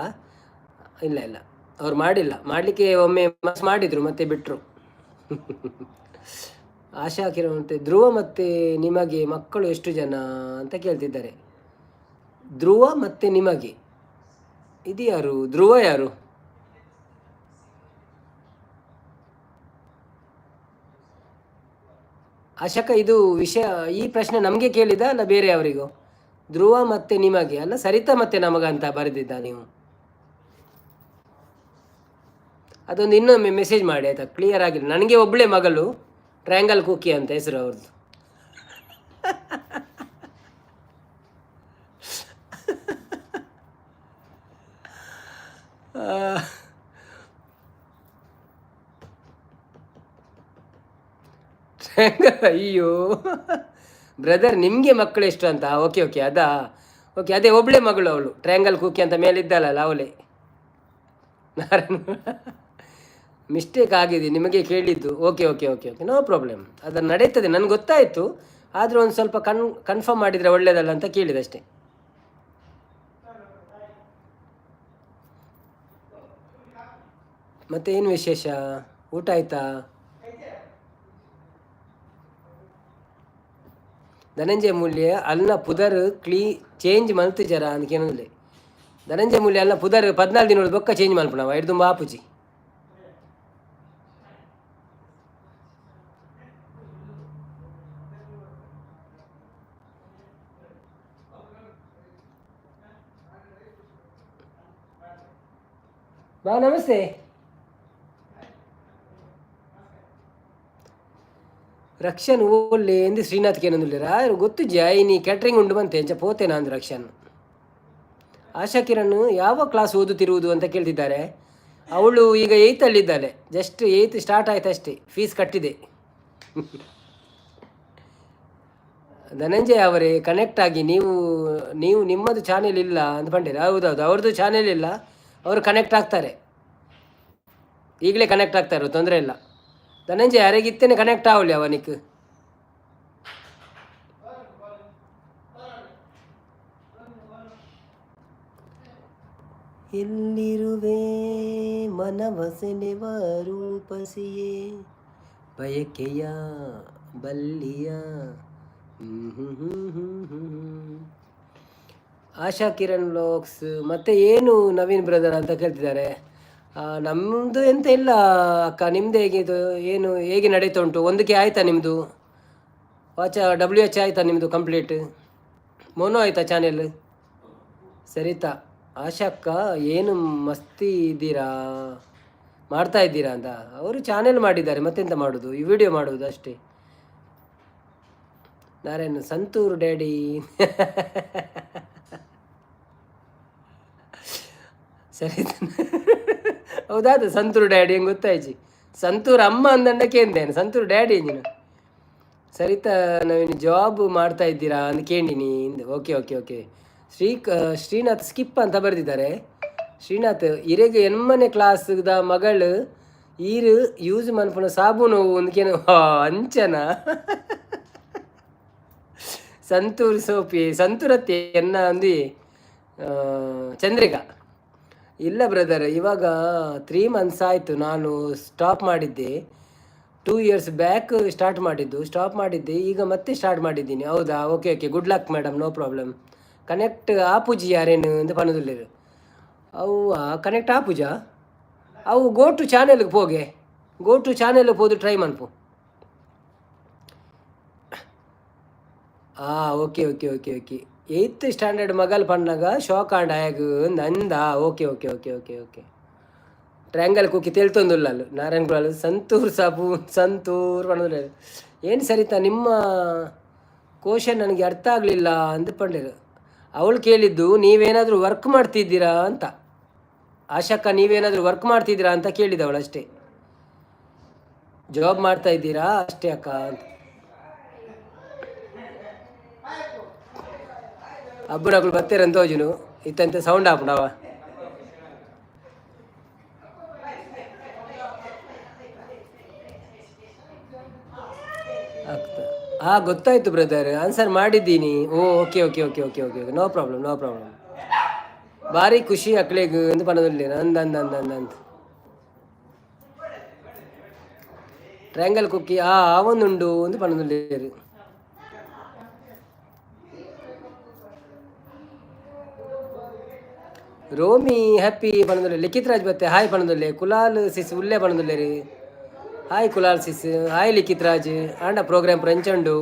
ಅವ್ರು ಮಾಡಿಲ್ಲ. ಮಾಡಲಿಕ್ಕೆ ಒಮ್ಮೆ ಮಾಡಿದರು ಮತ್ತೆ ಬಿಟ್ಟರು. ಆಶಾ ಕಿರಣ್ ಮತ್ತು ಧ್ರುವ ಮತ್ತು ನಿಮಗೆ ಮಕ್ಕಳು ಎಷ್ಟು ಜನ ಅಂತ ಕೇಳ್ತಿದ್ದಾರೆ. ಧ್ರುವ ಮತ್ತು ನಿಮಗೆ ಇದು ಯಾರು? ಧ್ರುವ ಯಾರು? ಆಶಕ್ಕ, ಇದು ವಿಷಯ, ಈ ಪ್ರಶ್ನೆ ನಮಗೆ ಕೇಳಿದ ಅಲ್ಲ ಬೇರೆ ಅವರಿಗೂ? ಧ್ರುವ ಮತ್ತು ನಿಮಗೆ ಅಲ್ಲ, ಸರಿತಾ ಮತ್ತು ನಮಗಂತ ಬರೆದಿದ್ದ ನೀವು. ಅದೊಂದು ಇನ್ನೊಮ್ಮೆ ಮೆಸೇಜ್ ಮಾಡಿ ಆಯಿತಾ, ಕ್ಲಿಯರ್ ಆಗಿಲ್ಲ. ನನಗೆ ಒಬ್ಬಳೇ ಮಗಳು, ಟ್ರ್ಯಾಂಗಲ್ ಕುಕ್ಕಿ ಅಂತ ಹೆಸರು ಅವ್ರದ್ದು. ಅಯ್ಯೋ ಬ್ರದರ್, ನಿಮಗೆ ಮಕ್ಕಳು ಎಷ್ಟು ಅಂತ? ಓಕೆ ಅದಾ, ಓಕೆ ಅದೇ ಒಬ್ಬಳೇ ಮಗಳು ಅವಳು, ಟ್ರ್ಯಾಂಗಲ್ ಕುಕ್ಕಿ ಅಂತ ಮೇಲಿದ್ದಲ್ಲ ಅವಳೇ. ನಾರಾಯಣ ಮಿಸ್ಟೇಕ್ ಆಗಿದೆ, ನಿಮಗೆ ಕೇಳಿದ್ದು. ಓಕೆ ನೋ ಪ್ರಾಬ್ಲಮ್, ಅದನ್ನು ನಡೀತದೆ, ನನಗೆ ಗೊತ್ತಾಯಿತು. ಆದರೆ ಒಂದು ಸ್ವಲ್ಪ ಕನ್ಫರ್ಮ್ ಮಾಡಿದರೆ ಒಳ್ಳೆಯದಲ್ಲ ಅಂತ ಕೇಳಿದಷ್ಟೇ. ಮತ್ತೆ ಏನು ವಿಶೇಷ? ಊಟ ಆಯ್ತಾ? ಧನಂಜಯ ಮೂಲ್ಯ ಅಲ್ಲ ಪುದರ್ ಚೇಂಜ್ ಮಲ್ತು ಜರ ಅಂತ ಕೇಳಿದ್ಲೆ. ಧನಂಜಯ ಮೂಲ್ಯ ಅಲ್ಲ ಪುದರ್ 14 ದಿನ ಬೊಕ್ಕ ಚೇಂಜ್ ಮಲ್ಪಣವ ಹಿಡ್ದು ತುಂಬ ಆಪುಜಿ. ಬಾ ನಮಸ್ತೆ. ರಕ್ಷನ್ ಓಲ್ಲೆ ಎಂದು ಶ್ರೀನಾಥ್ಗೆ ಏನಂದಿಲ್ಲ ಗೊತ್ತು ಜಾಯಿನಿ ಕ್ಯಾಟ್ರಿಂಗ್ ಉಂಡು ಬಂತೆ ಎಂಚ ಪೋತೆ ನಾನು ರಕ್ಷನ್. ಆಶಾ ಕಿರಣ್ ಯಾವ ಕ್ಲಾಸ್ ಓದುತ್ತಿರುವುದು ಅಂತ ಕೇಳ್ತಿದ್ದಾರೆ. ಅವಳು ಈಗ 8th ಅಲ್ಲಿದ್ದಾಳೆ, ಜಸ್ಟ್ 8th ಸ್ಟಾರ್ಟ್ ಆಯ್ತು ಅಷ್ಟೇ, ಫೀಸ್ ಕಟ್ಟಿದೆ. ಧನಂಜಯ್ ಅವರೇ ಕನೆಕ್ಟ್ ಆಗಿ, ನೀವು ನಿಮ್ಮದು ಚಾನೆಲ್ ಇಲ್ಲ ಅಂತ ಬಂದಿರ. ಹೌದೌದು, ಅವ್ರದ್ದು ಚಾನೆಲ್ ಇಲ್ಲ, ಅವರು ಕನೆಕ್ಟ್ ಆಗ್ತಾರೆ, ಈಗಲೇ ಕನೆಕ್ಟ್ ಆಗ್ತಾರೆ, ತೊಂದರೆ ಇಲ್ಲ. ಧನಂಜಯ್ ಯಾರಿಗಿತ್ತೇನೆ ಕನೆಕ್ಟ್ ಆಗಲಿ ಅವನಿಗೆ. ಎಲ್ಲಿರುವೆ ಮನವಸೆನೆವ ರೂಪಸಿಯೇ ಬಯಕೆಯ ಬಲ್ಲಿಯ. ಆಶಾ ಕಿರಣ್ ವ್ಲಾಗ್ಸ್ ಮತ್ತೆ ಏನು ನವೀನ್ ಬ್ರದರ್ ಅಂತ ಕೇಳ್ತಿದ್ದಾರೆ. ನಮ್ಮದು ಎಂತ ಇಲ್ಲ ಅಕ್ಕ, ನಿಮ್ಮದು ಹೇಗಿದು, ಏನು ಹೇಗೆ ನಡೀತಾ ಉಂಟು? ಒಂದಕ್ಕೆ ಆಯಿತಾ ನಿಮ್ಮದು WH ಆಯಿತಾ ನಿಮ್ಮದು ಕಂಪ್ಲೀಟ್? ಮೋನೋ ಆಯಿತಾ ಚಾನೆಲ್? ಸರಿತಾ ಆಶಾ ಅಕ್ಕ ಏನು ಮಸ್ತಿ ಮಾಡ್ತಾ ಇದ್ದೀರಾ ಅಂತ ಅವರು ಚಾನೆಲ್ ಮಾಡಿದ್ದಾರೆ, ಮತ್ತೆಂತ ಮಾಡೋದು, ಈ ವಿಡಿಯೋ ಮಾಡೋದು ಅಷ್ಟೇ. ನಾರಾಯಣ ಸಂತೂರು ಡ್ಯಾಡಿ ಸರಿ ಹೌದಾದ ಸಂತೂರು ಡ್ಯಾಡಿ ಹೆಂಗೆ ಗೊತ್ತಾಯ್ಚಿ ಸಂತೂರು ಅಮ್ಮ ಅಂದಂಡಕ್ಕೆ ಎಂದೇನು ಸಂತೂರು ಡ್ಯಾಡಿ ಎಂಜಿನ ಸರಿತಾ ನಾವೇನು ಜಾಬ್ ಮಾಡ್ತಾ ಇದ್ದೀರಾ ಅಂತ ಕೇಳಿನಿ okay okay okay Srinath skip ಅಂತ ಬರೆದಿದ್ದಾರೆ. ಶ್ರೀನಾಥ್ ಇರೆಗೆ ಎನ್ಮನೆ ಕ್ಲಾಸ್ದ ಮಗಳು ಈರು ಯೂಸ್ ಮನ್ಪುನ ಸಾಬೂನು ಒಂದ್ಕೇನು ಅಂಚನ ಸಂತೂರ್ ಸೋಪಿ ಸಂತೂರತ್ತೆ ಎನ್ನ ಅಂದು ಚಂದ್ರಿಕಾ ಇಲ್ಲ ಬ್ರದರ್, ಇವಾಗ 3 months ಆಯಿತು ನಾನು ಸ್ಟಾಪ್ ಮಾಡಿದ್ದೆ. 2 years ಬ್ಯಾಕ್ ಸ್ಟಾಪ್ ಮಾಡಿದ್ದೆ ಈಗ ಮತ್ತೆ ಸ್ಟಾರ್ಟ್ ಮಾಡಿದ್ದೀನಿ. ಹೌದಾ, okay okay, good luck madam, no problem. Connect ಆಪುಜಿ ಯಾರೇನು ಅಂತ ಪನ್ನದಿಲ್ಲ ಅವು ಕನೆಕ್ಟ್ ಆಪುಜ ಅವು ಗೋ ಟು ಚಾನೆಲ್ಗೆ ಹೋದು ಟ್ರೈ ಮನ್ಪು. Okay okay okay okay 8th standard ಮಗಲ್ ಪಣ್ಣಗ ಶಾಕ್ ಆಂಡ್ ಆಯಗು ಅಂದ. Okay okay okay okay okay triangle Kukki ತಿಳ್ತೊಂದುಲ್ಲ ಅಲ್ಲ ನಾರಾಯಣ ಗುಳಲು ಸಂತೂರ್ ಸಾಬು ಸಂತೂರ್ ಪಣ್ಣದಿಲ್ಲ. ಏನು ಸರಿತಾ ನಿಮ್ಮ ಕ್ವಶನ್ ನನಗೆ ಅರ್ಥ ಆಗಲಿಲ್ಲ ಅಂತ ಪಂಡಿರು. ಅವಳು ಕೇಳಿದ್ದು ನೀವೇನಾದರೂ ವರ್ಕ್ ಮಾಡ್ತಿದ್ದೀರಾ ಅಂತ. ಆಶಕ್ಕ ನೀವೇನಾದರೂ ವರ್ಕ್ ಮಾಡ್ತಿದ್ದೀರಾ ಅಂತ ಕೇಳಿದವಳು ಅಷ್ಟೇ. ಜಾಬ್ ಮಾಡ್ತಾ ಇದ್ದೀರಾ ಅಷ್ಟೇ ಅಕ್ಕ ಅಂತ. ಅಬ್ಬುನಗಳು ಬತ್ತೇರಂತ ಹೋಜುನು ಇತ್ತಂತೆ ಸೌಂಡ್ ಹಾಪುಂಡವ ಗೊತ್ತಾಯ್ತು ಬ್ರದರ್, ಆನ್ಸರ್ ಮಾಡಿದ್ದೀನಿ. Okay okay okay okay okay okay, no problem no problem. ಭಾರಿ ಖುಷಿ ಅಕ್ಳೆಗ್ ಅಂತ ಪನ್ನದಲ್ಲಿ ಅಂದ ಟ್ರ್ಯಾಂಗಲ್ ಕುಕ್ಕಿ ಆವೊಂದುಂಡು ಅಂತ ಪನ್ನದಲ್ಲಿ. ರೋಮಿ ಹ್ಯಾಪಿ ಪಣದಲ್ಲಿ. ಲಿಖಿತ್ ರಾಜ್ ಬತ್ತೆ ಹಾಯ್ ಪಣದಲ್ಲಿ. ಕುಲಾಲ್ ಸಿಸ್ ಉಲ್ಲೇ ಪಣದಲ್ಲಿ ರೀ. Hi Kulal sis, hi Likhith Raj. ಆಂಡ ಪ್ರೋಗ್ರಾಮ್ ಪ್ರಂಚಂಡು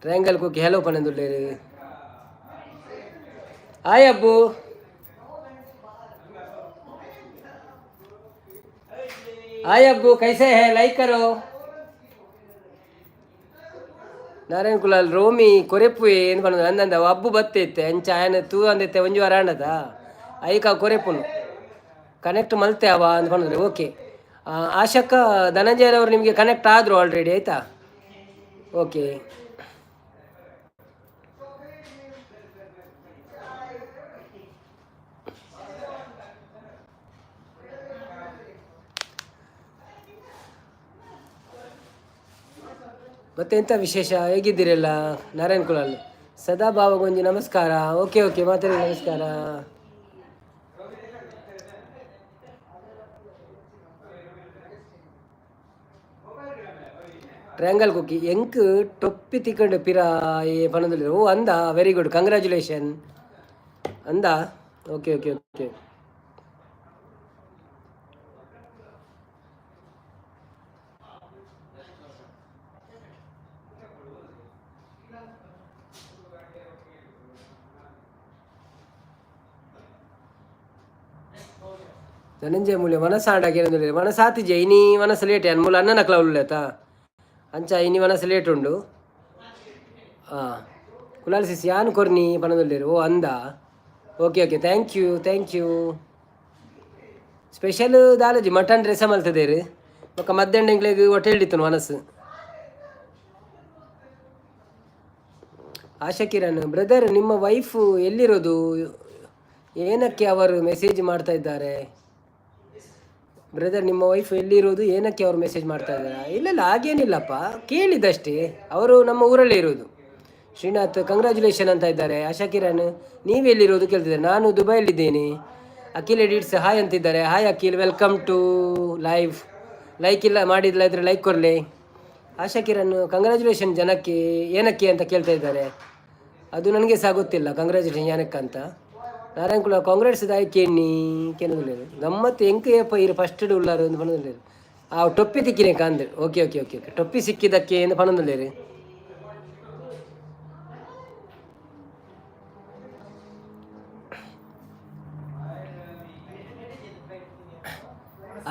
ಟ್ರ್ಯಾಂಗಲ್ ಕುಕ್ಕಿ ಹೆಲೋ ಪಣದಲ್ಲಿ ರೀ. ಹಾಯ್ ಅಬ್ಬು. ಹಾಯ್ ಅಬ್ಬು, ಕೈಸೆ ಹೇ, ಲೈಕ್ ಕರೋ. ನಾರಾಯಣ ಕುಲಾಲ್ ರೋಮಿ ಕೊರೆಪ್ಪು ಏನು ಪಣ್ಣದು ಅಂದಂದ ಅಬ್ಬು ಬತ್ತೈತೆ ಅಂಚ ಆಯನ ತೂ ಅಂದೈತೆ ಒಂಜು ವಾರ ಅಣ್ಣದ ಐಕ ಕೊರೆಪ್ಪುನು ಕನೆಕ್ಟ್ ಮಲ್ತೆ ಅವ ಅಂತ ಪಣ್ಣದ್ರೆ. ಓಕೆ, ಆಶಕ್ಕ ಧನಂಜಯರವರು ನಿಮಗೆ ಕನೆಕ್ಟ್ ಆದರು ಆಲ್ರೆಡಿ, ಆಯಿತಾ? ಓಕೆ, ಮತ್ತೆ ಎಂಥ ವಿಶೇಷ, ಹೇಗಿದ್ದೀರಲ್ಲ? ನಾರಾಯಣ ಕುಲಾಲ್ ಸದಾ ಭಾವಗೊಂಜಿ ನಮಸ್ಕಾರ. ಓಕೆ ಓಕೆ, ಮಾತಾಡಿ ನಮಸ್ಕಾರ. ಟ್ರ್ಯಾಂಗಲ್ ಕುಕ್ಕಿ ಎಂಕ್ ಟೊಪ್ಪಿ ತಿಕ್ಕಂಡು ಪಿರಾ ಪಣದಲ್ಲಿ. ಅಂದ ವೆರಿ ಗುಡ್, ಕಂಗ್ರ್ಯಾಚುಲೇಷನ್ ಅಂದ. Okay okay okay, Dhananjaya Moolya ಮನಸ್ಸಾಂಡಾಗಿ ಮನಸ್ಸಾತಿ ಇನಿ ಮನಸ್ಸು ಲೇಟ್ ಅನ್ ಮೂಲ ಅನ್ನ ನಕ್ಲ ಉಳ್ಳೇತ ಅಂಚ ಇನಿ ಮನಸ್ಸು ಲೇಟ್ ಉಂಡು. ಕುಲಾಲ್ ಸಿಸ್ ಯಾನ್ ಕೊರ್ನಿ ಪನದಲ್ಲಿರು ಅಂದ. Okay okay, thank you. Special ದಾಲಜಿ ಮಟನ್ ರೆಸ ಮಲ್ತದೇರು ಒಕ್ಕ ಮಧ್ಯಾಹ್ನ ಎಂಗ್ಲೆಗ್ ಹೊಟ್ಟೆ ಹಿಡಿತು ಮನಸ್ಸು. ಆಶಾ ಕಿರಣ್ ಬ್ರದರ್, ನಿಮ್ಮ ವೈಫು ಎಲ್ಲಿರೋದು? ಏನಕ್ಕೆ ಅವರು ಮೆಸೇಜ್ ಮಾಡ್ತಾ ಇದ್ದಾರೆ? ಬ್ರದರ್, ನಿಮ್ಮ ವೈಫ್ ಎಲ್ಲಿರೋದು, ಏನಕ್ಕೆ ಅವ್ರು ಮೆಸೇಜ್ ಮಾಡ್ತಾ ಇದ್ದಾರೆ? ಇಲ್ಲ ಹಾಗೇನಿಲ್ಲಪ್ಪ, ಕೇಳಿದ್ದಷ್ಟೇ. ಅವರು ನಮ್ಮ ಊರಲ್ಲೇ ಇರೋದು. ಶ್ರೀನಾಥ್ ಕಂಗ್ರ್ಯಾಚುಲೇಷನ್ ಅಂತ ಇದ್ದಾರೆ. ಆಶಾ ಕಿರಣ್ ನೀವೆಲ್ಲಿರೋದು ಕೇಳ್ತಿದ್ದಾರೆ. ನಾನು ದುಬೈಯಲ್ಲಿದ್ದೇನೆ. ಅಖಿಲ್ ಎಡಿಟ್ಸ್ ಹಾಯ್ ಅಂತಿದ್ದಾರೆ. Hi Akhil, welcome to live. Like ಇಲ್ಲ ಮಾಡಿಲ್ಲ ಇದ್ರೆ ಲೈಕ್ ಕೊರಲಿ. ಆಶಾ ಕಿರಣ್ ಕಂಗ್ರ್ಯಾಚುಲೇಷನ್ ಜನಕ್ಕೆ ಏನಕ್ಕೆ ಅಂತ ಕೇಳ್ತಾ ಇದ್ದಾರೆ. ಅದು ನನಗೆ ಸಹ ಗೊತ್ತಿಲ್ಲ ಕಂಗ್ರ್ಯಾಚುಲೇಷನ್ ಏನಕ್ಕೆ ಅಂತ. ನಾರಾಯಣ ಕುಲ ಕಾಂಗ್ರೆಸ್ ದಾಯ್ಕೆಣ್ಣಿ ಕೆನದಿಲ್ಲ ಗಮ್ಮತ್ತು ಎಂಕಯ್ಯಪ್ಪ ಇರು ಫಸ್ಟ್ ಉಳ್ಳಾರು ಎಂದು ಪಣದಲ್ಲೇರು. ಟೊಪ್ಪಿ ತಿಕ್ಕಿನೇ ಕಾಂದ್ರೆ. ಓಕೆ ಓಕೆ ಓಕೆ ಓಕೆ, ಟೊಪ್ಪಿ ಸಿಕ್ಕಿದ್ದಕ್ಕೆ ಎಂದು ಪಣದಲ್ಲೇರು.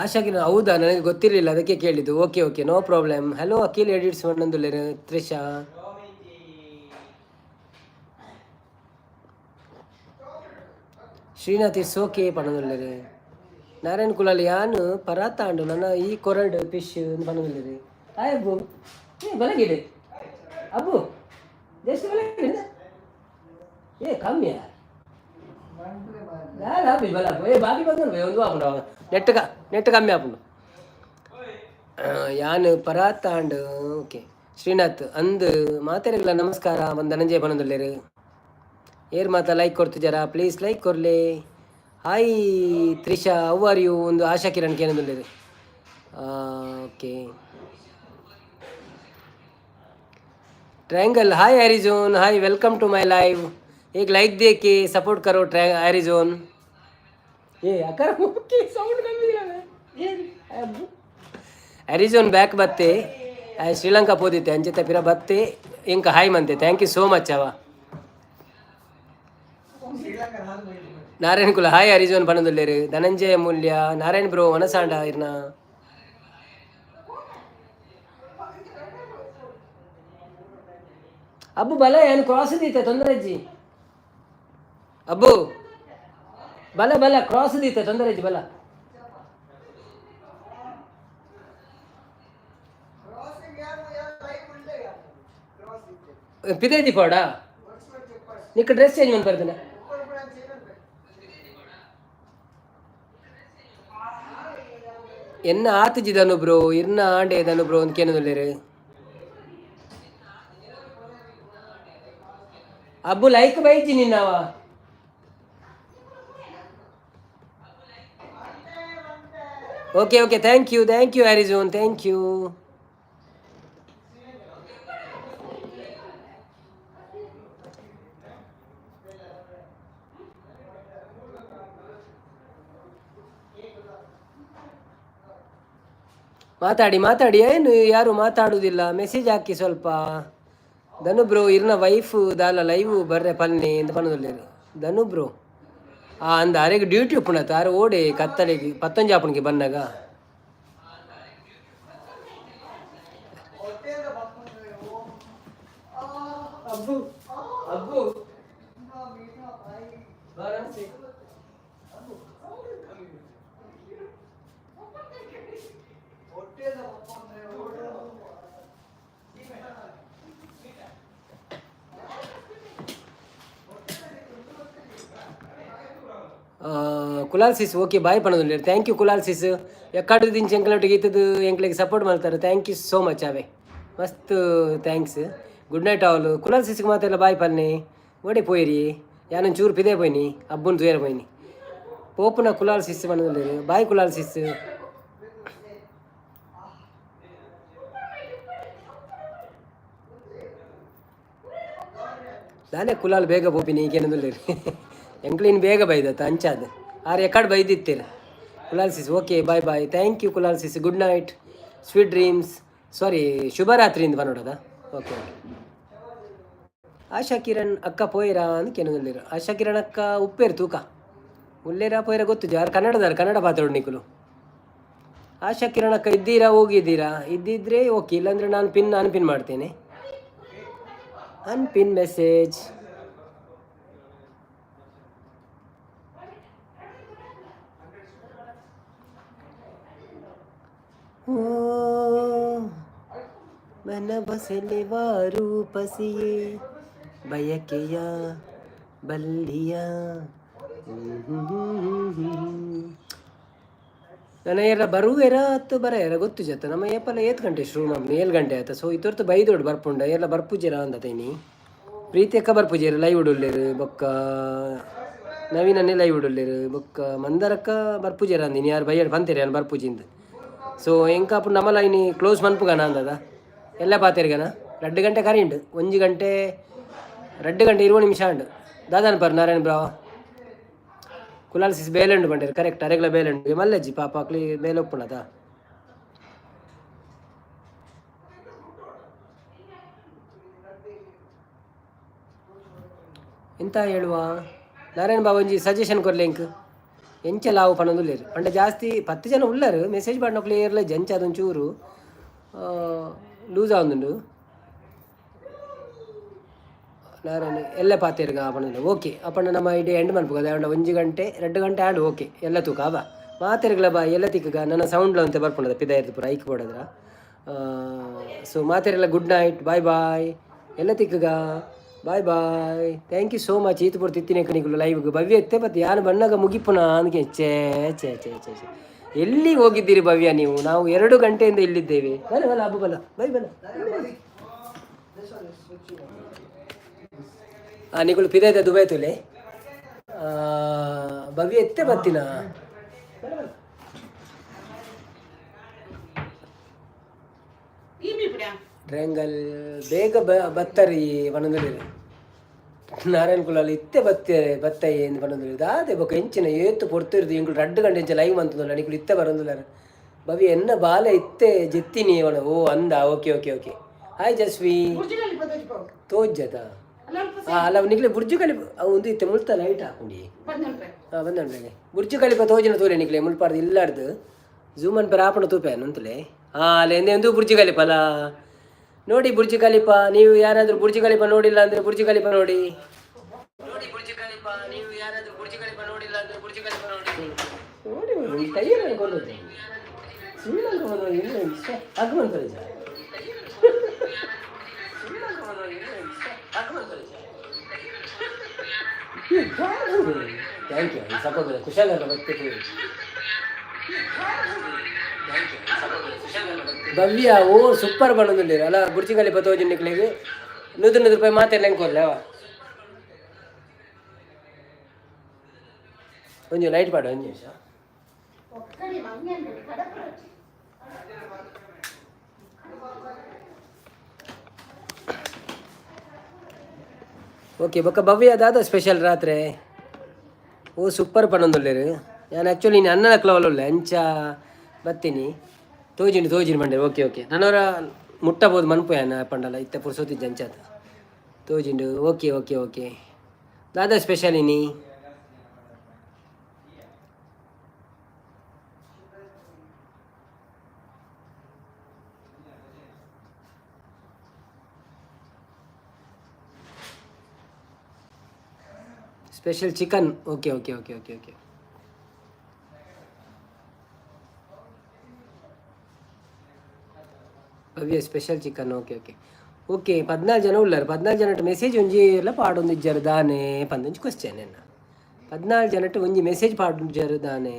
ಆಶಾಕಿನ ಹೌದಾ, ನನಗೆ ಗೊತ್ತಿರಲಿಲ್ಲ, ಅದಕ್ಕೆ ಕೇಳಿದ್ದು. Okay okay, no problem. Hello Akhil edits ಮಣ್ಣಂದುಲ್ಲೇರು ತ್ರಿಷಾ. ಶ್ರೀನಾಥ್ ಇಸ್ ಓಕೆ ಪಣದುಲ್ಲೇರು. ನಾರಾಯಣ್ ಕುಲಾಲ್ ಯಾನು ಪರಾತಾಂಡು ನನ್ನ ಈ ಕೊರಡ್ ಫಿಶ್ ಪಣದುಲ್ಲೇರು. ಹಾಯ್ ಅಬ್ಬು, ಬಲಗಿದೆ ಅಬ್ಬು, ಜಸ್ಟ್ ಬಲಗಿದೆ ಏ ಕಮ್ಮಿ ಬಲ ಬಾಕಿ ಬಂದ್ರೆ ಒಂದು ಆಪುಂಡು ನೆಟ್ ಕಮ್ಮಿ ಆಪುಂಡು ಯಾನು ಪರಾತಾಂಡು. ಓಕೆ ಶ್ರೀನಾಥ್ ಅಂದು ಮಾತಾಡಿಲ್ಲ. ನಮಸ್ಕಾರ ಒಂದು ಧನಂಜಯ ಪಣದುಲ್ಲೇರು. ಏರ್ ಮಾತಾ ಲೈಕ್ ಕೊಡ್ತಿದ್ದಾರ, ಪ್ಲೀಸ್ ಲೈಕ್ ಕೊರ್ಲಿ. Hi Trisha, how are you? ಒಂದು ಆಶಾ ಕಿರಣ್ ಕೇನದುಲ್ಲೇರು. Okay triangle, hi Arizona, hi welcome to my live. एक लाइक दे के सपोर्ट करो एरिजोन. ये अकर की साउंड कर दिया मैं एरिजोन बैक बत्ते श्रीलंका पोदिते अंजते पिरा बत्ते इंक हाय मनते. थैंक यू सो मच अवा नारायण कुल. हाय एरिजोन पणदुल्लेರು. ಧನಂಜಯ ಮೂಲ್ಯ, ನಾರಾಯಣ್ ಬ್ರೋ ವನಸಾಂಡ ಇರ್ನ. ಅಬ್ಬು ಬಲ ಏನು ಕ್ರಾಸ್ ದೀತೆ ತೊಂದರೆ ಅಜ್ಜಿ. ಅಬ್ಬು ಬಲ ಬಲ ಕ್ರಾಸ್ ದೀತೆ ತೊಂದರೆ ಅಜ್ಜಿ ಬಲ. ಪಿದೇಜಿ ಪೋಡ ನಿಕ್ಕ ಡ್ರೆಸ್ ಚೇಂಜ್ ಮಾಡಿ ಬರ್ತಾನೆ. ಎನ್ನ ಆತಜಿದನು ಬ್ರೋ ಇರ್ನ ಆಂಡೇದನು ಬ್ರೋ ಅಂತ ಕೇನದುಲ್ಲೇರು. ಅಬ್ಬು ಲೈಕ್ ಬೈಜಿ ನಿನ್ನವ. Okay okay, thank you Arizona, thank you. ಮಾತಾಡಿ ಏನು ಯಾರು ಮಾತಾಡುವುದಿಲ್ಲ, ಮೆಸೇಜ್ ಹಾಕಿ ಸ್ವಲ್ಪ. ಧನು ಬ್ರೋ ಇರ್ನ ವೈಫ್ ದಾಲ ಲೈವ್ ಬರ್ರೆ ಪನ್ನೆ ಅಂತ ಪನ್ನದುಲ್ಲೇರು. ಧನು ಬ್ರೋ ಅಂದ ಅರೆಗೆ ಡ್ಯೂಟಿ ಉಪ್ಪುಣತ ಅರೆ ಓಡೆ ಕತ್ತಲೆಗೆ ಪತ್ತೊಂಜಾಪನಿಗೆ ಬನ್ನಾಗ ಕುಲಾಲ್ ಸಿಸ್ ಓಕೆ ಬಾಯ್ ಪಣದುಲ್ಲೇರು. Thank you Kulal sis. ಎಕ್ಕಾಡು ದಿಂಚು ಎಂಕ್ಲೊಟ್ಟಿಗೆ ಇತ್ತದು ಎಂಕ್ಲಿಗೆ ಸಪೋರ್ಟ್ ಮಾಡ್ತಾರೆ. ಥ್ಯಾಂಕ್ ಯು ಸೋ ಮಚ್ ಅವೇ ಮಸ್ತ್ ಥ್ಯಾಂಕ್ಸ್. ಗುಡ್ ನೈಟ್ ಅವಳು. ಕುಲಾಲ್ ಸಿಸ್ಗೆ ಮಾತೆಲ್ಲ ಬಾಯ್ ಪನ್ನೆ ಓಡೆ ಪೋಯಿರಿ ಯಾನೊಂದು ಚೂರು ಪಿದೆ ಪೋಯ್ನಿ ಅಬ್ಬನ ತೂಯರ ಪೋಯ್ನಿ ಪೋಪುನ ಕುಲಾಲ್ ಸಿಸ್ ಪಣದುಲ್ಲೇರು. ಬಾಯ್ ಕುಲಾಲ್ ಸಿಸ್. ನಾನೇ ಕುಲಾಲ್ ಬೇಗ ಪೋಪಿನಿ ಈಗೇನದುಲ್ಲೇರು. ಎಂಕ್ಲಿನ್ ಬೇಗ ಬೈದತ್ತ ಅಂಚಾದ ಆರು ಎಕಡೆ ಬೈದಿತ್ತೀರ. Kulal sis okay bye bye. Thank you Kulal sis. Good night, sweet dreams. Sorry ಶುಭರಾತ್ರಿಯಿಂದ ಬನ್ನೋಡದ. Okay okay. ಆಶಾ ಕಿರಣ್ ಅಕ್ಕ ಪೋಯಿರಾ ಅಂತ ಕೇನೋದಿಲ್ಲ. ಆಶಾ ಕಿರಣ್ ಅಕ್ಕ ಉಪ್ಪೇರು ತೂಕ ಉಲ್ಲೇರ ಪೋಯಿರ ಗೊತ್ತು ಯಾರು ಕನ್ನಡದಾರ, ಕನ್ನಡ ಪಾತ್ರೋಡು ನಿಕ್ಕಲು. ಆಶಾ ಕಿರಣ್ ಅಕ್ಕ ಇದ್ದೀರಾ, ಹೋಗಿದ್ದೀರಾ? ಇದ್ದಿದ್ರೆ ಓಕೆ, ಇಲ್ಲಾಂದರೆ ನಾನು ಪಿನ್ ಮಾಡ್ತೇನೆ. ಅನ್ಪಿನ್ ಮೆಸೇಜ್. ಮನ ಬಸಲೆವಾ ರೂಪಸಿಯೇ ಬಯಕೆಯ ಬಲ್ಲಿಯ. ನನ್ನ ಎಲ್ಲ ಬರುವೆರ ಹತ್ತು ಬರೆಯರ ಗೊತ್ತು ಜತ್ತ ನಮ್ಮ ಏಪಲ್ಲ 8 ಗಂಟೆ ಶುರು ಮಾಡಿ 7 ಗಂಟೆ ಆಯ್ತಾ. ಸೊ ಇತ್ತೊರ್ತು ಬೈದೋಡು ಬರ್ಪುಂಡ ಎಲ್ಲ ಬರ್ಪುಜೀರ ಅಂದತೇನಿ. ಪ್ರೀತಿ ಅಕ್ಕ ಬರ್ಪುಜೀರ ಲೈವ್ ಉಡುಲ್ಲೇರು ಬೊಕ್ಕ ನವೀನನ್ನೇ ಲೈವ್ ಉಡುಲ್ಲೇರು ಬೊಕ್ಕ ಮಂದರಕ್ಕ ಬರ್ಪುಜೀರ ಅಂದಿನಿ ಯಾರು ಬೈಯಡ್ ಬಂತೀರಿ ನಾನು ಬರ್ಪುಜಿಂದ. ಸೊ ಎಂಕಾಪು ನಮ್ಮಲ್ಲ ಇನ್ನು ಕ್ಲೋಸ್ ಮನ್ಪುಗನ ಅಂದದ ಎಲ್ಲ ಪಾತೇರಿಗನ 2 ಗಂಟೆ ಕರೆಂಟ್ 1 ಗಂಟೆ 2 ಗಂಟೆ 20 ನಿಮಿಷ ಉಂಡು ದಾದಾನ ಪರ್ ನಾರಾಯಣ ಬ್ರಾವ ಕುಲಾಲ್ ಸಿಸ್ ಬೇಲೆಂಡು ಬಂಡೇರು ಕರೆಕ್ಟ್ ಅರೆಗ್ಲ ಬೇಲೆಂಡು ಮಲ್ಲಜ್ಜಿ ಪಾಪ ಅಕ್ಲಿ ಬೇಲೆ ಒಪ್ಪುಣದ. ಎಂತ ಹೇಳುವ ನಾರಾಯಣ ಬಾಬಂಜಿ ಸಜೆಷನ್ ಕೊರ್ಲಿ ಎಂಕ್ ಎಂಚಲಾವು ಪನ್ನೊಂದುಲ್ಲೇರು ಪಂಡ ಜಾಸ್ತಿ 10 ಜನ ಉಳ್ಳರು ಮೆಸೇಜ್ ಪಾಡ್ನ ಕ್ಲಿಯರ್ಲ ಜಂಚ ಅದೊಂಚೂರು ಲೂಸ್ ಆಗುಂಡು ನಾರಾಯಣ ಎಲ್ಲ ಪಾತೇರ್ಗ ಪಣ್ಣು ಓಕೆ ಅಪ್ಪಣ್ಣ ನಮ್ಮ ಇಡೀ ಎಂಡ್ ಮನ್ಪುಗ ಅದ 1 ಗಂಟೆ 2 ಗಂಟೆ ಆಡು ಓಕೆ ಎಲ್ಲ ತೂಕ ಬಾ ಮಾತೆರ್ಗಳ ಬಾ ಎಲ್ಲ ತಿಕ್ಕಗ ನನ್ನ ಸೌಂಡ್ಲ ಅಂತ ಬರ್ಪಣ್ಣದ ಪಿದಾಯಿರ್ದು ಪೂರ ಐಕ್ ಕೊಡದ್ರ ಸೊ ಮಾತೆರೆಲ್ಲ ಗುಡ್ ನೈಟ್ ಬಾಯ್ ಬಾಯ್ ಎಲ್ಲ ತಿಕ್ಕಗ bye bye thank you so much ಈತ ಪೂರ ತಿತ್ತಿನ ಕಣಿಗಳು ಲೈವ್ಗೆ ಭವ್ಯ ಎತ್ತೆ ಮತ್ತೆ ಯಾನು ಬಣ್ಣಗ ಮುಗಿಪುನ ಅಂದ್ಕೆ ಛೇ ಛೇ ಛೇ ಛೇ ಛೇ ಎಲ್ಲಿಗೆ ಹೋಗಿದ್ದೀರಿ ಭವ್ಯ ನೀವು ನಾವು 2 ಗಂಟೆಯಿಂದ ಇಲ್ಲಿದ್ದೇವೆ ಬಲ ಬಲ ಹಬ್ಬ ಬಲ ಬೈ ಬಲ ನಿಗಳು ಪಿದಾಯ್ತ ದುಬೈ ತುಲೆ ಭವ್ಯ ಎತ್ತೆ ಬತ್ತಿನ ಡ್ರ್ಯಾಂಗಲ್ ಬೇಗ ಬತ್ತರಿ ಪನ್ನೊಂದುಲ್ಲೆ ನಾರಾಯಣ ಕುಲಲ್ಲಿ ಇತ್ತೆ ಬತ್ತೈ ಎಂದು ಪನ್ನೊಂದುಲ್ಲೆ ದಾದೆ ಬೊಕ ಎಂಚಿನ ಏತ್ತು ಪೊರ್ತಿರ್ದು ಇಂಗಳು 2 ಗಂಟೆ ಎಂಚ ಲೈವ್ ಮಂತುಂದುಲ್ಲ ನಿಗಳು ಇತ್ತೆ ಬರೋಂದುಲ್ಲಾರ ಭವ್ಯ ಎನ್ನ ಬಾಲ ಇತ್ತೆ ಜೆತ್ತಿನಿ ಅವನ ಓ ಅಂದ ಓಕೆ ಓಕೆ ಓಕೆ ಹಾಯ್ ಜಸ್ವಿ ತೋಜ್ಜದ ಅಲ್ಲ ನಿಕ್ಲೆ ಬುರ್ಜು ಕಲಿಪ ಅವು ಒಂದು ಇತ್ತೆ ಮುಳ್ತ ಲೈಟ್ ಹಾಕೊಂಡಿ ಬಂದಂಡ್ರೆ ಬುರ್ಜು ಕಲಿಪ ತೋಜಿನ ತೋಲೆ ನಿಕ್ಲೆ ಮುಳ್ಪಾರ್ದು ಇಲ್ಲಾರ್ದು ಝೂಮ್ ಅನ್ ಪರ ಆಪಣ ತೂಪೆ ಅಂತಲೇ ಅಲ್ಲ ಎಂದೆಂದು ಬುರ್ಜು ಕಲಿಪ ಅಲ್ಲ ನೋಡಿ ಬುರ್ಜು ಕಲಿಪ ನೀವು ಯಾರಾದರೂ ಬುರ್ಜು ಕಲಿಪ ನೋಡಿಲ್ಲ ಅಂದ್ರೆ ಬುರ್ಜು ಕಲಿಪ ನೋಡಿ ಬುರ್ಜು ಕಲಿಪ ನೀವು ಯಾರಾದರೂ ಬುರ್ಜು ಕಲಿಪ ನೋಡಿಲ್ಲ ಅಂದ್ರೆ ಬುರ್ಜು ಕಲಿಪ ನೋಡಿ ಕೈಯಲ್ಲಿ ಅನ್ಕೊಂಡು ಶ್ರೀಲಂಕ ಬಂದವರು ಇಲ್ಲ ಅಗ್ಮಂತರಿ ಥ್ಯಾಂಕ್ ಯು ಸಪೋರ್ಟ್ ಖುಷಿಯಾಗಲ್ಲ ಬರ್ತೀವಿ ಭವ್ಯ ಓ ಸೂಪರ್ ಬಣ್ಣದಲ್ಲಿ ಅಲ್ಲ ಬುರ್ಜಿಗಲಿ ಬತ್ತೋಜಿ ನಿಕ್ಲಿಗೆ 100 ರೂಪಾಯಿ ಮಾತೆಲ್ಲ ಹೆಂಗೆ ಒಂಚೂರು ಲೈಟ್ ಪಾಡು 1 ನಿಮಿಷ ಓಕೆ ಬೊಕ್ಕ ಭವ್ಯ ಅದಾದ ಸ್ಪೆಷಲ್ ರಾತ್ರಿ ಓ ಸೂಪರ್ ಪನ್ನೊಂದುಲ್ಲೇರು ನಾನು ಆ್ಯಕ್ಚುಲಿ ನೀನು ಅನ್ನದ ಕ್ಲವಲ್ಲ ಅಂಚ ಬತ್ತೀನಿ ತೋಜಿನಿ ಬಂಡೆ ಓಕೆ ಓಕೆ ನನ್ನವರ ಮುಟ್ಟಬೋದು ಮನ್ಪೋಯನ ಪಂಡಲ್ಲ ಇತ್ತ ಪುರ್ಸೋತಿ ಜಂಚಾತ ತೋಜಿಂಡು ಓಕೆ ಓಕೆ ಓಕೆ ದಾದ ಸ್ಪೆಷಲ್ ಇನಿ special chicken okay okay okay okay okay Bhavya special chicken okay okay okay 14 ಜನ ಉಳ್ಳಾರು 14 ಜನಟ್ಟು ಮೆಸೇಜ್ ಒಂಜಿ ಎಲ್ಲ ಪಾಡೊಂದು ಇಜ್ಜರು ದಾನೆ ಪಂದೊಂಜಿ ಕ್ವಶ್ಚನ್ ಎನ್ನ 14 ಜನಟ್ಟು ಒಂಜಿ ಮೆಸೇಜ್ ಪಾಡೊಂಜರು ದಾನೆ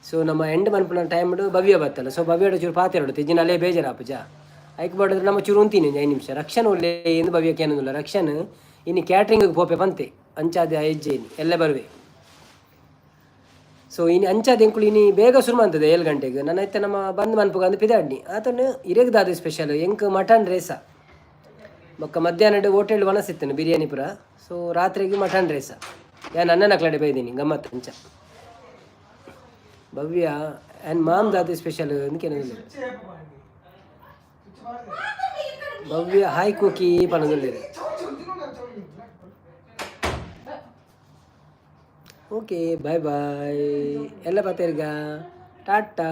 ಸೊ ನಮ್ಮ ಎಂಡ್ ಮನ್ಪುನ ಟೈಮ್ ಭವ್ಯ ಬತ್ತಲ್ಲ ಸೊ ಭವ್ಯ ಚೂರು ಪಾತೆರಡು ತಿಜ್ಜಿನ ಅಲ್ಲೇ ಬೇಜಾರಾಪುಜ ಐಕ್ ಬಾಡಿದ್ರೆ ನಮ್ಮ ಚೂರು ಉಂತೀನಿ 5 ನಿಮಿಷ ರಕ್ಷನ್ ಒಳ್ಳೆ ಎಂದು ಭವ್ಯಕ್ಕೆ ಏನಂದಿಲ್ಲ ರಕ್ಷನ್ ಇನ್ನು ಕ್ಯಾಟ್ರಿಂಗ್ ಪೋಪೆ ಪಂತೆ ಅಂಚಾದ ಹೆಜ್ಜೆನಿ ಎಲ್ಲ ಬರುವೆ ಸೊ ಇನ್ನು ಅಂಚಾದ ಎಂಕುಳು ಇನ್ನು ಬೇಗ ಶುರು ಮಾಡ್ತದೆ 7 ಗಂಟೆಗೆ ನನ್ನ ಐತೆ ನಮ್ಮ ಬಂದು ಮನ್ಪುಗ ಅಂದು ಪಿದಾಡ್ನಿ ಆತನು ಇರೆಗ್ದಾದ ಸ್ಪೆಷಲ್ ಎಂಕ್ ಮಟನ್ ರೇಸ ಬೊಕ್ಕ ಮಧ್ಯಾಹ್ನ ಹೋಟೆಲ್ ಒಣಸಿತ್ತನು ಬಿರಿಯಾನಿ ಪುರ ಸೊ ರಾತ್ರಿಗೆ ಮಟನ್ ರೇಸ ನಾನು ಅಣ್ಣನ ಕಡೆ ಬೈದೀನಿ ಗಮ್ಮತ್ತು ಅಂಚ ಭವ್ಯ ಆ್ಯಂಡ್ ಮಾಮ್ ದಾದ ಸ್ಪೆಷಲ್ ಅಂದ್ಕೇನಿಲ್ಲ ಭವ್ಯ hi Kuki ಪಣದಲ್ಲಿದೆ okay bye bye ಎಲ್ಲ ಪತ್ತೇರ್ಗ ಟಾಟಾ